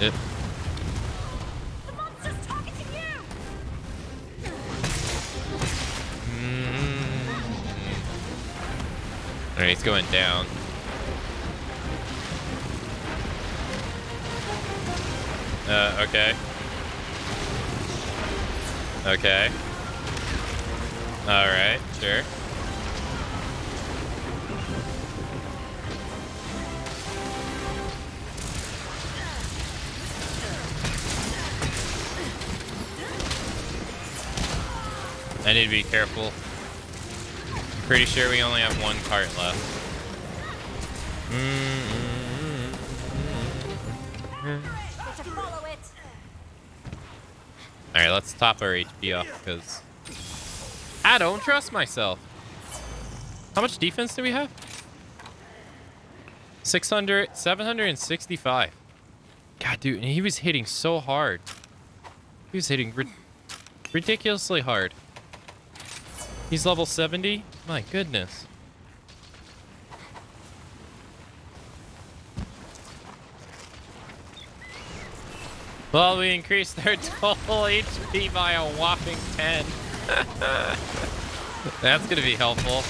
Yep. The monster's targeting you! Alright, he's going down. Okay. Okay. Alright, sure. I need to be careful. Pretty sure we only have one cart left. To follow it. Alright, let's top our HP off because I don't trust myself. How much defense do we have? 765. God, dude, and he was hitting so hard. He was hitting ridiculously hard. He's level 70? My goodness. Well, we increased their total HP by a whopping 10. That's gonna be helpful.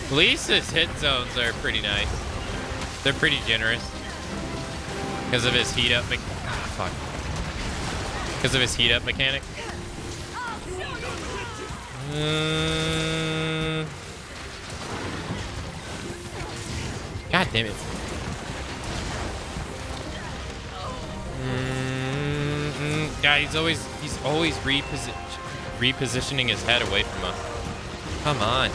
At least his hit zones are pretty nice. They're pretty generous. Because of his heat up Because of his heat up mechanic. God damn it. Yeah, he's always repositioning his head away from us. Come on.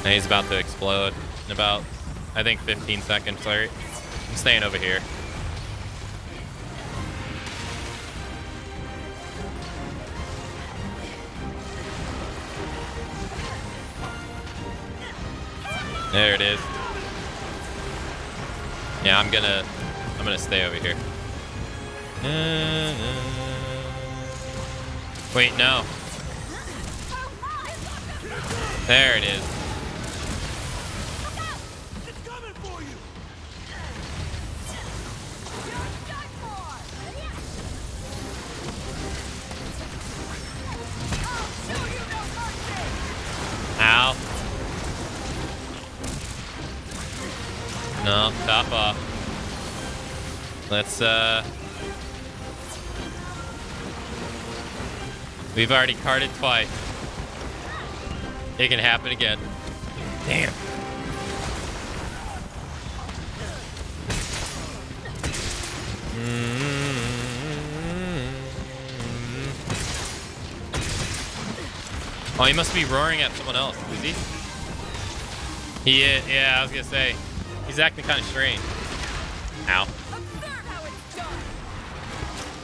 And he's about to explode in about, I think, 15 seconds. Sorry. I'm staying over here. There it is. Yeah, I'm gonna stay over here. Wait, no. There it is. It's coming for you. Ow. No, top off. Let's, we've already carted twice. It can happen again. Damn. Oh, he must be roaring at someone else, is he? He is, yeah, I was gonna say. He's acting kind of strange. Ow.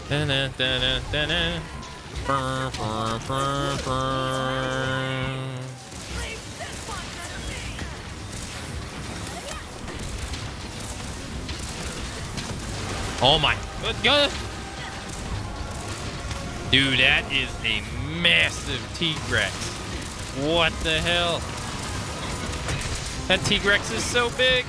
Da-na, da-na, da-na. Brr, brr, brr, brr. Oh my good God. Dude, that is a massive T-Rex. What the hell? That T-Rex is so big.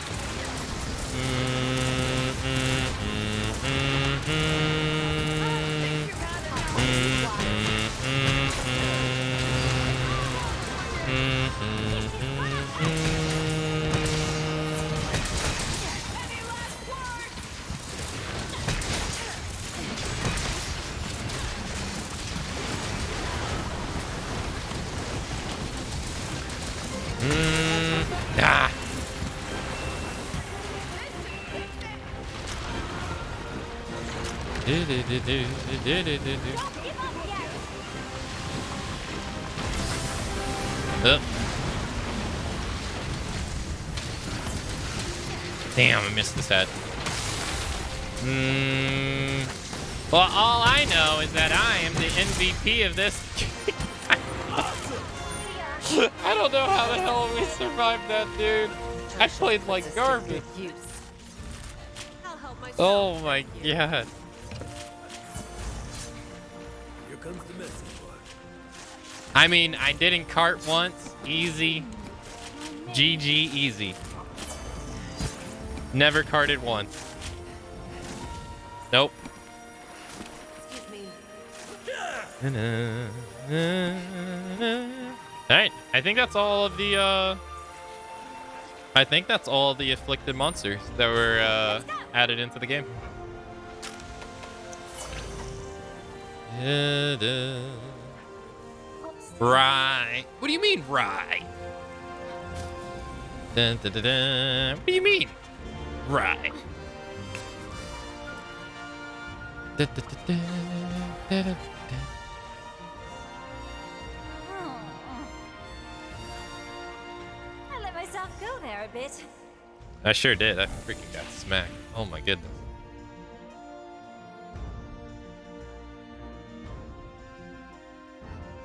Damn, I missed this head. Well, all I know is that I am the MVP of this. I don't know how the hell we survived that, dude. I played like garbage. Oh my god. Here comes the message. I mean, I didn't cart once. Easy. GG easy. Never carted once. Nope. Alright, I think that's all of the afflicted monsters that were added into the game. Right. What do you mean, right? Dun, dun, dun, dun. What do you mean? Right. Dun, dun, dun, dun, dun, dun. I let myself go there a bit. I sure did. I freaking got smacked. Oh my goodness.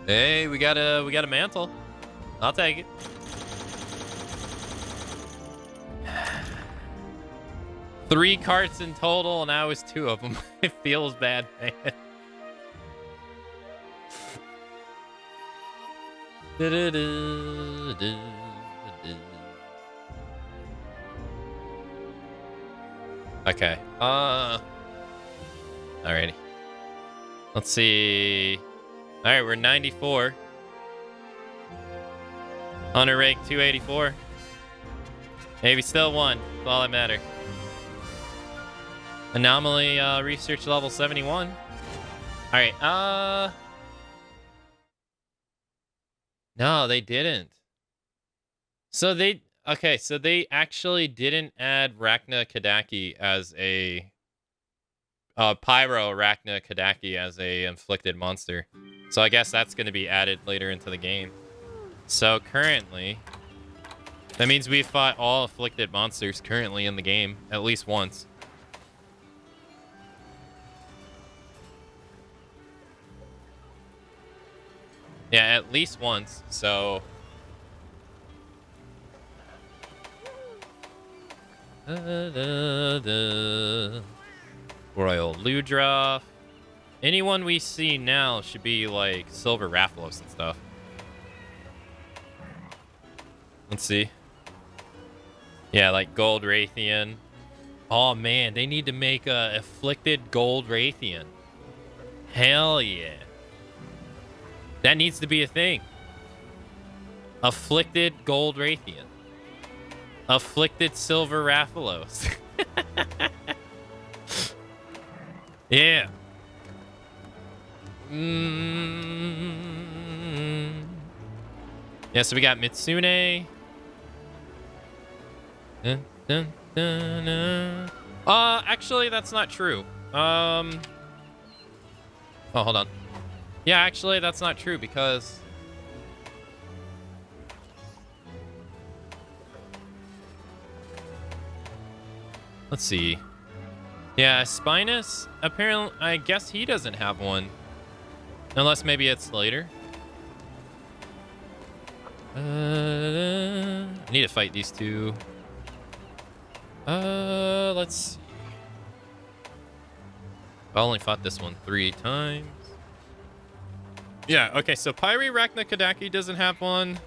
Hey, we got a mantle. I'll take it. Three carts in total, and I was two of them. It feels bad, man. Okay. Alrighty. Let's see. All right, we're 94. Hunter rank 284. Maybe still one. That's all that matters. Anomaly research level 71. All right. No, they didn't. So they actually didn't add Rachna Kadaki as a Pyro Arachna Kadaki as a inflicted monster. So I guess that's going to be added later into the game. So currently, that means we fought all afflicted monsters currently in the game at least once. Yeah, at least once. So Royal Ludroth. Anyone we see now should be like Silver Rathalos and stuff. Let's see. Yeah, like Gold Raytheon. Oh man, they need to make a afflicted Gold Raytheon. Hell yeah. That needs to be a thing. Afflicted Gold Raytheon. Afflicted Silver Rathalos. Yeah. Yeah, so we got Mitsune. Dun, dun, dun, dun. Actually, that's not true. Oh, hold on. Yeah, actually, that's not true because let's see. Yeah, Spinus, apparently, I guess he doesn't have one. Unless maybe it's later. I need to fight these two. Let's see. I only fought this one 3 times. Yeah, okay, so Pyre Rachna Kadaki doesn't have one.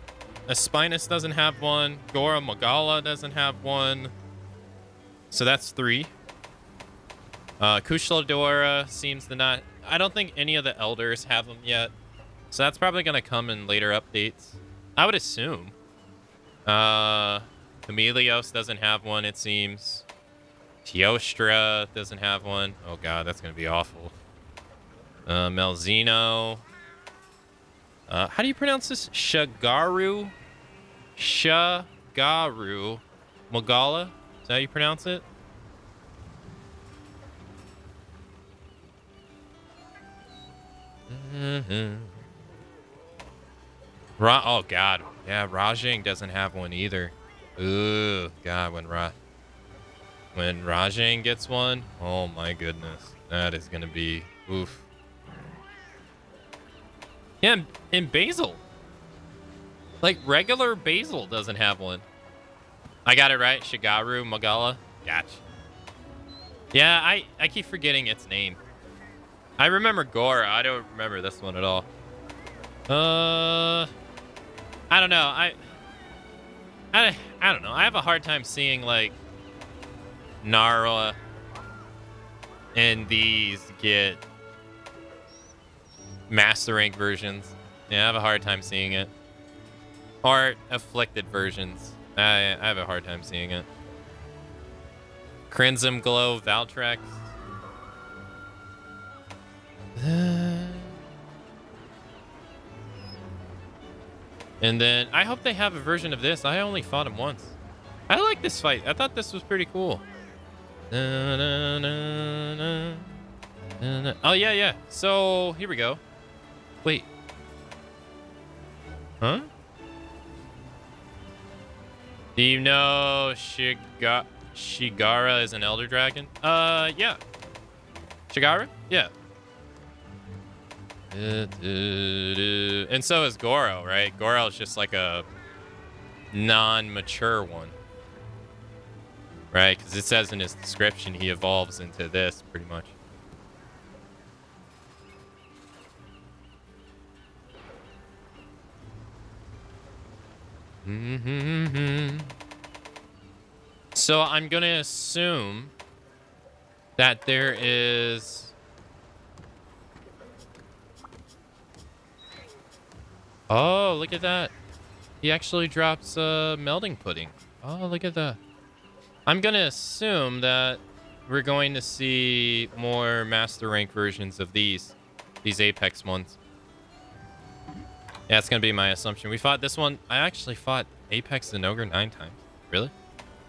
Spinus doesn't have one. Gora Magala doesn't have one. So that's 3. Kushladora seems to not... I don't think any of the elders have them yet. So that's probably going to come in later updates. I would assume. Chameleos doesn't have one, it seems. Teostra doesn't have one. Oh god, that's going to be awful. Melzino. How do you pronounce this? Shagaru? Shagaru. Magala? Is that how you pronounce it? Oh god, yeah, Rajang doesn't have one either. Ooh, god, when Rajang gets one, oh my goodness, that is gonna be oof. Yeah, and Basil, like regular Basil doesn't have one. I got it right, Shigaru Magala. Gotcha. Yeah, I keep forgetting its name. I remember Gora. I don't remember this one at all. I don't know. I don't know. I have a hard time seeing like Nara and these get master rank versions. Yeah, I have a hard time seeing it. Or afflicted versions. I have a hard time seeing it. Crimson Glow, Valtrex. And then I hope they have a version of this. I only fought him once. I like this fight. I thought this was pretty cool. Oh, yeah. So here we go. Wait. Huh? Do you know Shigara is an Elder Dragon? Yeah. Shigara? Yeah. And so is Goro, right? Goro is just like a non-mature one. Right? Because it says in his description he evolves into this, pretty much. So I'm going to assume that there is... Oh, look at that. He actually drops melding pudding. Oh, look at that. I'm going to assume that we're going to see more master rank versions of these Apex ones. Yeah, that's going to be my assumption. We fought this one. I actually fought Apex and Ogre 9 times. Really?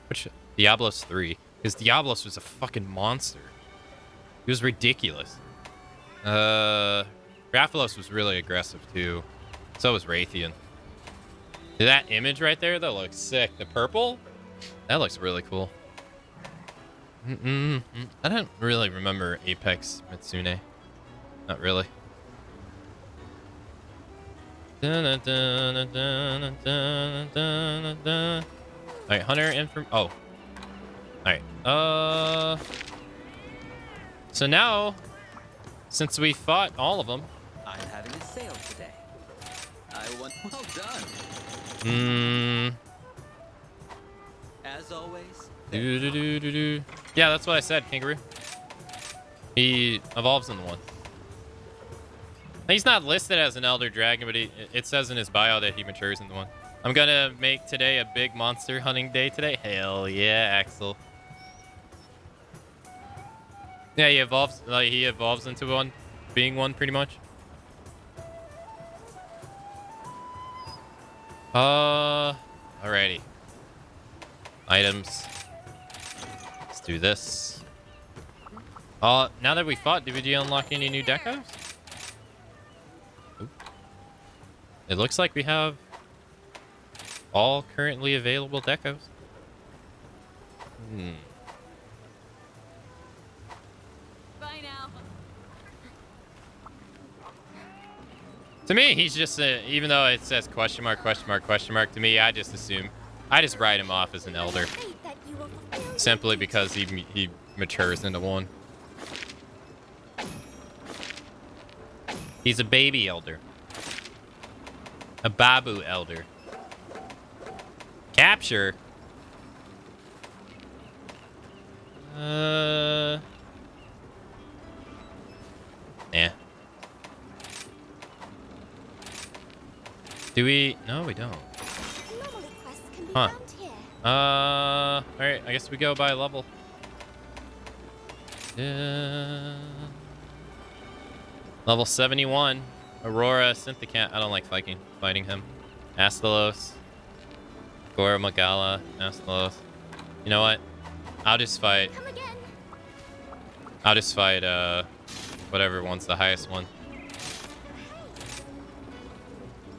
Which Diablos 3. Because Diablos was a fucking monster. He was ridiculous. Rathalos was really aggressive too. So was Raytheon. That image right there, that looks sick. The purple? That looks really cool. I don't really remember Apex Mitsune. Not really. Alright, Hunter Inform... Oh. Alright. So now, since we fought all of them... I'm having a sale today. I want... Well done. As always. Yeah, that's what I said, Kangaroo. He evolves in the one. He's not listed as an Elder Dragon, but it says in his bio that he matures in the one. I'm gonna make today a big monster hunting day today. Hell yeah, Axel. Yeah, he evolves into one, being one pretty much. Alrighty. Items. Let's do this. Now that we fought, did we unlock any new decos? Oop. It looks like we have all currently available decos. Bye now. To me, he's just even though it says question mark, to me, I just write him off as an elder. Simply because he matures into one. He's a baby elder. A babu elder. Capture? Yeah. Do we? No, we don't. Huh. Alright, I guess we go by level. Level 71. Aurora Synthicant. I don't like fighting him. Astalos. Gora Magala. Astalos. You know what? I'll just fight. Whatever one's the highest one.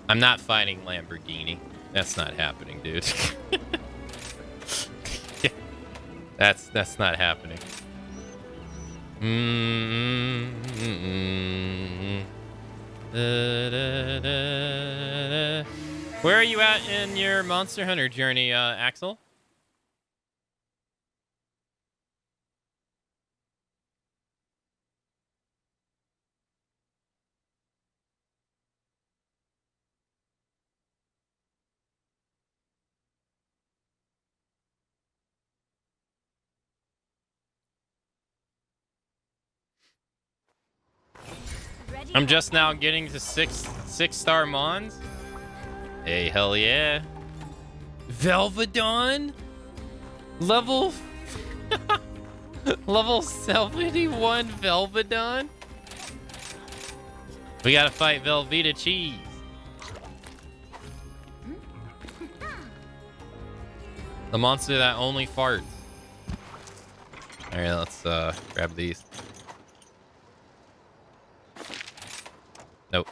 I'm not fighting Lamborghini. That's not happening, dude. That's not happening. Where are you at in your Monster Hunter journey, Axel? I'm just now getting to six-star Mons. Hey, hell yeah. Velvedon? Level... Level 71 Velvedon? We gotta fight Velveeta Cheese. The monster that only farts. Alright, let's grab these. Nope.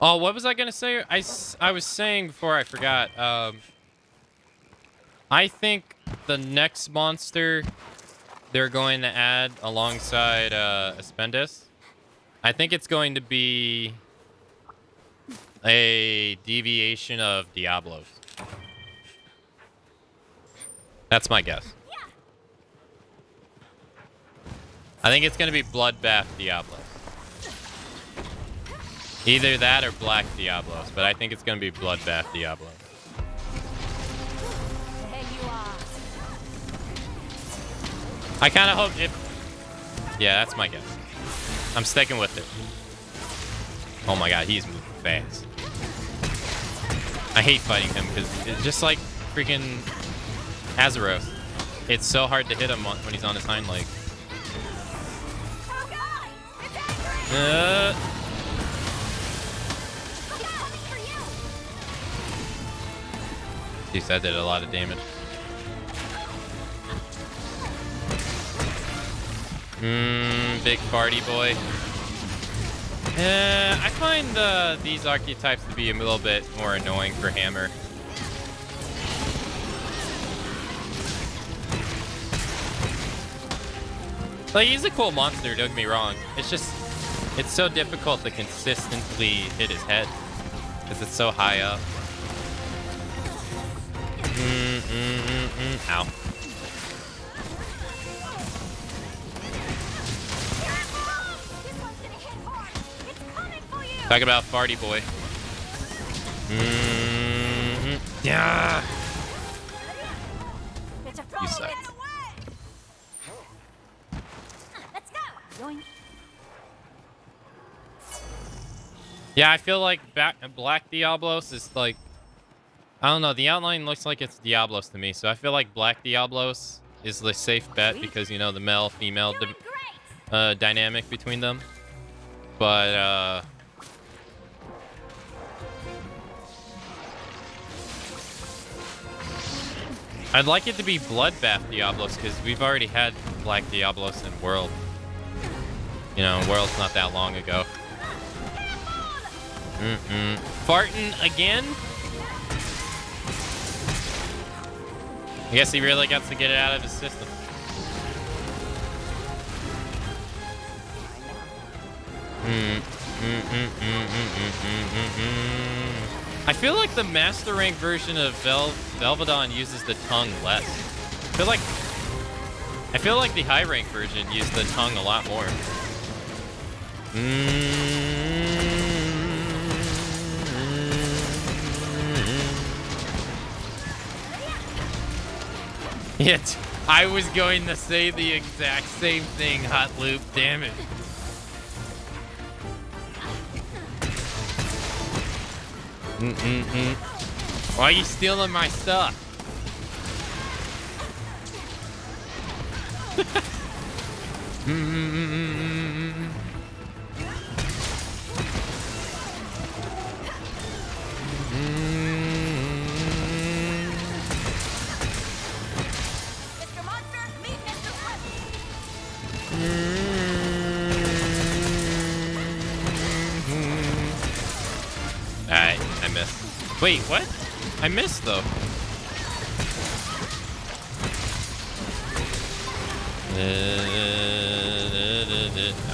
Oh, what was I gonna say? I was saying before I forgot. I think the next monster they're going to add alongside Aspendus, I think it's going to be a deviation of Diablos. That's my guess. I think it's going to be Bloodbath Diablos. Either that or Black Diablos, but I think it's going to be Bloodbath Diablos. I kind of hope if... Yeah, that's my guess. I'm sticking with it. Oh my god, he's moving fast. I hate fighting him because it's just like freaking Azeroth. It's so hard to hit him when he's on his hind leg. Jeez, that did a lot of damage. Big party boy. I find these archetypes to be a little bit more annoying for Hammer. Like, he's a cool monster, don't get me wrong. It's just, it's so difficult to consistently hit his head because it's so high up. Ow. Talk about farty boy. Yeah. You suck. Yeah, I feel like Black Diablos is like, I don't know, the outline looks like it's Diablos to me, so I feel like Black Diablos is the safe bet because, you know, the male-female dynamic between them. But, I'd like it to be Bloodbath Diablos because we've already had Black Diablos in World. You know, World's not that long ago. Farting again? I guess he really got to get it out of his system. I feel like the master rank version of Velvedon uses the tongue less. I feel like the high rank version used the tongue a lot more. Yet, I was going to say the exact same thing, Hot Loop, damn it. Why are you stealing my stuff? Wait, what? I missed though.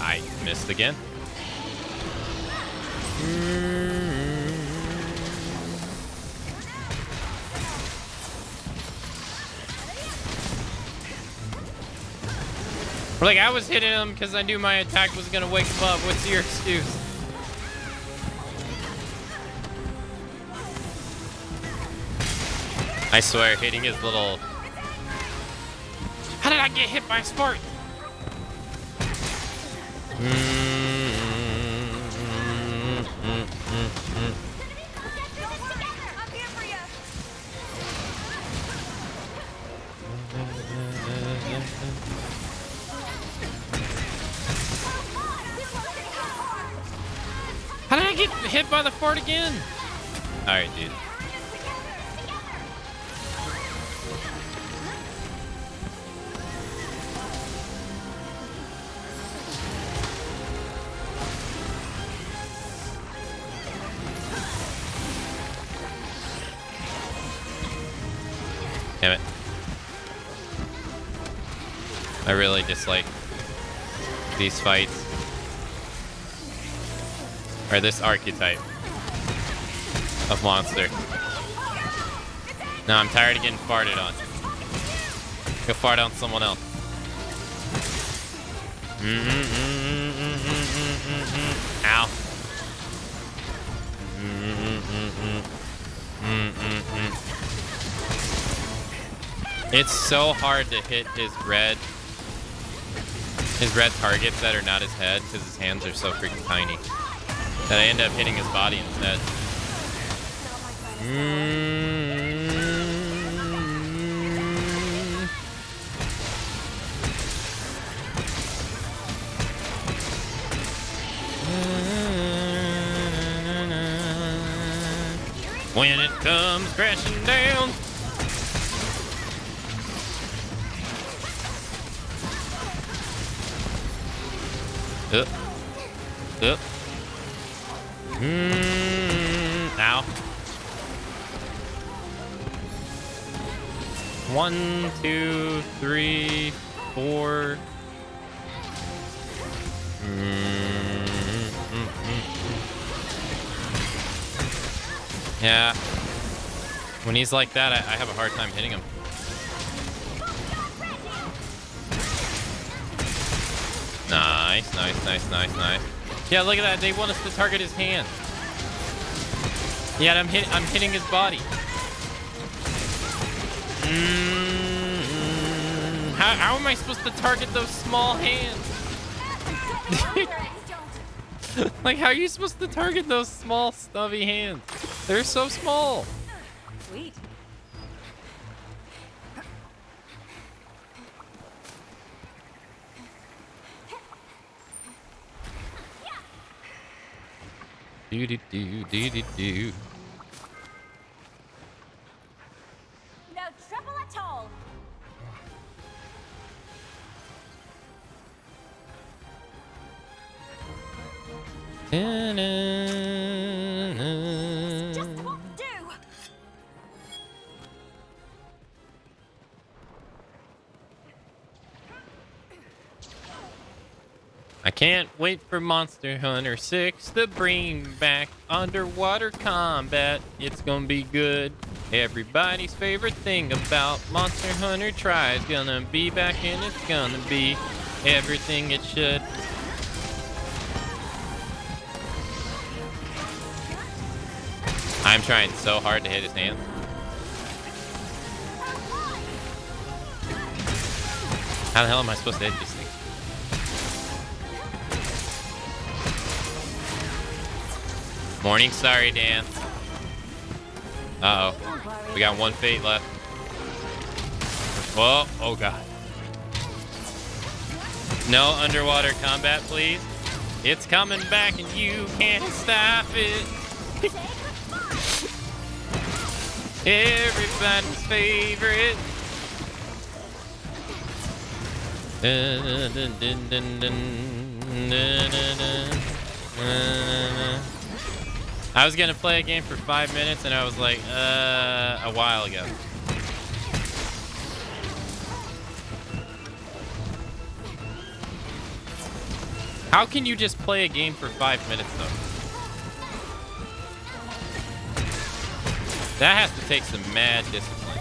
I missed again. Like, I was hitting him because I knew my attack was gonna wake him up. What's your excuse? I swear, hitting his little... How did I get hit by a Spartan? How did I get hit by the fort again? Alright, dude. Damn it. I really dislike these fights. Or this archetype of monster. No, I'm tired of getting farted on. Go fart on someone else. Ow. It's so hard to hit his red targets that are not his head because his hands are so freaking tiny that I end up hitting his body instead. When it comes crashing down. Ow. 1, 2, 3, 4. Yeah. When he's like that, I have a hard time hitting him. Nice, nice, nice, nice, nice. Yeah, look at that. They want us to target his hand. Yeah, I'm hitting his body. How am I supposed to target those small hands? Like, how are you supposed to target those small, stubby hands? They're so small. Sweet. Do do do do do do. No trouble at all. Just won't do. I can't wait for Monster Hunter 6 to bring back underwater combat. It's gonna be good. Everybody's favorite thing about Monster Hunter Try is gonna be back, and it's gonna be everything it should. I'm trying so hard to hit his hand. How the hell am I supposed to hit these things? Morning, sorry, Dan. Uh-oh. We got one fate left. Whoa, oh god. No underwater combat, please. It's coming back and you can't stop it. Everybody's favorite. Dun, dun, dun, dun, dun, dun, dun, dun, dun. I was gonna play a game for 5 minutes, and I was like, a while ago. How can you just play a game for 5 minutes, though? That has to take some mad discipline.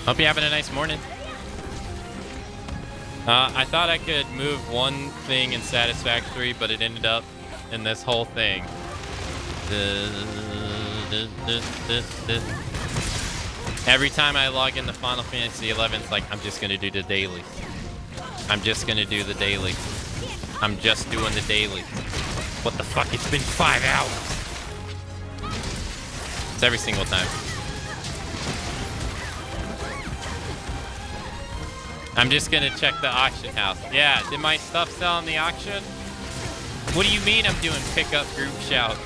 Hope you're having a nice morning. I thought I could move one thing in Satisfactory, but it ended up in this whole thing. Every time I log into Final Fantasy 11, it's like, I'm just going to do the daily. I'm just going to do the daily. I'm just doing the daily. What the fuck? It's been 5 hours. It's every single time. I'm just gonna check the auction house. Yeah, did my stuff sell in the auction? What do you mean I'm doing pickup group shouts?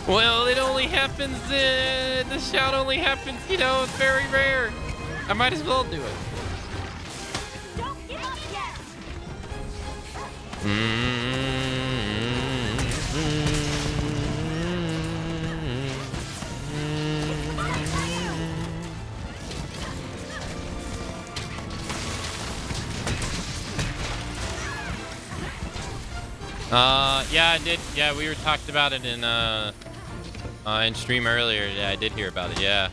Well, it only happens, the shout only happens, you know, it's very rare. I might as well do it. Don't give up yet. Yeah, I did. Yeah, we were talked about it in stream earlier. Yeah, I did hear about it. Yeah.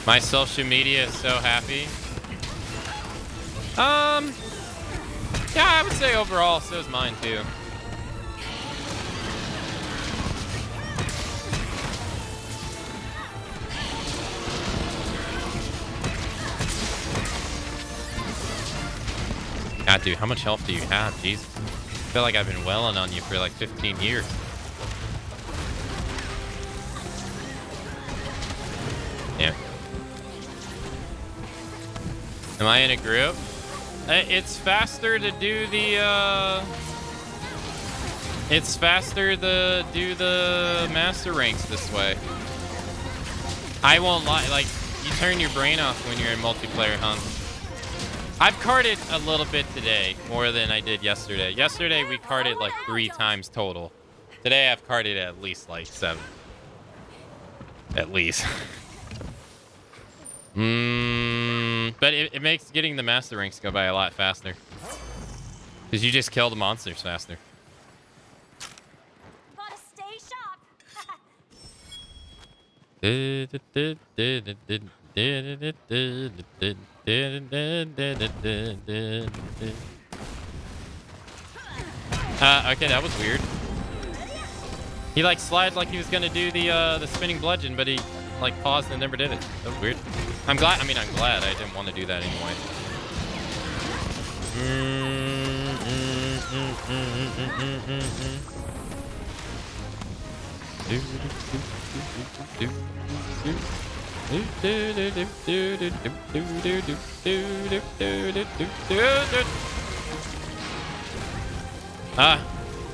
My social media is so happy. Yeah, I would say overall, so is mine too. God, dude, how much health do you have? Jesus. I feel like I've been welling on you for like 15 years. Yeah. Am I in a group? It's faster to do the, It's faster to do the master ranks this way. I won't lie, like, you turn your brain off when you're in multiplayer hunts. I've carded a little bit today, more than I did yesterday. Yesterday, we carded like 3 times total. Today, I've carded at least like 7. At least. But it makes getting the master ranks go by a lot faster. Because you just kill the monsters faster. Gotta stay sharp. Okay, that was weird. He like slid like he was gonna do the spinning bludgeon, but he like paused and never did it. That was weird. I'm glad. I mean, I'm glad. I didn't want to do that anyway.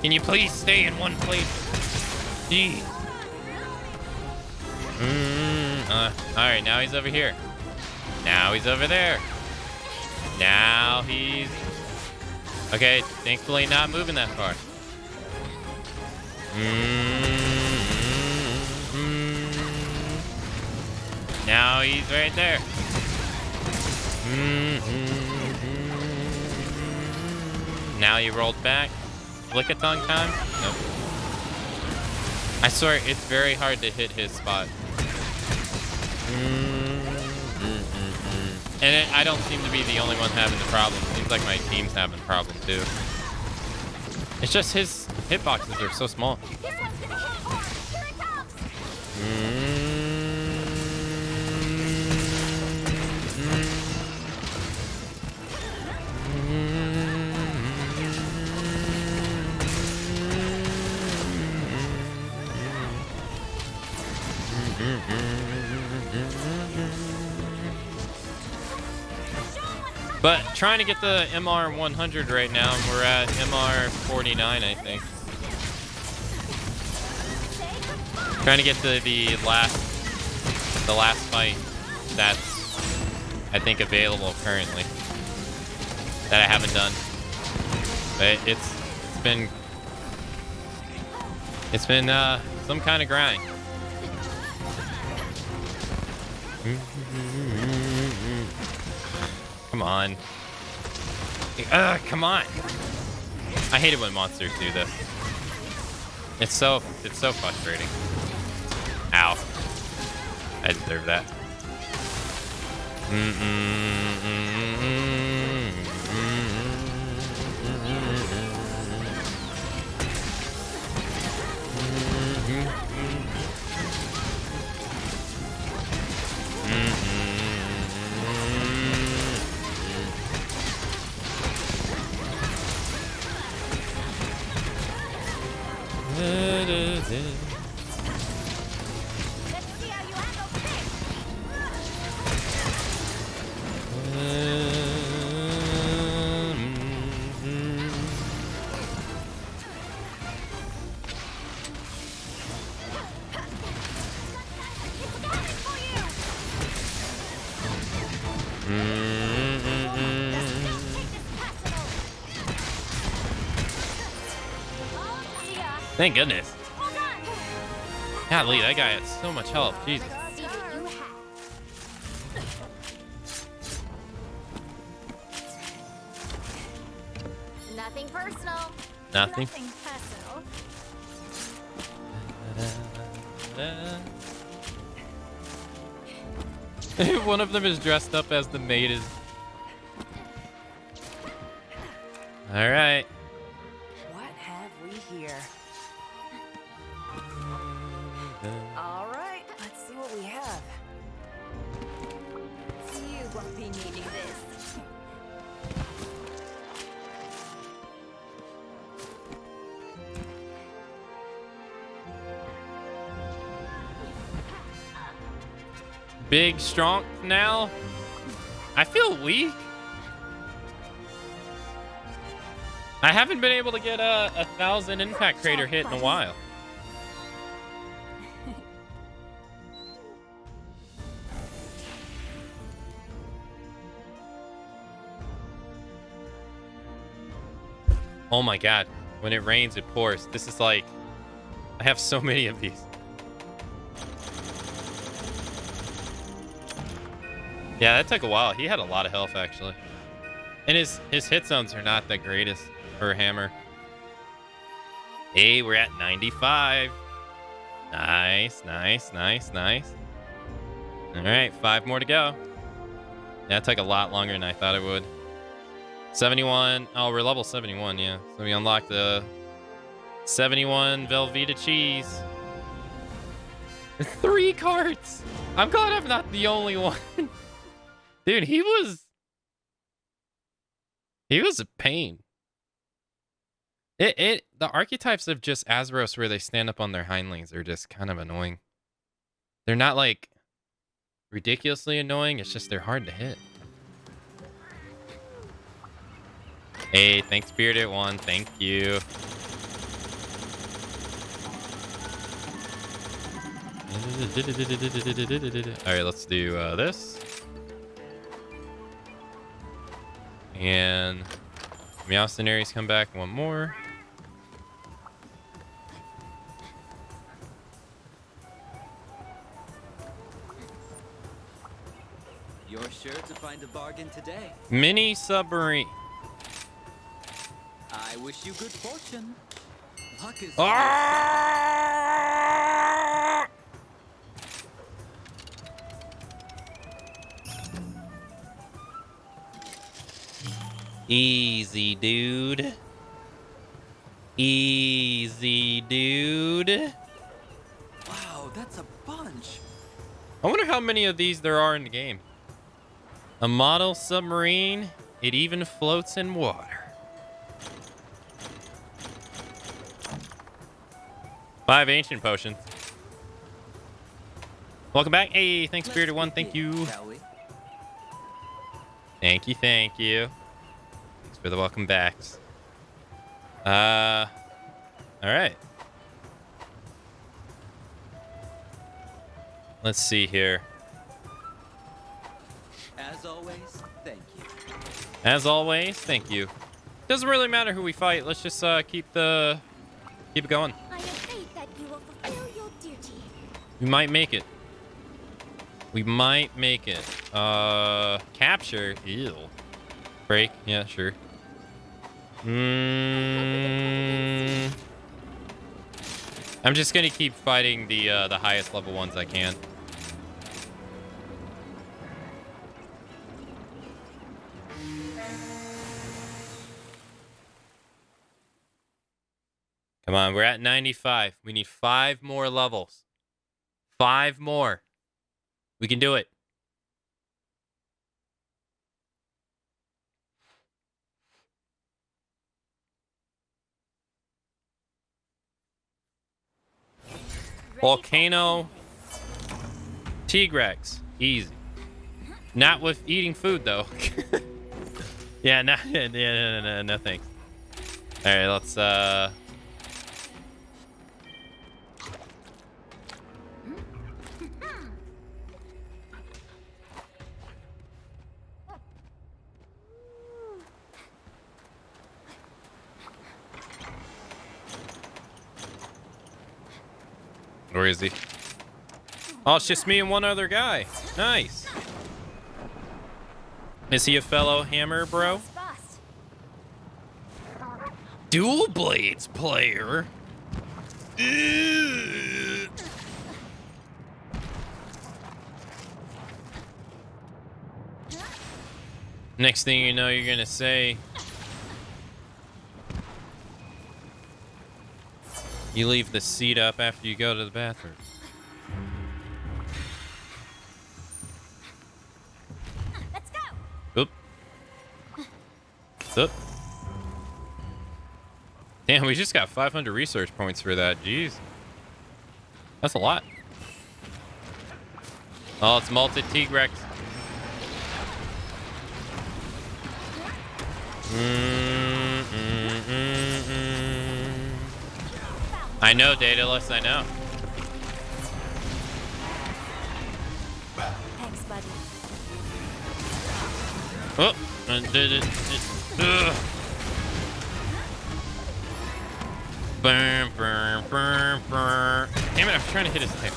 Can you please stay in one place? Gee. Alright, now he's over here. Now he's over there. Now he's... Okay, thankfully not moving that far. Now he's right there. Now he rolled back. Flick-a-tongue time? Nope. I swear, it's very hard to hit his spot. And I don't seem to be the only one having the problem. Seems like my team's having a problem too. It's just his hitboxes are so small. Here it comes. But trying to get the MR 100 right now, and we're at MR 49, I think. Trying to get to the last fight that's, I think, available currently that I haven't done. But it's been some kind of grind. Come on. Come on. I hate it when monsters do this. It's so frustrating. Ow. I deserve that. Let's see how you handle this. It's coming for you. See ya. Thank goodness. All done. Golly, that guy had so much health. Jesus. See what you have. Nothing personal. Nothing. Nothing personal. One of them is dressed up as the maiden. All right. What have we here? All right, let's see what we have. You won't be needing this. Big strong now. I feel weak. I haven't been able to get a 1,000 impact crater hit in a while. Oh my god. When it rains, it pours. This is like... I have so many of these. Yeah, that took a while. He had a lot of health, actually. And his hit zones are not the greatest for a hammer. Hey, we're at 95. Nice, nice, nice, nice. All right, 5 more to go. Yeah, it took a lot longer than I thought it would. 71. Oh, we're level 71, yeah. So we unlocked the 71 Velveeta cheese. 3 carts. I'm glad I'm not the only one. Dude, he was a pain. The archetypes of just Azeros where they stand up on their hind legs are just kind of annoying. They're not like ridiculously annoying, it's just they're hard to hit. Hey, thanks Bearded One, thank you. Alright, let's do this. And Meowcenaries come back one more. You're sure to find a bargain today. Mini submarine. I wish you good fortune. Luck is Ah! Easy, dude. Easy, dude. Wow, that's a bunch. I wonder how many of these there are in the game. A model submarine. It even floats in water. 5 ancient potions. Welcome back. Hey, thanks, Bearded One. Thank you. Shall we? Thank you, thank you. Thanks for the welcome backs. All right. Let's see here. As always, thank you. As always, thank you. Doesn't really matter who we fight. Let's just keep it going. I have faith that you will fulfill your duty. We might make it. We might make it. Capture. Ew. Break. Yeah, sure. I'm just gonna keep fighting the highest level ones I can. Come on, we're at 95. We need 5 more levels. 5 more. We can do it. Volcano. Tigrex. Easy. Not with eating food, though. Yeah, no, no, thanks. All right, let's, where is he? Oh, it's just me and one other guy. Nice. Is he a fellow hammer, bro? Bust. Dual Blades player. Next thing you know, you're gonna say you leave the seat up after you go to the bathroom. Let's go. Oop. Oop. Damn, we just got 500 research points for that. Jeez. That's a lot. Oh, it's Malted Tigrex. I know, Daedalus, I know. Thanks, buddy. Oh, burn, burn, burn, burn. Damn it, I was trying to hit his tail.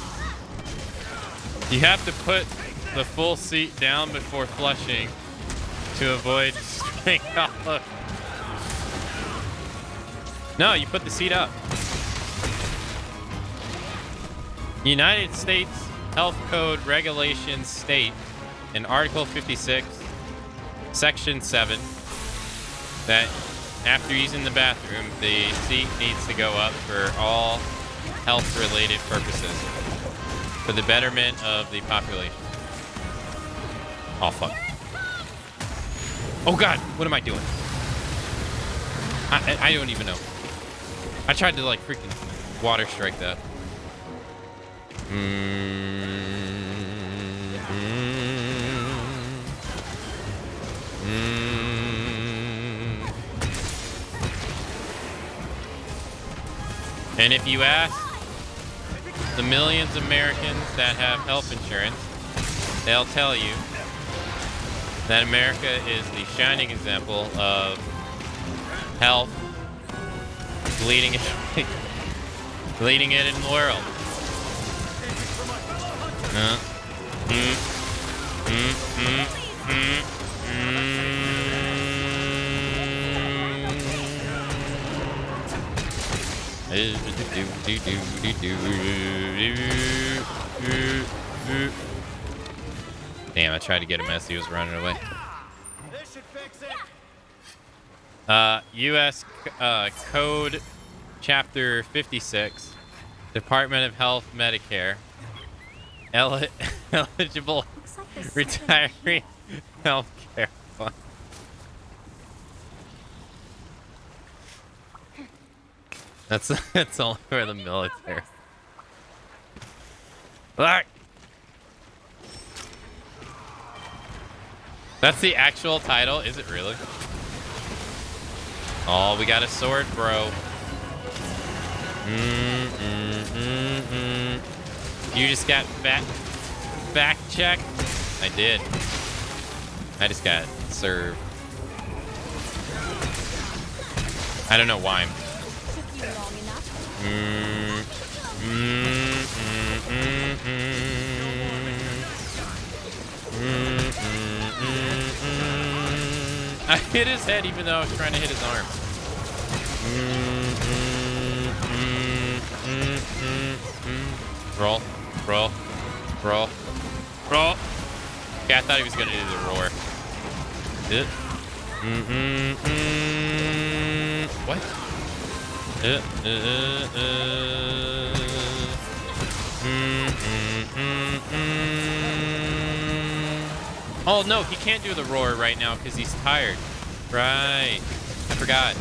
You have to put the full seat down before flushing to avoid staying off. No, you put the seat up. United States Health Code regulations state in Article 56, Section 7, that after using the bathroom, the seat needs to go up for all health-related purposes for the betterment of the population. Oh, fuck. Oh, God. What am I doing? I don't even know. I tried to, like, freaking water strike that. And if you ask the millions of Americans that have health insurance, they'll tell you that America is the shining example of health leading it in the world. Damn, I tried to get him as he was running away. This should fix it. U.S. Code Chapter 56, Department of Health Medicare. Eligible Looks like there's retiree health care fund. That's all for the military. Black. That's the actual title? Is it really? Oh, we got a sword, bro. You just got back checked? I did. I just got served. I don't know why. I hit his head even though I was trying to hit his arm. Roll, roll, roll, roll. Yeah, I thought he was gonna do the roar. What? Oh no, he can't do the roar right now because he's tired. Right. I forgot.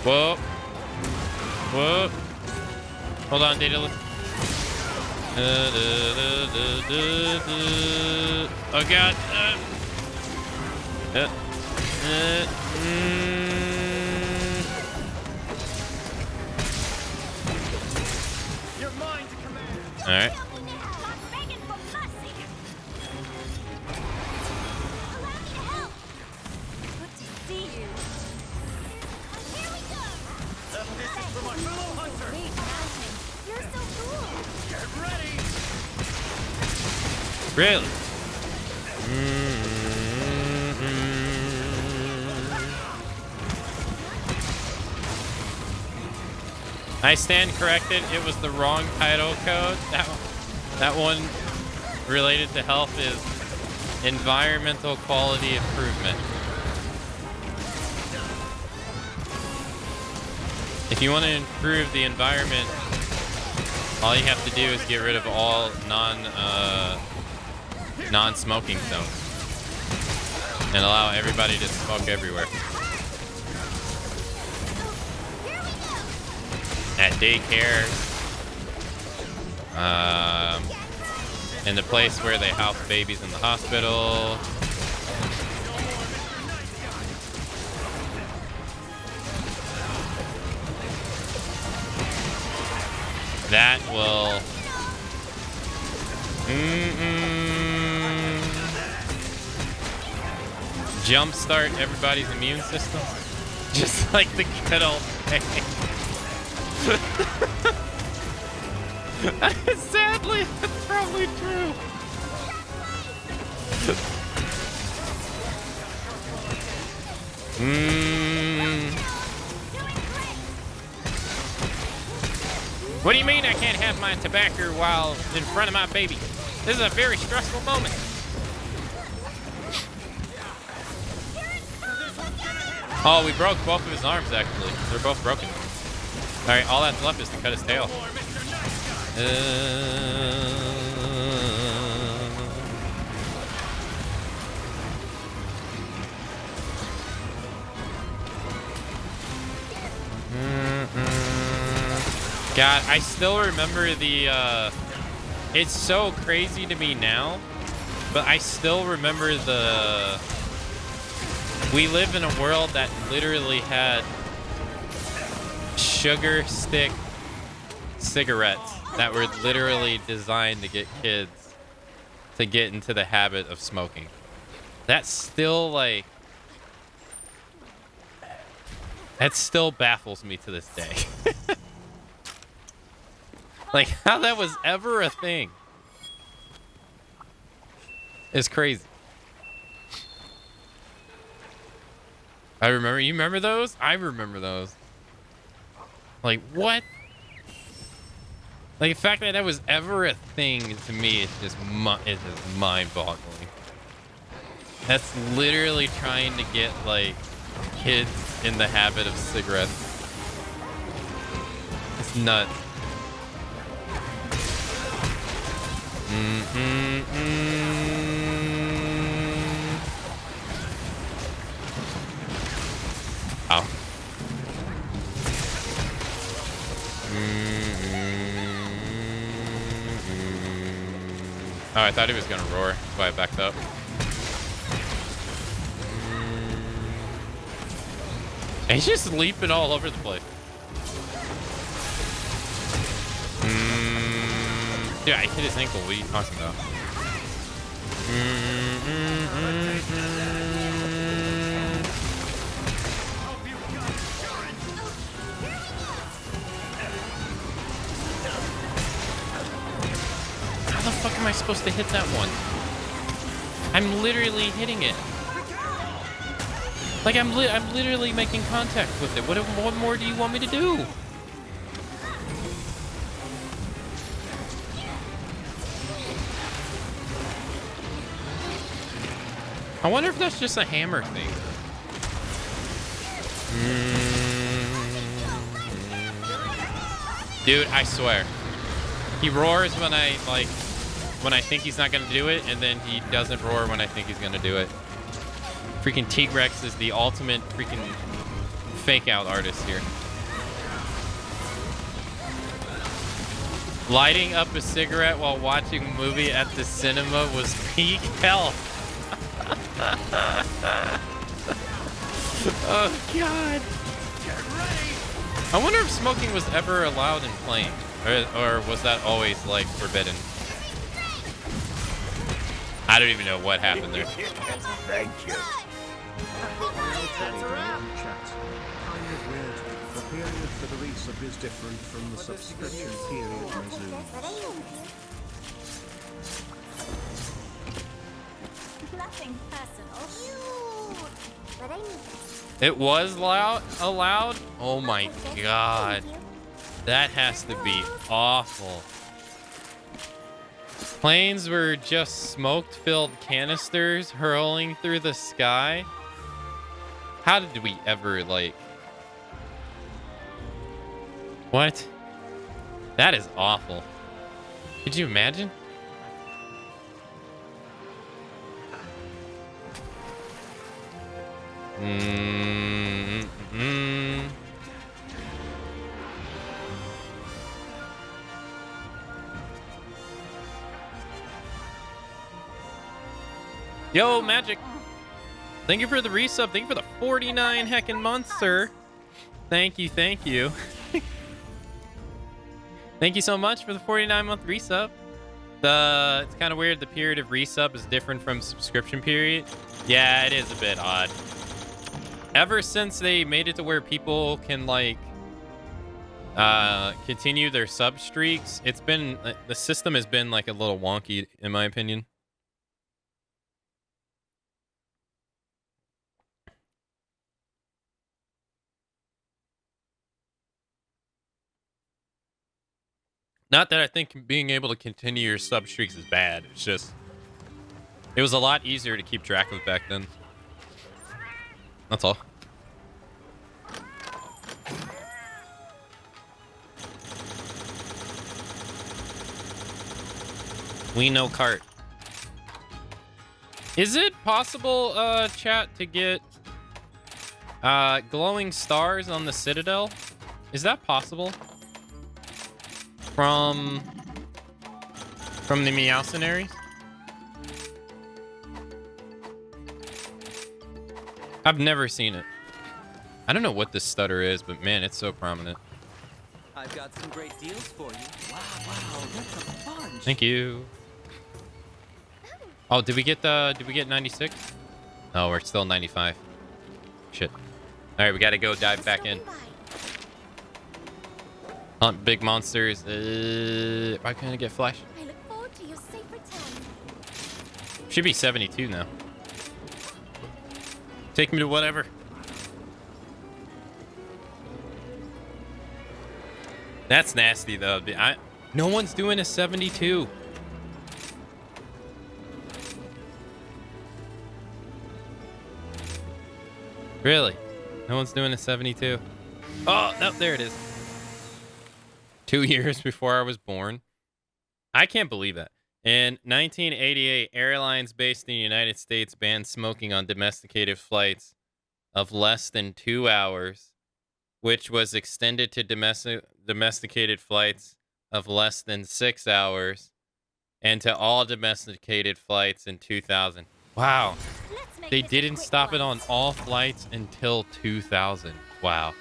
Whoa. Whoa. Hold on, Daedalus. Oh god. You're mine to command. All right. This is for my fellow hunter. You're so cool. Get ready. Really? I stand corrected. It was the wrong title code. That one related to health is environmental quality improvement. If you want to improve the environment, all you have to do is get rid of all non-smoking zones and allow everybody to smoke everywhere. At daycare, in the place where they house babies in the hospital. That will jumpstart everybody's immune system, just like the good old days. Sadly, that's probably true. What do you mean I can't have my tobacco while in front of my baby? This is a very stressful moment. Oh, we broke both of his arms, actually. They're both broken. All right, all that's left is to cut his tail. God, I still remember the, it's so crazy to me now, but I still remember we live in a world that literally had sugar stick cigarettes that were literally designed to get kids to get into the habit of smoking. That still, like, that still baffles me to this day. Like, how that was ever a thing is crazy. I remember, you remember those? I remember those. Like, what? Like, the fact that that was ever a thing to me is just mind-boggling. That's literally trying to get, like, kids in the habit of cigarettes. It's nuts. Ow. Oh, I thought he was gonna roar. That's why I backed up. And he's just leaping all over the place. Dude, I hit his ankle. What are you talking about? How the fuck am I supposed to hit that one? I'm literally hitting it. Like I'm literally making contact with it. What more do you want me to do? I wonder if that's just a hammer thing. Dude, I swear. He roars when I think he's not gonna do it, and then he doesn't roar when I think he's gonna do it. Freaking T-Rex is the ultimate freaking fake out artist here. Lighting up a cigarette while watching a movie at the cinema was peak hell. Oh God. I wonder if smoking was ever allowed in playing, or was that always like forbidden? I don't even know what happened there. Thank you. That's a wrap. Chat. Kind of weird. The period for the resub is different from the subscription period resume. Nothing personal. But I need It was allowed? Oh my God. That has to be awful. Planes were just smoke-filled canisters hurling through the sky. How did we ever, like... What? That is awful. Could you imagine? Yo, Magic. Thank you for the resub. Thank you for the 49 heckin' months, sir. Thank you, thank you. Thank you so much for the 49-month resub. It's kind of weird. The period of resub is different from subscription period. Yeah, it is a bit odd. Ever since they made it to where people can like continue their sub streaks, it's been the system has been like a little wonky in my opinion. Not that I think being able to continue your sub streaks is bad. It's just it was a lot easier to keep track of back then. That's all. We know cart. Is it possible, chat, to get glowing stars on the Citadel? Is that possible? From the Meowcenaries? I've never seen it. I don't know what this stutter is, but man, it's so prominent. I've got some great deals for you. Wow, that's a bunch. Thank you. Oh, did we get 96? No, we're still 95. Shit. All right, we got to go dive back in. Hunt big monsters. Why can't I get flash? I look forward to your safe return. Should be 72 now. Take me to whatever. That's nasty though. No one's doing a 72. Really? No one's doing a 72? Oh, no, there it is. 2 years before I was born. I can't believe that. In 1988, airlines based in the United States banned smoking on domesticated flights of less than 2 hours, which was extended to domesticated flights of less than 6 hours, and to all domesticated flights in 2000. Wow. They didn't stop it on all flights until 2000. Wow.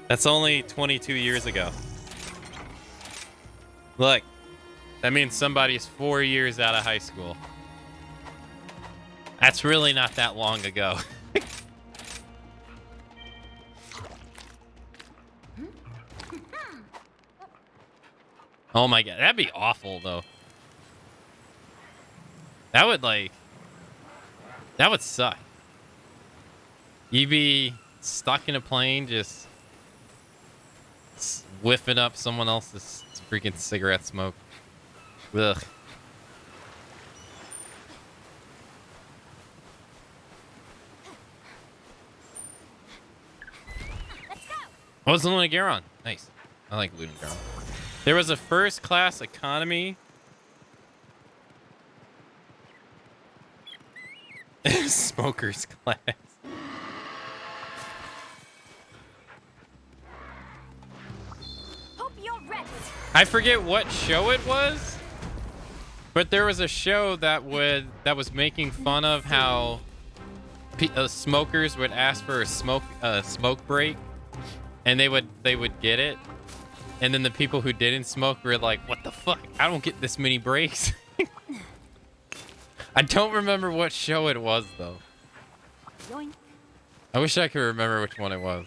That's only 22 years ago. Look, that means somebody's 4 years out of high school. That's really not that long ago. Oh my god, that'd be awful though. That would suck. You'd be stuck in a plane just whiffing up someone else's freaking cigarette smoke. Ugh. Oh, it's Luna Garon. Nice. I like Luna Garon. There was a first class economy. Smokers class. Hope you're ready. I forget what show it was, but there was a show that was making fun of how smokers would ask for a smoke break, and they would get it, and then the people who didn't smoke were like, "What the fuck? I don't get this many breaks." I don't remember what show it was though. Yoink. I wish I could remember which one it was.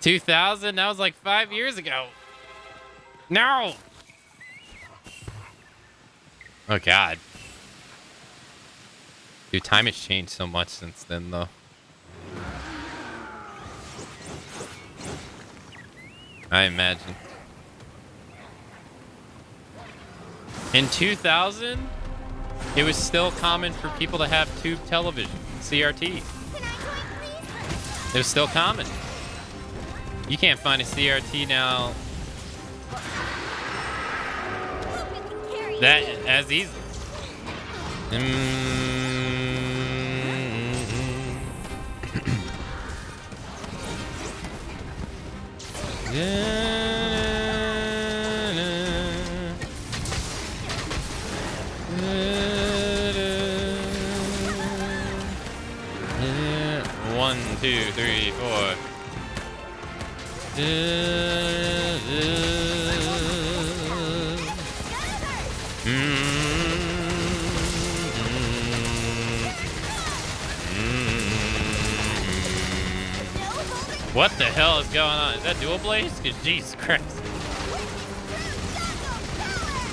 2000? That was like 5 years ago. No! Oh, God. Dude, time has changed so much since then, though. I imagine. In 2000, it was still common for people to have tube television, CRT. It was still common. You can't find a CRT now that as easily. One, two, three, four. What the hell is going on? Is that dual blaze? Cause Jesus Christ.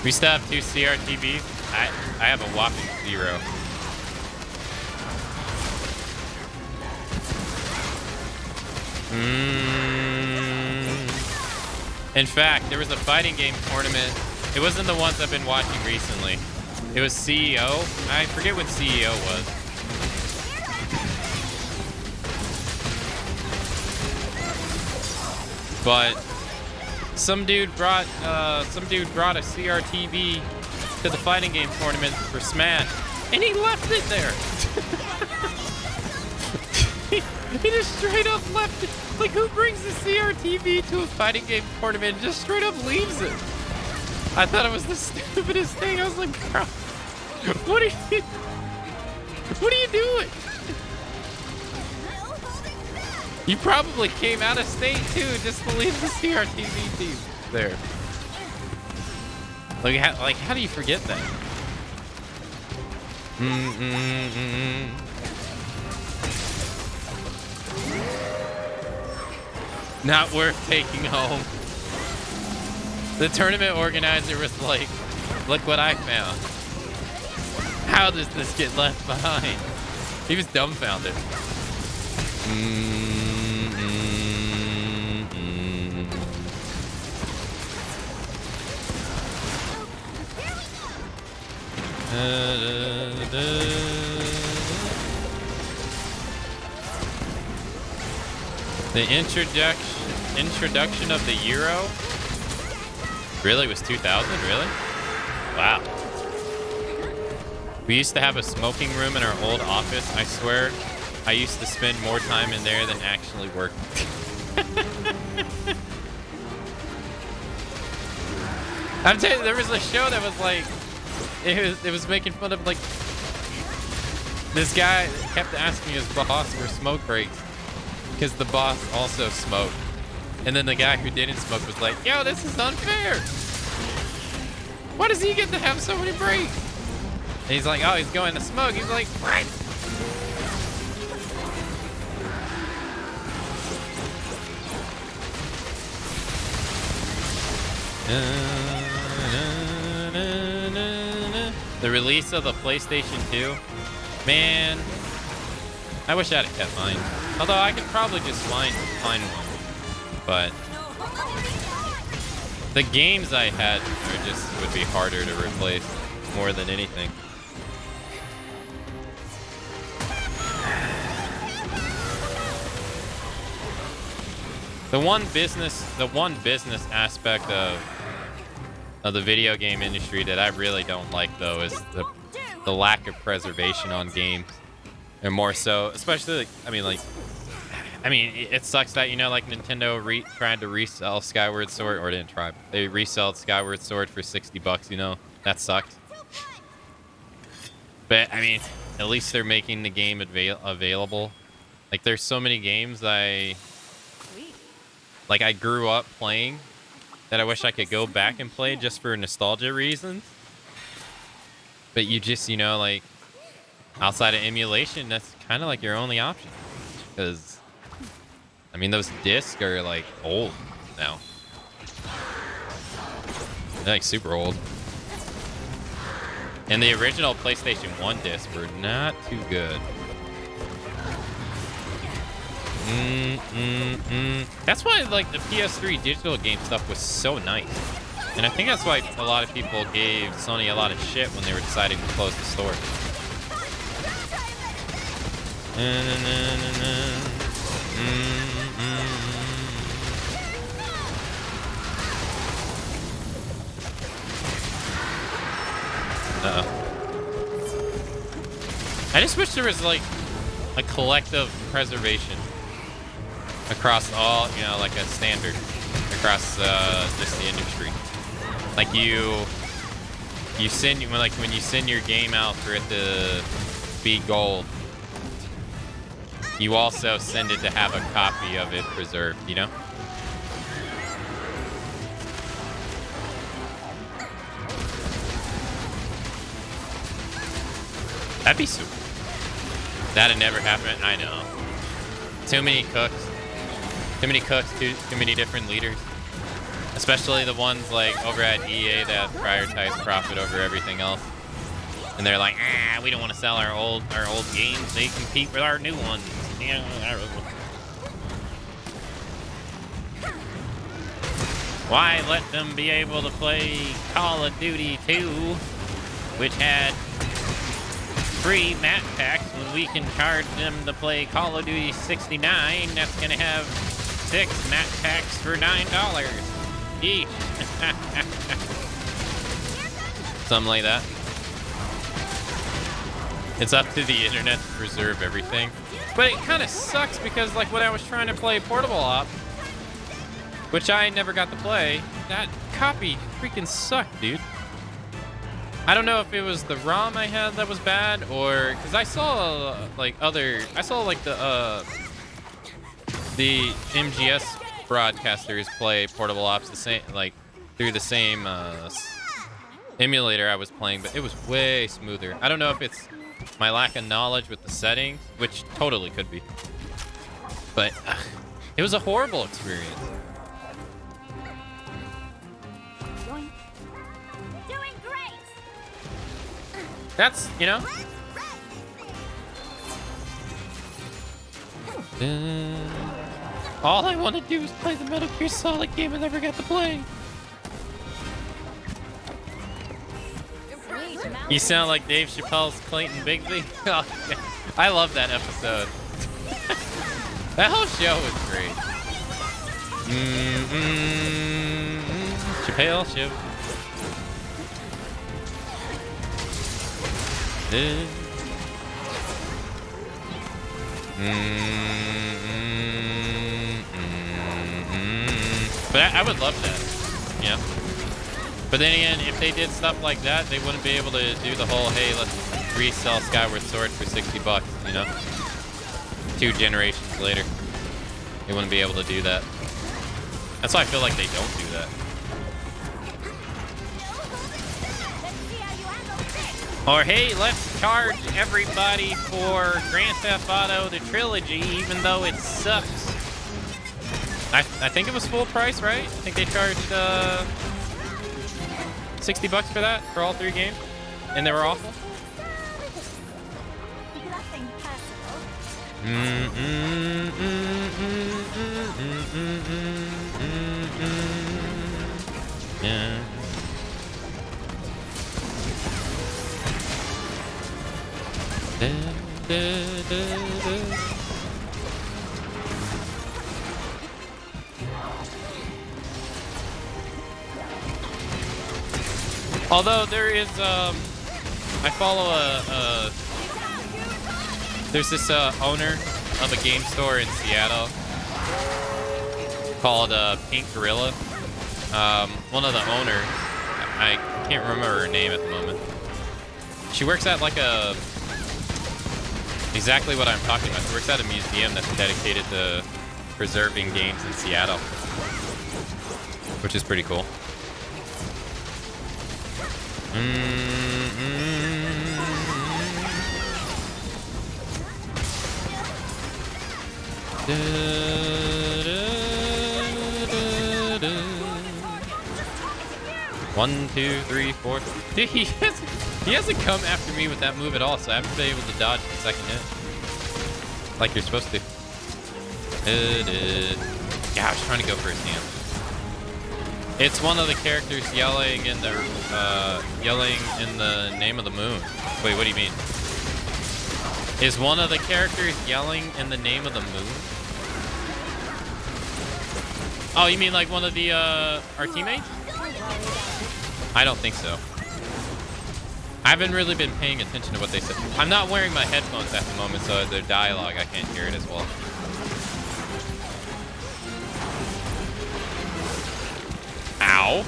We still have 2 CRTVs. I have a whopping 0. In fact, there was a fighting game tournament. It wasn't the ones I've been watching recently. It was CEO. I forget what CEO was. But some dude brought a CRTV to the fighting game tournament for Smash, and he left it there. He just straight up left it. Like, who brings the CRTV to a fighting game tournament and just straight up leaves it? I thought it was the stupidest thing. I was like, bro, what are you doing? You probably came out of state too, just to leave the CRTV team there. Like, how do you forget that? Not worth taking home. The tournament organizer was like, look what I found. How does this get left behind? He was dumbfounded. The introduction of the Euro really was 2000, really? Wow. We used to have a smoking room in our old office. I swear, I used to spend more time in there than actually working. I'm telling you, there was a show that was like, it was making fun of like, this guy kept asking his boss for smoke breaks because the boss also smoked. And then the guy who didn't smoke was like, yo, this is unfair. Why does he get to have so many breaks? And he's like, oh, he's going to smoke. He's like, what? The release of the PlayStation 2. Man, I wish I'd have kept mine. Although I could probably just find one. But the games I had are just would be harder to replace more than anything. The one business aspect of the video game industry that I really don't like, though, is the lack of preservation on games. And more so, especially, it sucks that, like Nintendo tried to resell Skyward Sword, or didn't try. They resold Skyward Sword for $60, That sucked. But, at least they're making the game available. Like, there's so many games I grew up playing that I wish I could go back and play just for nostalgia reasons. But you just, outside of emulation, that's kind of like your only option. Because, those discs are, old now. They're, super old. And the original PlayStation 1 discs were not too good. That's why, the PS3 digital game stuff was so nice. And I think that's why a lot of people gave Sony a lot of shit when they were deciding to close the store. Uh-oh. I just wish there was, a collective preservation across all, like a standard across just the industry. Like you send, when you send your game out for it to be gold, you also send it to have a copy of it preserved, That'd be super. That'd never happen. I know. Too many cooks. Too many different leaders. Especially the ones over at EA that prioritize profit over everything else. And they're like, we don't want to sell our old games. They compete with our new ones. Why let them be able to play Call of Duty 2, which had free map packs, when we can charge them to play Call of Duty 69 that's gonna have 6 map packs for $9 each. Something like that. It's up to the internet to preserve everything. But it kind of sucks because when I was trying to play Portable Op, which I never got to play, that copy freaking sucked, dude. I don't know if it was the ROM I had that was bad, or because I saw the MGS broadcasters play Portable Ops the same, through the same emulator I was playing, but it was way smoother. I don't know if it's my lack of knowledge with the settings, which totally could be, but it was a horrible experience. That's, all I want to do is play the Metal Gear Solid game I never got to play. You sound like Dave Chappelle's Clayton Bigsby. I love that episode. That whole show was great. Chappelle show. But I would love that. Yeah. But then again, if they did stuff like that, they wouldn't be able to do the whole, hey, let's resell Skyward Sword for $60, you know? 2 generations later. They wouldn't be able to do that. That's why I feel like they don't do that. Or, hey, let's charge everybody for Grand Theft Auto, the trilogy, even though it sucks. I think it was full price, right? I think they charged $60 for that, for all 3 games. And they were awful. Nothing personal. Yeah. Although there is, I follow there's this owner of a game store in Seattle called Pink Gorilla. One of the owners, I can't remember her name at the moment. She works at like exactly what I'm talking about. She works at a museum that's dedicated to preserving games in Seattle, which is pretty cool. One, two, three, four. Dude, he hasn't come after me with that move at all, so I haven't been able to dodge the second hit. Like you're supposed to. Yeah, I was trying to go for his hand. It's one of the characters yelling in the name of the moon. Wait, what do you mean? Is one of the characters yelling in the name of the moon? Oh, you mean like one of the our teammates? I don't think so. I haven't really been paying attention to what they said. I'm not wearing my headphones at the moment, so their dialogue, I can't hear it as well. Ow.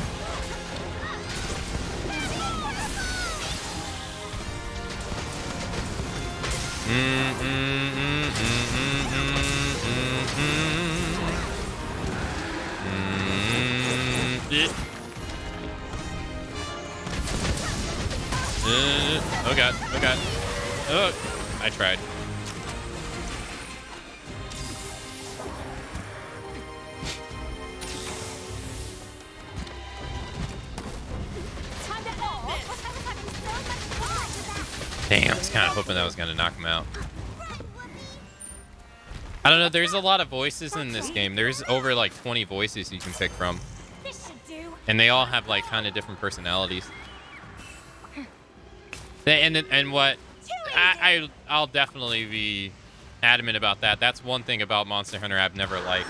Oh god, oh god. Oh, I tried. Damn, I was kind of hoping that was going to knock him out. I don't know, there's a lot of voices in this game. There's over like 20 voices you can pick from. And they all have like kind of different personalities. And what I'll definitely be adamant about that. That's one thing about Monster Hunter I've never liked,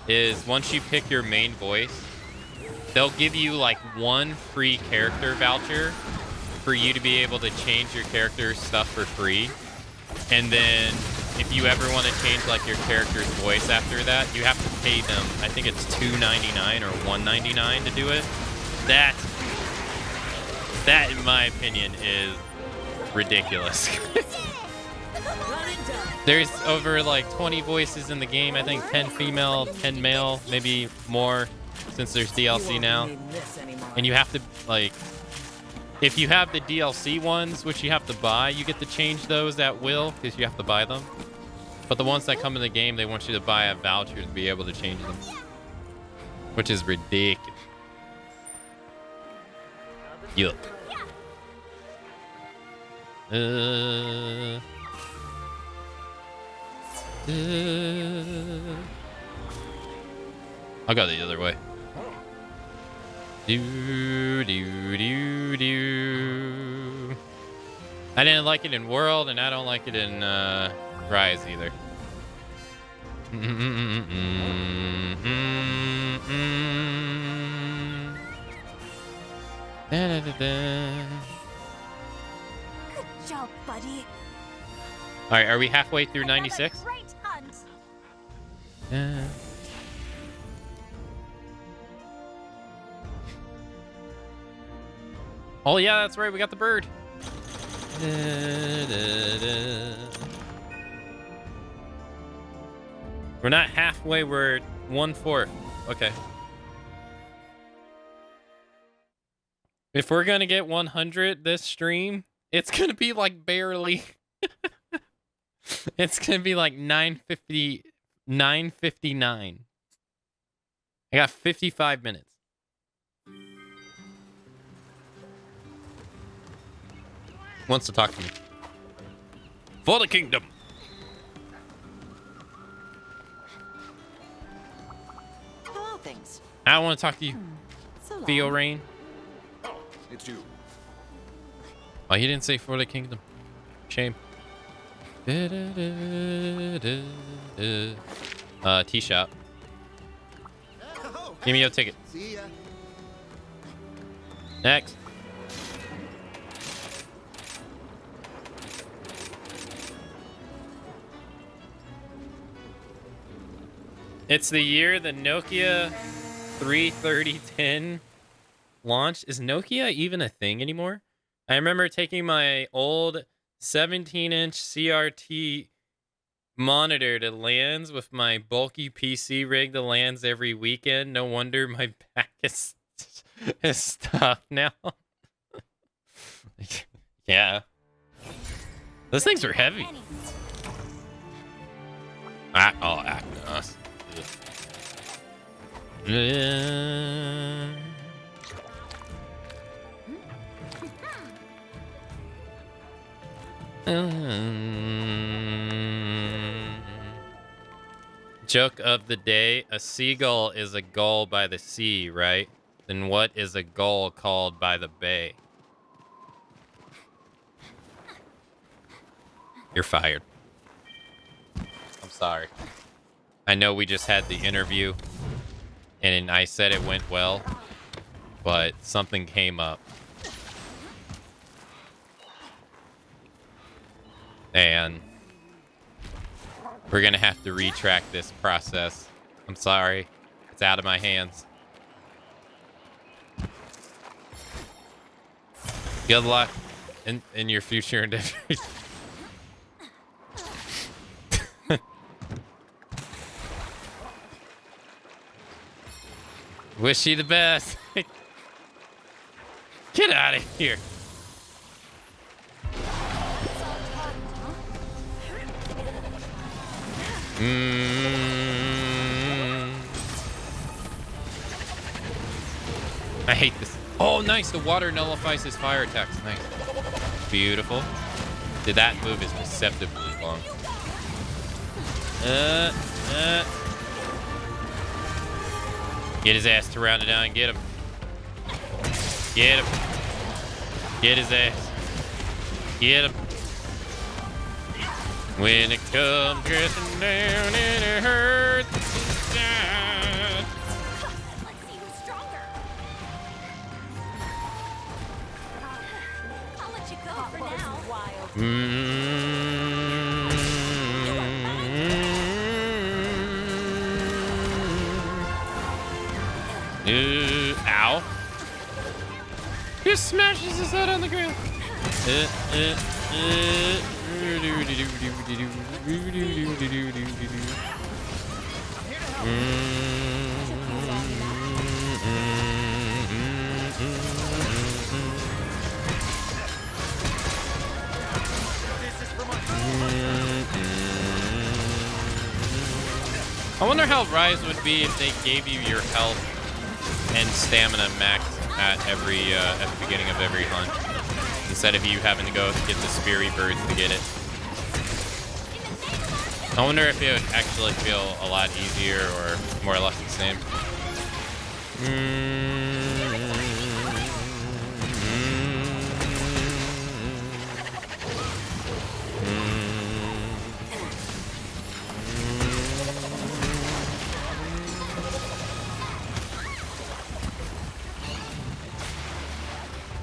is once you pick your main voice, they'll give you like 1 free character voucher for you to be able to change your character's stuff for free. And then if you ever want to change like your character's voice after that, you have to pay them, I think it's $2.99 or $1.99 to do it. That in my opinion is ridiculous. There's over like 20 voices in the game. I think 10 female, 10 male, maybe more, since there's DLC now. And you have to like, if you have the DLC ones, which you have to buy, you get to change those at will because you have to buy them. But the ones that come in the game, they want you to buy a voucher to be able to change them, which is ridiculous. Yup. I'll go the other way. Do. I didn't like it in World, and I don't like it in Rise either. Good job, buddy. All right, are we halfway through 96? Another great hunt. Yeah. Oh yeah, that's right. We got the bird. We're not halfway. We're 1/4. Okay. If we're gonna get 100 this stream, it's gonna be like barely. It's gonna be like 9:50, 9:59. I got 55 minutes. Wants to talk to me. For the kingdom. How are things? I want to talk to you. So long. Theo Rain. It's you. Oh, he didn't say for the kingdom. Shame. Tea shop. Oh, Give me your ticket. see ya. Next. It's the year the Nokia 33010 launched. Is Nokia even a thing anymore? I remember taking my old 17-inch CRT monitor to LANs with my bulky PC rig to LANs every weekend. No wonder my back is stuck now. Yeah. Those things were heavy. Agnos. Joke of the day: a seagull is a gull by the sea, right? Then what is a gull called by the bay? You're fired. I'm sorry. I know we just had the interview and I said it went well, but something came up. And we're gonna have to retract this process. I'm sorry. It's out of my hands. Good luck in your future endeavors. Wish you the best. Get out of here. I hate this. Oh, nice. The water nullifies his fire attacks. Nice. Beautiful. Dude, that move is deceptively long. Get his ass surrounded down and get him. Get him. Get his ass. Get him. When it comes dressing down and it hurts inside. Let's see who's stronger. I'll let you go for now. Wild. Ow. He smashes his head on the ground. I wonder how Rise would be if they gave you your health and stamina max at the beginning of every hunt, instead of you having to go get the Speary Birds to get it. I wonder if it would actually feel a lot easier or more or less the same.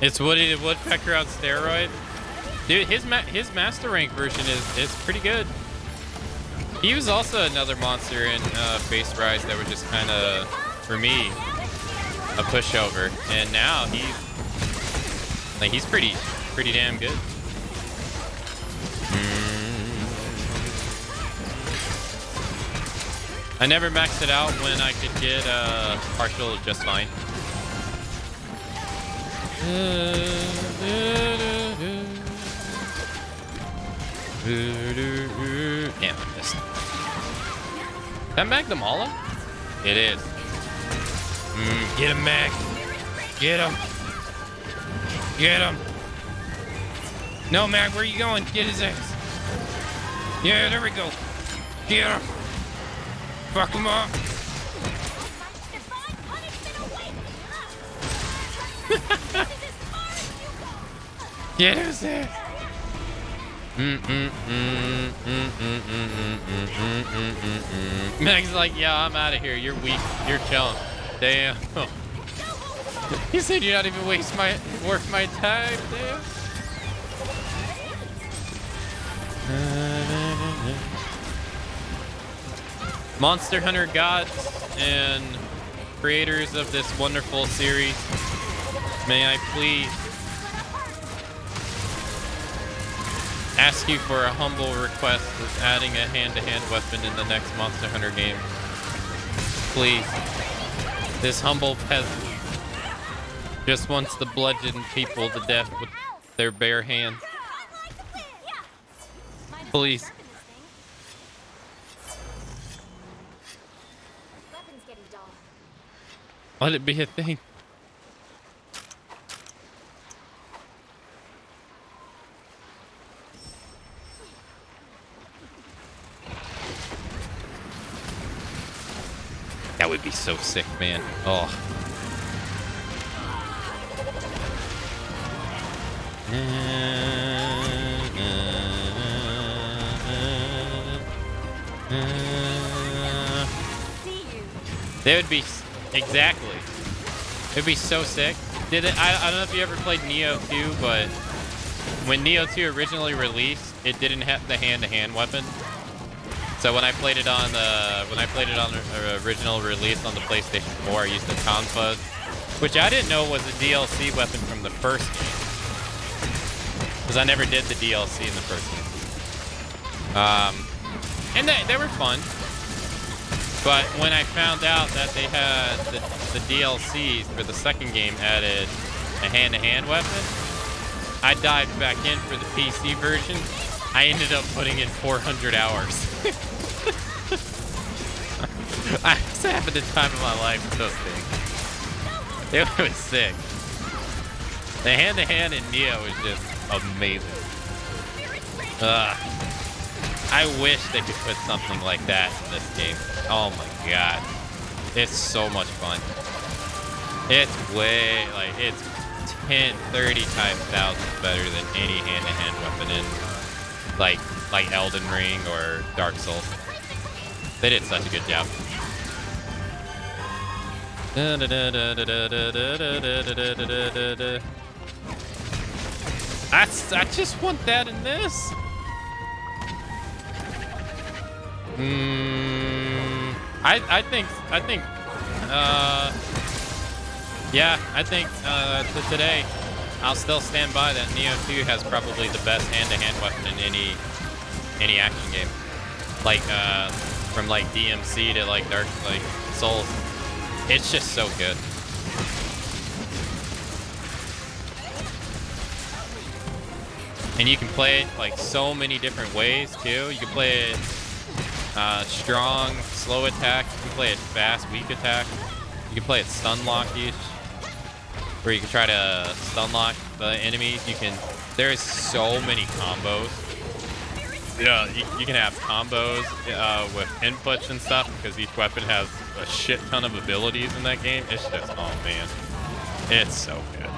It's Woody the Woodpecker on steroid. Dude, his master rank version is pretty good. He was also another monster in Face Rise that were just kind of, for me, a pushover. And now he's pretty damn good. I never maxed it out when I could get partial just fine. Damn, I missed. That Magnamala? It is. Get him, Mag. Get him. Get him. No, Mag, where you going? Get his ass. Yeah, there we go. Get him. Fuck him up. Get his ass. Meg's like, yeah, I'm out of here. You're weak. You're chilling. Damn. He said you're not even worth my time. Damn. Monster Hunter gods and creators of this wonderful series, may I please ask you for a humble request of adding a hand-to-hand weapon in the next Monster Hunter game. Please. This humble peasant just wants to bludgeon people to death with their bare hands. Please. Let it be a thing. That would be so sick, man. Oh. They would be exactly. It'd be so sick. I don't know if you ever played Neo 2, but when Neo 2 originally released, it didn't have the hand-to-hand weapon. So when I played it on the original release on the PlayStation 4, I used the Tonfuzz, which I didn't know was a DLC weapon from the first game, because I never did the DLC in the first game. And they were fun. But when I found out that they had the DLCs for the second game added a hand-to-hand weapon, I dived back in for the PC version. I ended up putting in 400 hours. I was having the time of my life with those things. It was sick. The hand-to-hand in Neo was just amazing. I wish they could put something like that in this game. Oh my god. It's so much fun. It's way, like, it's 10, 30 times thousands better than any hand-to-hand weapon in, like Elden Ring or Dark Souls. They did such a good job. I just want that in this. I think to today, I'll still stand by that Neo 2 has probably the best hand-to-hand weapon in any action game. Like, from like DMC to like Dark, like Souls. It's just so good. And you can play it like so many different ways too. You can play it strong, slow attack. You can play it fast, weak attack. You can play it stun lock-ish, where you can try to stun lock the enemies. There's so many combos. Yeah, you can have combos with inputs and stuff, because each weapon has a shit ton of abilities in that game. It's just, oh man, it's so good.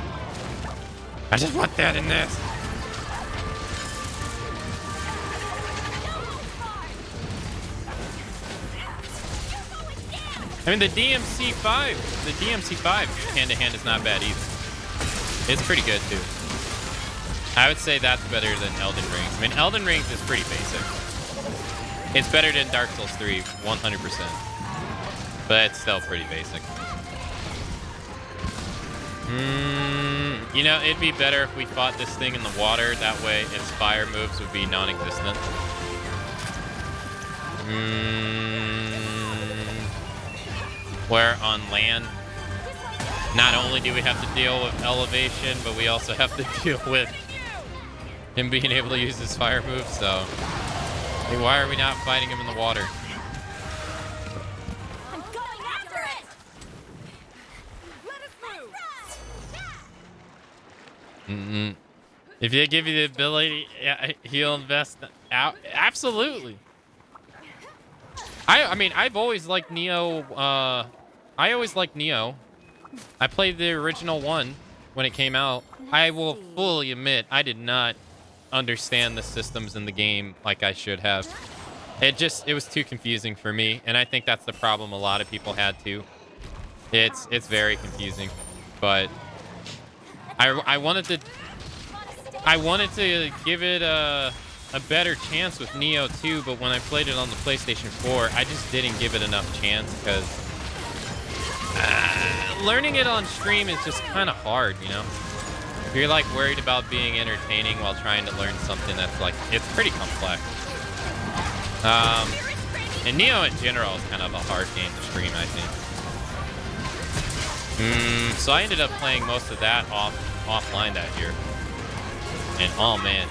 I just want that in this. I mean, the DMC5 hand-to-hand is not bad either. It's pretty good too. I would say that's better than Elden Rings. I mean, Elden Rings is pretty basic. It's better than Dark Souls 3, 100%. But it's still pretty basic. You know, it'd be better if we fought this thing in the water. That way its fire moves would be non-existent. Where on land, not only do we have to deal with elevation, but we also have to deal with him being able to use his fire moves. So, hey, why are we not fighting him in the water? I'm going after it. Let us move. If they give you the ability, yeah, he'll invest out. Absolutely. I mean, I've always liked Neo. I always liked Neo. I played the original one when it came out. I will fully admit I did not understand the systems in the game like I should have. It was too confusing for me, and I think that's the problem a lot of people had too. It's very confusing, but I wanted to give it a better chance with Neo 2, but when I played it on the PlayStation 4, I just didn't give it enough chance because learning it on stream is just kind of hard, you know? You're like worried about being entertaining while trying to learn something that's like, it's pretty complex. And Neo in general is kind of a hard game to stream, I think. So I ended up playing most of that offline that year. And oh man,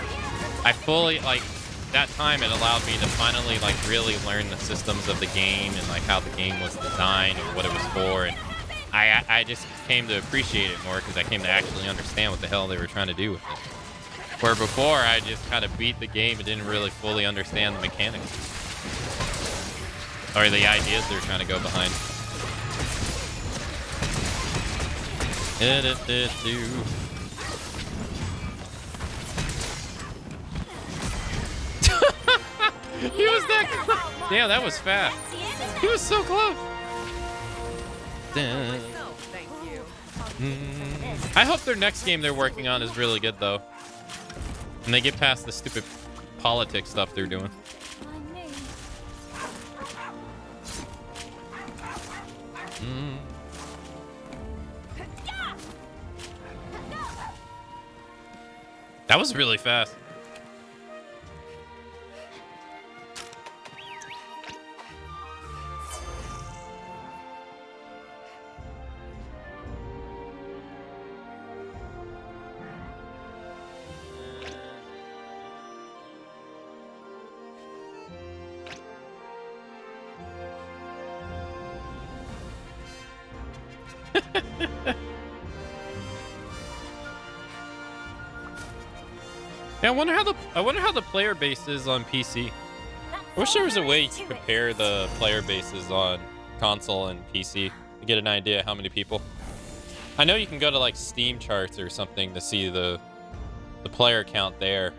I fully, like, that time it allowed me to finally, like, really learn the systems of the game and, like, how the game was designed and what it was for. And I just came to appreciate it more because I came to actually understand what the hell they were trying to do with it. Where before, I just kind of beat the game and didn't really fully understand the mechanics. Or the ideas they were trying to go behind. He was that close. Damn, that was fast. He was so close. I hope their next game they're working on is really good, though. And they get past the stupid politics stuff they're doing. That was really fast. Yeah, I wonder how the player base is on PC. I wish there was a way to compare the player bases on console and PC to get an idea how many people. I know you can go to like Steam charts or something to see the player count there,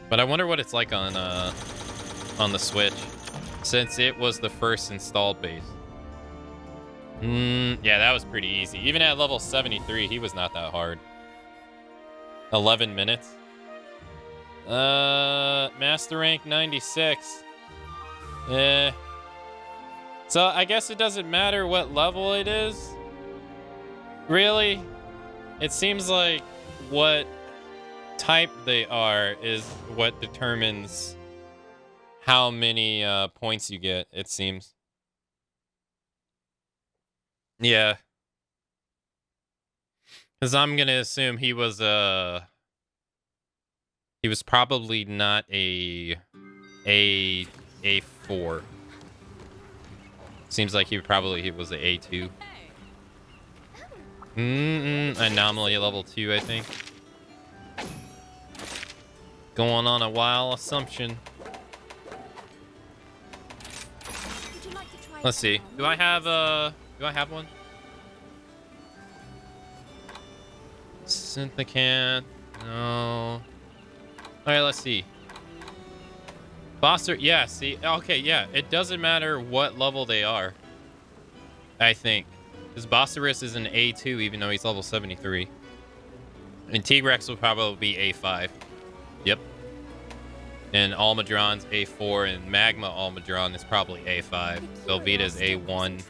but I wonder what it's like on the Switch since it was the first installed base. Yeah, that was pretty easy. Even at level 73, he was not that hard. 11 minutes. Master rank 96. So I guess it doesn't matter what level it is. Really? It seems like what type they are is what determines how many points you get, it seems. Yeah. Because I'm going to assume he was probably not a 4. Seems like he was a A2. Anomaly level 2, I think. Going on a wild assumption. Let's see. Do I have one? Synthicant. No. Alright, let's see. Boss, yeah, see. Okay, yeah. It doesn't matter what level they are, I think. Because Bossaris is an A2, even though he's level 73. And T-Rex will probably be A5. Yep. And Almadron's A4, and Magma Almadron is probably A5. Velveeta's A1.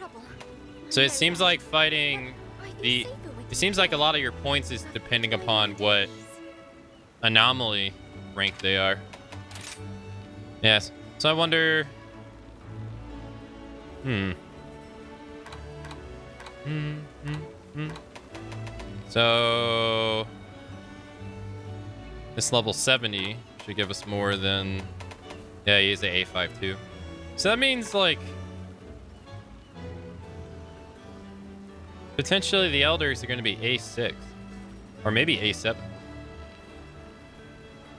So it seems like fighting the... It seems like a lot of your points is depending upon what anomaly rank they are. Yes. So I wonder... So... This level 70 should give us more than... Yeah, he is an A5 too. So that means, like... Potentially the Elders are going to be A6. Or maybe A7.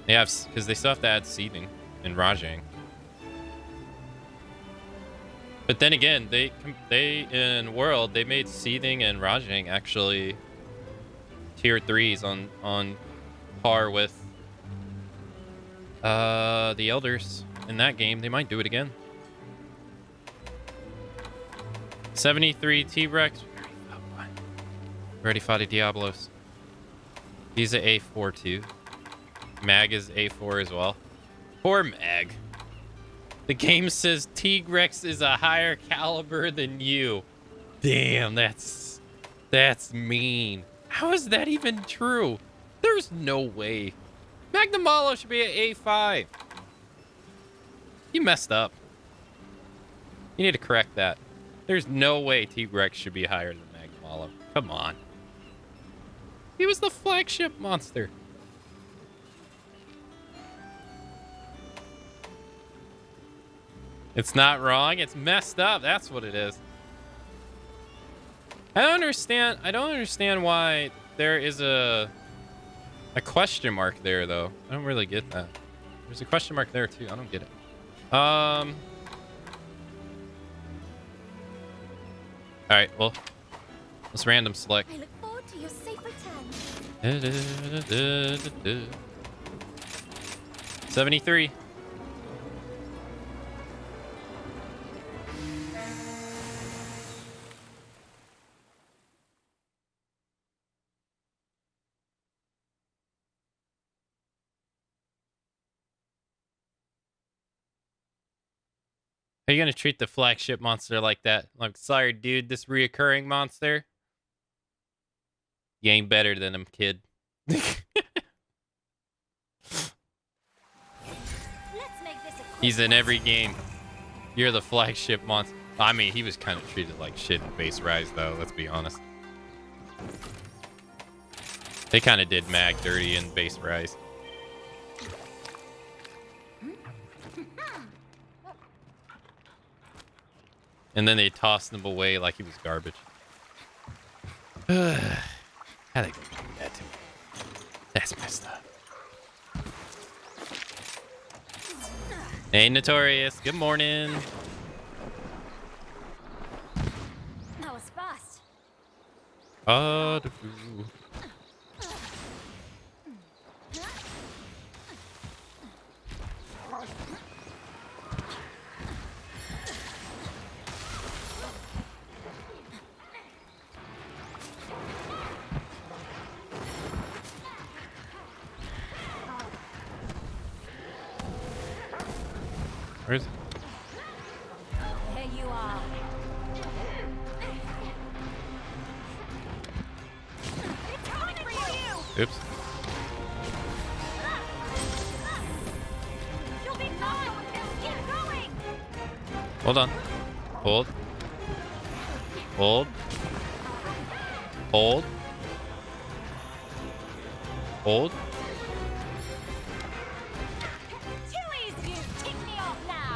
Yeah, because they still have to add Seething and Rajang. But then again, they in World, they made Seething and Rajang actually tier 3s on par with the Elders in that game. They might do it again. 73 T-Rex. Already fought a Diablos. He's an A4 too. Mag is A4 as well. Poor Mag. The game says T-Rex is a higher caliber than you. Damn, that's mean. How is that even true? There's no way. Magnamalo should be at A5. You messed up. You need to correct that. There's no way T-Rex should be higher than Magnamalo. Come on. He was the flagship monster. It's not wrong. It's messed up. That's what it is. I don't understand why there is a question mark there, though. I don't really get that. There's a question mark there, too. I don't get it. All right, well, let's random select. I look forward to your safe return. 73. Are you gonna treat the flagship monster like that? Like, sorry, dude, this reoccurring monster, you ain't better than him, kid. Let's make this a He's in every game. You're the flagship monster. I mean, he was kind of treated like shit in Base Rise, though. Let's be honest. They kind of did Mag dirty in Base Rise. And then they tossed him away like he was garbage. How they gonna do that to me? That's messed up. Hey, Notorious. Good morning. That was fast. Where's... Here you are. It's coming for you. Oops. You'll be fine. Keep going. Hold on. Hold. Hold. Hold. Hold. Too easy. Take me off now.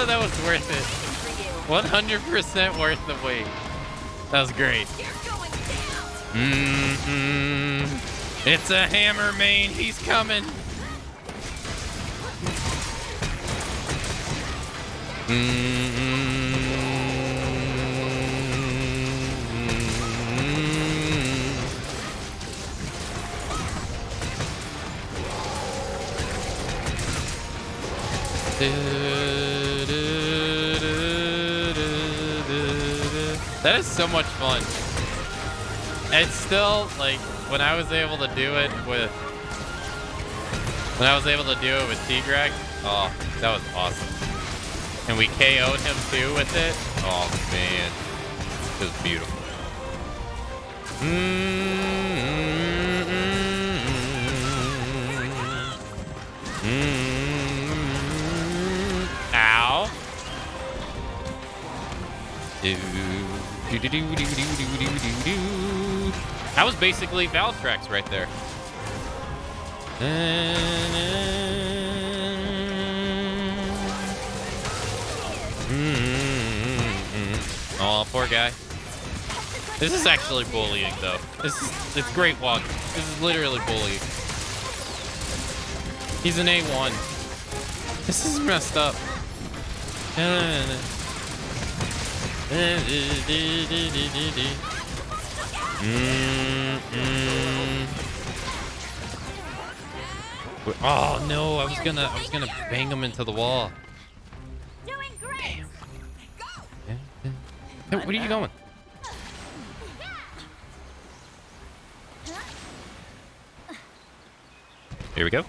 That was worth it. 100% worth the wait. That was great. It's a hammer main. He's coming. That is so much fun. It's still like when I was able to do it with T-Greg. Oh, that was awesome. And we KO'd him too with it. Oh man, it was beautiful. Ow. That was basically Valve tracks right there. Oh, poor guy. This is actually bullying, though. It's great walking. This is literally bullying. He's an A1. This is messed up. Oh no! I was gonna bang him into the wall. Doing great. Damn. Hey, where are you going? Here we go.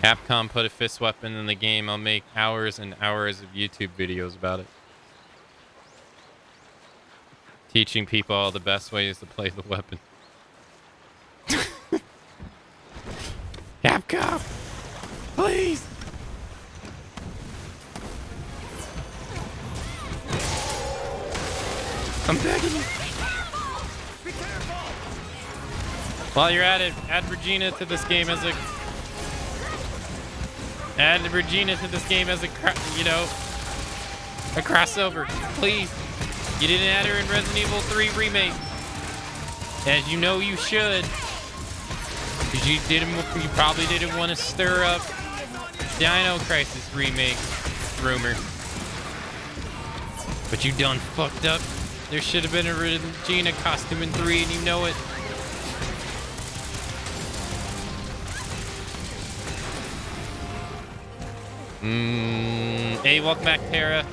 Capcom put a fist weapon in the game. I'll make hours and hours of YouTube videos about it. Teaching people all the best ways to play the weapon. Capcom! Please! I'm begging you. While you're at it, add Regina to this game as a... Add Regina to this game as a crossover, please. You didn't add her in Resident Evil 3 Remake. As you know you should. Because you probably didn't want to stir up Dino Crisis Remake rumor. But you done fucked up. There should have been a Regina costume in 3 and you know it. Hey, welcome back, Tara.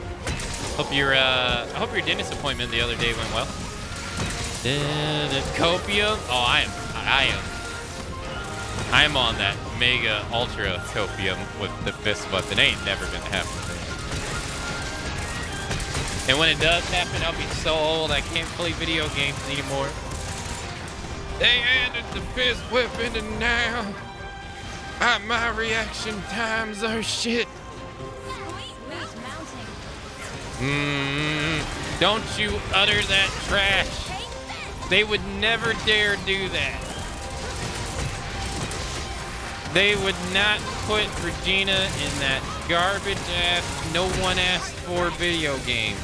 I hope your dentist appointment the other day went well. Copium? Oh, I am on that mega ultra copium with the fist weapon. Ain't never gonna happen. And when it does happen, I'll be so old I can't play video games anymore. They added the fist weapon and now my reaction times are shit. Don't you utter that trash. They would never dare do that. They would not put Regina in that garbage ass, no one asked for video game.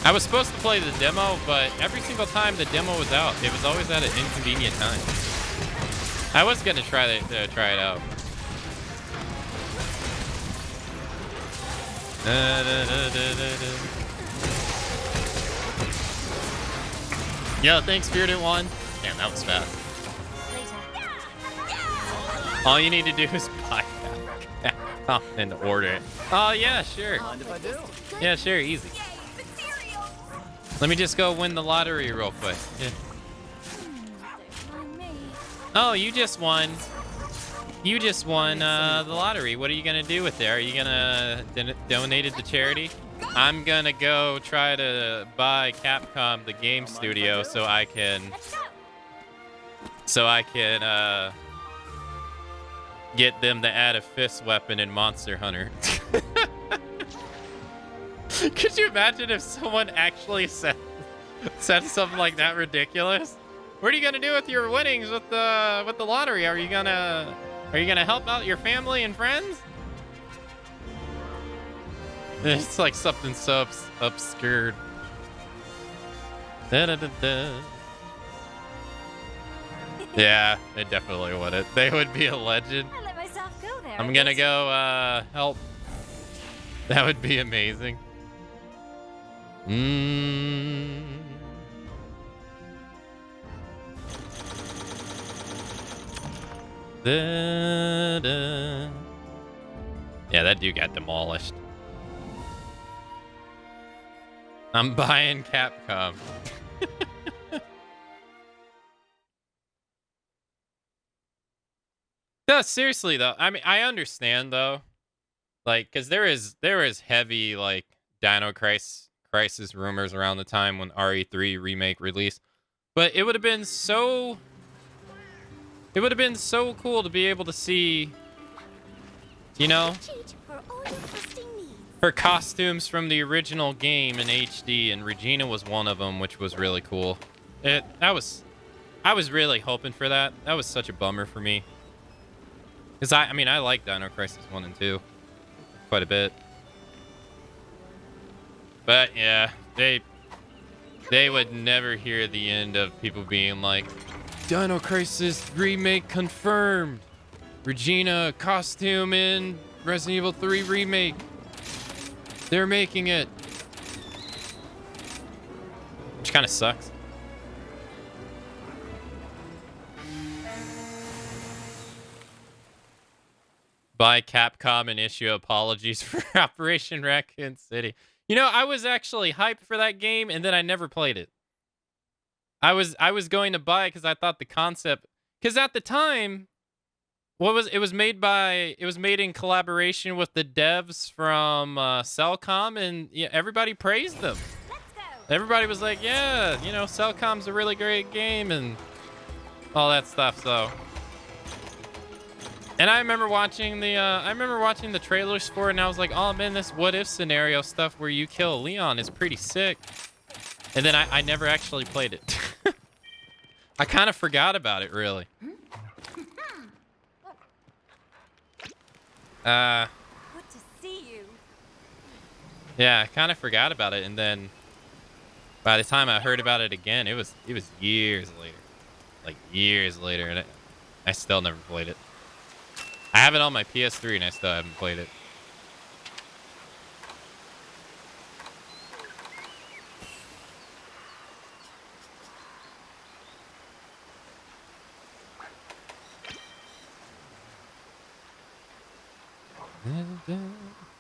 I was supposed to play the demo, but every single time the demo was out, it was always at an inconvenient time. I was gonna try it out. Yo, thanks, Spirited One. Damn, that was fast. All you need to do is buy that and order it. Oh yeah, sure. Mind if I do? Yeah, sure, easy. Let me just go win the lottery real quick. Yeah. Oh, you just won. You just won the lottery. What are you gonna do with it? Are you gonna donate it to charity? I'm gonna go try to buy Capcom, the game studio, so I can get them to add a fist weapon in Monster Hunter. Could you imagine if someone actually said something like that ridiculous? What are you gonna do with your winnings with the lottery? Are you gonna help out your family and friends? It's like something so obscure. Da-da-da-da. Yeah, they definitely wouldn't. They would be a legend. I let myself go there. I'm gonna go help. That would be amazing. Da-da. Yeah, that dude got demolished. I'm buying Capcom. No, seriously though. I mean, I understand though. Like, cause there is heavy like Dino Crisis rumors around the time when RE3 remake released. But it would have been so cool to be able to see, you know, Cheat for all your twisting needs. her costumes from the original game in HD, and Regina was one of them, which was really cool. I was really hoping for that. That was such a bummer for me. Cause I mean, I like Dino Crisis 1 and 2 quite a bit. But yeah, they would never hear the end of people being like, Dino Crisis remake confirmed. Regina costume in Resident Evil 3 remake. They're making it. Which kind of sucks. Buy Capcom and issue apologies for Operation Raccoon City. You know, I was actually hyped for that game, and then I never played it. I was going to buy it because I thought the concept, because at the time, it was made in collaboration with the devs from Cellcom, and yeah, everybody praised them. Let's go. Everybody was like, yeah, you know, Cellcom's a really great game and all that stuff. So, and I remember watching the trailers for it, and I was like, oh man, this what if scenario stuff where you kill Leon is pretty sick. And then I never actually played it. I kind of forgot about it, really. Good to see you. Yeah, I kind of forgot about it, and then by the time I heard about it again, it was years later, like years later, and I still never played it. I have it on my PS3, and I still haven't played it.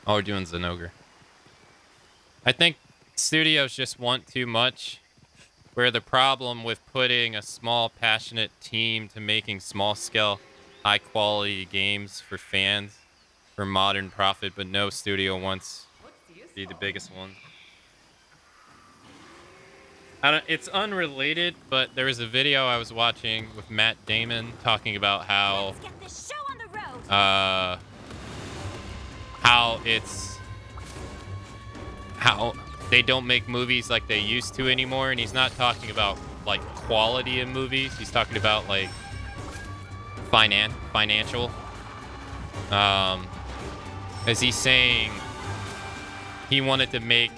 Oh, we're doing Zenogre. I think studios just want too much, where the problem with putting a small, passionate team to making small-scale, high-quality games for fans for modern profit, but no studio wants to be the biggest one. It's unrelated, but there was a video I was watching with Matt Damon talking about how Let's get this show on the road. how they don't make movies like they used to anymore, and he's not talking about like quality in movies. He's talking about like financial. As he's saying, he wanted to make.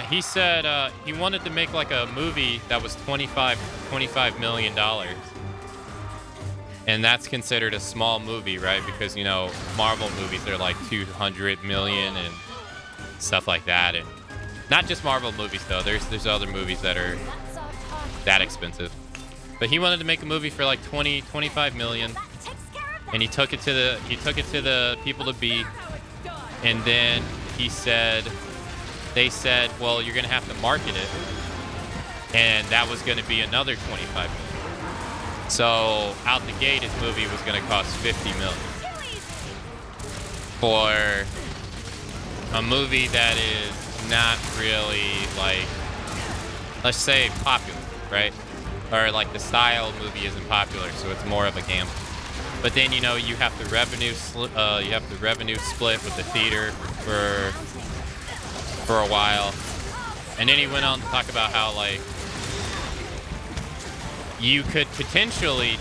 He said he wanted to make like a movie that was $25 million. And that's considered a small movie, right? Because, you know, Marvel movies are like 200 million and stuff like that. And not just Marvel movies, though. There's other movies that are That's our target. that expensive. But he wanted to make a movie for like 25 million. That takes care of that. And he took it to the people to be. And then they said, well, you're going to have to market it. And that was going to be another 25 million. So out the gate, his movie was going to cost 50 million for a movie that is not really like, let's say, popular, right? Or like the style movie isn't popular, so it's more of a gamble. But then, you know, you have the revenue split with the theater for a while, and then he went on to talk about how like. You could potentially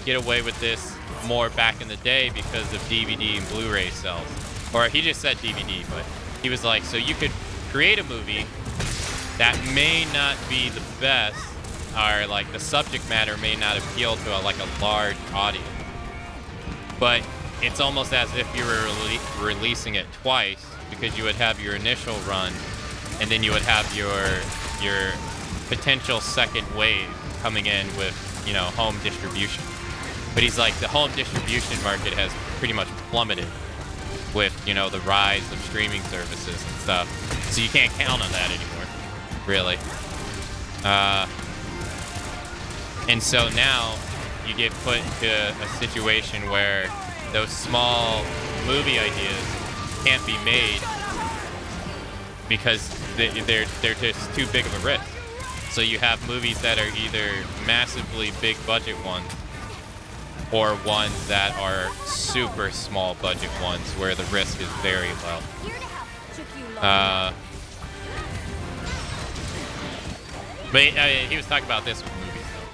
get away with this more back in the day because of DVD and Blu-ray sales. Or he just said DVD, but he was like, so you could create a movie that may not be the best, or like the subject matter may not appeal to like a large audience, but it's almost as if you were releasing it twice, because you would have your initial run, and then you would have your potential second wave coming in with, you know, home distribution. But he's like, the home distribution market has pretty much plummeted with, you know, the rise of streaming services and stuff. So you can't count on that anymore, really. And so now you get put into a situation where those small movie ideas can't be made because they're just too big of a risk. So you have movies that are either massively big budget ones, or ones that are super small budget ones where the risk is very low. But he was talking about this with movies, though.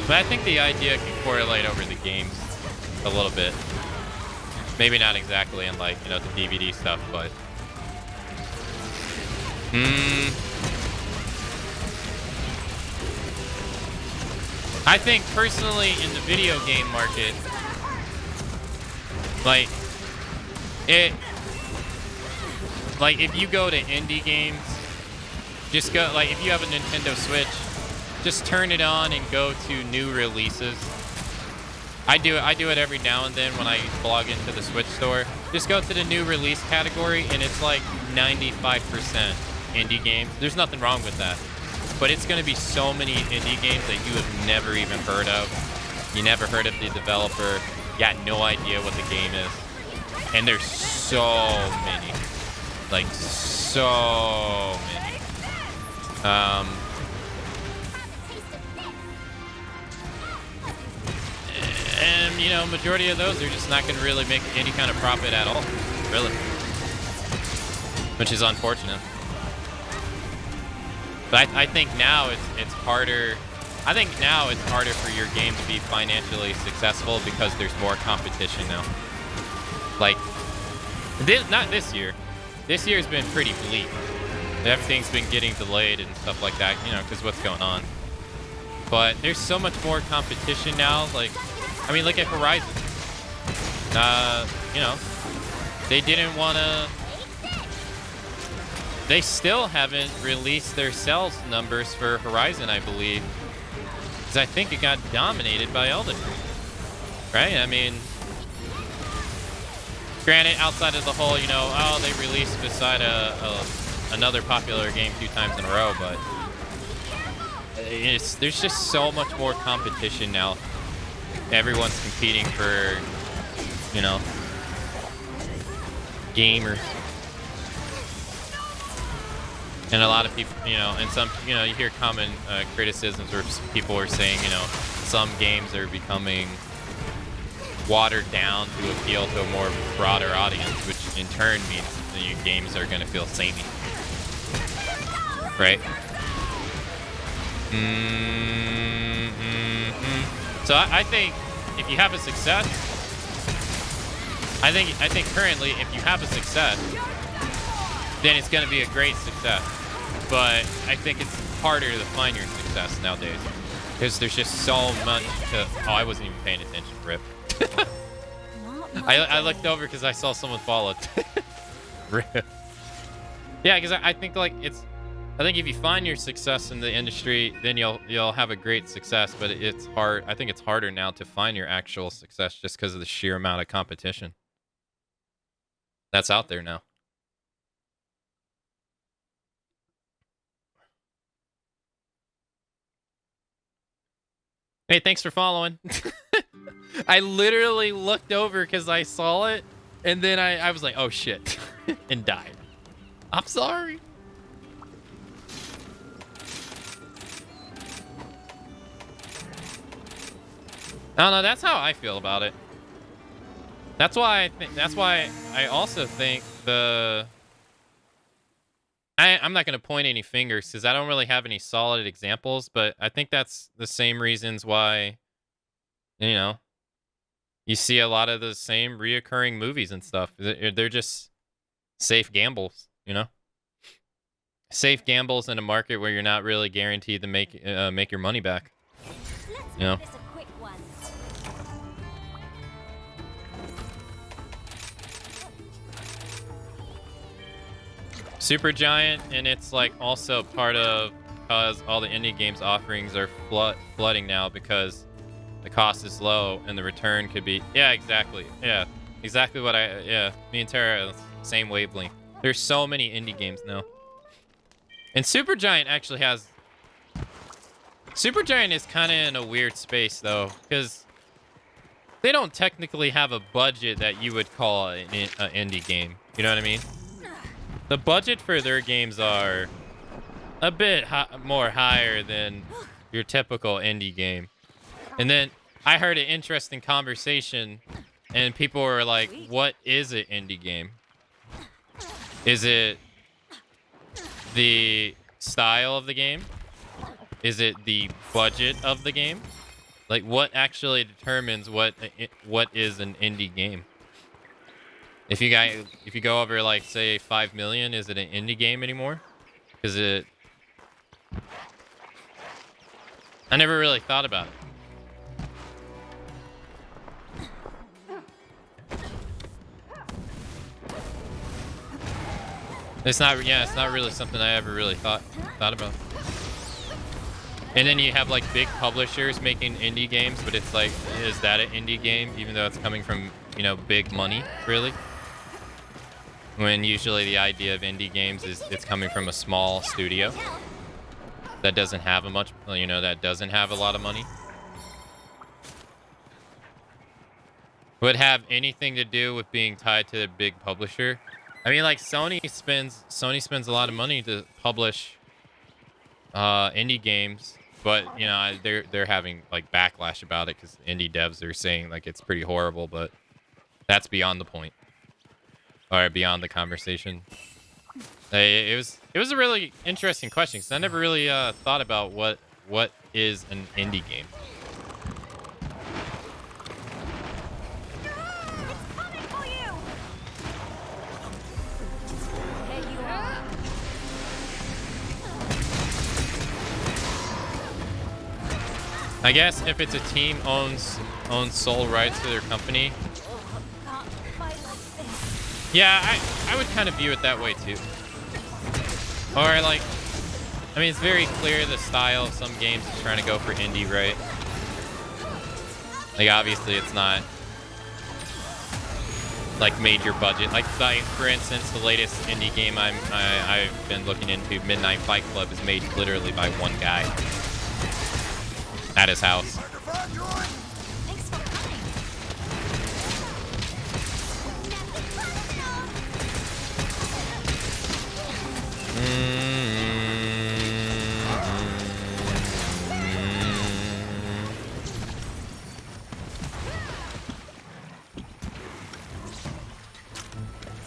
But I think the idea can correlate over the games a little bit. Maybe not exactly in, like, you know, the DVD stuff, but... I think, personally, in the video game market, like, if you go to indie games, just go, like, if you have a Nintendo Switch, just turn it on and go to new releases. I do it every now and then when I log into the Switch store. Just go to the new release category, and it's like 95% indie games. There's nothing wrong with that. But it's going to be so many indie games that you have never even heard of. You never heard of the developer. You got no idea what the game is. And there's so many. Like, so many. And, you know, majority of those are just not going to really make any kind of profit at all. Really. Which is unfortunate. But I think now it's harder. I think now it's harder for your game to be financially successful because there's more competition now. Like, not this year. This year's been pretty bleak. Everything's been getting delayed and stuff like that, you know, because what's going on. But there's so much more competition now. Like, I mean, look at Horizon. You know, they didn't want to... They still haven't released their sales numbers for Horizon, I believe. Because I think it got dominated by Elden Ring. Right? I mean... Granted, outside of the whole, you know, oh, they released beside another popular game 2 times in a row, but... there's just so much more competition now. Everyone's competing for, you know, gamers. And a lot of people, you know, and some, you know, you hear common criticisms where people are saying, you know, some games are becoming watered down to appeal to a more broader audience, which in turn means that your games are going to feel samey. Right? So I think if you have a success, I think currently if you have a success, then it's going to be a great success. But I think it's harder to find your success nowadays because there's just so much to... Oh, I wasn't even paying attention, Rip. I looked over because I saw someone follow. Rip. Yeah, because I think like it's... I think if you find your success in the industry, then you'll have a great success. But it's hard. I think it's harder now to find your actual success just because of the sheer amount of competition that's out there now. Hey, thanks for following. I literally looked over because I saw it, and then I was like, oh shit, and died. I'm sorry. I don't know, that's how I feel about it. That's why I also think I'm not going to point any fingers because I don't really have any solid examples, but I think that's the same reasons why, you know, you see a lot of the same reoccurring movies and stuff. They're just safe gambles, you know? Safe gambles in a market where you're not really guaranteed to make your money back. Let's You know? make this a quick one. Supergiant, and it's like also part of because all the indie games offerings are flooding now because the cost is low and the return could be exactly what me and Tara same wavelength. There's so many indie games now, and Supergiant actually has Supergiant is kind of in a weird space though, because they don't technically have a budget that you would call an indie game. You know what I mean? The budget for their games are a bit more higher than your typical indie game. And then I heard an interesting conversation, and people were like, what is an indie game? Is it the style of the game? Is it the budget of the game? Like, what actually determines what is an indie game? If you go over like say 5 million, is it an indie game anymore? I never really thought about it. It's not really something I ever really thought about. And then you have like big publishers making indie games, but it's like, is that an indie game even though it's coming from, you know, big money, really? When usually the idea of indie games is it's coming from a small studio that doesn't have that doesn't have a lot of money. Would have anything to do with being tied to a big publisher. I mean, like Sony spends a lot of money to publish indie games, but you know they're having like backlash about it because indie devs are saying like it's pretty horrible, but that's beyond the point. Or beyond the conversation. It was a really interesting question because I never really thought about what is an indie game. It's coming for you. There you are. I guess if it's a team owns sole rights to their company. Can't fight like this. Yeah, I would kind of view it that way too. Or like, I mean, it's very clear the style of some games is trying to go for indie, right? Like obviously it's not like major budget. Like for instance, the latest indie game I've been looking into, Midnight Fight Club, is made literally by one guy at his house. Thanks for coming.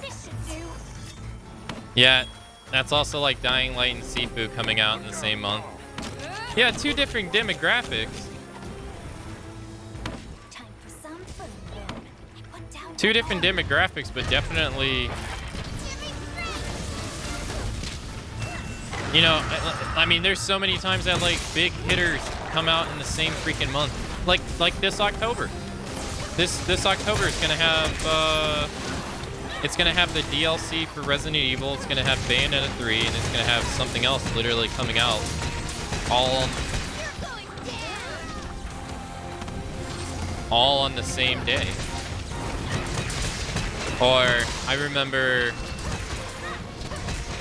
This should do. Yeah, that's also like Dying Light and Sifu coming out in the same month. Yeah, two different demographics. Time for some fun then. Put down Two different demographics, but definitely, you know, I mean, there's so many times that like big hitters come out in the same freaking month. Like this October. This October is gonna have it's gonna have the DLC for Resident Evil. It's gonna have Bayonetta 3, and it's gonna have something else literally coming out all on the same day. Or I remember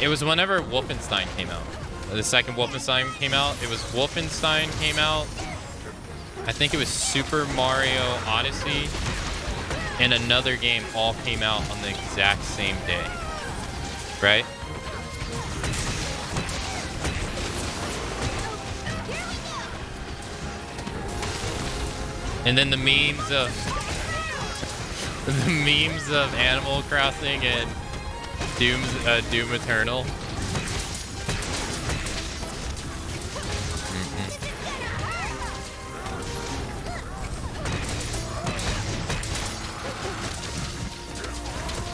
it was whenever Wolfenstein came out. The second Wolfenstein came out. It was Wolfenstein came out. I think it was Super Mario Odyssey and another game all came out on the exact same day. Right? And then the memes of Animal Crossing and Doom Eternal.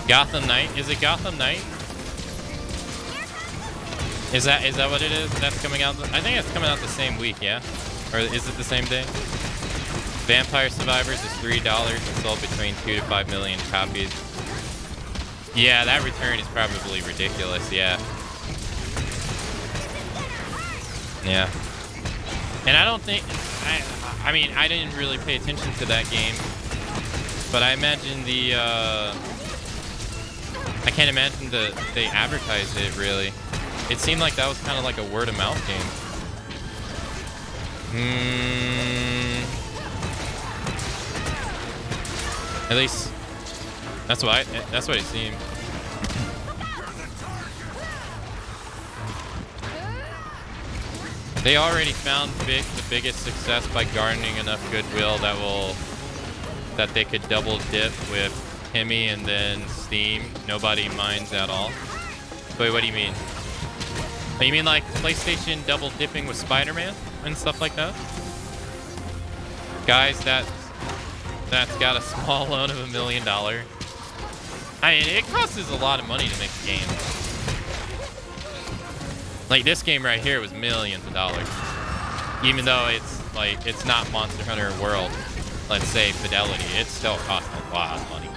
Gotham Knight. Is it Gotham Knight? Is that what it is? That's coming out. I think it's coming out the same week, yeah? Or is it the same day? Vampire Survivors is $3 and sold between 2 to 5 million copies. Yeah, that return is probably ridiculous, yeah. Yeah. And I don't think... I mean, I didn't really pay attention to that game. But I imagine the... I can't imagine they advertised it, really. It seemed like that was kind of like a word-of-mouth game. At least... That's what it seemed. They already found the biggest success by garnering enough goodwill that they could double dip with Timmy and then Steam. Nobody minds at all. Wait, what do you mean? Oh, you mean like PlayStation double dipping with Spider-Man and stuff like that? Guys, that's got a small loan of $1 million. I mean, it costs us a lot of money to make a game. Like this game right here was millions of dollars. Even though it's not Monster Hunter World, let's say fidelity, it still costs a lot of money.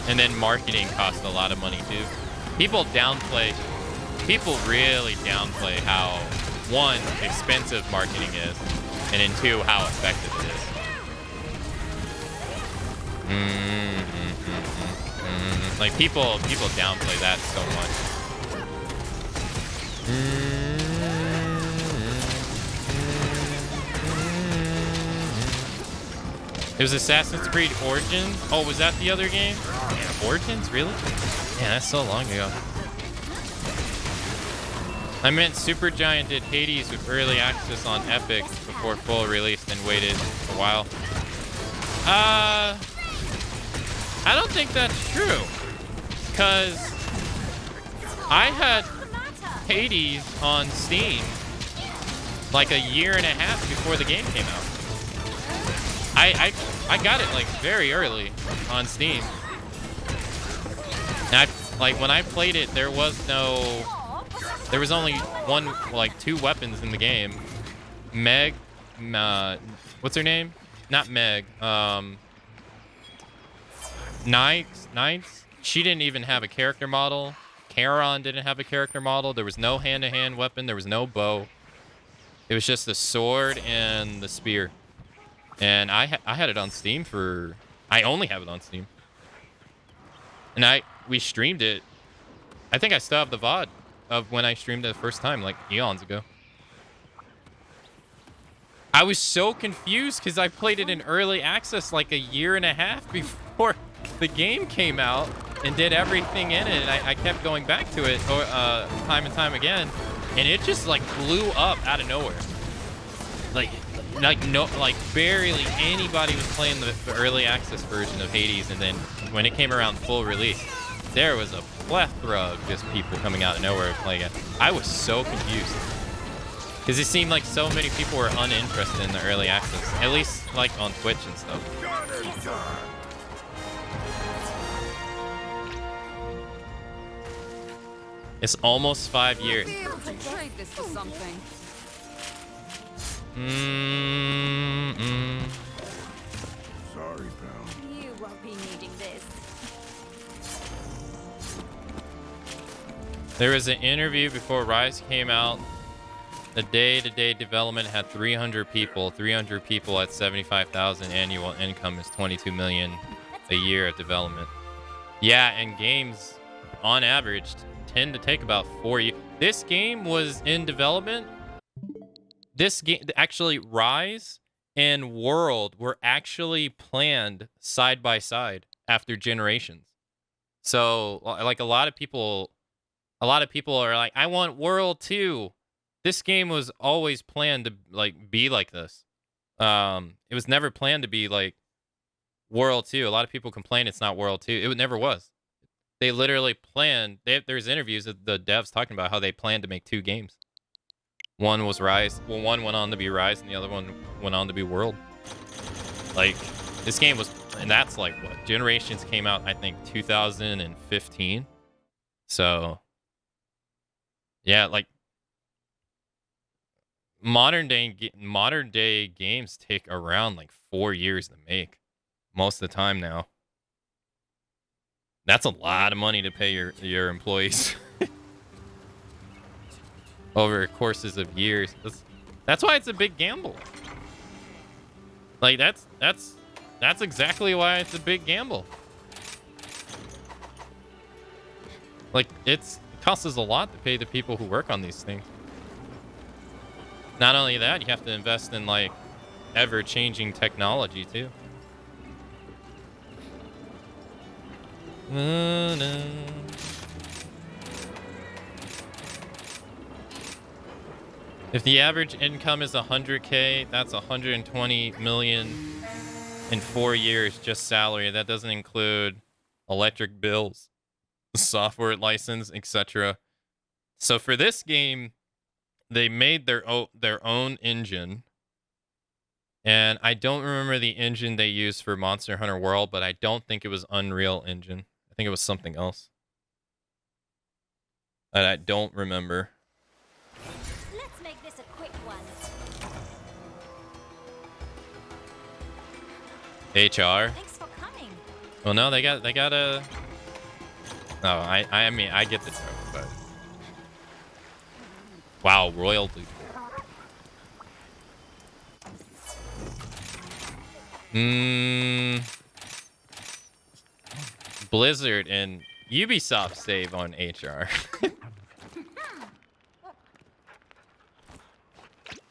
And then marketing costs a lot of money too. People really downplay how, one, expensive marketing is, and then two, how effective it is. Like people downplay that so much. It was Assassin's Creed Origins. Oh, was that the other game? Yeah, Origins, really? Yeah, that's so long ago. I meant Supergiant did Hades with early access on Epic before full release, then waited a while. I don't think that's true. Because I had Hades on Steam like a year and a half before the game came out. I got it like very early on Steam. And when I played it, there was only two weapons in the game. Meg, what's her name? Not Meg. Knights. She didn't even have a character model. Charon didn't have a character model. There was no hand-to-hand weapon. There was no bow. It was just the sword and the spear. And I had it on Steam I only have it on Steam. And we streamed it. I think I still have the VOD of when I streamed it the first time, like eons ago. I was so confused because I played it in early access like a year and a half before the game came out and did everything in it. And I kept going back to it time and time again. And it just like blew up out of nowhere. Like barely anybody was playing the early access version of Hades, and then when it came around full release, there was a plethora of just people coming out of nowhere playing it. I was so confused because it seemed like so many people were uninterested in the early access, at least like on Twitch and stuff. It's almost 5 years. Be able to trade this for something. Sorry, pal. You won't be needing this. There was an interview before Rise came out. The day-to-day development had 300 people. 300 people at 75,000 annual income is 22 million a year of development. Yeah, and games, on average, tend to take about 4 years. This game was in development. This game, actually, Rise and World were actually planned side by side after generations. So, like a lot of people are like, I want World 2. This game was always planned to be like this. It was never planned to be like World 2. A lot of people complain it's not World 2. It never was. They literally planned. There's interviews of the devs talking about how they planned to make 2 games. One was Rise. Well, one went on to be Rise, and the other one went on to be World. Like, this game was, and that's like what? Generations came out, I think, 2015. So, yeah, like modern day games take around like 4 years to make most of the time now. That's a lot of money to pay your employees over courses of years. That's why it's a big gamble. Like that's exactly why it's a big gamble. Like it costs us a lot to pay the people who work on these things. Not only that, you have to invest in like ever-changing technology too. If the average income is 100K, that's 120 million in 4 years just salary. That doesn't include electric bills, software license, etc. So for this game, they made their own engine. And I don't remember the engine they used for Monster Hunter World, but I don't think it was Unreal Engine. I think it was something else. And I don't remember. Let's make this a quick one. HR. Thanks for coming. Well, no, they got a. No, I mean I get the joke, but wow, royalty. Blizzard and Ubisoft save on HR.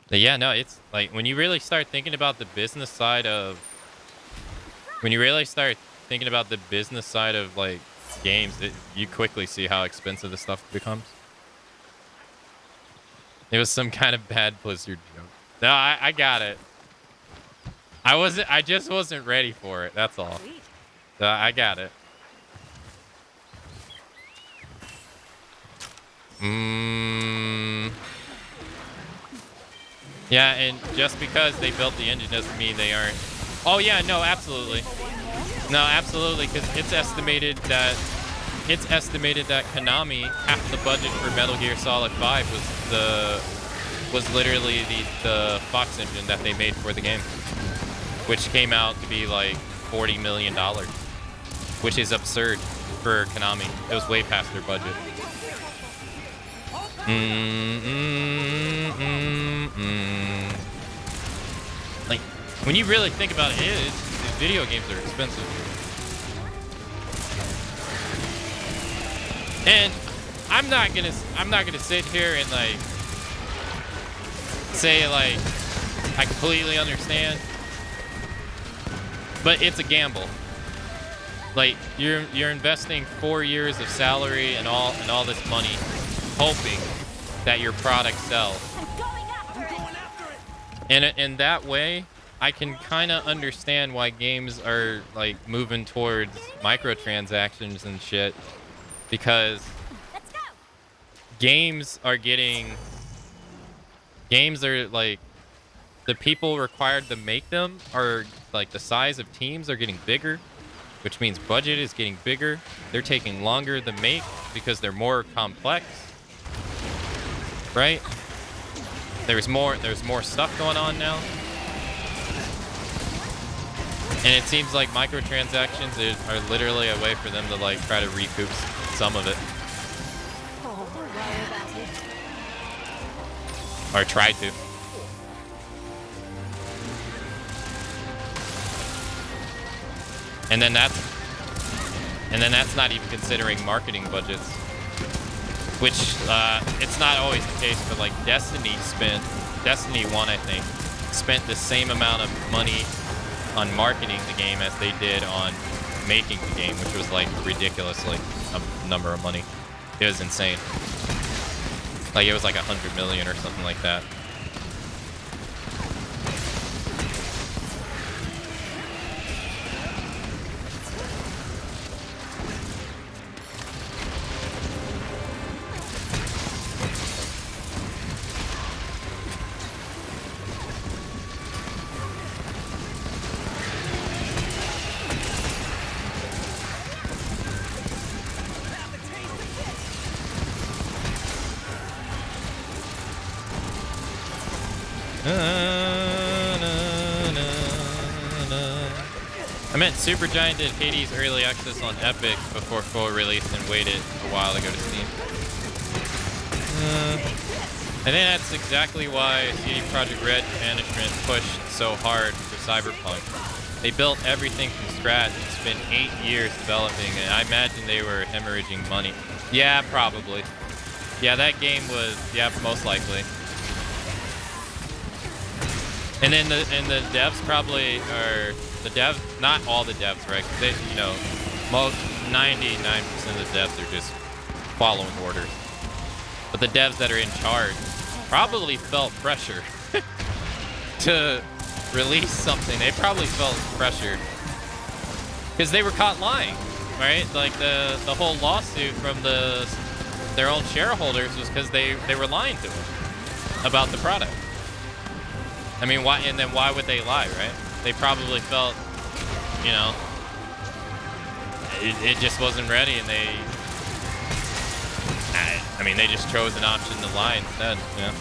But yeah, no, it's like when you really start thinking about the business side of like games, you quickly see how expensive this stuff becomes. It was some kind of bad Blizzard joke. No, I got it. I just wasn't ready for it. That's all. I got it. Yeah, and just because they built the engine doesn't mean they aren't. Oh yeah, no, absolutely. No, absolutely, because it's estimated that Konami, half the budget for Metal Gear Solid 5 was literally the Fox engine that they made for the game, which came out to be like $40 million, which is absurd for Konami. It was way past their budget. Like, when you really think about it, these video games are expensive. And I'm not gonna sit here and like say like I completely understand, but it's a gamble. Like you're investing 4 years of salary and all this money, hoping that your product sells. And in that way, I can kind of understand why games are like moving towards microtransactions and shit, because games are like, the people required to make them are like, the size of teams are getting bigger, which means budget is getting bigger. They're taking longer to make because they're more complex, right? There's more stuff going on now. And it seems like microtransactions are literally a way for them to like try to recoup some of it. Or try to. And then that's not even considering marketing budgets, which it's not always the case, but like Destiny 1, I think, spent the same amount of money on marketing the game as they did on making the game, which was like ridiculously a number of money. It was insane. Like it was like 100 million or something like that. I meant Supergiant did Hades early access on Epic before full release and waited a while to go to Steam. I think that's exactly why CD Projekt Red management pushed so hard for Cyberpunk. They built everything from scratch and spent 8 years developing it. I imagine they were hemorrhaging money. Yeah, probably. Yeah, that game was, yeah, most likely. And then the devs probably are, the devs, not all the devs, right? 'Cause they, you know, most 99% of the devs are just following orders. But the devs that are in charge probably felt pressure to release something. They probably felt pressure because they were caught lying, right? Like the whole lawsuit from their own shareholders was because they were lying to them about the product. I mean, why? And then why would they lie, right? They probably felt, you know, it just wasn't ready, and I mean, they just chose an option to lie instead, you know?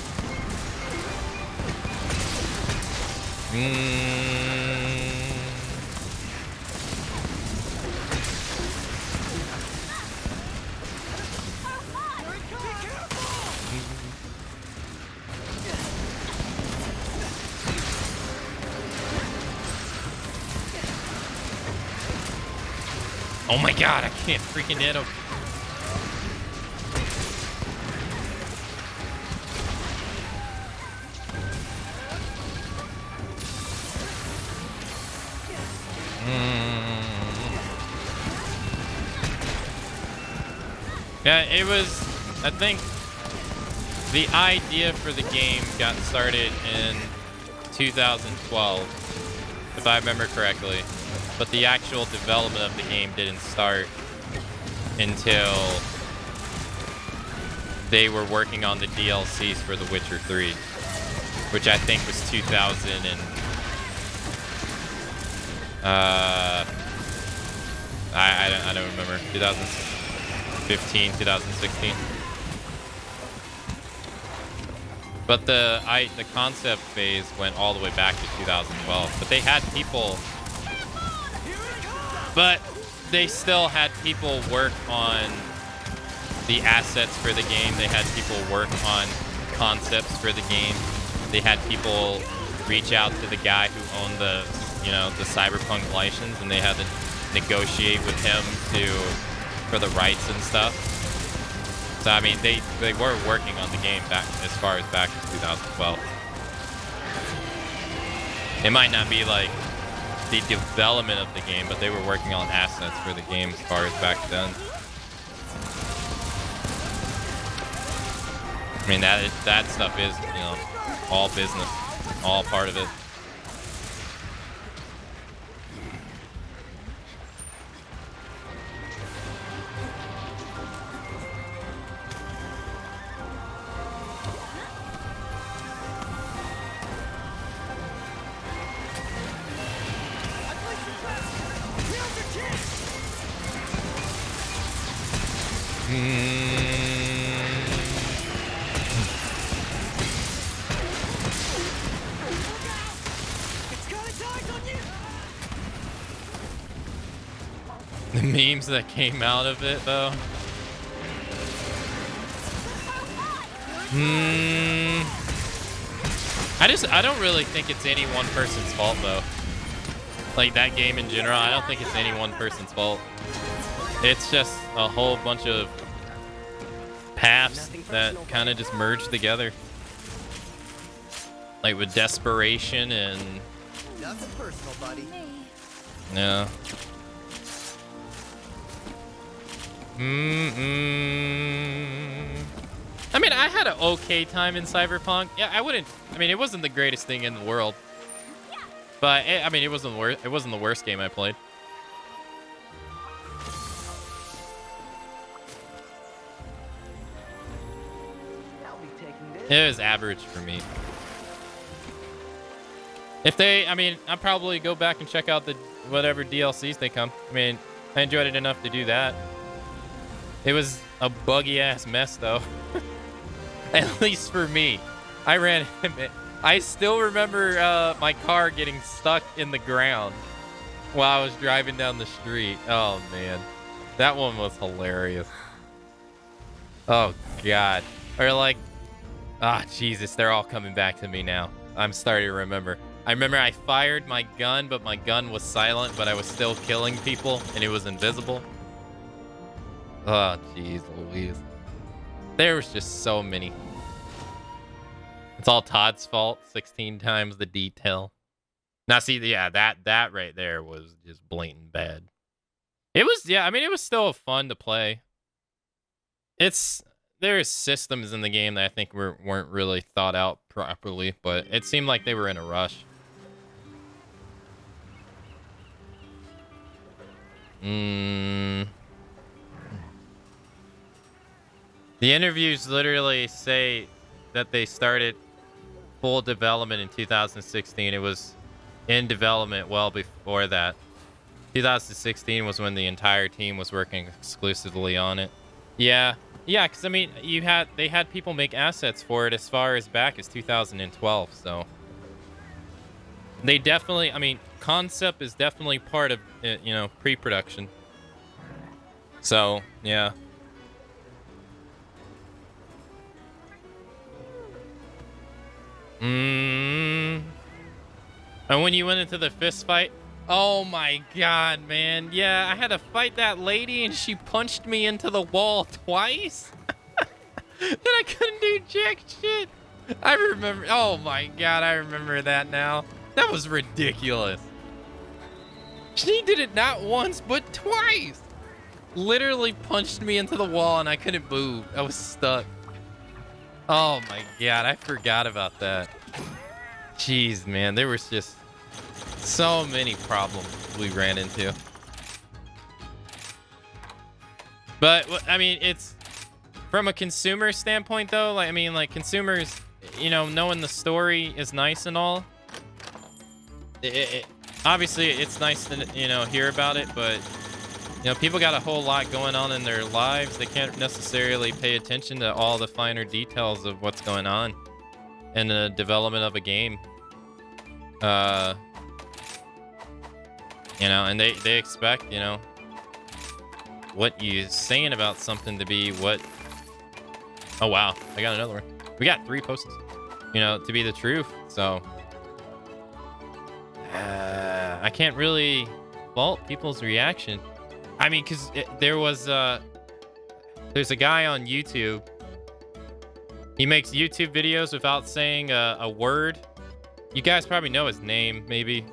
Oh my god, I can't freaking hit him. Yeah, it was, I think the idea for the game got started in 2012, if I remember correctly. But the actual development of the game didn't start until they were working on the DLCs for The Witcher 3, which I think was 2000 and I don't remember, 2015, 2016. But the concept phase went all the way back to 2012. But they had people. But they still had people work on the assets for the game. They had people work on concepts for the game. They had people reach out to the guy who owned the, you know, the Cyberpunk license, and they had to negotiate with him for the rights and stuff. So I mean, they were working on the game back as far as back as 2012. It might not be like the development of the game, but they were working on assets for the game as far as back then. I mean, that stuff is, you know, all business, all part of it. The memes that came out of it, though. I don't really think it's any one person's fault, though. Like, that game in general, I don't think it's any one person's fault. It's just a whole bunch of paths that kind of just merged together. Like, with desperation and... Nothing personal, buddy. Yeah. I mean, I had an okay time in Cyberpunk. Yeah, I mean, it wasn't the greatest thing in the world. But, I mean, it wasn't the worst game I played. It was average for me. I mean, I'll probably go back and check out the whatever DLCs they come. I mean, I enjoyed it enough to do that. It was a buggy ass mess, though. At least for me. I ran I still remember my car getting stuck in the ground while I was driving down the street. Oh, man. That one was hilarious. Oh, God. Or like, Jesus, they're all coming back to me now. I'm starting to remember. I remember I fired my gun, but my gun was silent, but I was still killing people, and it was invisible. Oh, jeez Louise. There was just so many. It's all Todd's fault. 16 times the detail. Now, see, yeah, that right there was just blatant bad. It was, yeah, I mean, it was still fun to play. There's systems in the game that I think weren't really thought out properly, but it seemed like they were in a rush. The interviews literally say that they started full development in 2016. It was in development well before that. 2016 was when the entire team was working exclusively on it. Yeah, because I mean, they had people make assets for it as far as back as 2012. So they definitely, I mean, concept is definitely part of it, pre-production. So yeah. And when you went into the fist fight, oh my God, man. Yeah, I had to fight that lady and she punched me into the wall twice. Then I couldn't do jack shit. I remember, oh my God, I remember that now. That was ridiculous. She did it not once, but twice. Literally punched me into the wall and I couldn't move. I was stuck. Oh my God, I forgot about that. Jeez, man, there was just so many problems we ran into. But I mean, it's from a consumer standpoint though, like I mean, like consumers, knowing the story is nice and all. Obviously it's nice to hear about it, but people got a whole lot going on in their lives. They can't necessarily pay attention to all the finer details of what's going on in the development of a game. And they expect, what you're saying about something to be what... Oh, wow. I got another one. We got 3 posts, to be the truth. So, I can't really fault people's reaction. I mean, because there's a guy on YouTube. He makes YouTube videos without saying a word. You guys probably know his name, maybe.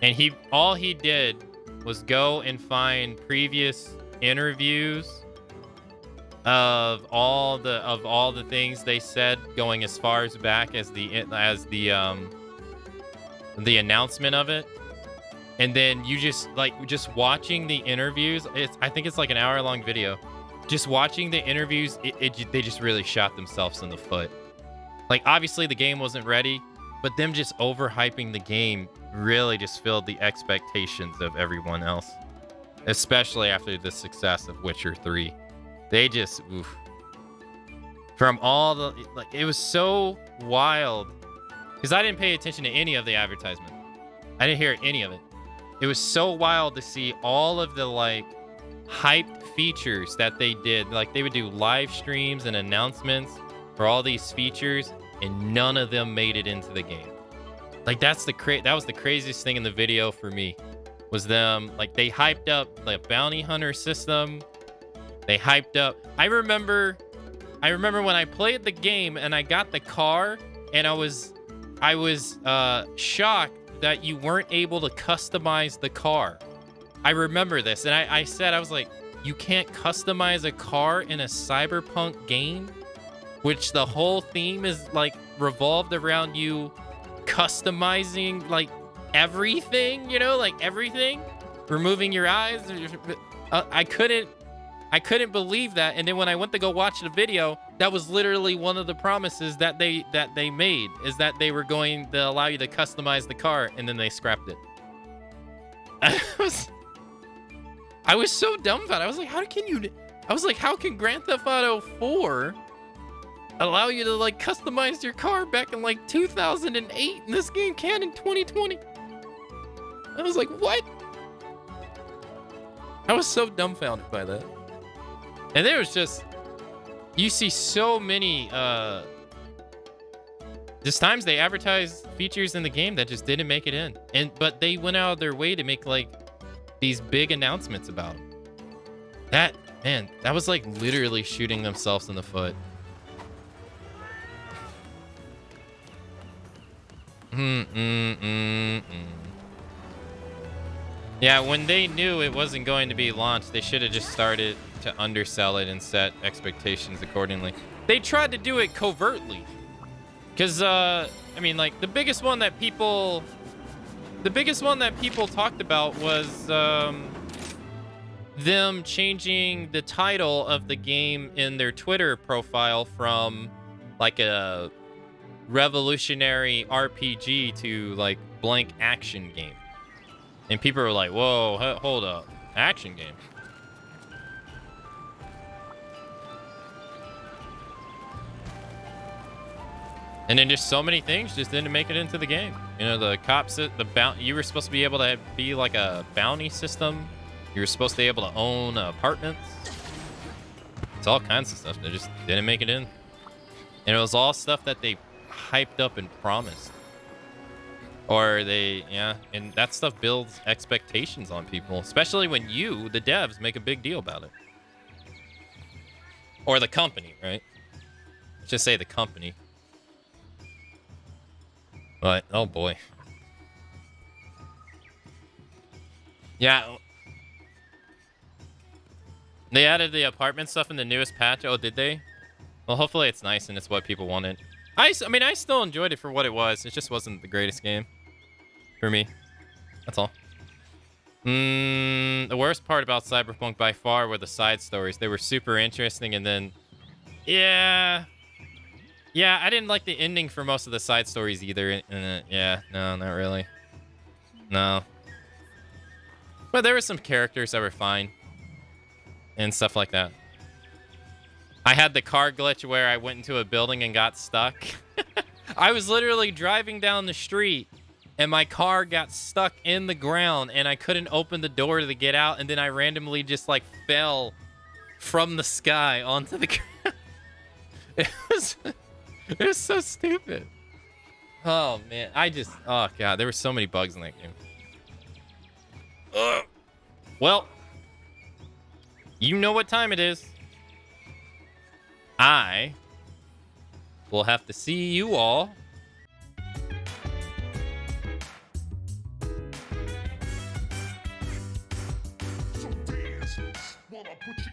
And all he did was go and find previous interviews of all the things they said, going as far as back as the announcement of it. And then you just watching the interviews. I think it's like an hour-long video. Just watching the interviews, they just really shot themselves in the foot. Like, obviously the game wasn't ready, but them just overhyping the game really just filled the expectations of everyone else, especially after the success of Witcher 3. They just, oof. From all the, it was so wild, because I didn't pay attention to any of the advertisement. I didn't hear any of it. It was so wild to see all of the hyped features that they did. Like, they would do live streams and announcements for all these features, and none of them made it into the game. Like, that was the craziest thing in the video for me, was them, they hyped up the bounty hunter system. They hyped up. I remember when I played the game and I got the car, and I was shocked that you weren't able to customize the car. I remember this, and I said, I was like, you can't customize a car in a cyberpunk game, which the whole theme is revolved around you customizing everything, everything, removing your eyes. I couldn't believe that. And then when I went to go watch the video, that was literally one of the promises that they made, is that they were going to allow you to customize the car, and then they scrapped it. I was so dumbfounded. I was like, how can Grand Theft Auto 4 allow you to like customize your car back in like 2008, and this game can in 2020. I was like, what? I was so dumbfounded by that. And there was just, you see so many, just times they advertised features in the game that just didn't make it in. But they went out of their way to make like these big announcements about them. That was like literally shooting themselves in the foot. Yeah, when they knew it wasn't going to be launched, they should have just started to undersell it and set expectations accordingly. They tried to do it covertly. Because, I mean, like, the biggest one that people talked about was, them changing the title of the game in their Twitter profile from, like, a revolutionary RPG to, like, blank action game. And people were like, whoa, hold up. Action game. And then just so many things just didn't make it into the game. You know, the cops, you were supposed to be able to be like a bounty system. You were supposed to be able to own apartments. It's all kinds of stuff that just didn't make it in. And it was all stuff that they hyped up and promised. Or and that stuff builds expectations on people, especially when you, the devs, make a big deal about it. Or the company, right? Let's just say the company. But, oh boy. Yeah. They added the apartment stuff in the newest patch. Oh, did they? Well, hopefully it's nice and it's what people wanted. I mean, I still enjoyed it for what it was. It just wasn't the greatest game. For me. That's all. The worst part about Cyberpunk by far were the side stories. They were super interesting, and then... Yeah, I didn't like the ending for most of the side stories either. Yeah, no, not really. No. But there were some characters that were fine. And stuff like that. I had the car glitch where I went into a building and got stuck. I was literally driving down the street, and my car got stuck in the ground, and I couldn't open the door to get out, and then I randomly just, like, fell from the sky onto the ground. It was so stupid. Oh, man. Oh, God. There were so many bugs in that game. Ugh. Well, you know what time it is. I will have to see you all So dance, wanna put you